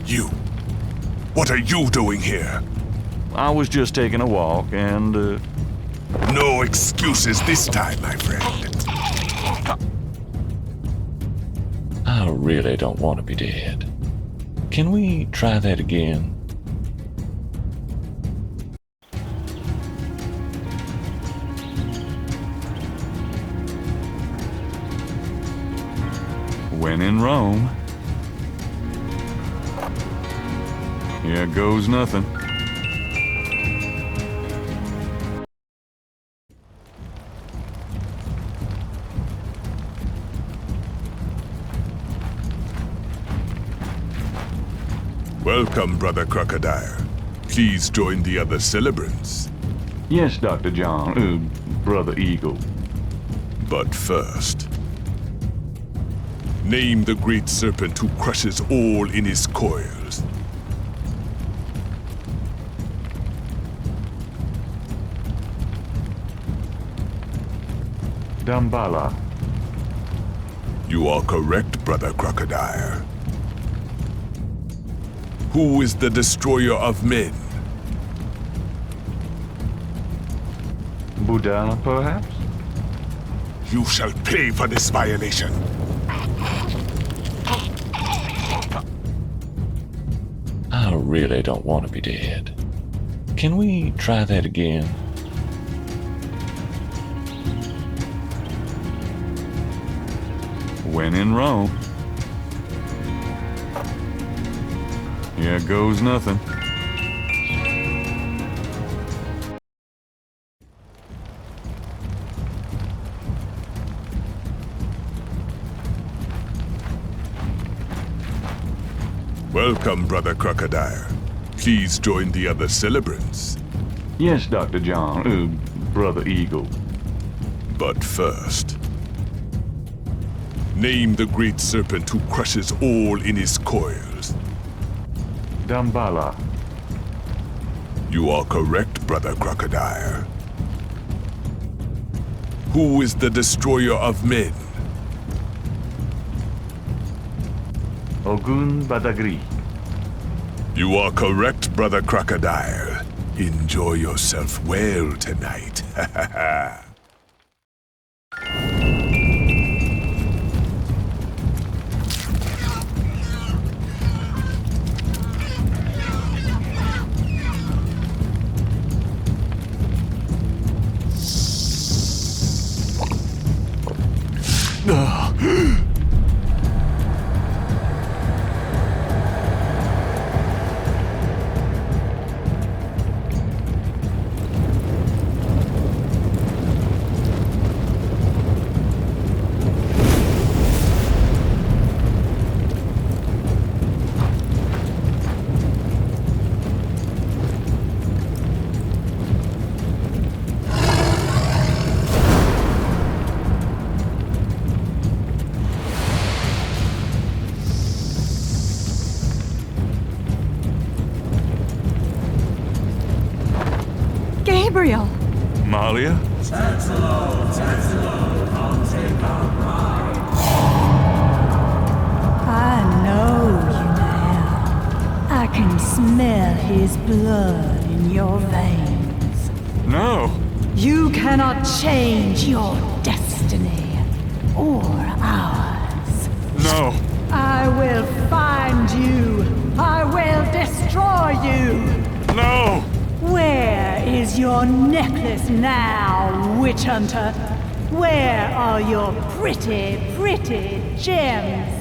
You. What are you doing here? I was just taking a walk and, No excuses this time, my friend. I really don't want to be dead. Can we try that again? When in Rome. Here goes nothing. Welcome, Brother Crocodile. Please join the other celebrants. Yes, Dr. John, Brother Eagle. But first, name the great serpent who crushes all in his coils. Damballa. You are correct, Brother Crocodile. Who is the destroyer of men? Budala, perhaps? You shall pay for this violation. I really don't want to be dead. Can we try that again? When in Rome. Here goes nothing. Welcome, Brother Crocodile. Please join the other celebrants. Yes, Dr. John. Brother Eagle. But first, name the great serpent who crushes all in his coils. Damballa. You are correct, Brother Crocodile. Who is the destroyer of men? Ogun Badagri. You are correct, Brother Crocodile. Enjoy yourself well tonight. Ha ha ha. Gabriel! Malia? I know you now. I can smell his blood in your veins. No! You cannot change your destiny, or ours. No! I will find you. I will destroy you. No! Where is your necklace now, witch hunter? Where are your pretty, pretty gems?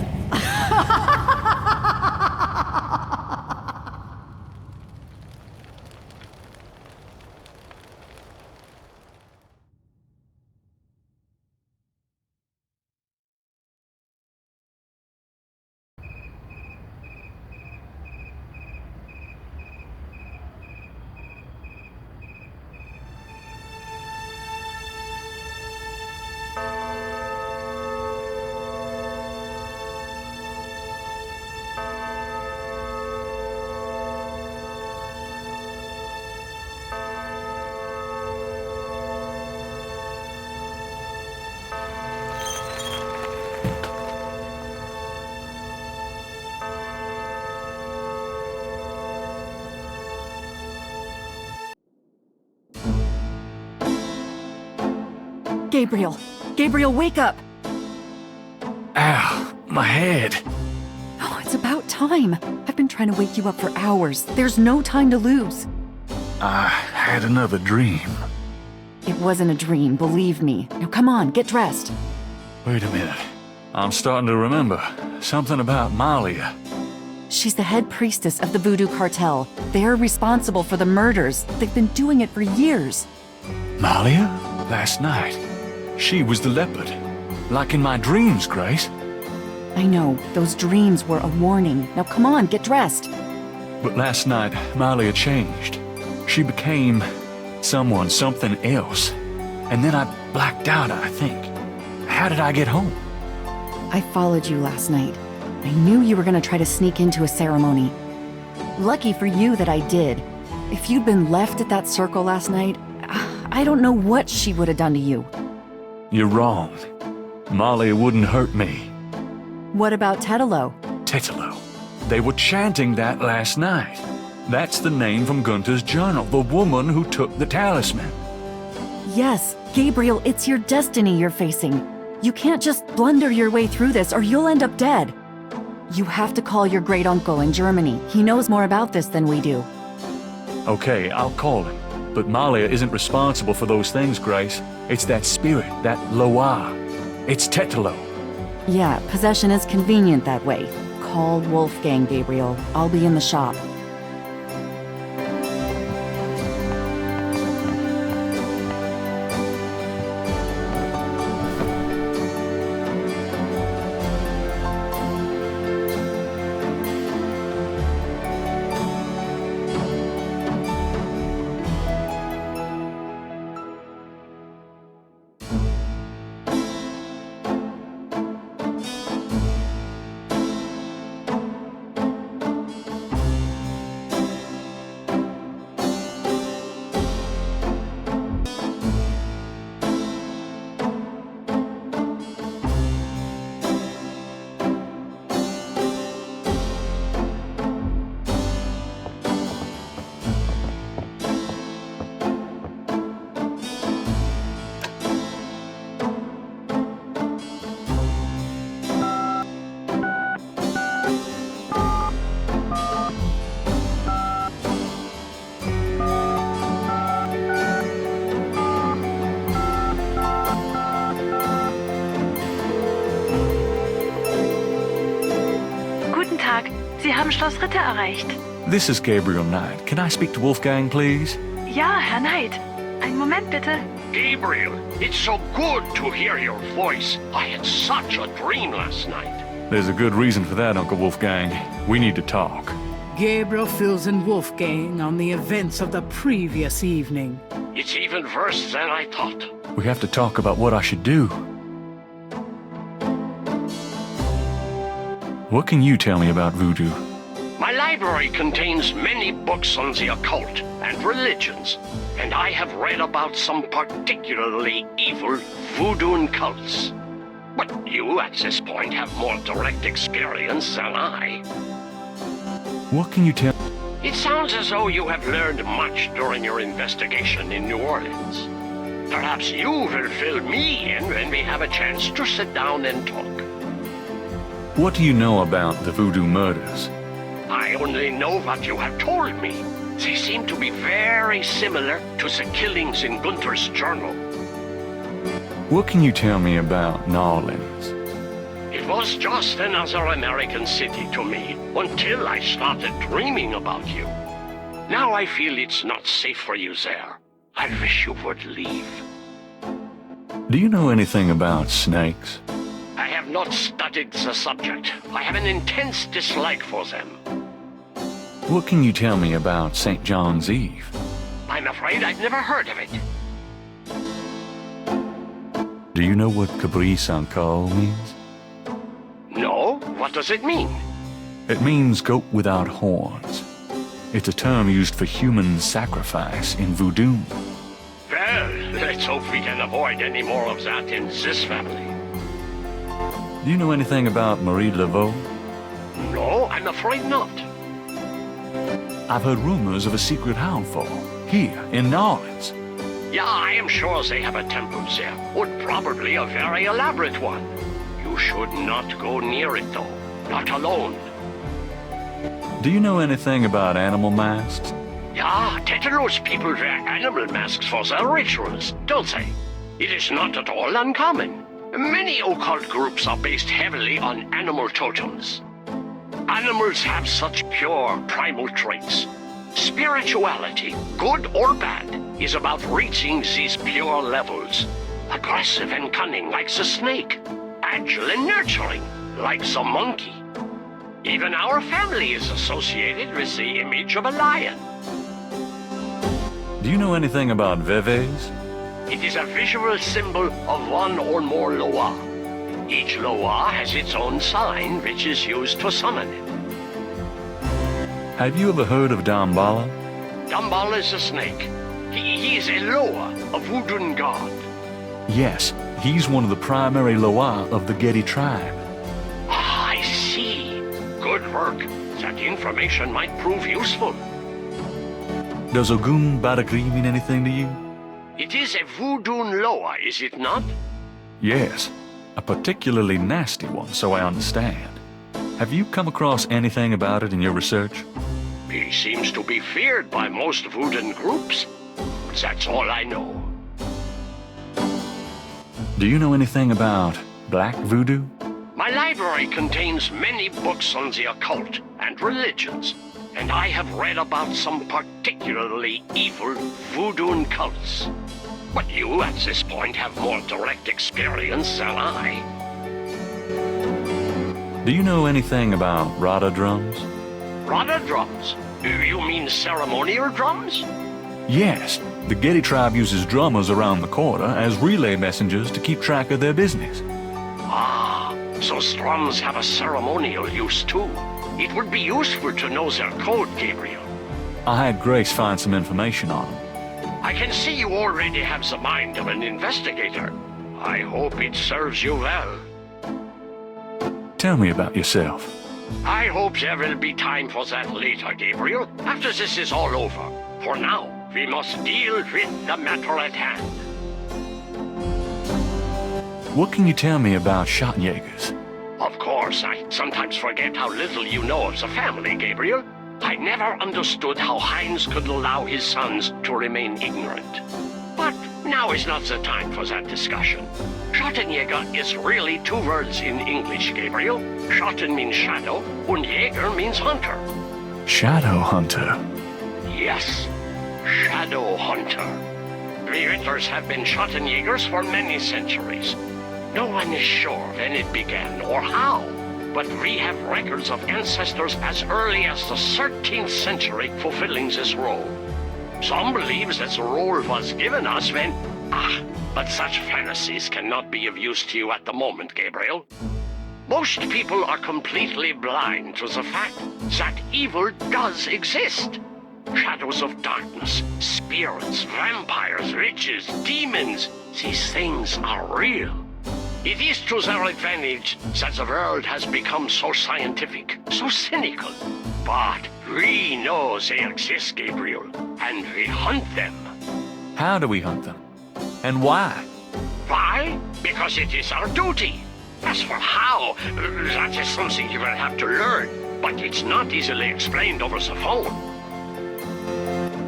Gabriel! Gabriel, wake up! Ow, my head. Oh, it's about time. I've been trying to wake you up for hours. There's no time to lose. I had another dream. It wasn't a dream, believe me. Now come on, get dressed. Wait a minute. I'm starting to remember. Something about Malia. She's the head priestess of the Voodoo Cartel. They're responsible for the murders. They've been doing it for years. Malia? Last night. She was the leopard. Like in my dreams, Grace. I know, those dreams were a warning. Now come on, get dressed. But last night, Malia changed. She became something else. And then I blacked out, I think. How did I get home? I followed you last night. I knew you were gonna try to sneak into a ceremony. Lucky for you that I did. If you'd been left at that circle last night, I don't know what she would have done to you. You're wrong. Malia wouldn't hurt me. What about Tetelo? Tetelo. They were chanting that last night. That's the name from Gunter's journal, the woman who took the talisman. Yes, Gabriel, it's your destiny you're facing. You can't just blunder your way through this or you'll end up dead. You have to call your great-uncle in Germany. He knows more about this than we do. Okay, I'll call him. But Malia isn't responsible for those things, Grace. It's that spirit, that Loa. It's Tetelo. Yeah, possession is convenient that way. Call Wolfgang, Gabriel. I'll be in the shop. Sie haben Schloss Ritter erreicht. This is Gabriel Knight. Can I speak to Wolfgang, please? Ja, Herr Knight. Einen Moment bitte. Gabriel, it's so good to hear your voice. I had such a dream last night. There's a good reason for that, Uncle Wolfgang. We need to talk. Gabriel fills in Wolfgang on the events of the previous evening. It's even worse than I thought. We have to talk about what I should do. What can you tell me about voodoo? My library contains many books on the occult and religions, and I have read about some particularly evil voodoo cults. But you, at this point, have more direct experience than I. What can you tell? It sounds as though you have learned much during your investigation in New Orleans. Perhaps you will fill me in when we have a chance to sit down and talk. What do you know about the voodoo murders? I only know what you have told me. They seem to be very similar to the killings in Gunther's journal. What can you tell me about New Orleans? It was just another American city to me until I started dreaming about you. Now I feel it's not safe for you there. I wish you would leave. Do you know anything about snakes? I have not studied the subject. I have an intense dislike for them. What can you tell me about St. John's Eve? I'm afraid I've never heard of it. Do you know what Cabri Sankal means? No? What does it mean? It means goat without horns. It's a term used for human sacrifice in voodoo. Well, let's hope we can avoid any more of that in this family. Do you know anything about Marie Laveau? No, I'm afraid not. I've heard rumors of a secret houndfall here in New Orleans. Yeah, I am sure they have a temple there, and probably a very elaborate one. You should not go near it, though. Not alone. Do you know anything about animal masks? Yeah, Tetanus people wear animal masks for their rituals, don't they? It is not at all uncommon. Many occult groups are based heavily on animal totems. Animals have such pure, primal traits. Spirituality, good or bad, is about reaching these pure levels. Aggressive and cunning like the snake. Agile and nurturing like the monkey. Even our family is associated with the image of a lion. Do you know anything about Veves? It is a visual symbol of one or more Loa. Each Loa has its own sign, which is used to summon it. Have you ever heard of Damballa? Damballa is a snake. He is a Loa, a voodoo god. Yes, he's one of the primary Loa of the Getty tribe. Ah, I see. Good work. That information might prove useful. Does Ogun Badagri mean anything to you? It is a voodoo Loa, is it not? Yes, a particularly nasty one, so I understand. Have you come across anything about it in your research? He seems to be feared by most voodoo groups. That's all I know. Do you know anything about black voodoo? My library contains many books on the occult and religions, and I have read about some particularly evil voodoo cults. But you, at this point, have more direct experience than I. Do you know anything about Rada drums? Rada drums? You mean ceremonial drums? Yes. The Getty tribe uses drummers around the quarter as relay messengers to keep track of their business. Ah, so drums have a ceremonial use too. It would be useful to know their code, Gabriel. I had Grace find some information on them. I can see you already have the mind of an investigator. I hope it serves you well. Tell me about yourself. I hope there will be time for that later, Gabriel, after this is all over. For now, we must deal with the matter at hand. What can you tell me about Schottenjägers? Of course, I sometimes forget how little you know of the family, Gabriel. I never understood how Heinz could allow his sons to remain ignorant. But now is not the time for that discussion. Schottenjäger is really two words in English, Gabriel. Schotten means shadow, and Jäger means hunter. Shadow hunter? Yes, shadow hunter. The Ritters have been Schottenjägers for many centuries. No one is sure when it began or how, but we have records of ancestors as early as the 13th century fulfilling this role. Some believe that the role was given us when... but such fantasies cannot be of use to you at the moment, Gabriel. Most people are completely blind to the fact that evil does exist. Shadows of darkness, spirits, vampires, witches, demons, these things are real. It is to their advantage that the world has become so scientific, so cynical. But we know they exist, Gabriel, and we hunt them. How do we hunt them? And why? Why? Because it is our duty. As for how, that is something you will have to learn, but it's not easily explained over the phone.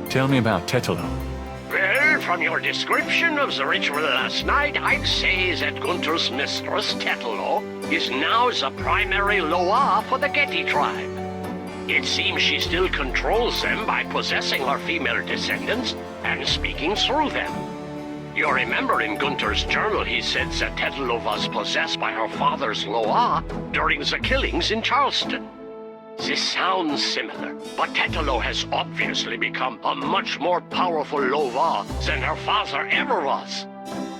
Tell me about Tetelo. Well, from your description of the ritual last night, I'd say that Gunther's mistress, Tetelo, is now the primary Loa for the Getty tribe. It seems she still controls them by possessing her female descendants and speaking through them. You remember in Gunther's journal he said that Tetelo was possessed by her father's Loa during the killings in Charleston. This sounds similar, but Tetelo has obviously become a much more powerful Loa than her father ever was.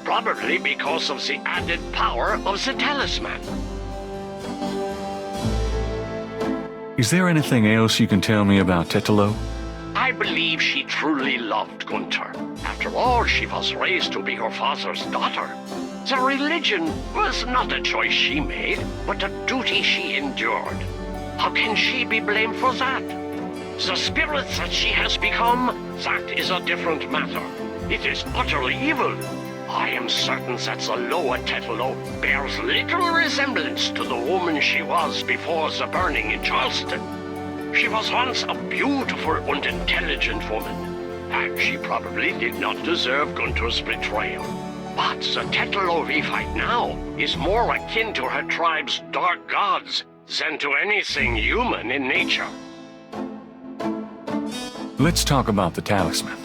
Probably because of the added power of the talisman. Is there anything else you can tell me about Tetelo? I believe she truly loved Gunther. After all, she was raised to be her father's daughter. The religion was not a choice she made, but a duty she endured. How can she be blamed for that? The spirit that she has become, that is a different matter. It is utterly evil. I am certain that the Loa Tetelo bears little resemblance to the woman she was before the burning in Charleston. She was once a beautiful and intelligent woman, and she probably did not deserve Gunther's betrayal. But the Tetelo we fight now is more akin to her tribe's dark gods than to anything human in nature. Let's talk about the talisman.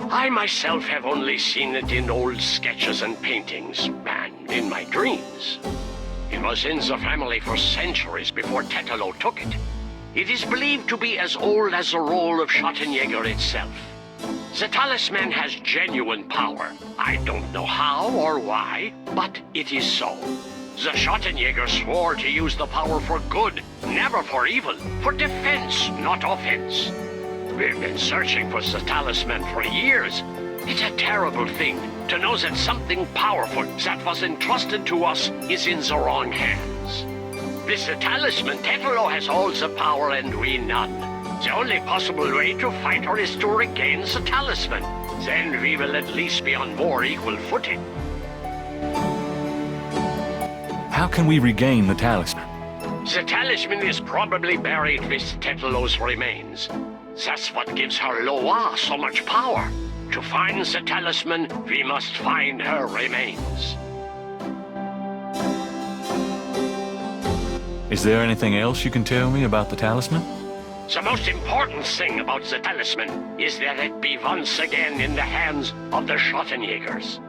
I myself have only seen it in old sketches and paintings, and in my dreams. It was in the family for centuries before Tetelo took it. It is believed to be as old as the role of Schottenjäger itself. The talisman has genuine power. I don't know how or why, but it is so. The Schottenjäger swore to use the power for good, never for evil, for defense, not offense. We've been searching for the talisman for years. It's a terrible thing to know that something powerful that was entrusted to us is in the wrong hands. With the talisman, Tetelo has all the power and we none. The only possible way to fight her is to regain the talisman. Then we will at least be on more equal footing. How can we regain the talisman? The talisman is probably buried with Tetelo's remains. That's what gives her Loa so much power. To find the talisman, we must find her remains. Is there anything else you can tell me about the talisman? The most important thing about the talisman is that it be once again in the hands of the Schottenjägers.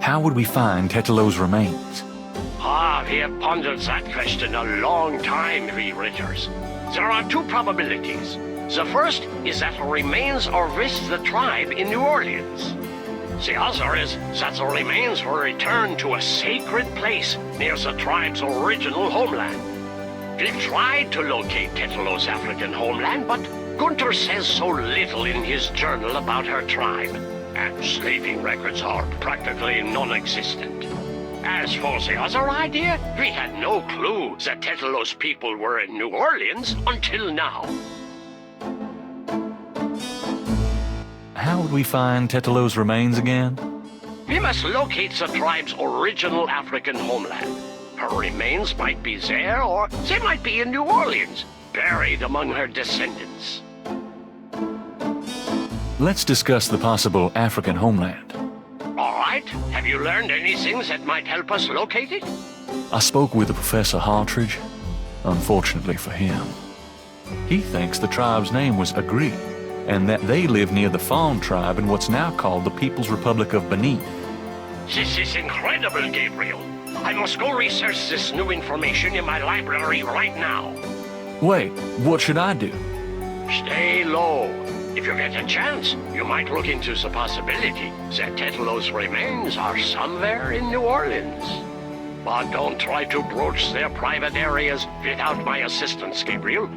How would we find Tetelo's remains? We have pondered that question a long time, we Ritters. There are two probabilities. The first is that the remains are with the tribe in New Orleans. The other is that the remains were returned to a sacred place near the tribe's original homeland. We've tried to locate Tetelo's African homeland, but Gunther says so little in his journal about her tribe, and slaving records are practically non-existent. As for the other idea, we had no clue that Tetelo's people were in New Orleans until now. How would we find Tetelo's remains again? We must locate the tribe's original African homeland. Her remains might be there, or they might be in New Orleans, buried among her descendants. Let's discuss the possible African homeland. All right. Have you learned anything that might help us locate it? I spoke with Professor Hartridge. Unfortunately for him, he thinks the tribe's name was Agri, and that they live near the Fawn tribe in what's now called the People's Republic of Benin. This is incredible, Gabriel. I must go research this new information in my library right now. Wait, what should I do? Stay low. If you get a chance, you might look into the possibility that Tetelo's remains are somewhere in New Orleans. But don't try to broach their private areas without my assistance, Gabriel.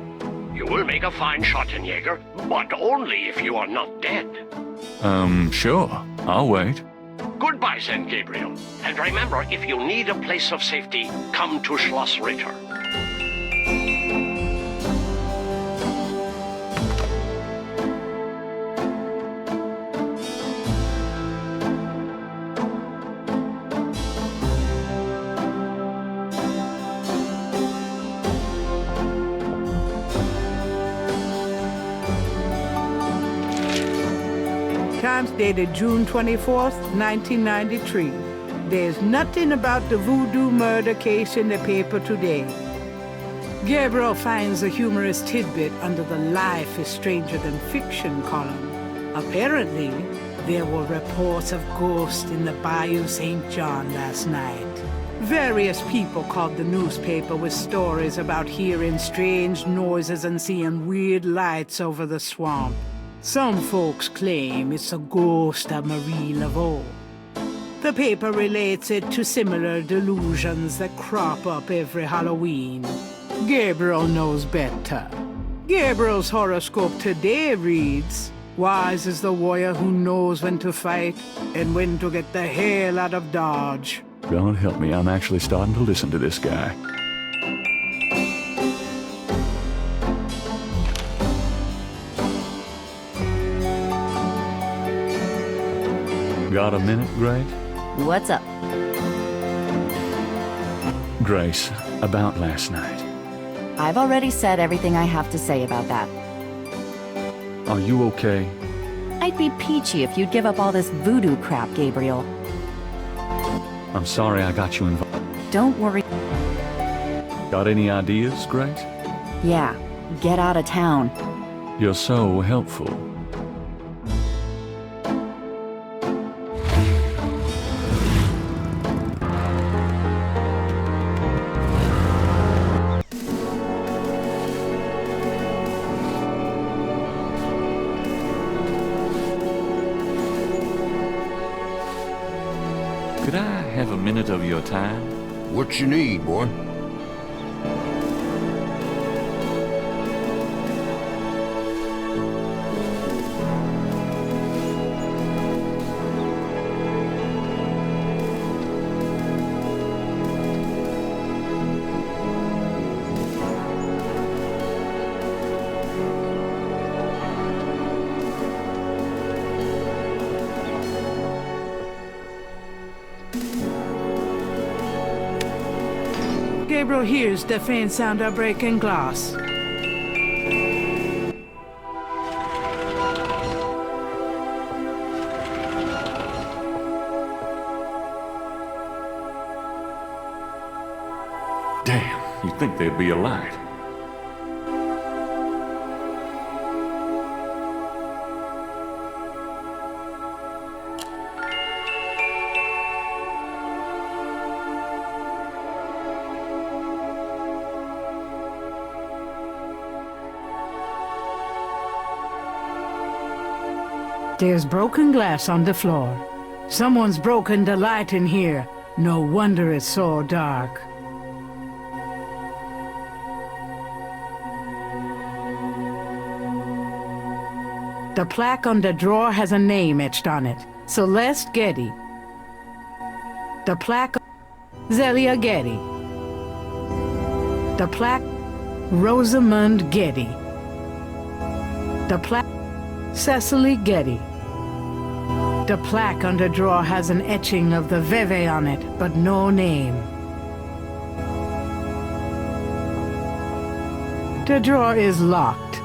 You will make a fine Schottenjäger, but only if you are not dead. Sure. I'll wait. Goodbye then, Gabriel. And remember, if you need a place of safety, come to Schloss Ritter. Times dated June 24th, 1993. There's nothing about the voodoo murder case in the paper today. Gabriel finds a humorous tidbit under the Life is Stranger Than Fiction column. Apparently, there were reports of ghosts in the Bayou St. John last night. Various people called the newspaper with stories about hearing strange noises and seeing weird lights over the swamp. Some folks claim it's a ghost of Marie Laveau. The paper relates it to similar delusions that crop up every Halloween. Gabriel knows better. Gabriel's horoscope today reads, "Wise is the warrior who knows when to fight and when to get the hell out of Dodge." God help me, I'm actually starting to listen to this guy. Got a minute, Grace? What's up? Grace, about last night. I've already said everything I have to say about that. Are you okay? I'd be peachy if you'd give up all this voodoo crap, Gabriel. I'm sorry I got you involved. Don't worry. Got any ideas, Grace? Yeah, get out of town. You're so helpful. Could I have a minute of your time? What you need, boy? Gabriel hears the faint sound of breaking glass. You'd think there'd be a light. There's broken glass on the floor. Someone's broken the light in here. No wonder it's so dark. The plaque on the drawer has a name etched on it. Celeste Getty. The plaque... Zelia Getty. The plaque... Rosamund Getty. The plaque... Cecily Getty. The plaque on the drawer has an etching of the Veve on it, but no name. The drawer is locked.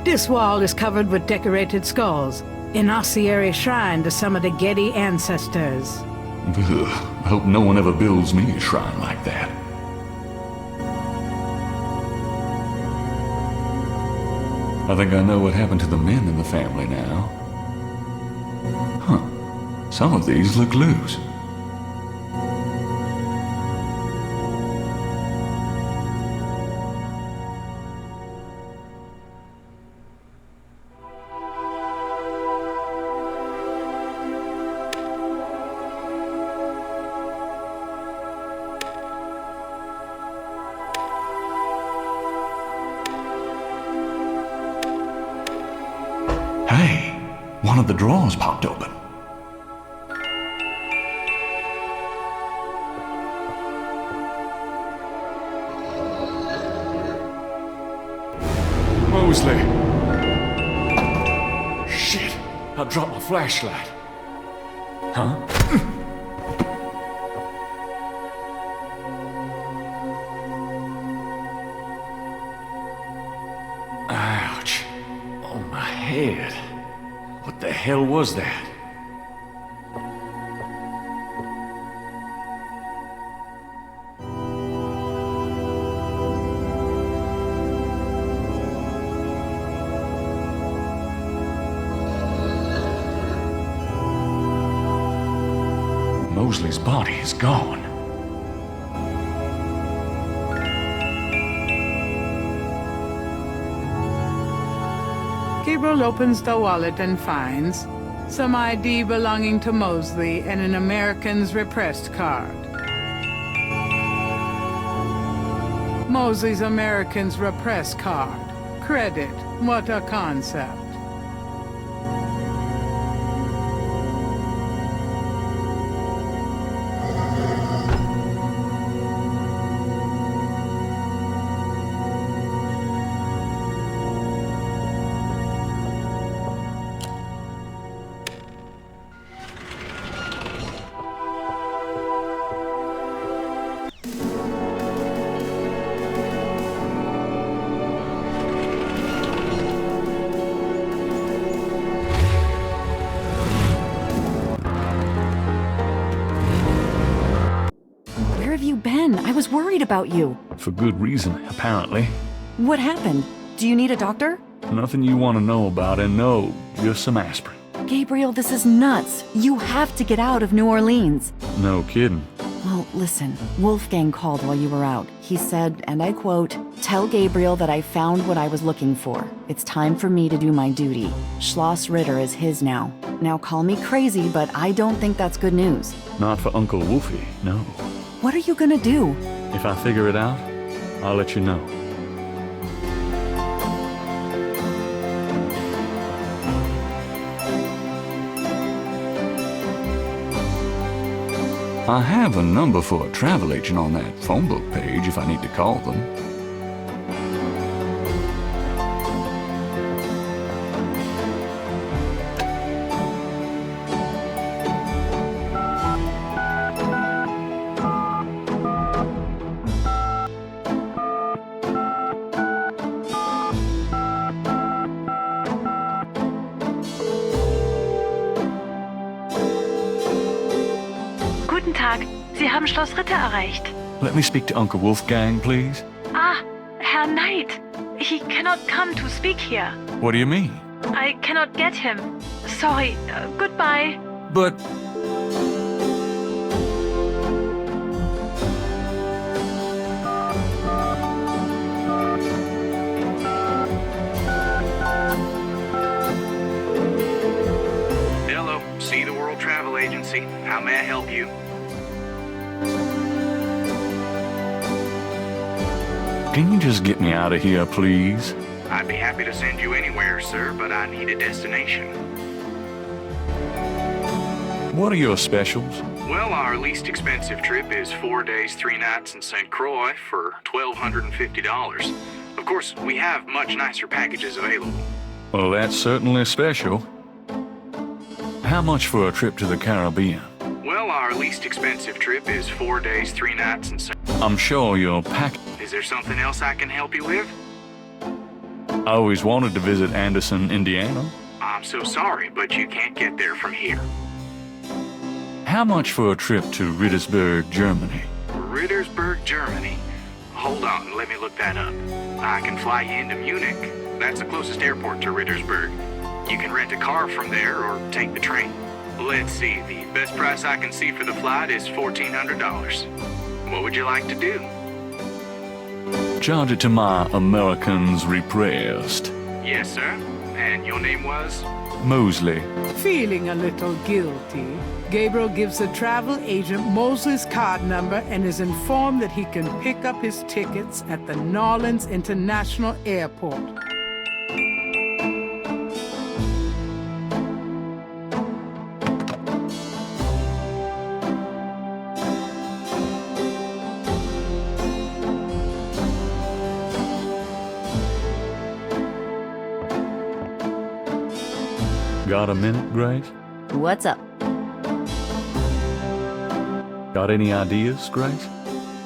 This wall is covered with decorated skulls, an ossuary shrine to some of the Getty ancestors. Ugh, I hope no one ever builds me a shrine like that. I think I know what happened to the men in the family now. Huh. Some of these look loose. Hey, one of the drawers popped open. Mosley! Shit, I dropped my flashlight. Huh? Ouch. Oh, my head. What the hell was that? Mosley's body is gone. Gabriel opens the wallet and finds some ID belonging to Mosley and an American's repressed card. Mosley's American's repressed card. Credit. What a concept. I was worried about you. For good reason, apparently. What happened? Do you need a doctor? Nothing you want to know about, and no, just some aspirin. Gabriel, this is nuts. You have to get out of New Orleans. No kidding. Well, listen, Wolfgang called while you were out. He said, and I quote, "Tell Gabriel that I found what I was looking for. It's time for me to do my duty. Schloss Ritter is his now. Now call me crazy, but I don't think that's good news." Not for Uncle Wolfie, no. What are you gonna do? If I figure it out, I'll let you know. I have a number for a travel agent on that phone book page if I need to call them. Guten Tag. Sie haben Schloss Ritter erreicht. Let me speak to Uncle Wolfgang, please. Ah, Herr Knight. He cannot come to speak here. What do you mean? I cannot get him. Sorry. Goodbye. But... Hello, See the World Travel Agency. How may I help you? Can you just get me out of here, please? I'd be happy to send you anywhere, sir, but I need a destination. What are your specials? Well, our least expensive trip is 4 days, 3 nights in St. Croix for $1,250. Of course, we have much nicer packages available. Well, that's certainly special. How much for a trip to the Caribbean? Well, our least expensive trip is 4 days, 3 nights in St. I'm sure your pack... Is there something else I can help you with? I always wanted to visit Anderson, Indiana. I'm so sorry, but you can't get there from here. How much for a trip to Rittersberg, Germany? Rittersberg, Germany? Hold on, let me look that up. I can fly you into Munich. That's the closest airport to Rittersberg. You can rent a car from there or take the train. Let's see, the best price I can see for the flight is $1,400. What would you like to do? Charge it to my Americans repressed. Yes, sir. And your name was? Mosley. Feeling a little guilty, Gabriel gives the travel agent Mosley's card number and is informed that he can pick up his tickets at the Nolens International Airport. Got a minute, Grace? What's up? Got any ideas, Grace?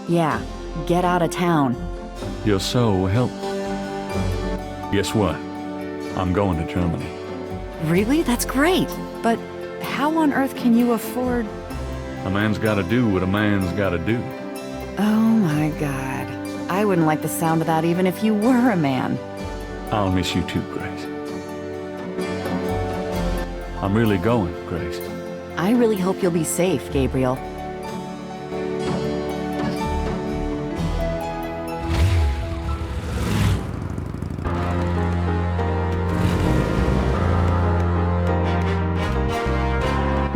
Yeah, get out of town. You're so helpful. Guess what? I'm going to Germany. Really? That's great. But how on earth can you afford... A man's gotta do what a man's gotta do. Oh my God. I wouldn't like the sound of that even if you were a man. I'll miss you too, Grace. I'm really going, Grace. I really hope you'll be safe, Gabriel.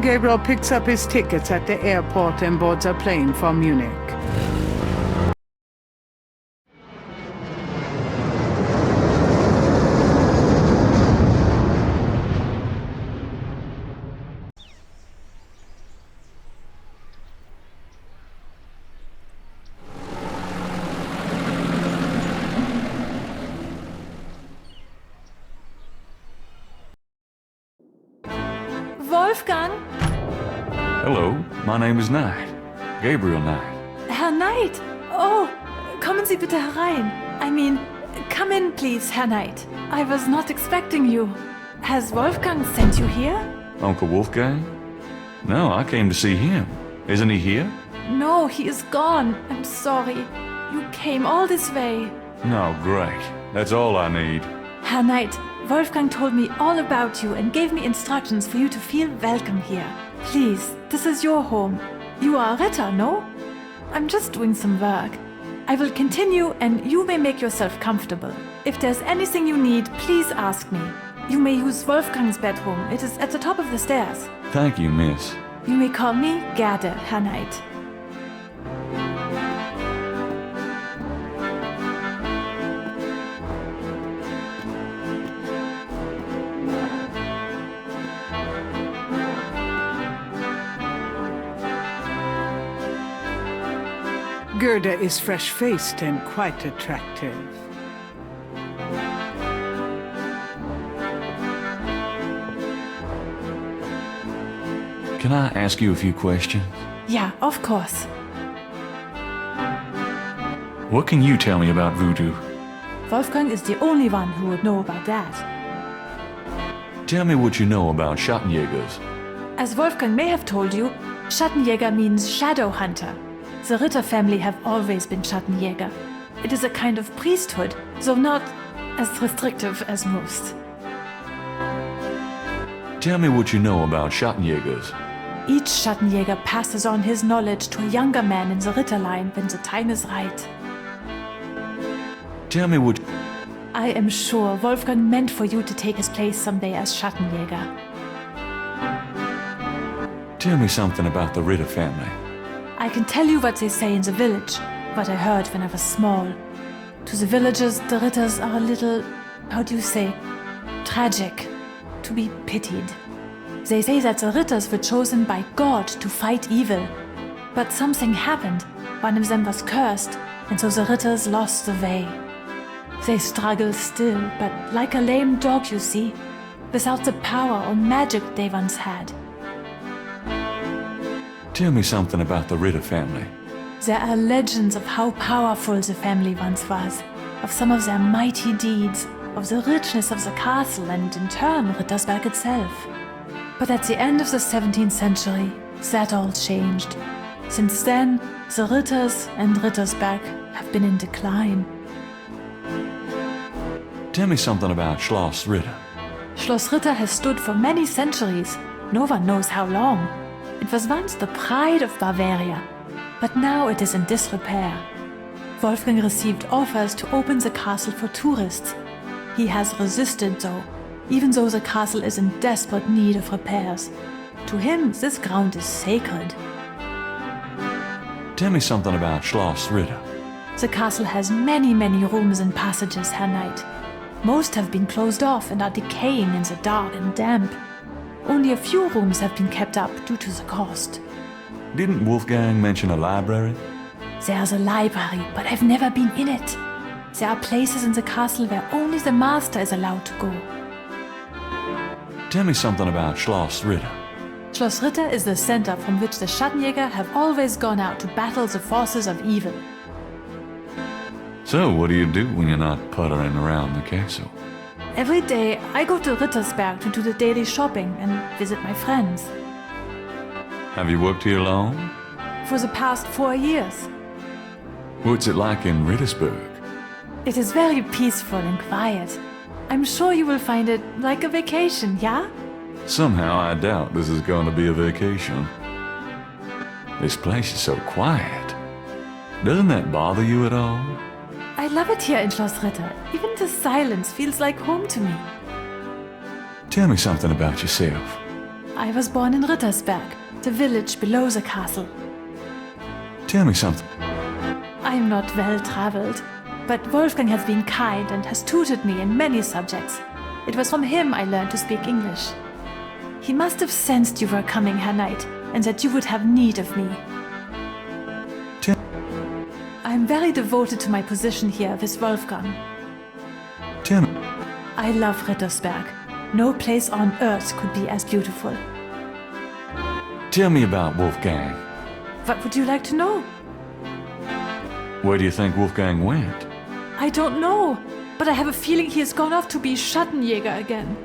Gabriel picks up his tickets at the airport and boards a plane for Munich. Wolfgang? Hello, my name is Knight. Gabriel Knight. Herr Knight? Oh, kommen Sie bitte herein. I mean, come in, please, Herr Knight. I was not expecting you. Has Wolfgang sent you here? Uncle Wolfgang? No, I came to see him. Isn't he here? No, he is gone. I'm sorry. You came all this way. No, great. That's all I need. Herr Knight, Wolfgang told me all about you and gave me instructions for you to feel welcome here. Please, this is your home. You are a Ritter, no? I'm just doing some work. I will continue and you may make yourself comfortable. If there's anything you need, please ask me. You may use Wolfgang's bedroom. It is at the top of the stairs. Thank you, miss. You may call me Gerda, Herr Knight. Gerda is fresh-faced and quite attractive. Can I ask you a few questions? Yeah, of course. What can you tell me about voodoo? Wolfgang is the only one who would know about that. Tell me what you know about Schattenjägers. As Wolfgang may have told you, Schattenjäger means shadow hunter. The Ritter family have always been Schattenjäger. It is a kind of priesthood, though not as restrictive as most. Tell me what you know about Schattenjägers. Each Schattenjäger passes on his knowledge to a younger man in the Ritter line when the time is right. Tell me what... I am sure Wolfgang meant for you to take his place someday as Schattenjäger. Tell me something about the Ritter family. I can tell you what they say in the village, what I heard when I was small. To the villagers, the Ritters are a little, how do you say, tragic, to be pitied. They say that the Ritters were chosen by God to fight evil. But something happened. One of them was cursed, and so the Ritters lost the way. They struggle still, but like a lame dog, you see, without the power or magic they once had. Tell me something about the Ritter family. There are legends of how powerful the family once was, of some of their mighty deeds, of the richness of the castle and, in turn, Rittersberg itself. But at the end of the 17th century, that all changed. Since then, the Ritters and Rittersberg have been in decline. Tell me something about Schloss Ritter. Schloss Ritter has stood for many centuries, no one knows how long. It was once the pride of Bavaria, but now it is in disrepair. Wolfgang received offers to open the castle for tourists. He has resisted though, even though the castle is in desperate need of repairs. To him, this ground is sacred. Tell me something about Schloss Ritter. The castle has many rooms and passages, Herr Knight. Most have been closed off and are decaying in the dark and damp. Only a few rooms have been kept up due to the cost. Didn't Wolfgang mention a library? There's a library, but I've never been in it. There are places in the castle where only the master is allowed to go. Tell me something about Schloss Ritter. Schloss Ritter is the center from which the Schattenjäger have always gone out to battle the forces of evil. So, what do you do when you're not puttering around the castle? Every day, I go to Rittersberg to do the daily shopping and visit my friends. Have you worked here long? For the past 4 years. What's it like in Rittersberg? It is very peaceful and quiet. I'm sure you will find it like a vacation, yeah? Somehow I doubt this is going to be a vacation. This place is so quiet. Doesn't that bother you at all? I love it here in Schloss Ritter. Even the silence feels like home to me. Tell me something about yourself. I was born in Rittersberg, the village below the castle. Tell me something. I am not well traveled, but Wolfgang has been kind and has tutored me in many subjects. It was from him I learned to speak English. He must have sensed you were coming, Herr Knight, and that you would have need of me. I am very devoted to my position here with Wolfgang. Tell me. I love Rittersberg. No place on earth could be as beautiful. Tell me about Wolfgang. What would you like to know? Where do you think Wolfgang went? I don't know, but I have a feeling he has gone off to be Schattenjäger again.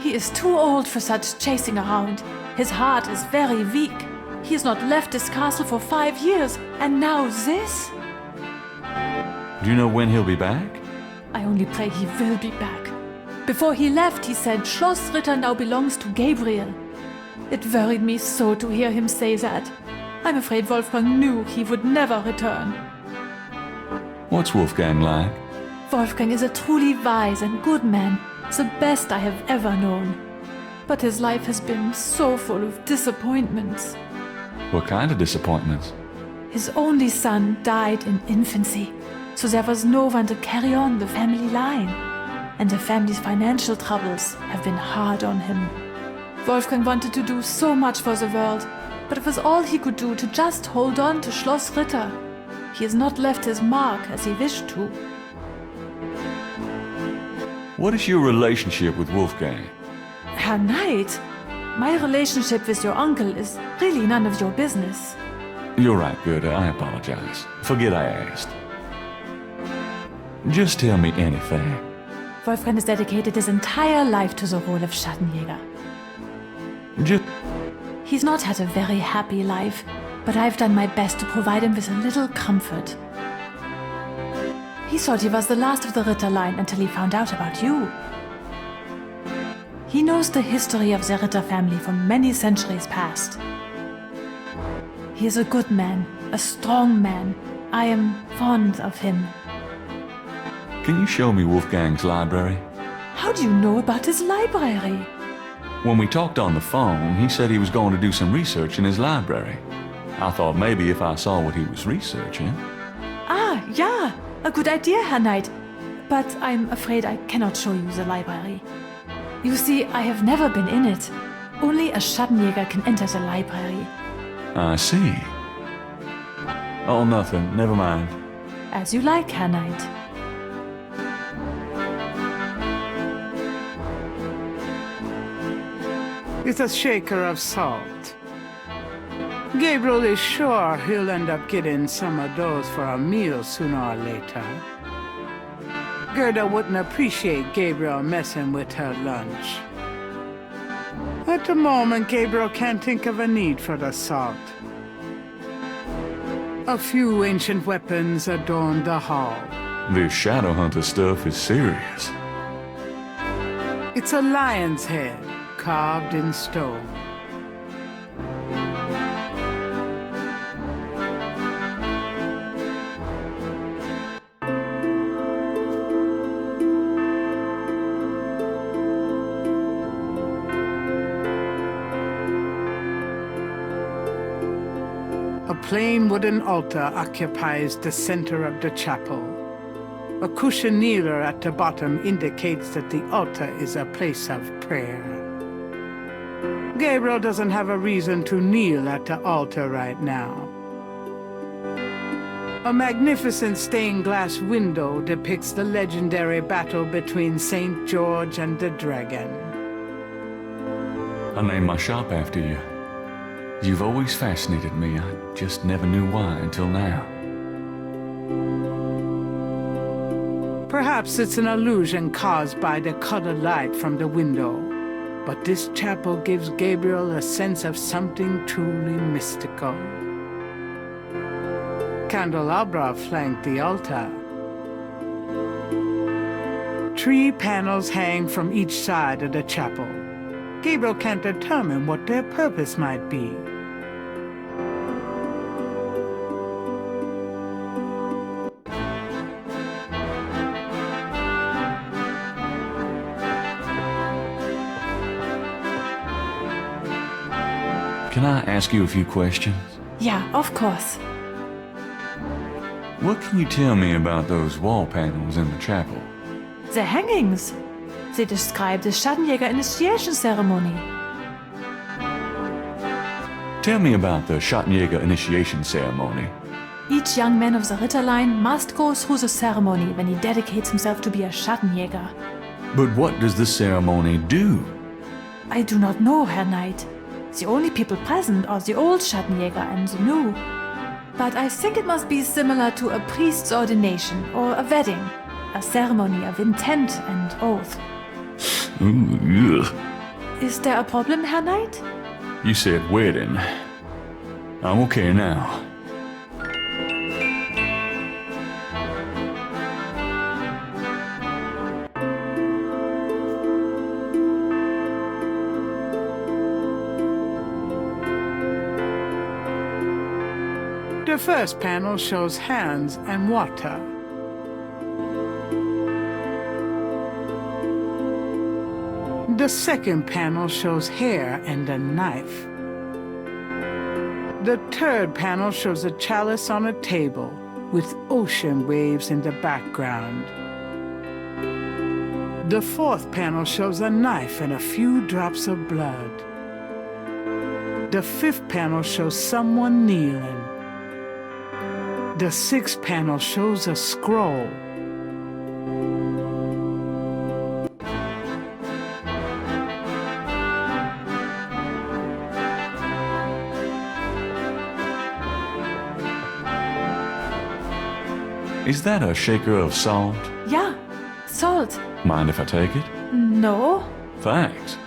He is too old for such chasing around. His heart is very weak. He has not left his castle for 5 years, and now this? Do you know when he'll be back? I only pray he will be back. Before he left, he said Schloss Ritter now belongs to Gabriel. It worried me so to hear him say that. I'm afraid Wolfgang knew he would never return. What's Wolfgang like? Wolfgang is a truly wise and good man, the best I have ever known. But his life has been so full of disappointments. What kind of disappointments? His only son died in infancy, so there was no one to carry on the family line. And the family's financial troubles have been hard on him. Wolfgang wanted to do so much for the world, but it was all he could do to just hold on to Schloss Ritter. He has not left his mark as he wished to. What is your relationship with Wolfgang? Herr Knight, my relationship with your uncle is really none of your business. You're right, Goethe. I apologize. Forget I asked. Just tell me anything. Wolfgang has dedicated his entire life to the role of Schattenjäger. He's not had a very happy life, but I've done my best to provide him with a little comfort. He thought he was the last of the Ritter line until he found out about you. He knows the history of the Ritter family from many centuries past. He is a good man, a strong man. I am fond of him. Can you show me Wolfgang's library? How do you know about his library? When we talked on the phone, he said he was going to do some research in his library. I thought maybe if I saw what he was researching. Ah, yeah, a good idea, Herr Knight. But I'm afraid I cannot show you the library. You see, I have never been in it. Only a Schattenjäger can enter the library. I see. Oh, nothing. Never mind. As you like, Herr Knight. It's a shaker of salt. Gabriel is sure he'll end up getting some of those for a meal sooner or later. Gerda wouldn't appreciate Gabriel messing with her lunch. At the moment, Gabriel can't think of a need for the salt. A few ancient weapons adorn the hall. This Shadowhunter stuff is serious. It's a lion's head, carved in stone. A plain wooden altar occupies the center of the chapel. A cushion kneeler at the bottom indicates that the altar is a place of prayer. Gabriel doesn't have a reason to kneel at the altar right now. A magnificent stained glass window depicts the legendary battle between St. George and the dragon. I named my shop after you. You've always fascinated me. I just never knew why until now. Perhaps it's an illusion caused by the colored light from the window, but this chapel gives Gabriel a sense of something truly mystical. Candelabra flank the altar. 3 panels hang from each side of the chapel. Gabriel can't determine what their purpose might be. Can I ask you a few questions? Yeah, of course. What can you tell me about those wall panels in the chapel? The hangings. They describe the Schattenjäger initiation ceremony. Tell me about the Schattenjäger initiation ceremony. Each young man of the Ritter line must go through the ceremony when he dedicates himself to be a Schattenjäger. But what does this ceremony do? I do not know, Herr Knight. The only people present are the old Schattenjäger and the new. But I think it must be similar to a priest's ordination or a wedding, a ceremony of intent and oath. Ooh, ugh. Is there a problem, Herr Knight? You said wedding. I'm okay now. The first panel shows hands and water. The second panel shows hair and a knife. The third panel shows a chalice on a table with ocean waves in the background. The fourth panel shows a knife and a few drops of blood. The fifth panel shows someone kneeling. The sixth panel shows a scroll. Is that a shaker of salt? Yeah, salt. Mind if I take it? No. Thanks.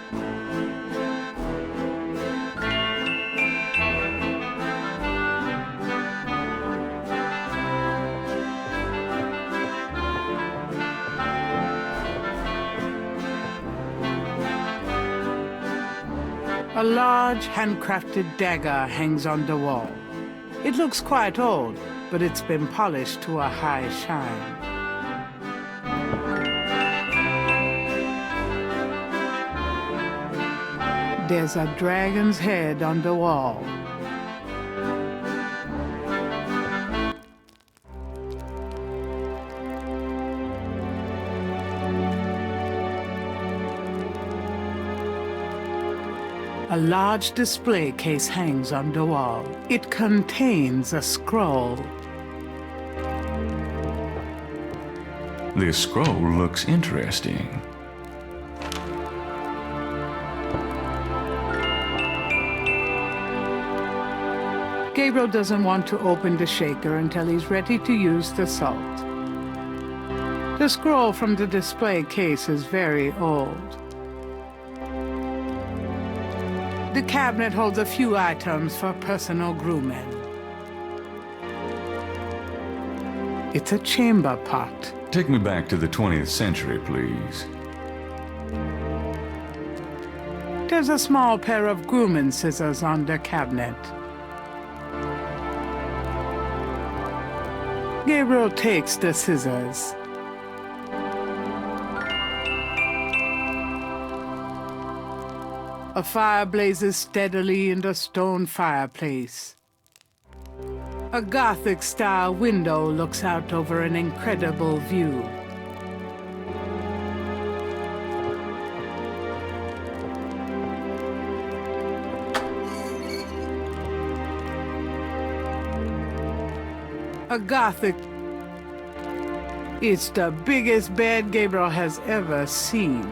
A large, handcrafted dagger hangs on the wall. It looks quite old, but it's been polished to a high shine. There's a dragon's head on the wall. A large display case hangs on the wall. It contains a scroll. This scroll looks interesting. Gabriel doesn't want to open the shaker until he's ready to use the salt. The scroll from the display case is very old. The cabinet holds a few items for personal grooming. It's a chamber pot. Take me back to the 20th century, please. There's a small pair of grooming scissors on the cabinet. Gabriel takes the scissors. A fire blazes steadily in the stone fireplace. A Gothic-style window looks out over an incredible view. A Gothic... It's the biggest bed Gabriel has ever seen.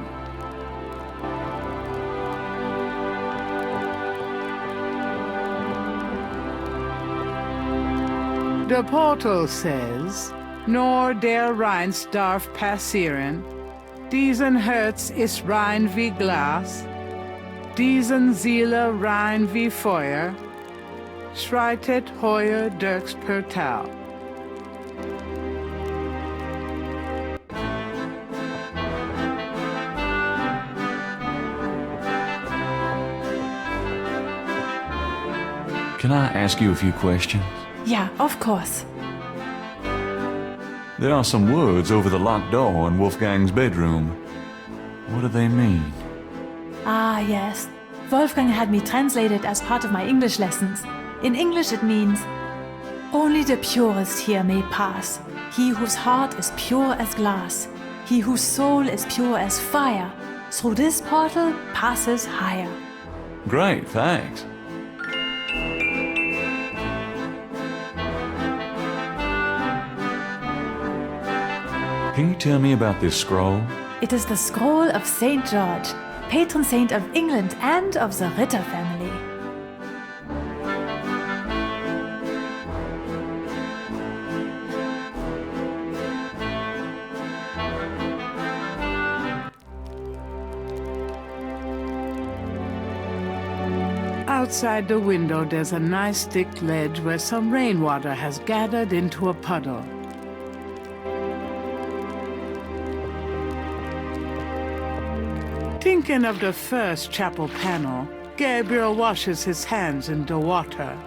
The portal says, Nor der Rheinst darf passieren, diesen Herz ist rein wie Glas, diesen Seele rein wie Feuer, schreitet heuer durchs Portal. Can I ask you a few questions? Yeah, of course. There are some words over the locked door in Wolfgang's bedroom. What do they mean? Ah, yes. Wolfgang had me translated as part of my English lessons. In English it means, only the purest here may pass. He whose heart is pure as glass. He whose soul is pure as fire. Through this portal passes higher. Great, thanks. Can you tell me about this scroll? It is the scroll of St. George, patron saint of England and of the Ritter family. Outside the window, there's a nice thick ledge where some rainwater has gathered into a puddle. Thinking of the first chapel panel, Gabriel washes his hands in the water.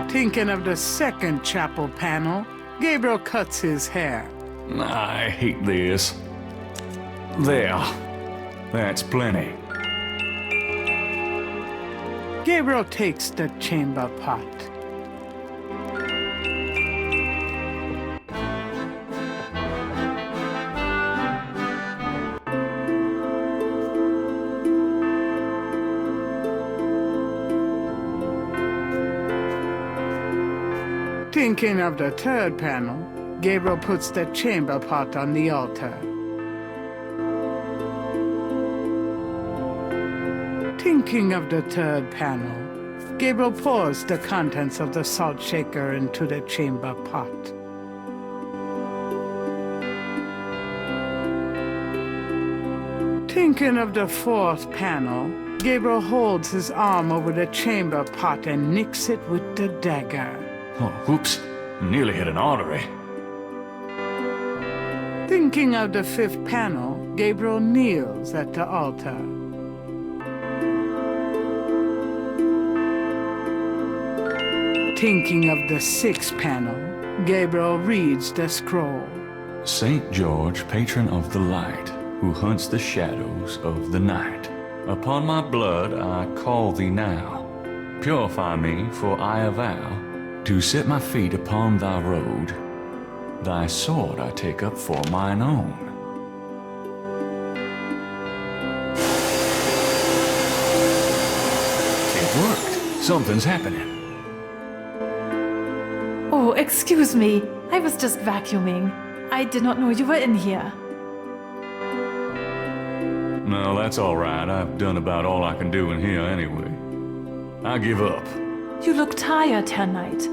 Thinking of the second chapel panel, Gabriel cuts his hair. I hate this. There. That's plenty. Gabriel takes the chamber pot. Thinking of the third panel, Gabriel puts the chamber pot on the altar. Thinking of the third panel, Gabriel pours the contents of the salt shaker into the chamber pot. Thinking of the fourth panel, Gabriel holds his arm over the chamber pot and nicks it with the dagger. Oh, whoops. Nearly hit an artery. Thinking of the fifth panel, Gabriel kneels at the altar. Thinking of the sixth panel, Gabriel reads the scroll. Saint George, patron of the light, who hunts the shadows of the night. Upon my blood I call thee now. Purify me, for I avow to set my feet upon thy road. Thy sword I take up for mine own. It worked. Something's happening. Oh, excuse me. I was just vacuuming. I did not know you were in here. No, that's all right. I've done about all I can do in here anyway. I give up. You look tired, Herr Knight.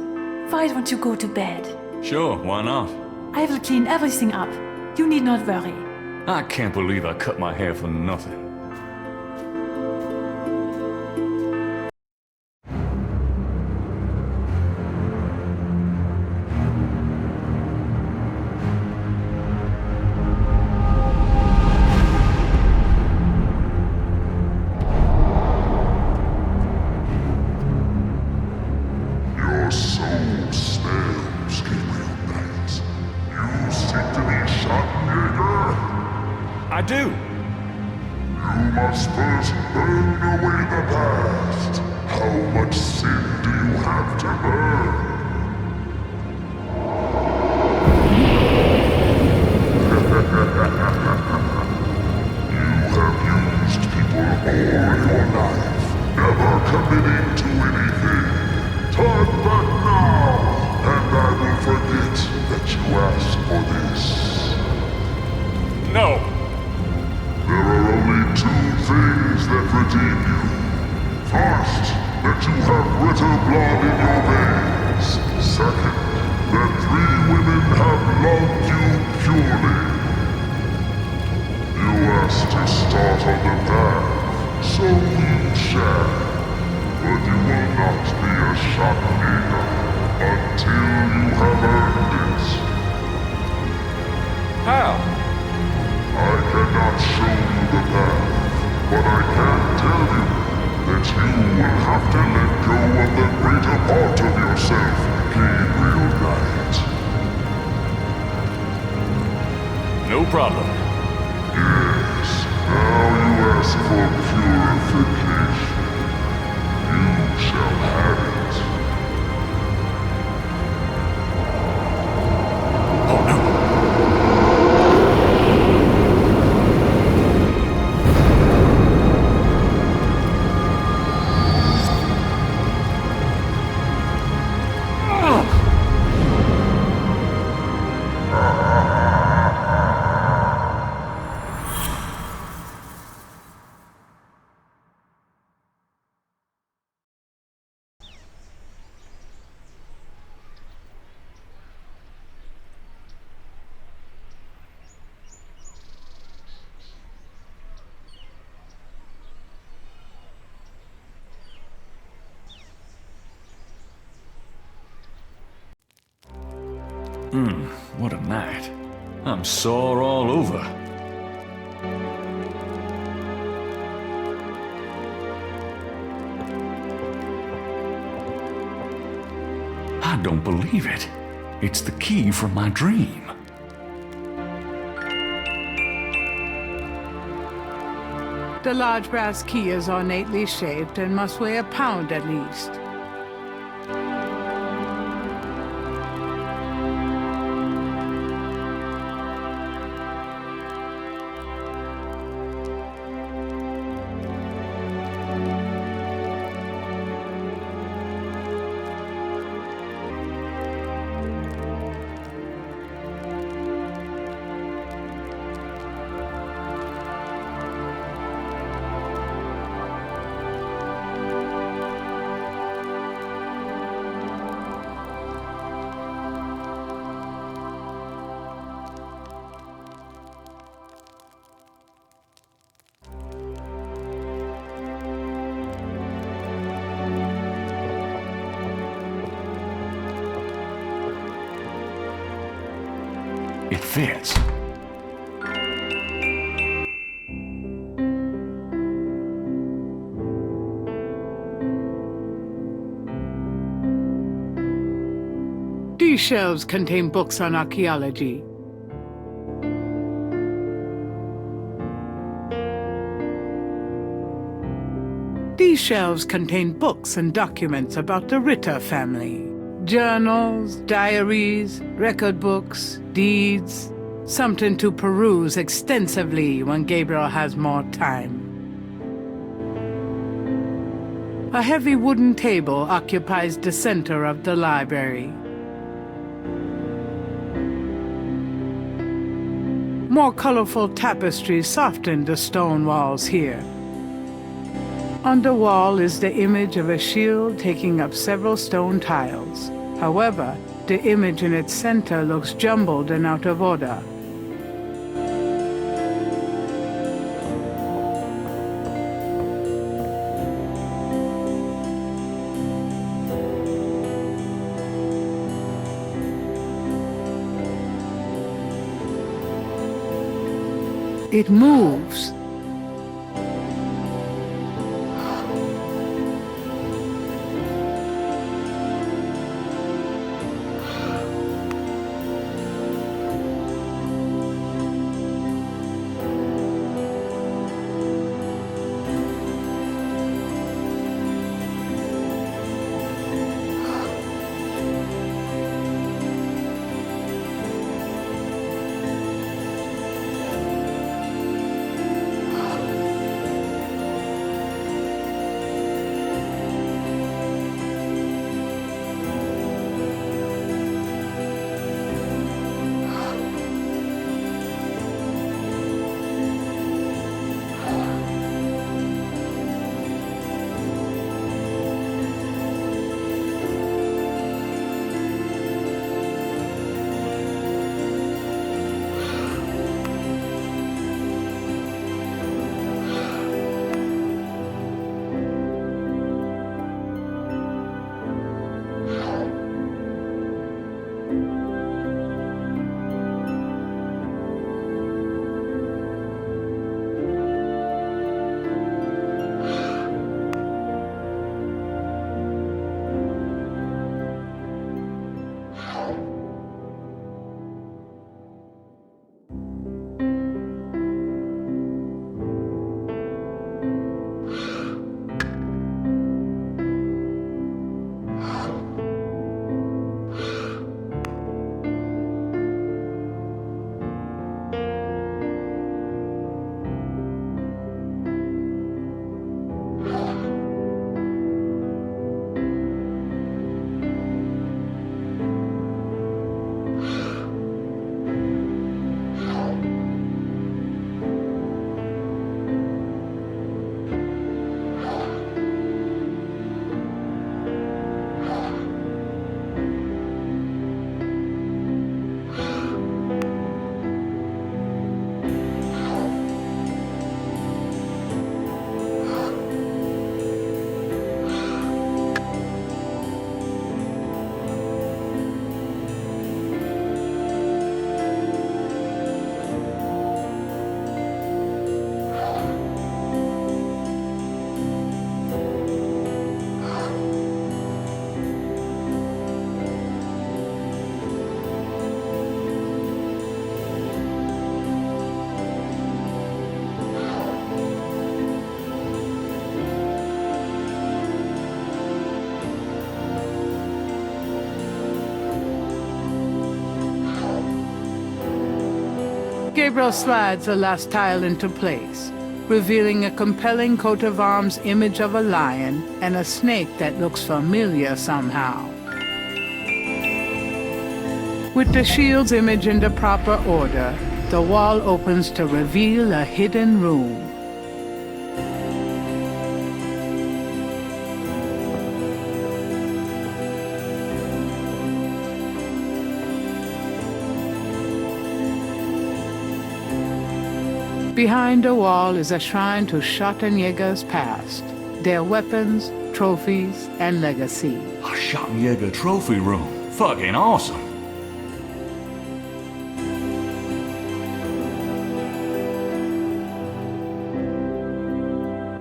Why don't you go to bed? Sure, why not? I will clean everything up. You need not worry. I can't believe I cut my hair for nothing. Your soul smells, Gabriel Knight. You seek to be shot, Jaguar? I do. You must first burn away the past. How much sin do you have to burn? You have used people all your life, never committing to anything. Turn back now, and I will forget that you asked for this. No. There are only two things that redeem you. First, that you have Ritter blood in your veins. Second, that 3 women have loved you purely. You asked to start on the path, so you shall. But you will not be a shopkeeper until you have earned it. How? I cannot show you the path, but I can tell you that you will have to let go of the greater part of yourself, Gabriel Knight. No problem. Yes, now you ask for purification. You shall have it. Oh no! What a night. I'm sore all over. I don't believe it. It's the key from my dream. The large brass key is ornately shaped and must weigh a pound at least. fits. These shelves contain books on archaeology. These shelves contain books and documents about the Ritter family. Journals, diaries, record books, deeds. Something to peruse extensively when Gabriel has more time. A heavy wooden table occupies the center of the library. More colorful tapestries soften the stone walls here. On the wall is the image of a shield taking up several stone tiles. However, the image in its center looks jumbled and out of order. It moves. Gabriel slides the last tile into place, revealing a compelling coat of arms image of a lion and a snake that looks familiar somehow. With the shield's image in the proper order, the wall opens to reveal a hidden room. Behind the wall is a shrine to Schottenjäger's past, their weapons, trophies, and legacy. A Schottenjäger trophy room. Fucking awesome.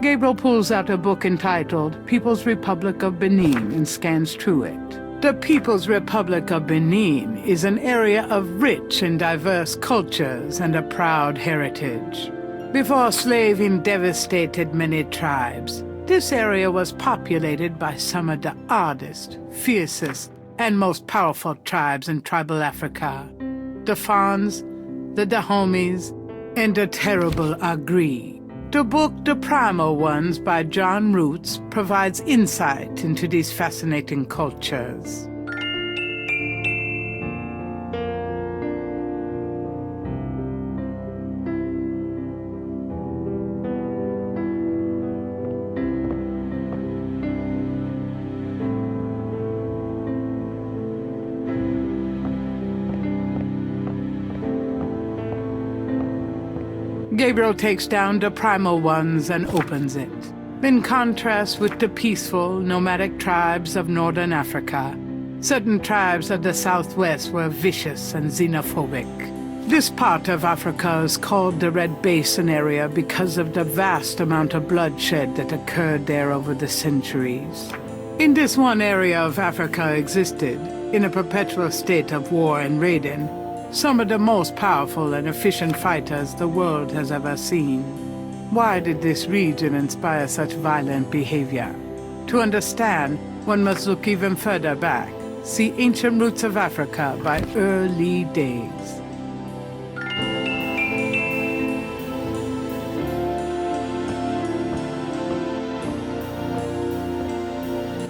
Gabriel pulls out a book entitled People's Republic of Benin and scans through it. The People's Republic of Benin is an area of rich and diverse cultures and a proud heritage. Before slaving devastated many tribes, this area was populated by some of the oddest, fiercest, and most powerful tribes in tribal Africa. The Fons, the Dahomies, and the terrible Agri. The book The Primal Ones by John Roots provides insight into these fascinating cultures. Gabriel takes down the Primal Ones and opens it. In contrast with the peaceful, nomadic tribes of northern Africa, certain tribes of the southwest were vicious and xenophobic. This part of Africa is called the Red Basin area because of the vast amount of bloodshed that occurred there over the centuries. In this one area of Africa existed, in a perpetual state of war and raiding, some of the most powerful and efficient fighters the world has ever seen. Why did this region inspire such violent behavior? To understand, one must look even further back. See Ancient Roots of Africa by Early Days.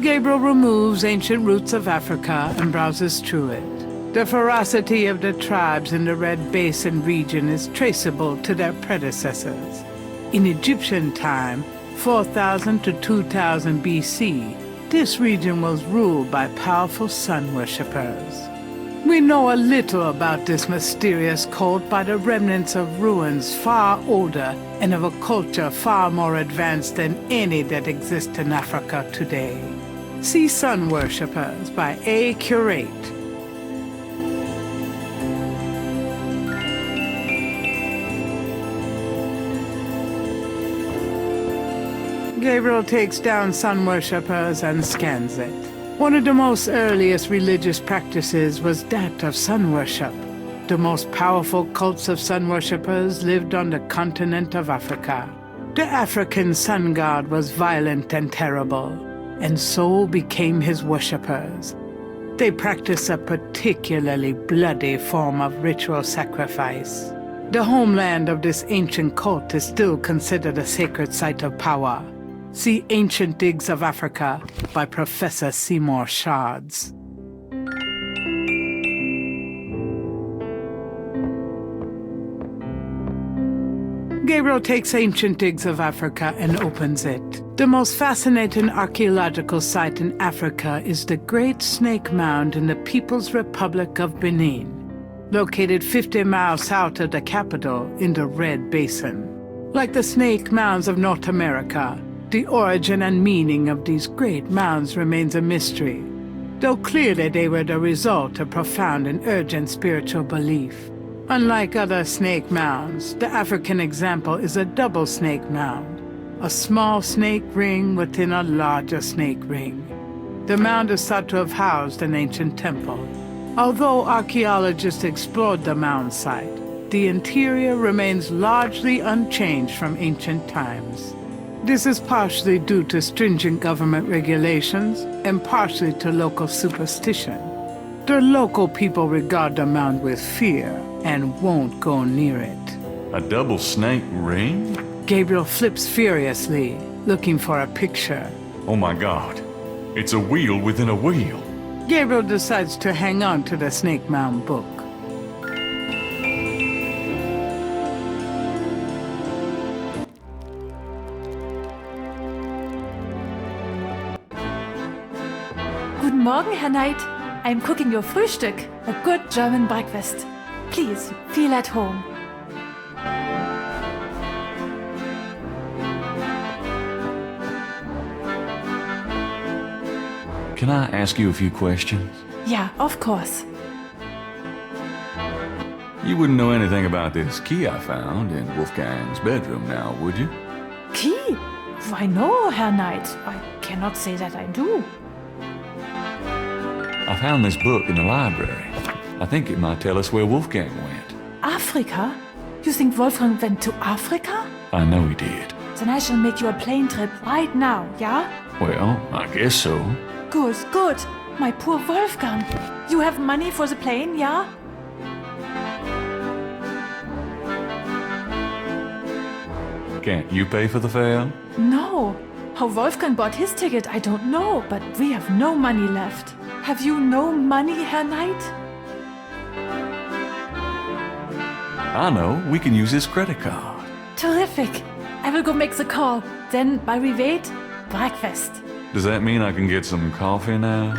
Gabriel removes Ancient Roots of Africa and browses through it. The ferocity of the tribes in the Red Basin region is traceable to their predecessors. In Egyptian time, 4000 to 2000 BC, this region was ruled by powerful sun worshippers. We know a little about this mysterious cult by the remnants of ruins far older and of a culture far more advanced than any that exists in Africa today. See Sun Worshippers by A. Curate. Gabriel takes down sun worshippers and scans it. One of the most earliest religious practices was that of sun worship. The most powerful cults of sun worshippers lived on the continent of Africa. The African sun god was violent and terrible, and so became his worshippers. They practiced a particularly bloody form of ritual sacrifice. The homeland of this ancient cult is still considered a sacred site of power. See Ancient Digs of Africa by Professor Seymour Shards. Gabriel takes Ancient Digs of Africa and opens it. The most fascinating archaeological site in Africa is the Great Snake Mound in the People's Republic of Benin, located 50 miles south of the capital in the Red Basin. Like the snake mounds of North America, the origin and meaning of these great mounds remains a mystery, though clearly they were the result of profound and urgent spiritual belief. Unlike other snake mounds, the African example is a double snake mound, a small snake ring within a larger snake ring. The mound is thought to have housed an ancient temple. Although archaeologists explored the mound site, the interior remains largely unchanged from ancient times. This is partially due to stringent government regulations and partially to local superstition. The local people regard the mound with fear and won't go near it. A double snake ring? Gabriel flips furiously, looking for a picture. Oh my God, it's a wheel within a wheel. Gabriel decides to hang on to the Snake Mound book. Guten Morgen, Herr Knight. I'm cooking your Frühstück, a good German breakfast. Please, feel at home. Can I ask you a few questions? Yeah, of course. You wouldn't know anything about this key I found in Wolfgang's bedroom now, would you? Key? Why no, Herr Knight? I cannot say that I do. I found this book in the library. I think it might tell us where Wolfgang went. Africa? You think Wolfgang went to Africa? I know he did. Then I shall make you a plane trip right now, yeah? Well, I guess so. Good, good. My poor Wolfgang. You have money for the plane, yeah? Can't you pay for the fare? No. How Wolfgang bought his ticket, I don't know, but we have no money left. Have you no money, Herr Knight? I know. We can use his credit card. Terrific. I will go make the call. Then, while we wait, breakfast. Does that mean I can get some coffee now?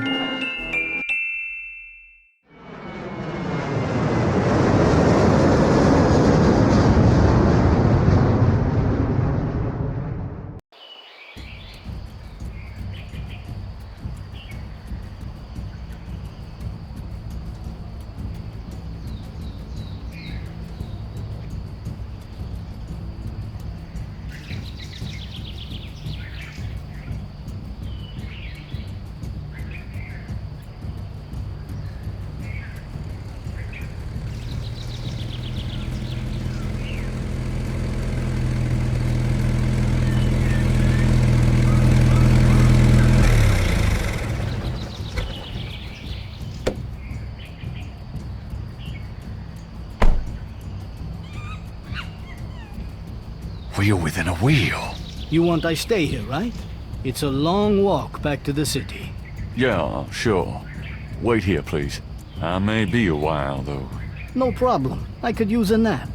Wheel within a wheel. You want I stay here, right? It's a long walk back to the city. Yeah, sure. Wait here, please. I may be a while, though. No problem. I could use a nap.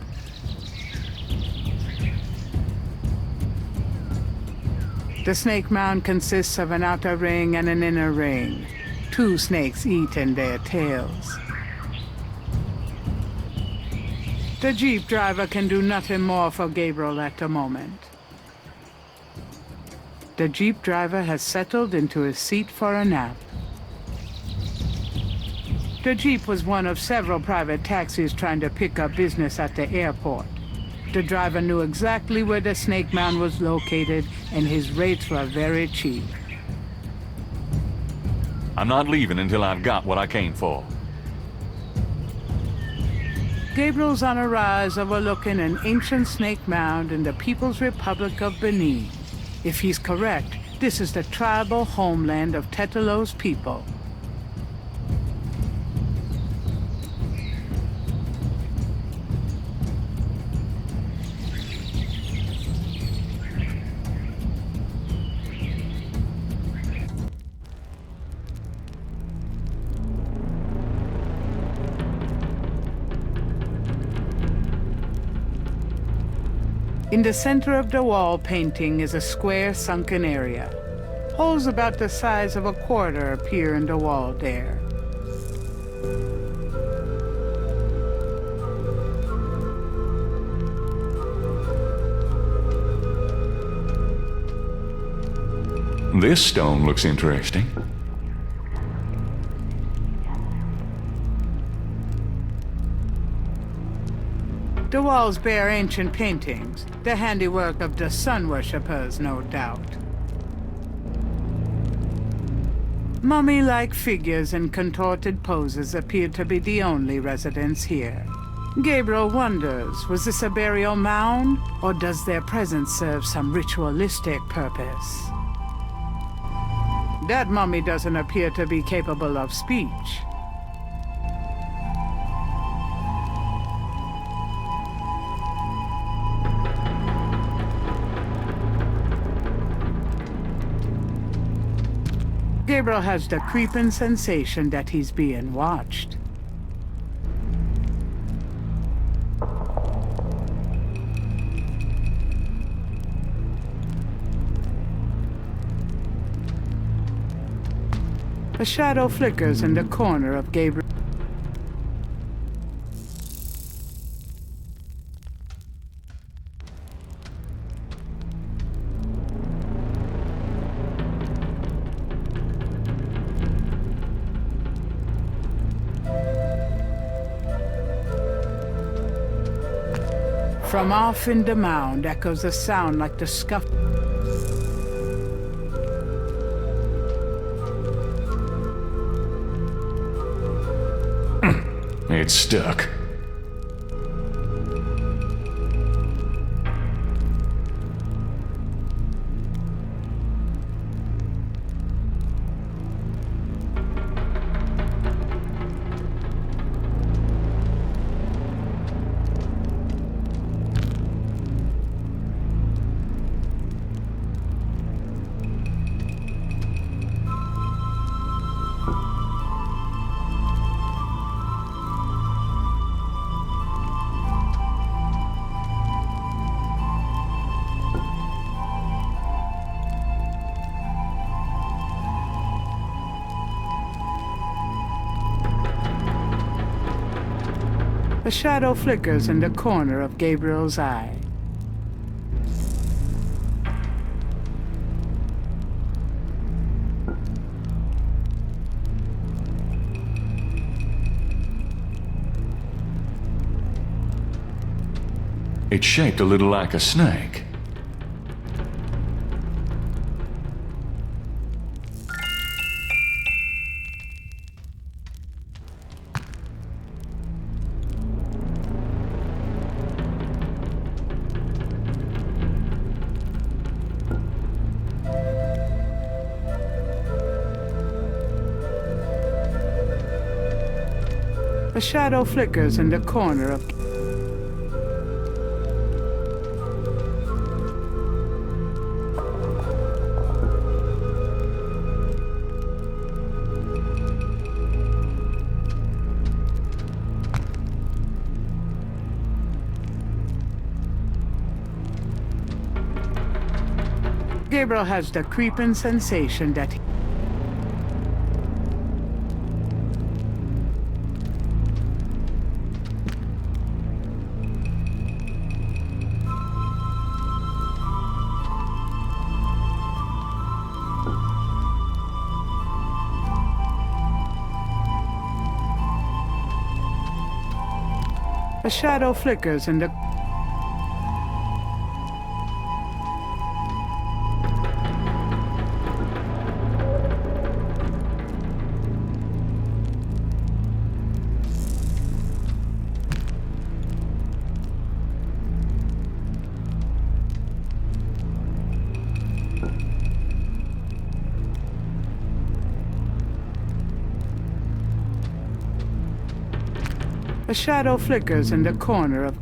The snake mound consists of an outer ring and an inner ring. 2 snakes eat in their tails. The Jeep driver can do nothing more for Gabriel at the moment. The Jeep driver has settled into his seat for a nap. The Jeep was one of several private taxis trying to pick up business at the airport. The driver knew exactly where the snake mound was located, and his rates were very cheap. I'm not leaving until I've got what I came for. Gabriel's on a rise overlooking an ancient snake mound in the People's Republic of Benin. If he's correct, this is the tribal homeland of Tetelo's people. In the center of the wall painting is a square sunken area. Holes about the size of a quarter appear in the wall there. This stone looks interesting. The walls bear ancient paintings, the handiwork of the sun worshippers, no doubt. Mummy-like figures in contorted poses appear to be the only residents here. Gabriel wonders, was this a burial mound, or does their presence serve some ritualistic purpose? That mummy doesn't appear to be capable of speech. Gabriel has the creeping sensation that he's being watched. A shadow flickers in the corner of Gabriel. From off in the mound echoes a sound like the scuff. It's stuck. A shadow flickers in the corner of Gabriel's eye. It's shaped a little like a snake. A shadow flickers in the corner of... Gabriel has the creeping sensation that a shadow flickers in the... A shadow flickers in the corner of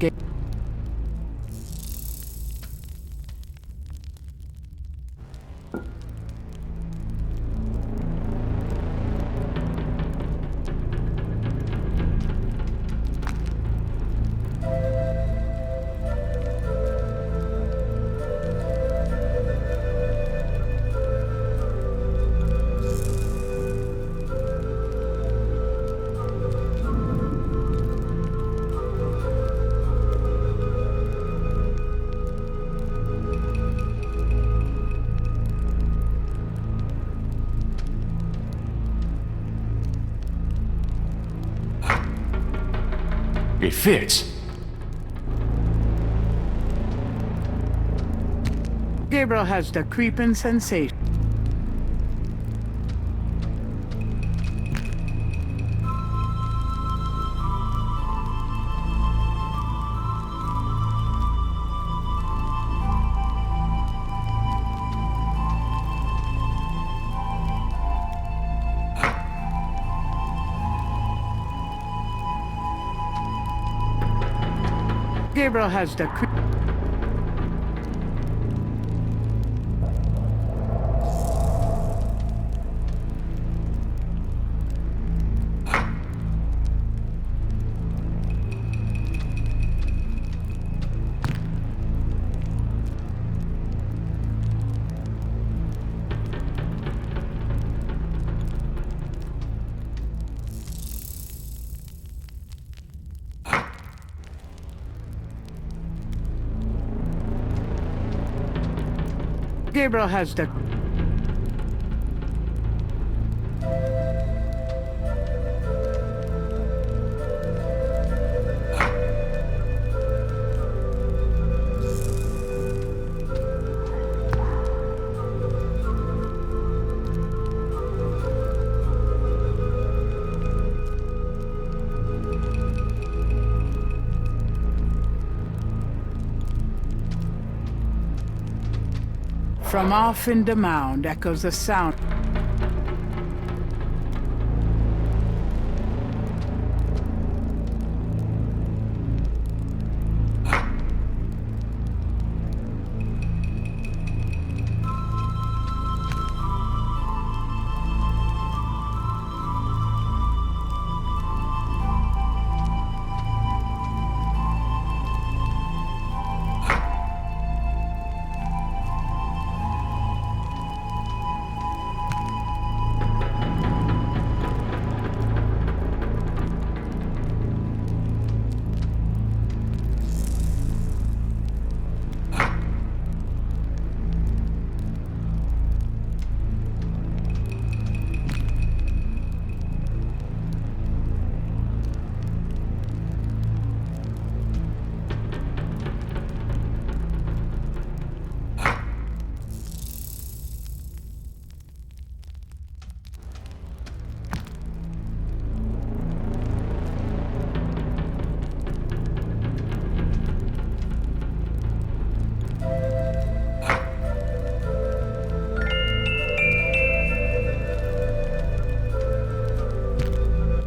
It fits. Gabriel has the creeping sensation. Gabriel has the Gabriel has the... From off in the mound echoes the sound.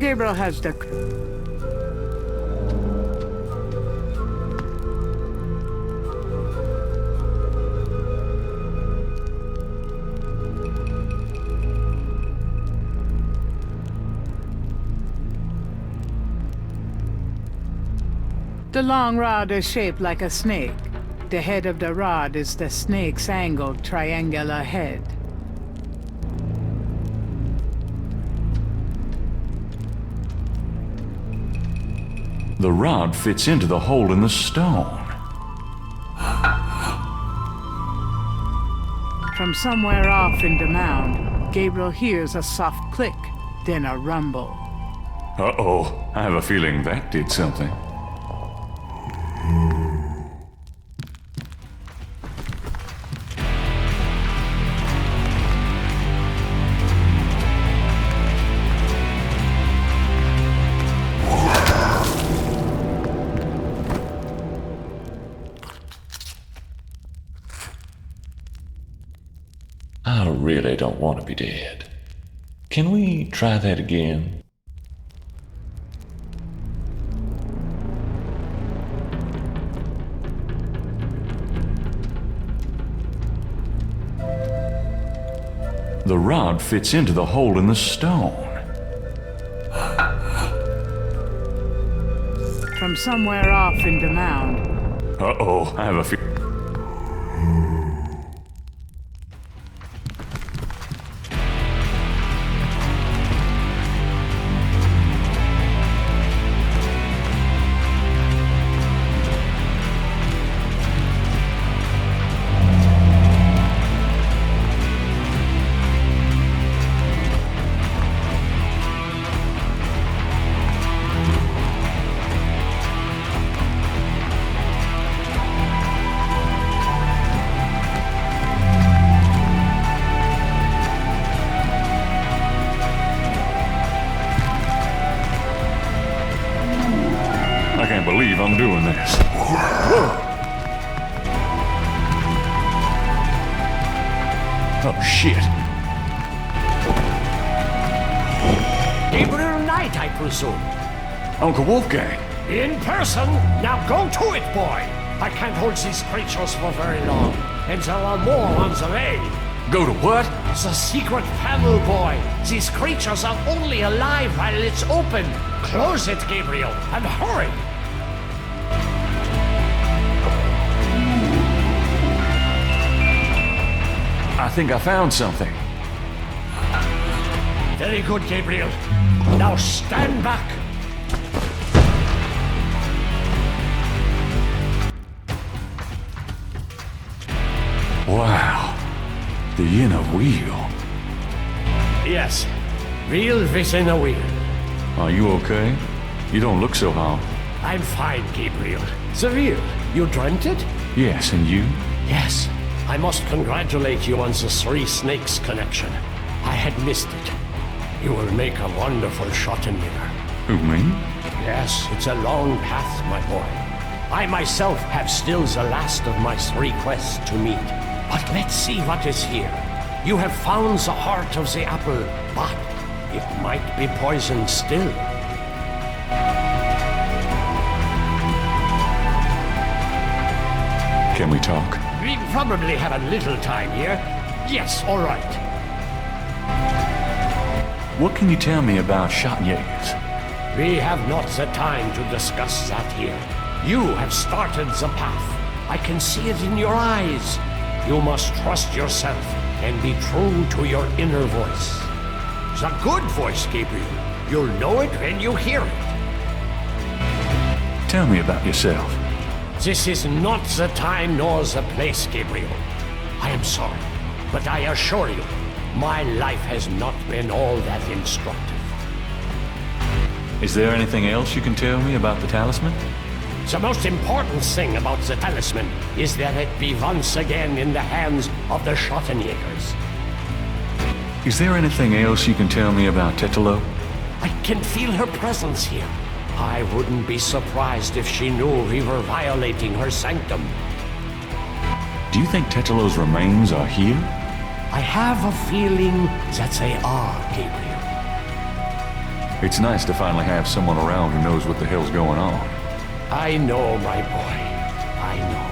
Gabriel has the... The long rod is shaped like a snake. The head of the rod is the snake's angled triangular head. The rod fits into the hole in the stone. From somewhere off in the mound, Gabriel hears a soft click, then a rumble. Uh-oh, I have a feeling that did something. I really don't want to be dead. Can we try that again? The rod fits into the hole in the stone. From somewhere off in the mound. Uh-oh, I have a feeling. I can't believe I'm doing this. Whoa! Oh, shit. Gabriel Knight, I presume. Uncle Wolfgang. In person? Now go to it, boy! I can't hold these creatures for very long, and there are more on the way. Go to what? The secret panel, boy. These creatures are only alive while it's open. Close it, Gabriel, and hurry! I think I found something. Very good, Gabriel. Now stand back. Wow. The inner wheel. Yes. Wheel within a wheel. Are you okay? You don't look so harm. I'm fine, Gabriel. The wheel. You dreamt it? Yes, and you? Yes. I must congratulate you on the Three Snakes connection. I had missed it. You will make a wonderful shot-and-mirror. Who, me? Yes, it's a long path, my boy. I myself have still the last of my 3 quests to meet. But let's see what is here. You have found the heart of the apple, but it might be poisoned still. Can we talk? We probably have a little time here. Yes, all right. What can you tell me about Schottenjägers? We have not the time to discuss that here. You have started the path. I can see it in your eyes. You must trust yourself and be true to your inner voice. The good voice, Gabriel. You'll know it when you hear it. Tell me about yourself. This is not the time nor the place, Gabriel. I am sorry, but I assure you, my life has not been all that instructive. Is there anything else you can tell me about the talisman? The most important thing about the talisman is that it be once again in the hands of the Schottenjägers. Is there anything else you can tell me about Tetelo? I can feel her presence here. I wouldn't be surprised if she knew we were violating her sanctum. Do you think Tetelo's remains are here? I have a feeling that they are, Gabriel. It's nice to finally have someone around who knows what the hell's going on. I know, my boy. I know.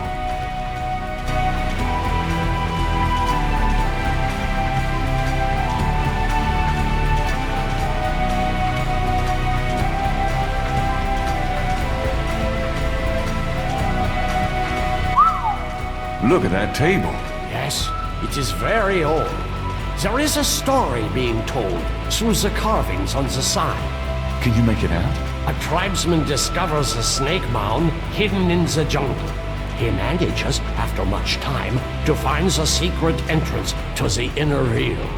Look at that table. Yes, it is very old. There is a story being told through the carvings on the side. Can you make it out? A tribesman discovers a snake mound hidden in the jungle. He manages, after much time, to find the secret entrance to the inner realm.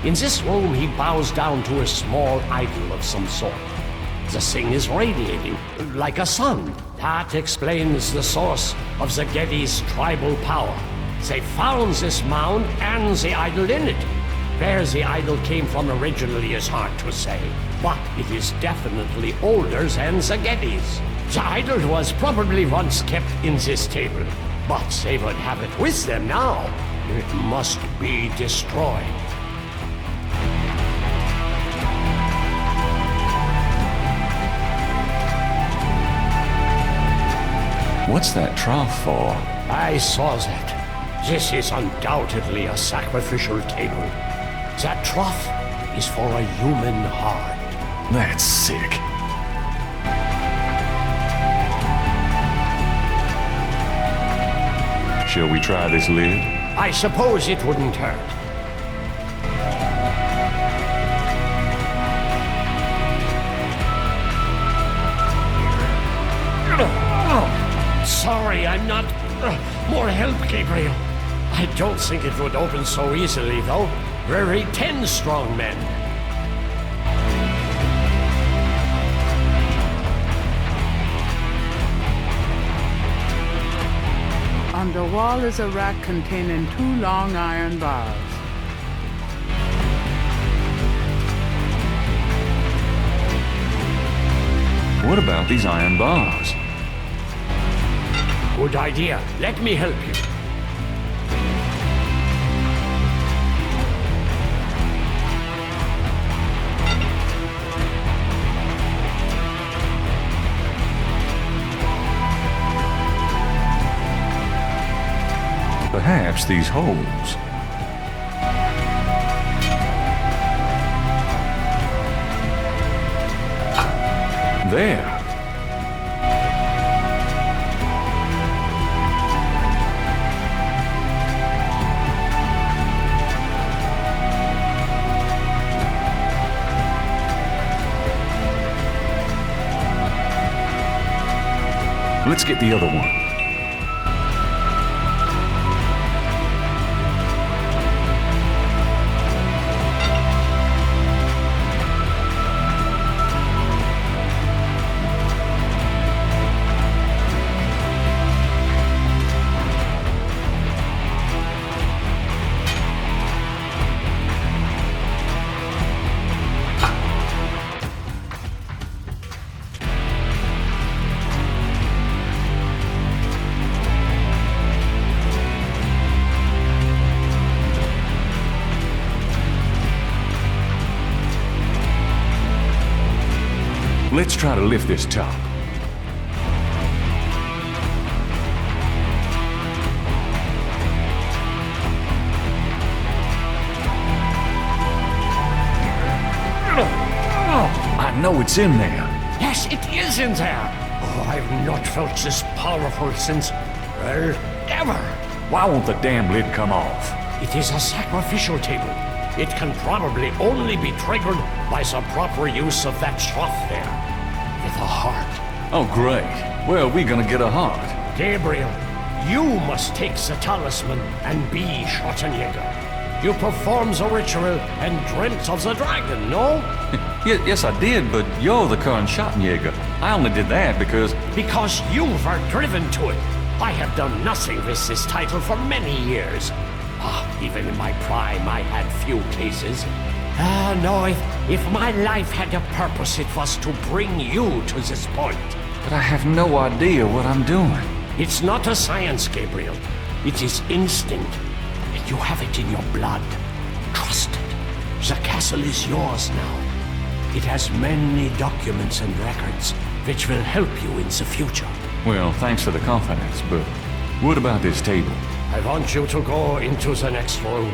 In this room, he bows down to a small idol of some sort. The thing is radiating, like a sun. That explains the source of the Geddes' tribal power. They found this mound and the idol in it. Where the idol came from originally is hard to say, but it is definitely older than the Geddes. The idol was probably once kept in this table, but they would have it with them now. It must be destroyed. What's that trough for? I saw that. This is undoubtedly a sacrificial table. That trough is for a human heart. That's sick. Shall we try this lid? I suppose it wouldn't hurt. Sorry, I'm not... more help, Gabriel. I don't think it would open so easily, though. Very 10 strong men. On the wall is a rack containing 2 long iron bars. What about these iron bars? Good idea. Let me help you. Perhaps these holes. There. Let's get the other one. Let's try to lift this top. I know it's in there. Yes, it is in there. Oh, I've not felt this powerful since, well, ever. Why won't the damn lid come off? It is a sacrificial table. It can probably only be triggered by the proper use of that trough there. With a heart. Oh, great. Where are we gonna get a heart? Gabriel, you must take the talisman and be Schwarzenegger. You performed the ritual and dreamt of the dragon, no? Yes, I did, but you're the current Schwarzenegger. I only did that because... Because you were driven to it. I have done nothing with this title for many years. Even in my prime, I had few cases. No, if my life had a purpose, it was to bring you to this point. But I have no idea what I'm doing. It's not a science, Gabriel. It is instinct. And you have it in your blood. Trust it. The castle is yours now. It has many documents and records which will help you in the future. Well, thanks for the confidence, but what about this table? I want you to go into the next room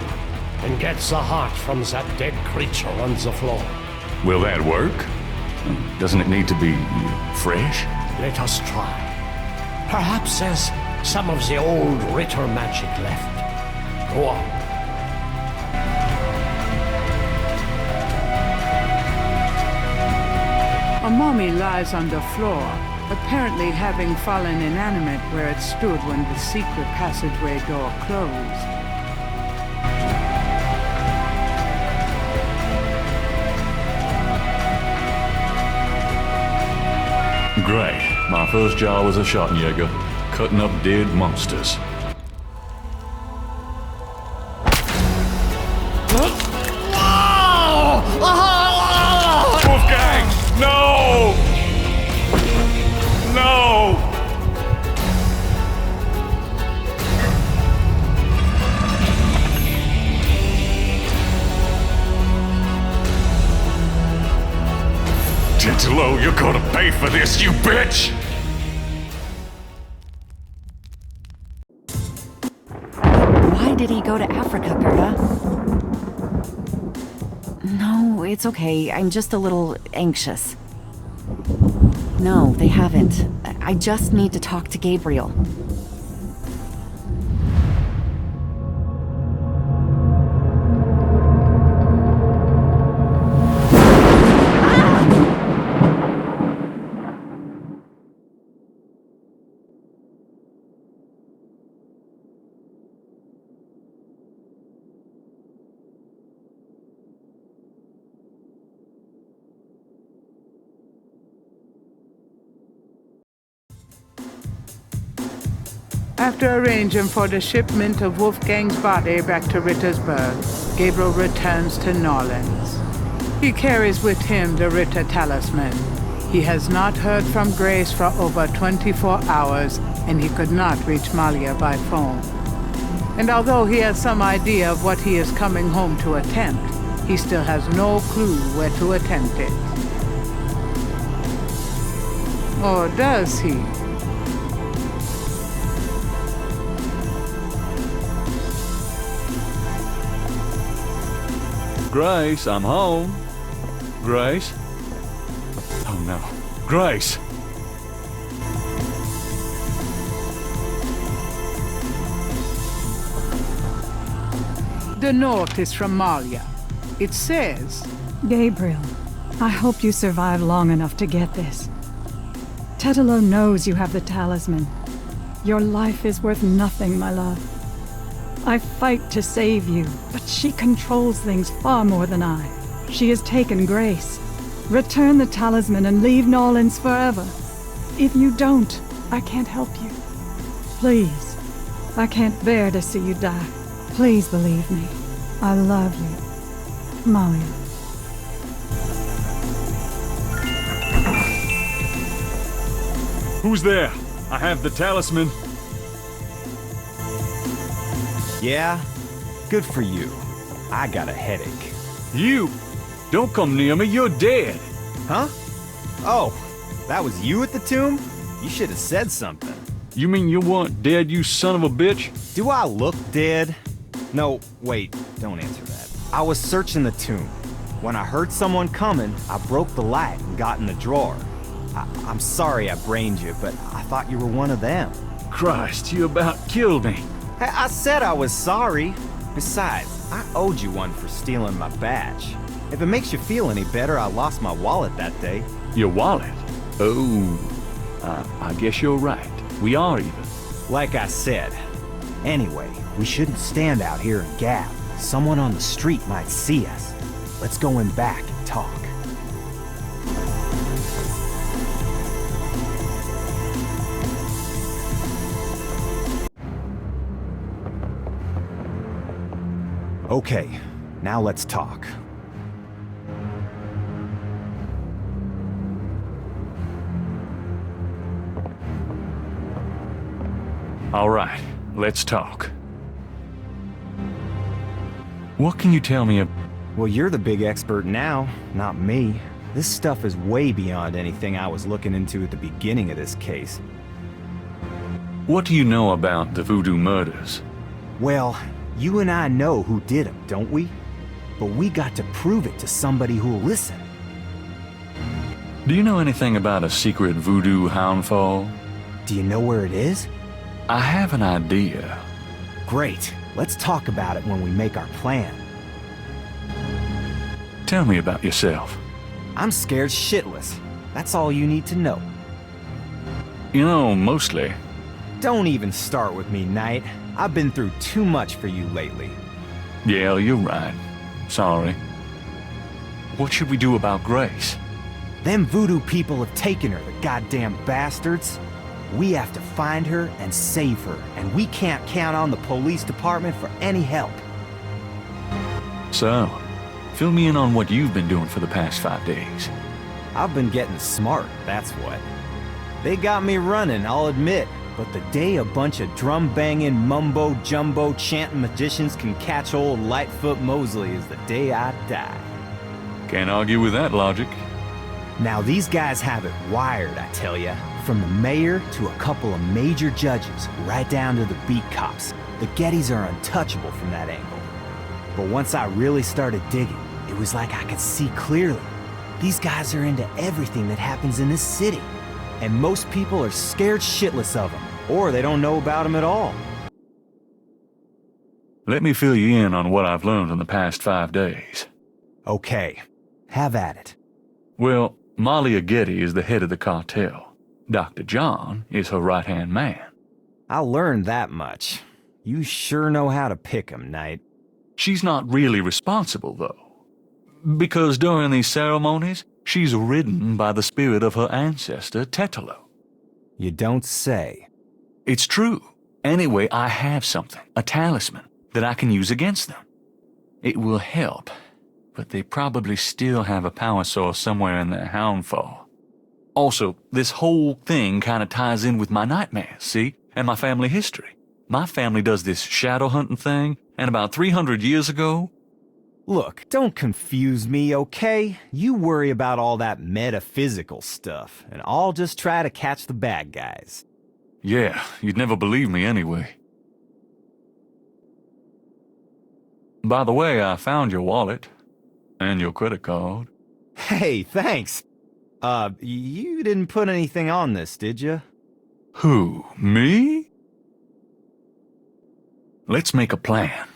and get the heart from that dead creature on the floor. Will that work? Doesn't it need to be fresh? Let us try. Perhaps there's some of the old Ritter magic left. Go on. A mummy lies on the floor, apparently having fallen inanimate where it stood when the secret passageway door closed. Great. My first job was a Schwarzenegger, cutting up dead monsters. Wolfgang! No! No! Titilo, you're gonna pay for this, you bitch! Why did he go to Africa, Gerda? No, it's okay. I'm just a little anxious. No, they haven't. I just need to talk to Gabriel. After arranging for the shipment of Wolfgang's body back to Rittersburg, Gabriel returns to Norlands. He carries with him the Ritter talisman. He has not heard from Grace for over 24 hours, and he could not reach Malia by phone. And although he has some idea of what he is coming home to attempt, he still has no clue where to attempt it. Or does he? Grace, I'm home. Grace? Oh no. Grace! The note is from Malia. It says, Gabriel, I hope you survive long enough to get this. Titilo knows you have the talisman. Your life is worth nothing, my love. I fight to save you, but she controls things far more than I. She has taken Grace. Return the talisman and leave Norlands forever. If you don't, I can't help you. Please, I can't bear to see you die. Please believe me. I love you. Malia. Who's there? I have the talisman. Yeah? Good for you. I got a headache. You? Don't come near me, you're dead. Huh? Oh, that was you at the tomb? You should have said something. You mean you weren't dead, you son of a bitch? Do I look dead? No, wait, don't answer that. I was searching the tomb. When I heard someone coming, I broke the light and got in the drawer. I'm sorry I brained you, but I thought you were one of them. Christ, you about killed me. I said I was sorry. Besides, I owed you one for stealing my badge. If it makes you feel any better, I lost my wallet that day. Your wallet? Oh, I guess you're right. We are even. Like I said. Anyway, we shouldn't stand out here and gab. Someone on the street might see us. Let's go in back and talk. Okay, now let's talk. All right, let's talk. What can you tell me about... Well, you're the big expert now, not me. This stuff is way beyond anything I was looking into at the beginning of this case. What do you know about the voodoo murders? Well, you and I know who did them, don't we? But we got to prove it to somebody who'll listen. Do you know anything about a secret voodoo houndfall? Do you know where it is? I have an idea. Great. Let's talk about it when we make our plan. Tell me about yourself. I'm scared shitless. That's all you need to know. You know, mostly. Don't even start with me, Knight. I've been through too much for you lately. Yeah, you're right. Sorry. What should we do about Grace? Them voodoo people have taken her, the goddamn bastards. We have to find her and save her, and we can't count on the police department for any help. So, fill me in on what you've been doing for the past 5 days. I've been getting smart, that's what. They got me running, I'll admit, but the day a bunch of drum-banging, mumbo-jumbo chanting magicians can catch old Lightfoot Mosley is the day I die. Can't argue with that logic. Now these guys have it wired, I tell ya. From the mayor to a couple of major judges, right down to the beat cops. The Gettys are untouchable from that angle. But once I really started digging, it was like I could see clearly. These guys are into everything that happens in this city. And most people are scared shitless of them, or they don't know about them at all. Let me fill you in on what I've learned in the past 5 days. Okay, have at it. Well, Malia Getty is the head of the cartel. Dr. John is her right-hand man. I learned that much. You sure know how to pick 'em, Knight. She's not really responsible, though. Because during these ceremonies, she's ridden by the spirit of her ancestor, Tetelo. You don't say. It's true. Anyway, I have something, a talisman, that I can use against them. It will help, but they probably still have a power source somewhere in their houndfall. Also, this whole thing kind of ties in with my nightmares, see? And my family history. My family does this shadow hunting thing, and about 300 years ago... Look, don't confuse me, okay? You worry about all that metaphysical stuff, and I'll just try to catch the bad guys. Yeah, you'd never believe me anyway. By the way, I found your wallet. And your credit card. Hey, thanks. You didn't put anything on this, did you? Who, me? Let's make a plan.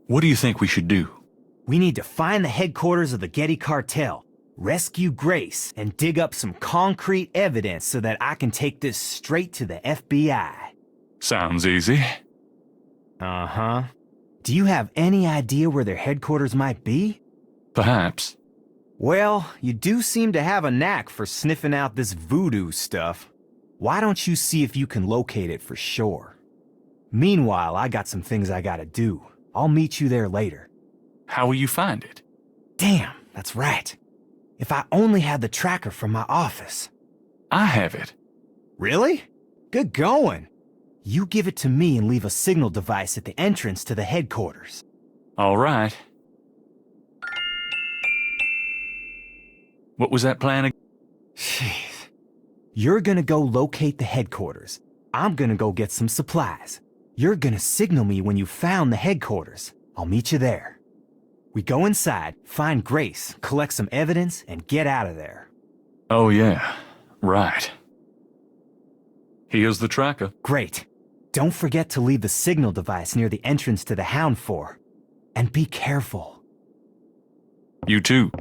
What do you think we should do? We need to find the headquarters of the Getty cartel, rescue Grace, and dig up some concrete evidence so that I can take this straight to the FBI. Sounds easy. Uh-huh. Do you have any idea where their headquarters might be? Perhaps. Well, you do seem to have a knack for sniffing out this voodoo stuff. Why don't you see if you can locate it for sure? Meanwhile, I got some things I gotta do. I'll meet you there later. How will you find it? Damn, that's right. If I only had the tracker from my office. I have it. Really? Good going. You give it to me and leave a signal device at the entrance to the headquarters. All right. What was that plan again? You're gonna go locate the headquarters. I'm gonna go get some supplies. You're gonna signal me when you found the headquarters. I'll meet you there. We go inside, find Grace, collect some evidence, and get out of there. Oh yeah, right. Here's the tracker. Great. Don't forget to leave the signal device near the entrance to the Hound 4. And be careful. You too.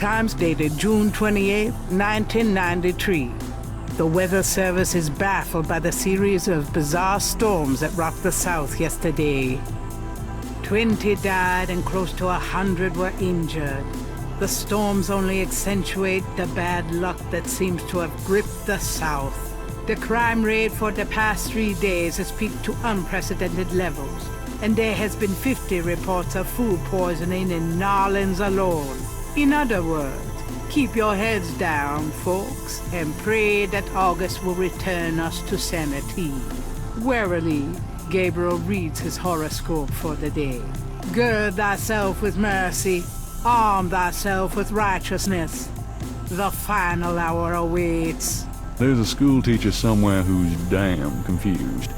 Times dated June 28, 1993. The Weather Service is baffled by the series of bizarre storms that rocked the South yesterday. 20 died and close to 100 were injured. The storms only accentuate the bad luck that seems to have gripped the South. The crime rate for the past 3 days has peaked to unprecedented levels, and there has been 50 reports of food poisoning in New Orleans alone. In other words, keep your heads down, folks, and pray that August will return us to sanity. Warily, Gabriel reads his horoscope for the day. Gird thyself with mercy, arm thyself with righteousness. The final hour awaits. There's a school teacher somewhere who's damn confused.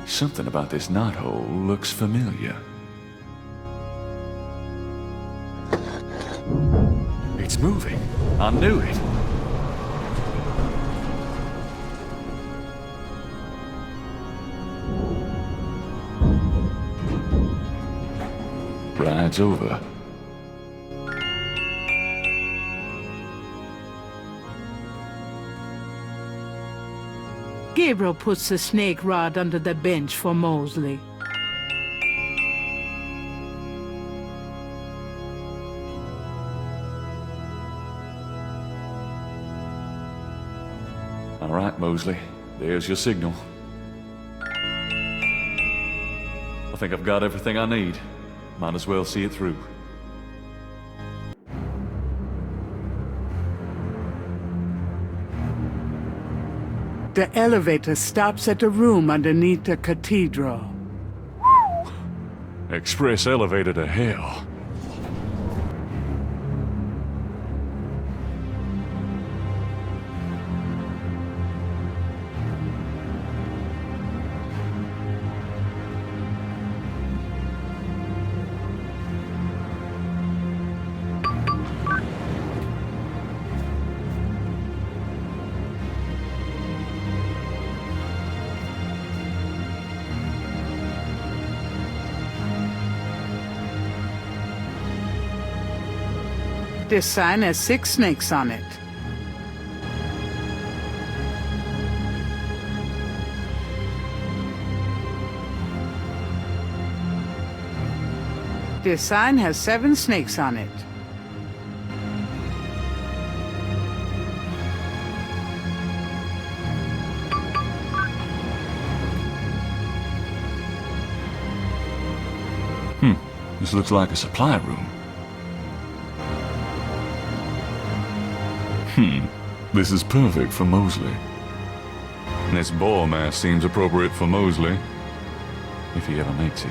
Something about this knothole looks familiar. It's moving. I knew it. Ride's over. Gabriel puts the snake rod under the bench for Mosley. All right, Mosley. There's your signal. I think I've got everything I need. Might as well see it through. The elevator stops at a room underneath the cathedral. Express elevator to hell. This sign has 6 snakes on it. This sign has 7 snakes on it. This looks like a supply room. This is perfect for Mosley. This ball mask seems appropriate for Mosley, if he ever makes it.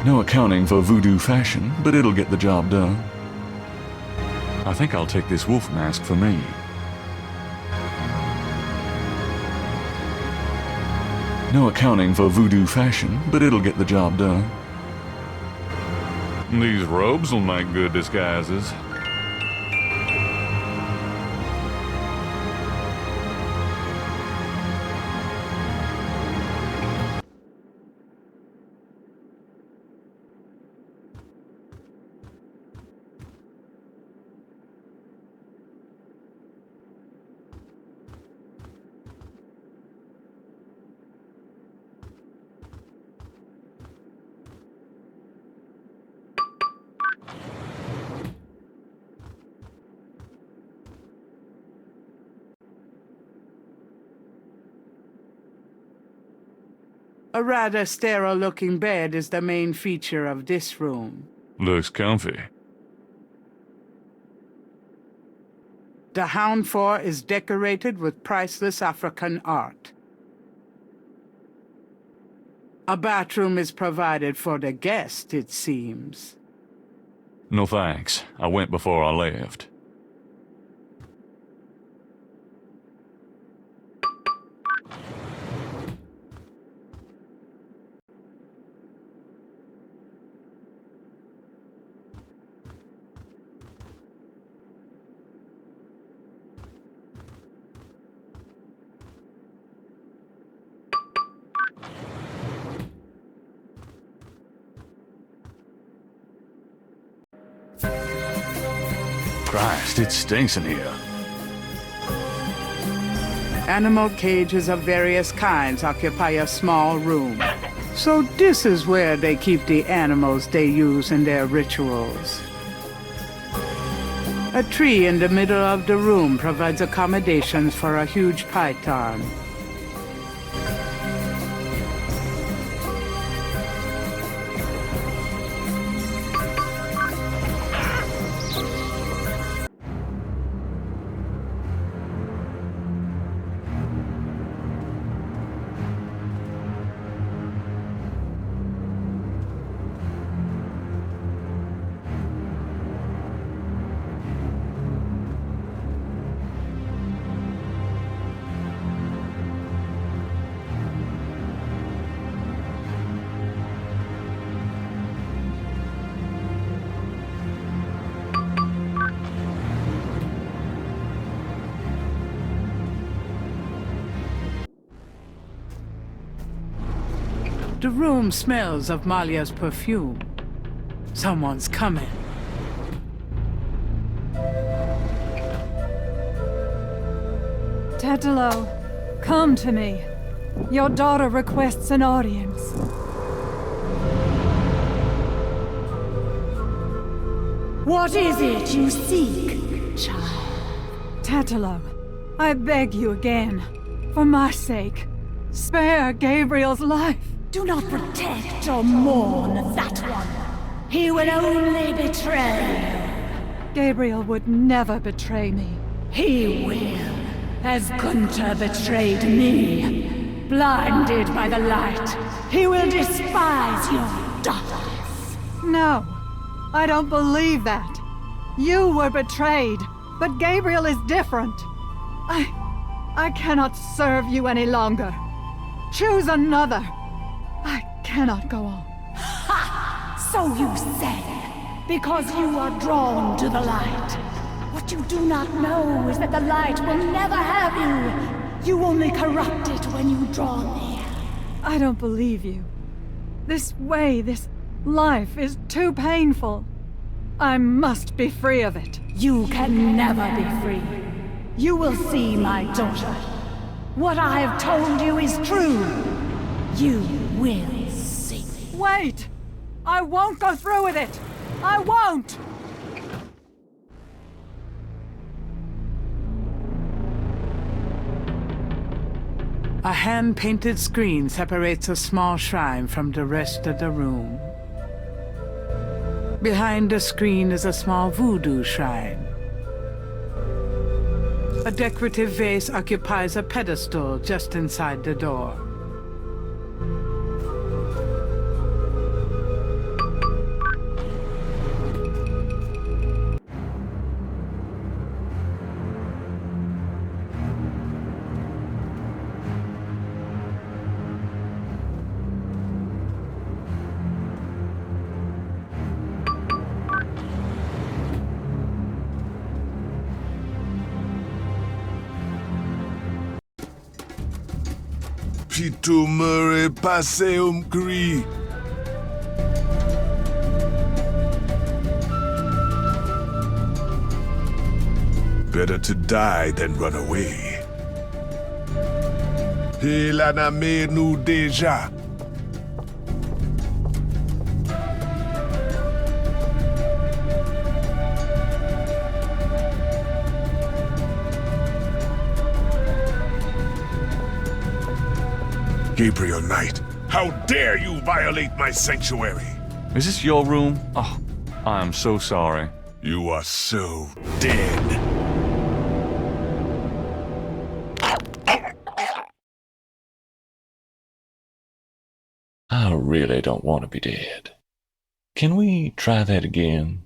No accounting for voodoo fashion, but it'll get the job done. I think I'll take this wolf mask for me. No accounting for voodoo fashion, but it'll get the job done. These robes will make good disguises. A rather sterile-looking bed is the main feature of this room. Looks comfy. The Hound floor is decorated with priceless African art. A bathroom is provided for the guest, it seems. No thanks. I went before I left. Christ, it stinks in here. Animal cages of various kinds occupy a small room. So this is where they keep the animals they use in their rituals. A tree in the middle of the room provides accommodations for a huge python. The room smells of Malia's perfume. Someone's coming. Tetelo, come to me. Your daughter requests an audience. What is it you seek, child? Tetelo, I beg you again, for my sake, spare Gabriel's life. Do not protect or mourn that one. He will only betray you. Gabriel would never betray me. He will, as Gunther betrayed me. Blinded by the light, he will despise your daughters. No, I don't believe that. You were betrayed, but Gabriel is different. I cannot serve you any longer. Choose another. I cannot go on. Ha! So you say, because you are drawn to the light. What you do not know is that the light will never have you. You only corrupt it when you draw near. I don't believe you. This way, this life is too painful. I must be free of it. You can never be free. You will see, my daughter. What I have told you is true. You will see. Wait! I won't go through with it! I won't! A hand-painted screen separates a small shrine from the rest of the room. Behind the screen is a small voodoo shrine. A decorative vase occupies a pedestal just inside the door. Pito Murray Passeum Cree. Better to die than run away. Helana me nu deja. Gabriel Knight, how dare you violate my sanctuary? Is this your room? Oh, I am so sorry. You are so dead. I really don't want to be dead. Can we try that again?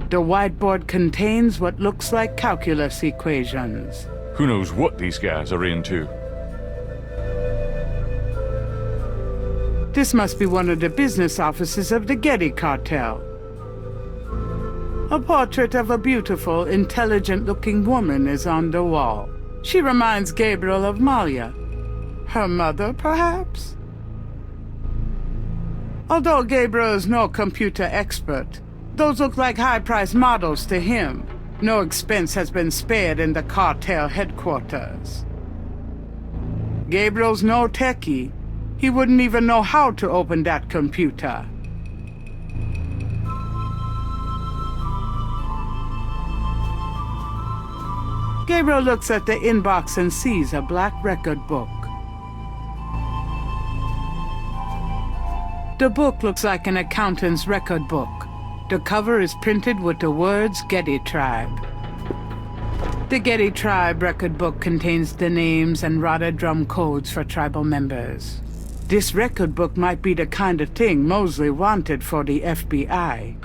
The whiteboard contains what looks like calculus equations. Who knows what these guys are into? This must be one of the business offices of the Getty cartel. A portrait of a beautiful, intelligent-looking woman is on the wall. She reminds Gabriel of Malia. Her mother, perhaps? Although Gabriel is no computer expert, those look like high-priced models to him. No expense has been spared in the cartel headquarters. Gabriel's no techie. He wouldn't even know how to open that computer. Gabriel looks at the inbox and sees a black record book. The book looks like an accountant's record book. The cover is printed with the words Getty Tribe. The Getty Tribe record book contains the names and Rada drum codes for tribal members. This record book might be the kind of thing Mosley wanted for the FBI.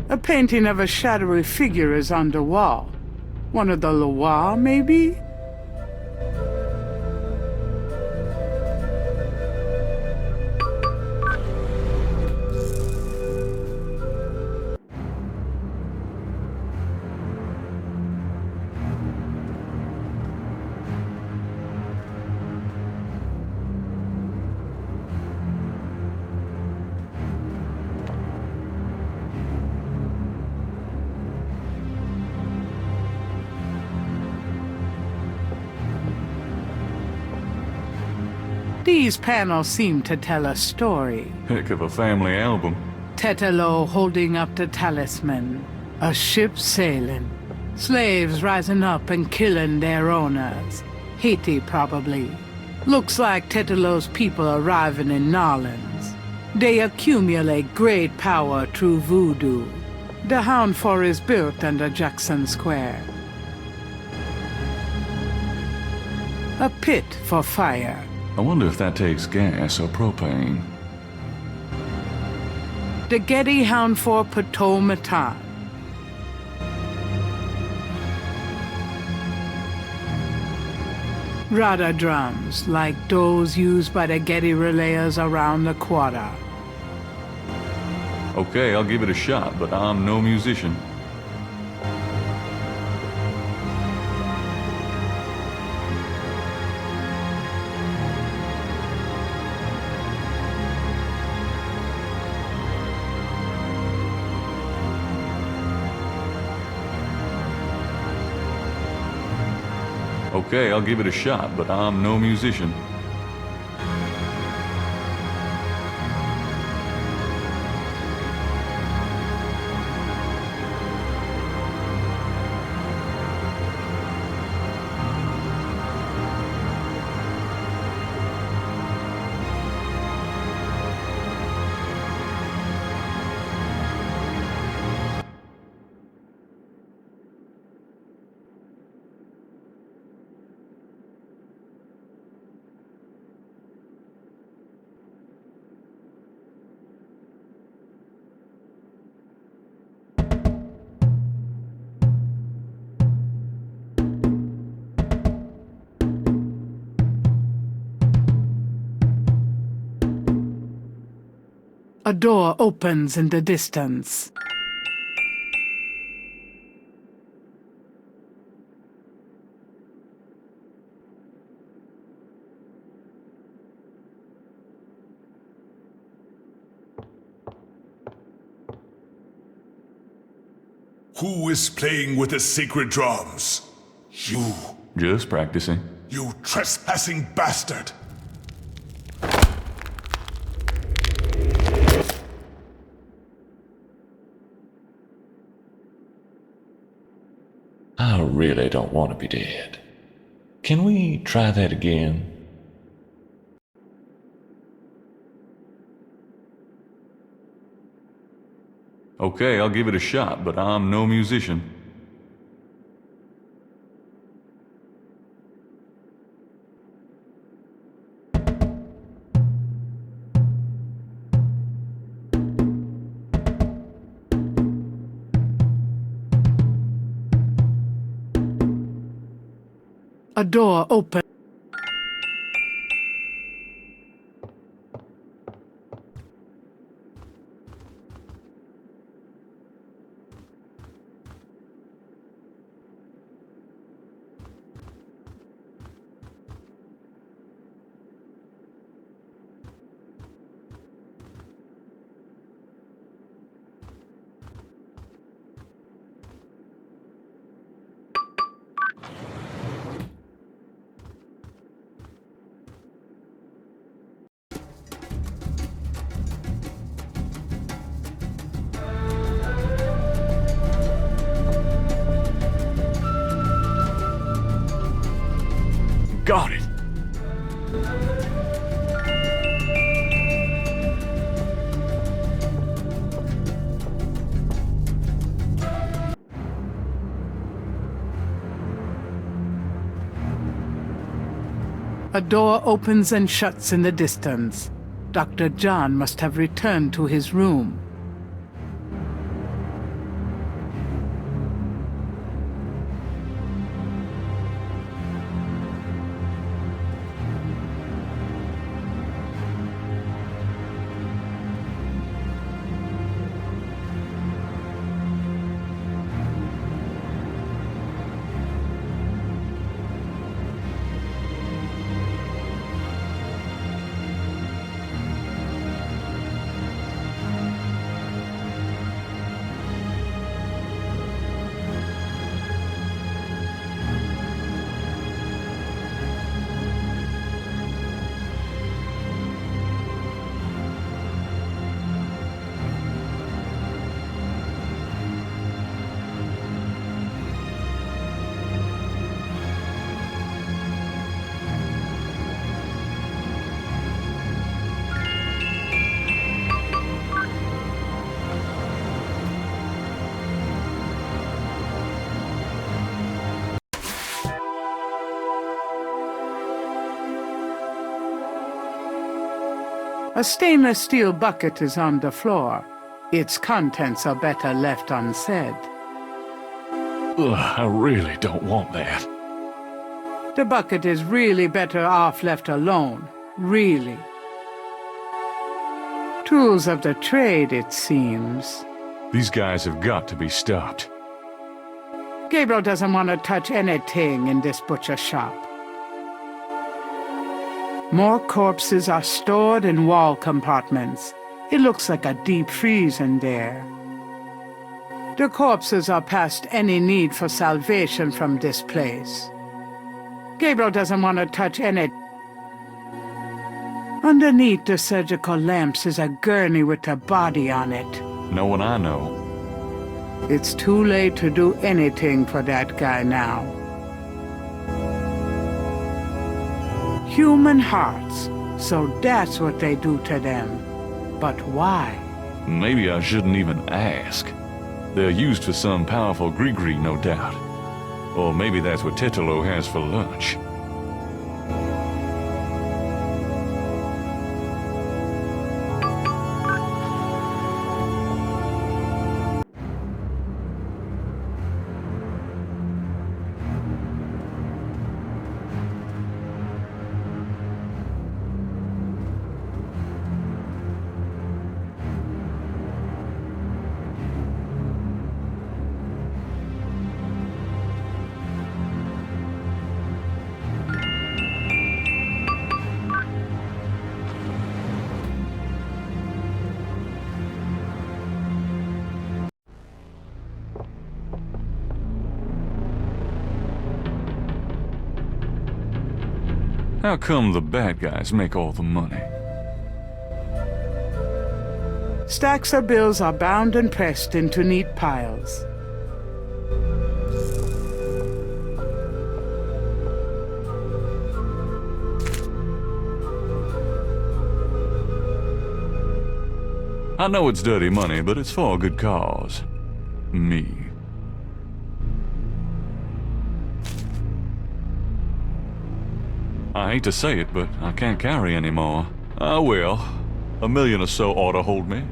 A painting of a shadowy figure is on the wall. One of the Loire, maybe? These panels seem to tell a story. Heck of a family album. Tetelo holding up the talisman. A ship sailing. Slaves rising up and killing their owners. Haiti, probably. Looks like Tetelo's people arriving in Narlands. They accumulate great power through voodoo. The Hound Fort is built under Jackson Square. A pit for fire. I wonder if that takes gas or propane. The Getty Hound Fort Potomac. Rada drums, like those used by the Getty relayers around the quarter. Okay, I'll give it a shot, but I'm no musician. Okay, I'll give it a shot, but I'm no musician. A door opens in the distance. Who is playing with the sacred drums? You. Just practicing. You trespassing bastard! I really don't want to be dead. Can we try that again? Okay, I'll give it a shot, but I'm no musician. A door opens. Got it! A door opens and shuts in the distance. Dr. John must have returned to his room. A stainless steel bucket is on the floor. Its contents are better left unsaid. Ugh, I really don't want that. The bucket is really better off left alone. Really. Tools of the trade, it seems. These guys have got to be stopped. Gabriel doesn't want to touch anything in this butcher shop. More corpses are stored in wall compartments. It looks like a deep freeze in there. The corpses are past any need for salvation from this place. Gabriel doesn't want to touch any... Underneath the surgical lamps is a gurney with a body on it. No one I know. It's too late to do anything for that guy now. Human hearts, so that's what they do to them. But why? Maybe I shouldn't even ask. They're used for some powerful gree-gree, no doubt. Or maybe that's what Tetelo has for lunch. How come the bad guys make all the money? Stacks of bills are bound and pressed into neat piles. I know it's dirty money, but it's for a good cause. Me. I hate to say it, but I can't carry anymore. I will. $1 million or so ought to hold me.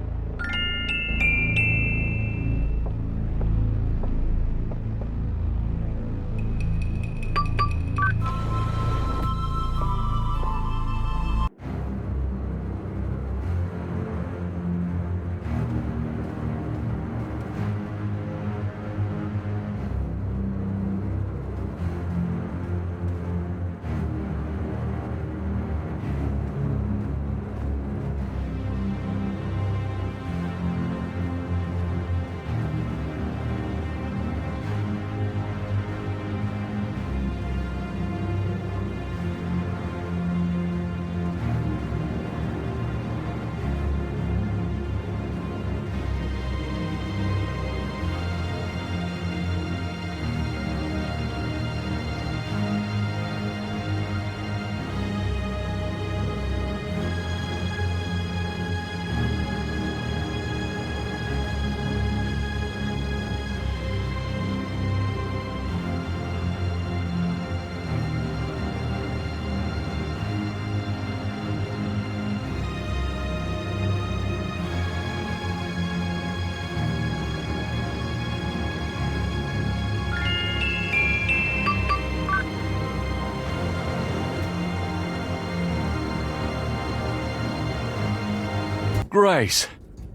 Grace!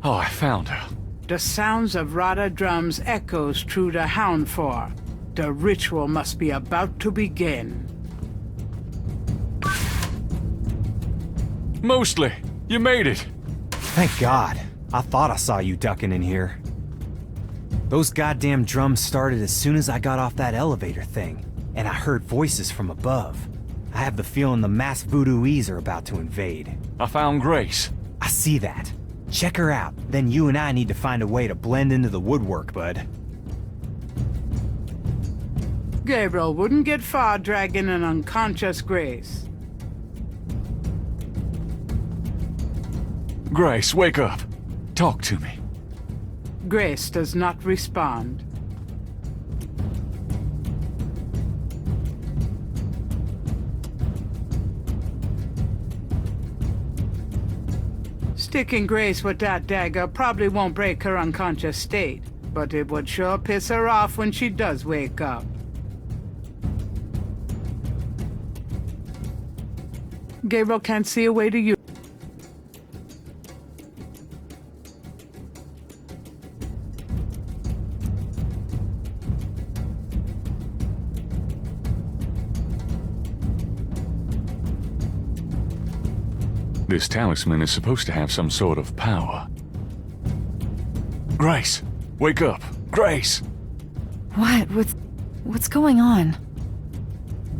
Oh, I found her. The sounds of Rada drums echoes through the Hound Four. The ritual must be about to begin. Mostly. You made it. Thank God. I thought I saw you ducking in here. Those goddamn drums started as soon as I got off that elevator thing, and I heard voices from above. I have the feeling the masked voodooese are about to invade. I found Grace. I see that. Check her out, then you and I need to find a way to blend into the woodwork, bud. Gabriel wouldn't get far dragging an unconscious Grace. Grace, wake up. Talk to me. Grace does not respond. Sticking Grace with that dagger probably won't break her unconscious state, but it would sure piss her off when she does wake up. Gabriel can't see a way to use. This talisman is supposed to have some sort of power. Grace! Wake up! Grace! What's going on?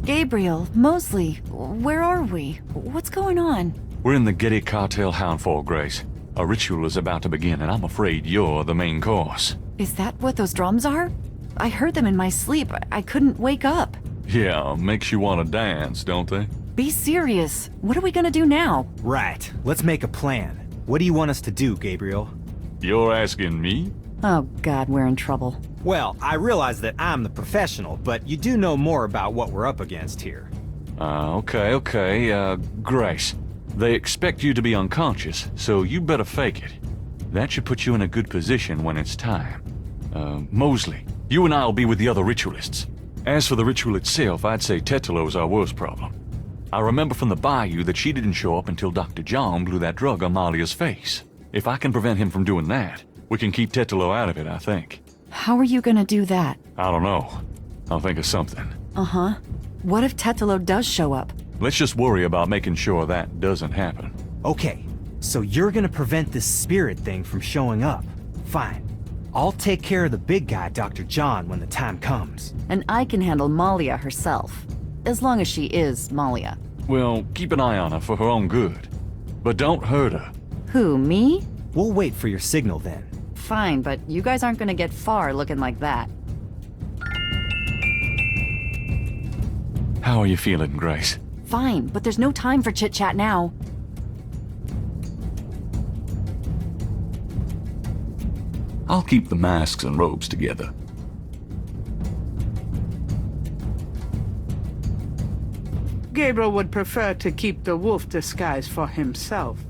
Gabriel, Mosley, where are we? What's going on? We're in the Getty Cartel Houndfall, Grace. A ritual is about to begin, and I'm afraid you're the main course. Is that what those drums are? I heard them in my sleep. I couldn't wake up. Yeah, makes you want to dance, don't they? Be serious. What are we gonna do now? Right. Let's make a plan. What do you want us to do, Gabriel? You're asking me? Oh God, we're in trouble. Well, I realize that I'm the professional, but you do know more about what we're up against here. Okay. Grace. They expect you to be unconscious, so you better fake it. That should put you in a good position when it's time. Mosley, you and I'll be with the other ritualists. As for the ritual itself, I'd say Tetalo's our worst problem. I remember from the bayou that she didn't show up until Dr. John blew that drug on Malia's face. If I can prevent him from doing that, we can keep Tetalo out of it, I think. How are you gonna do that? I don't know. I'll think of something. Uh-huh. What if Tetalo does show up? Let's just worry about making sure that doesn't happen. Okay, so you're gonna prevent this spirit thing from showing up. Fine. I'll take care of the big guy, Dr. John, when the time comes. And I can handle Malia herself. As long as she is Malia. Well, keep an eye on her for her own good. But don't hurt her. Who, me? We'll wait for your signal then. Fine, but you guys aren't gonna get far looking like that. How are you feeling, Grace? Fine, but there's no time for chit-chat now. I'll keep the masks and robes together. Gabriel would prefer to keep the wolf disguise for himself.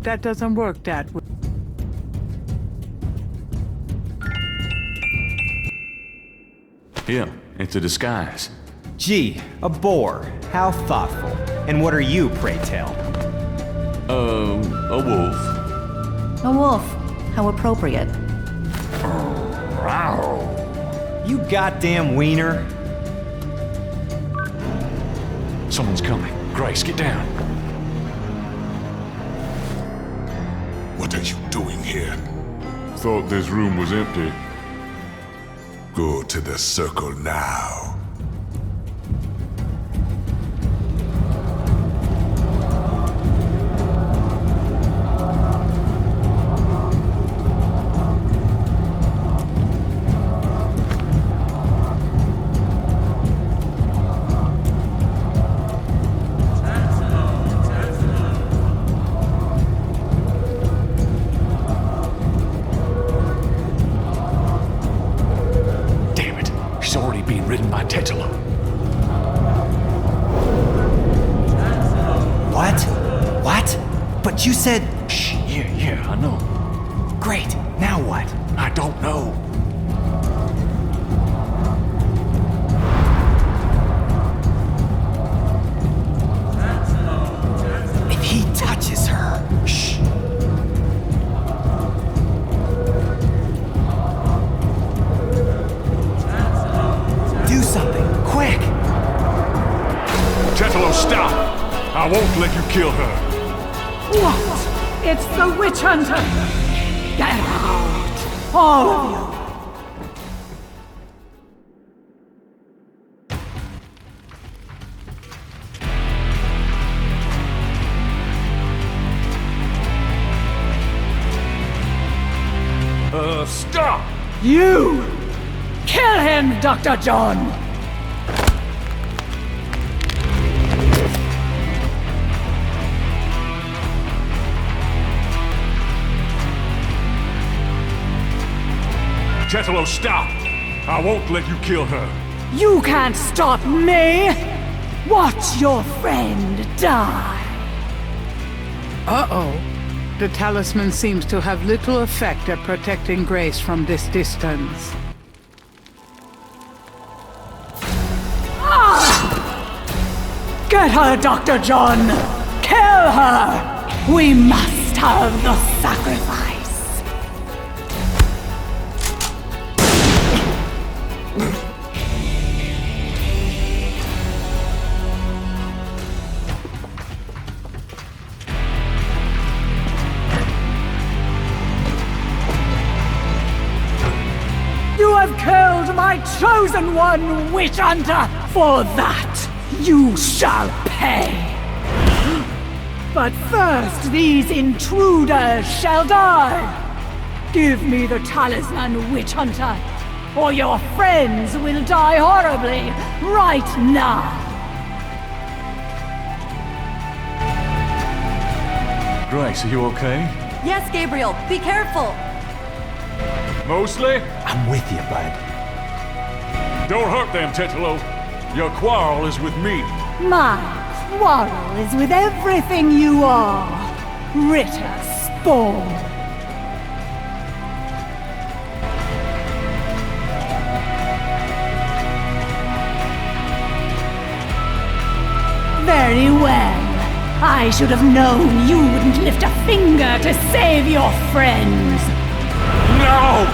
That doesn't work that way. Here, it's a disguise. Gee, a boar. How thoughtful. And what are you, pray tell? A wolf. A wolf. How appropriate. You goddamn wiener. Someone's coming. Grace, get down. What are you doing here? Thought this room was empty. Go to the circle now. But you said... Shh, yeah, I know. Great, now what? I don't know. If he touches her... Shh. Do something, quick! Tetalo, stop! I won't let you kill her. What? It's the witch hunter! Get out! All of you! Stop! You! Kill him, Dr. John! Tetalo, stop! I won't let you kill her. You can't stop me! Watch your friend die! Uh-oh. The talisman seems to have little effect at protecting Grace from this distance. Get her, Dr. John! Kill her! We must have the sacrifice! You have killed my chosen one, witch hunter! For that, you shall pay! But first, these intruders shall die! Give me the talisman, witch hunter, or your friends will die horribly right now! Grace, are you okay? Yes, Gabriel, be careful! Mostly? I'm with you, bud. Don't hurt them, Titulo. Your quarrel is with me. My quarrel is with everything you are, Ritter Spawn. Very well. I should have known you wouldn't lift a finger to save your friends. No!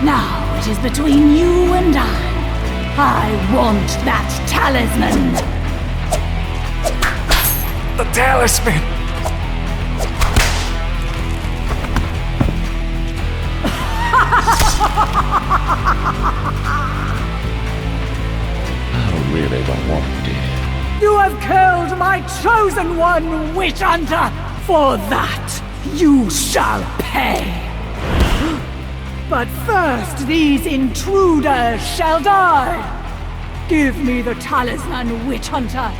Now it is between you and I want that talisman. The talisman! I really don't want it. You have killed my chosen one, witch hunter! For that, you shall pay! But first, these intruders shall die! Give me the talisman, witch hunter,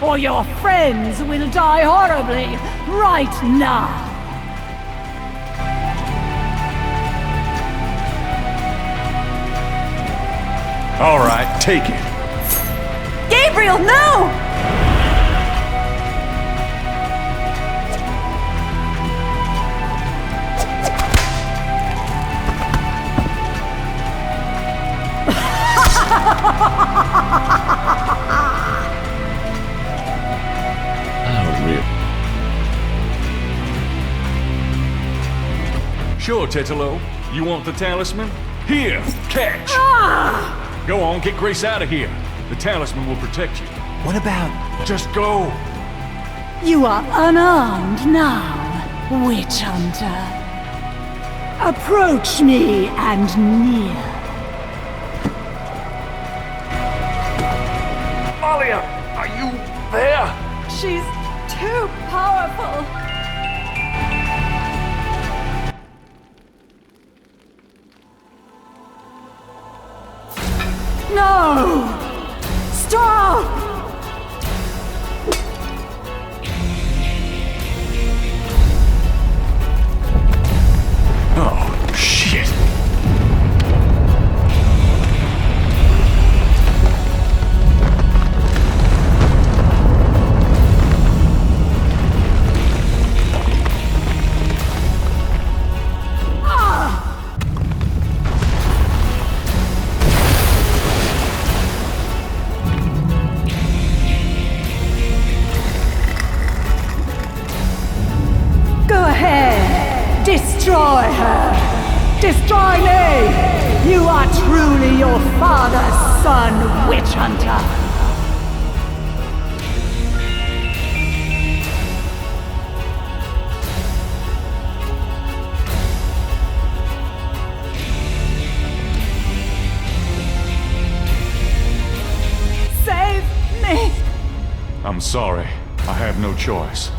or your friends will die horribly right now! All right, take it. Gabriel, no! Sure, Titulo. You want the talisman? Here, catch! Go on, get Grace out of here. The talisman will protect you. What about... Just go! You are unarmed now, witch hunter. Approach me and near. Malia, are you there? She's too powerful. No! Stop! Oh, shit. Destroy her! Destroy me! You are truly your father's son, witch hunter! Save me! I'm sorry. I have no choice.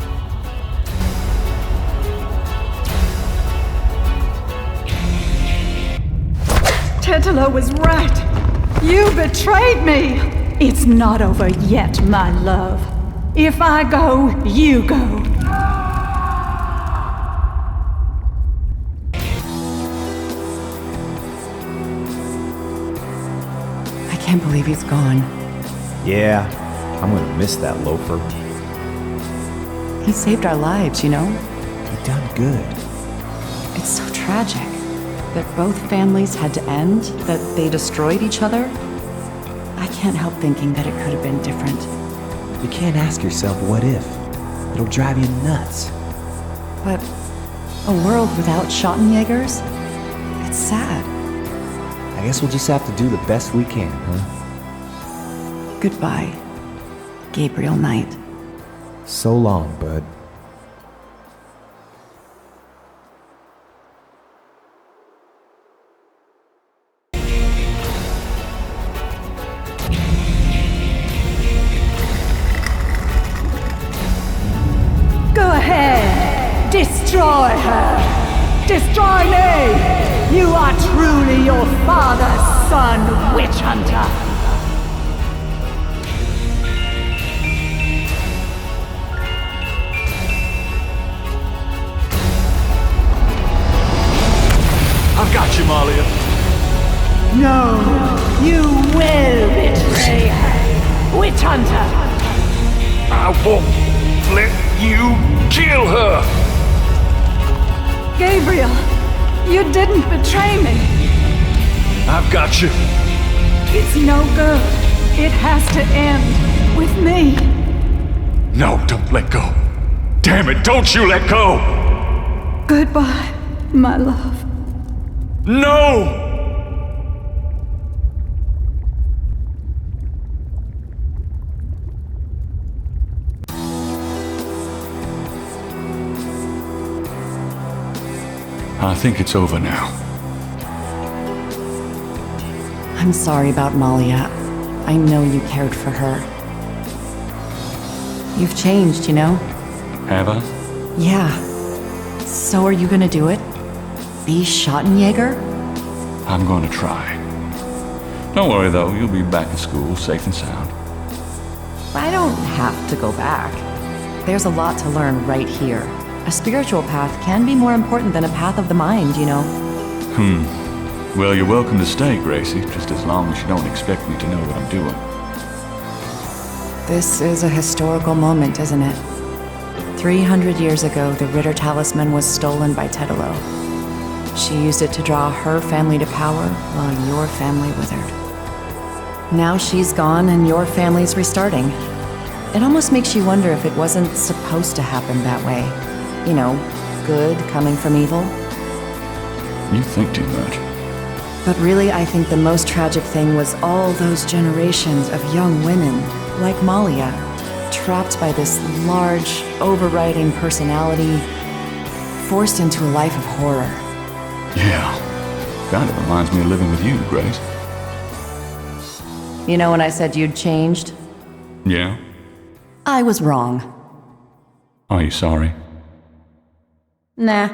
Titulo was right. You betrayed me. It's not over yet, my love. If I go, you go. I can't believe he's gone. Yeah, I'm gonna miss that loafer. He saved our lives, you know? He done good. It's so tragic that both families had to end, that they destroyed each other. I can't help thinking that it could have been different. You can't ask yourself what if. It'll drive you nuts. But a world without Schottenjägers? It's sad. I guess we'll just have to do the best we can, huh? Goodbye, Gabriel Knight. So long, bud. Destroy her! Destroy me! You are truly your father's son, witch hunter! I've got you, Malia. No, you will betray her, witch hunter! I won't let you kill her! Gabriel, you didn't betray me. I've got you. It's no good. It has to end with me. No, don't let go. Damn it, don't you let go! Goodbye, my love. No! I think it's over now. I'm sorry about Malia. I know you cared for her. You've changed, you know? Have I? Yeah. So are you gonna do it? Be Schottenjäger? I'm going to try. Don't worry though, you'll be back in school, safe and sound. I don't have to go back. There's a lot to learn right here. A spiritual path can be more important than a path of the mind, you know? Well, you're welcome to stay, Gracie, just as long as you don't expect me to know what I'm doing. This is a historical moment, isn't it? 300 years ago, the Ritter Talisman was stolen by Tedalo. She used it to draw her family to power while your family withered. Now she's gone and your family's restarting. It almost makes you wonder if it wasn't supposed to happen that way. You know, good coming from evil. You think too much. But really, I think the most tragic thing was all those generations of young women, like Malia, trapped by this large, overriding personality, forced into a life of horror. Yeah. Kind of reminds me of living with you, Grace. You know when I said you'd changed? Yeah? I was wrong. Are you sorry? Nah.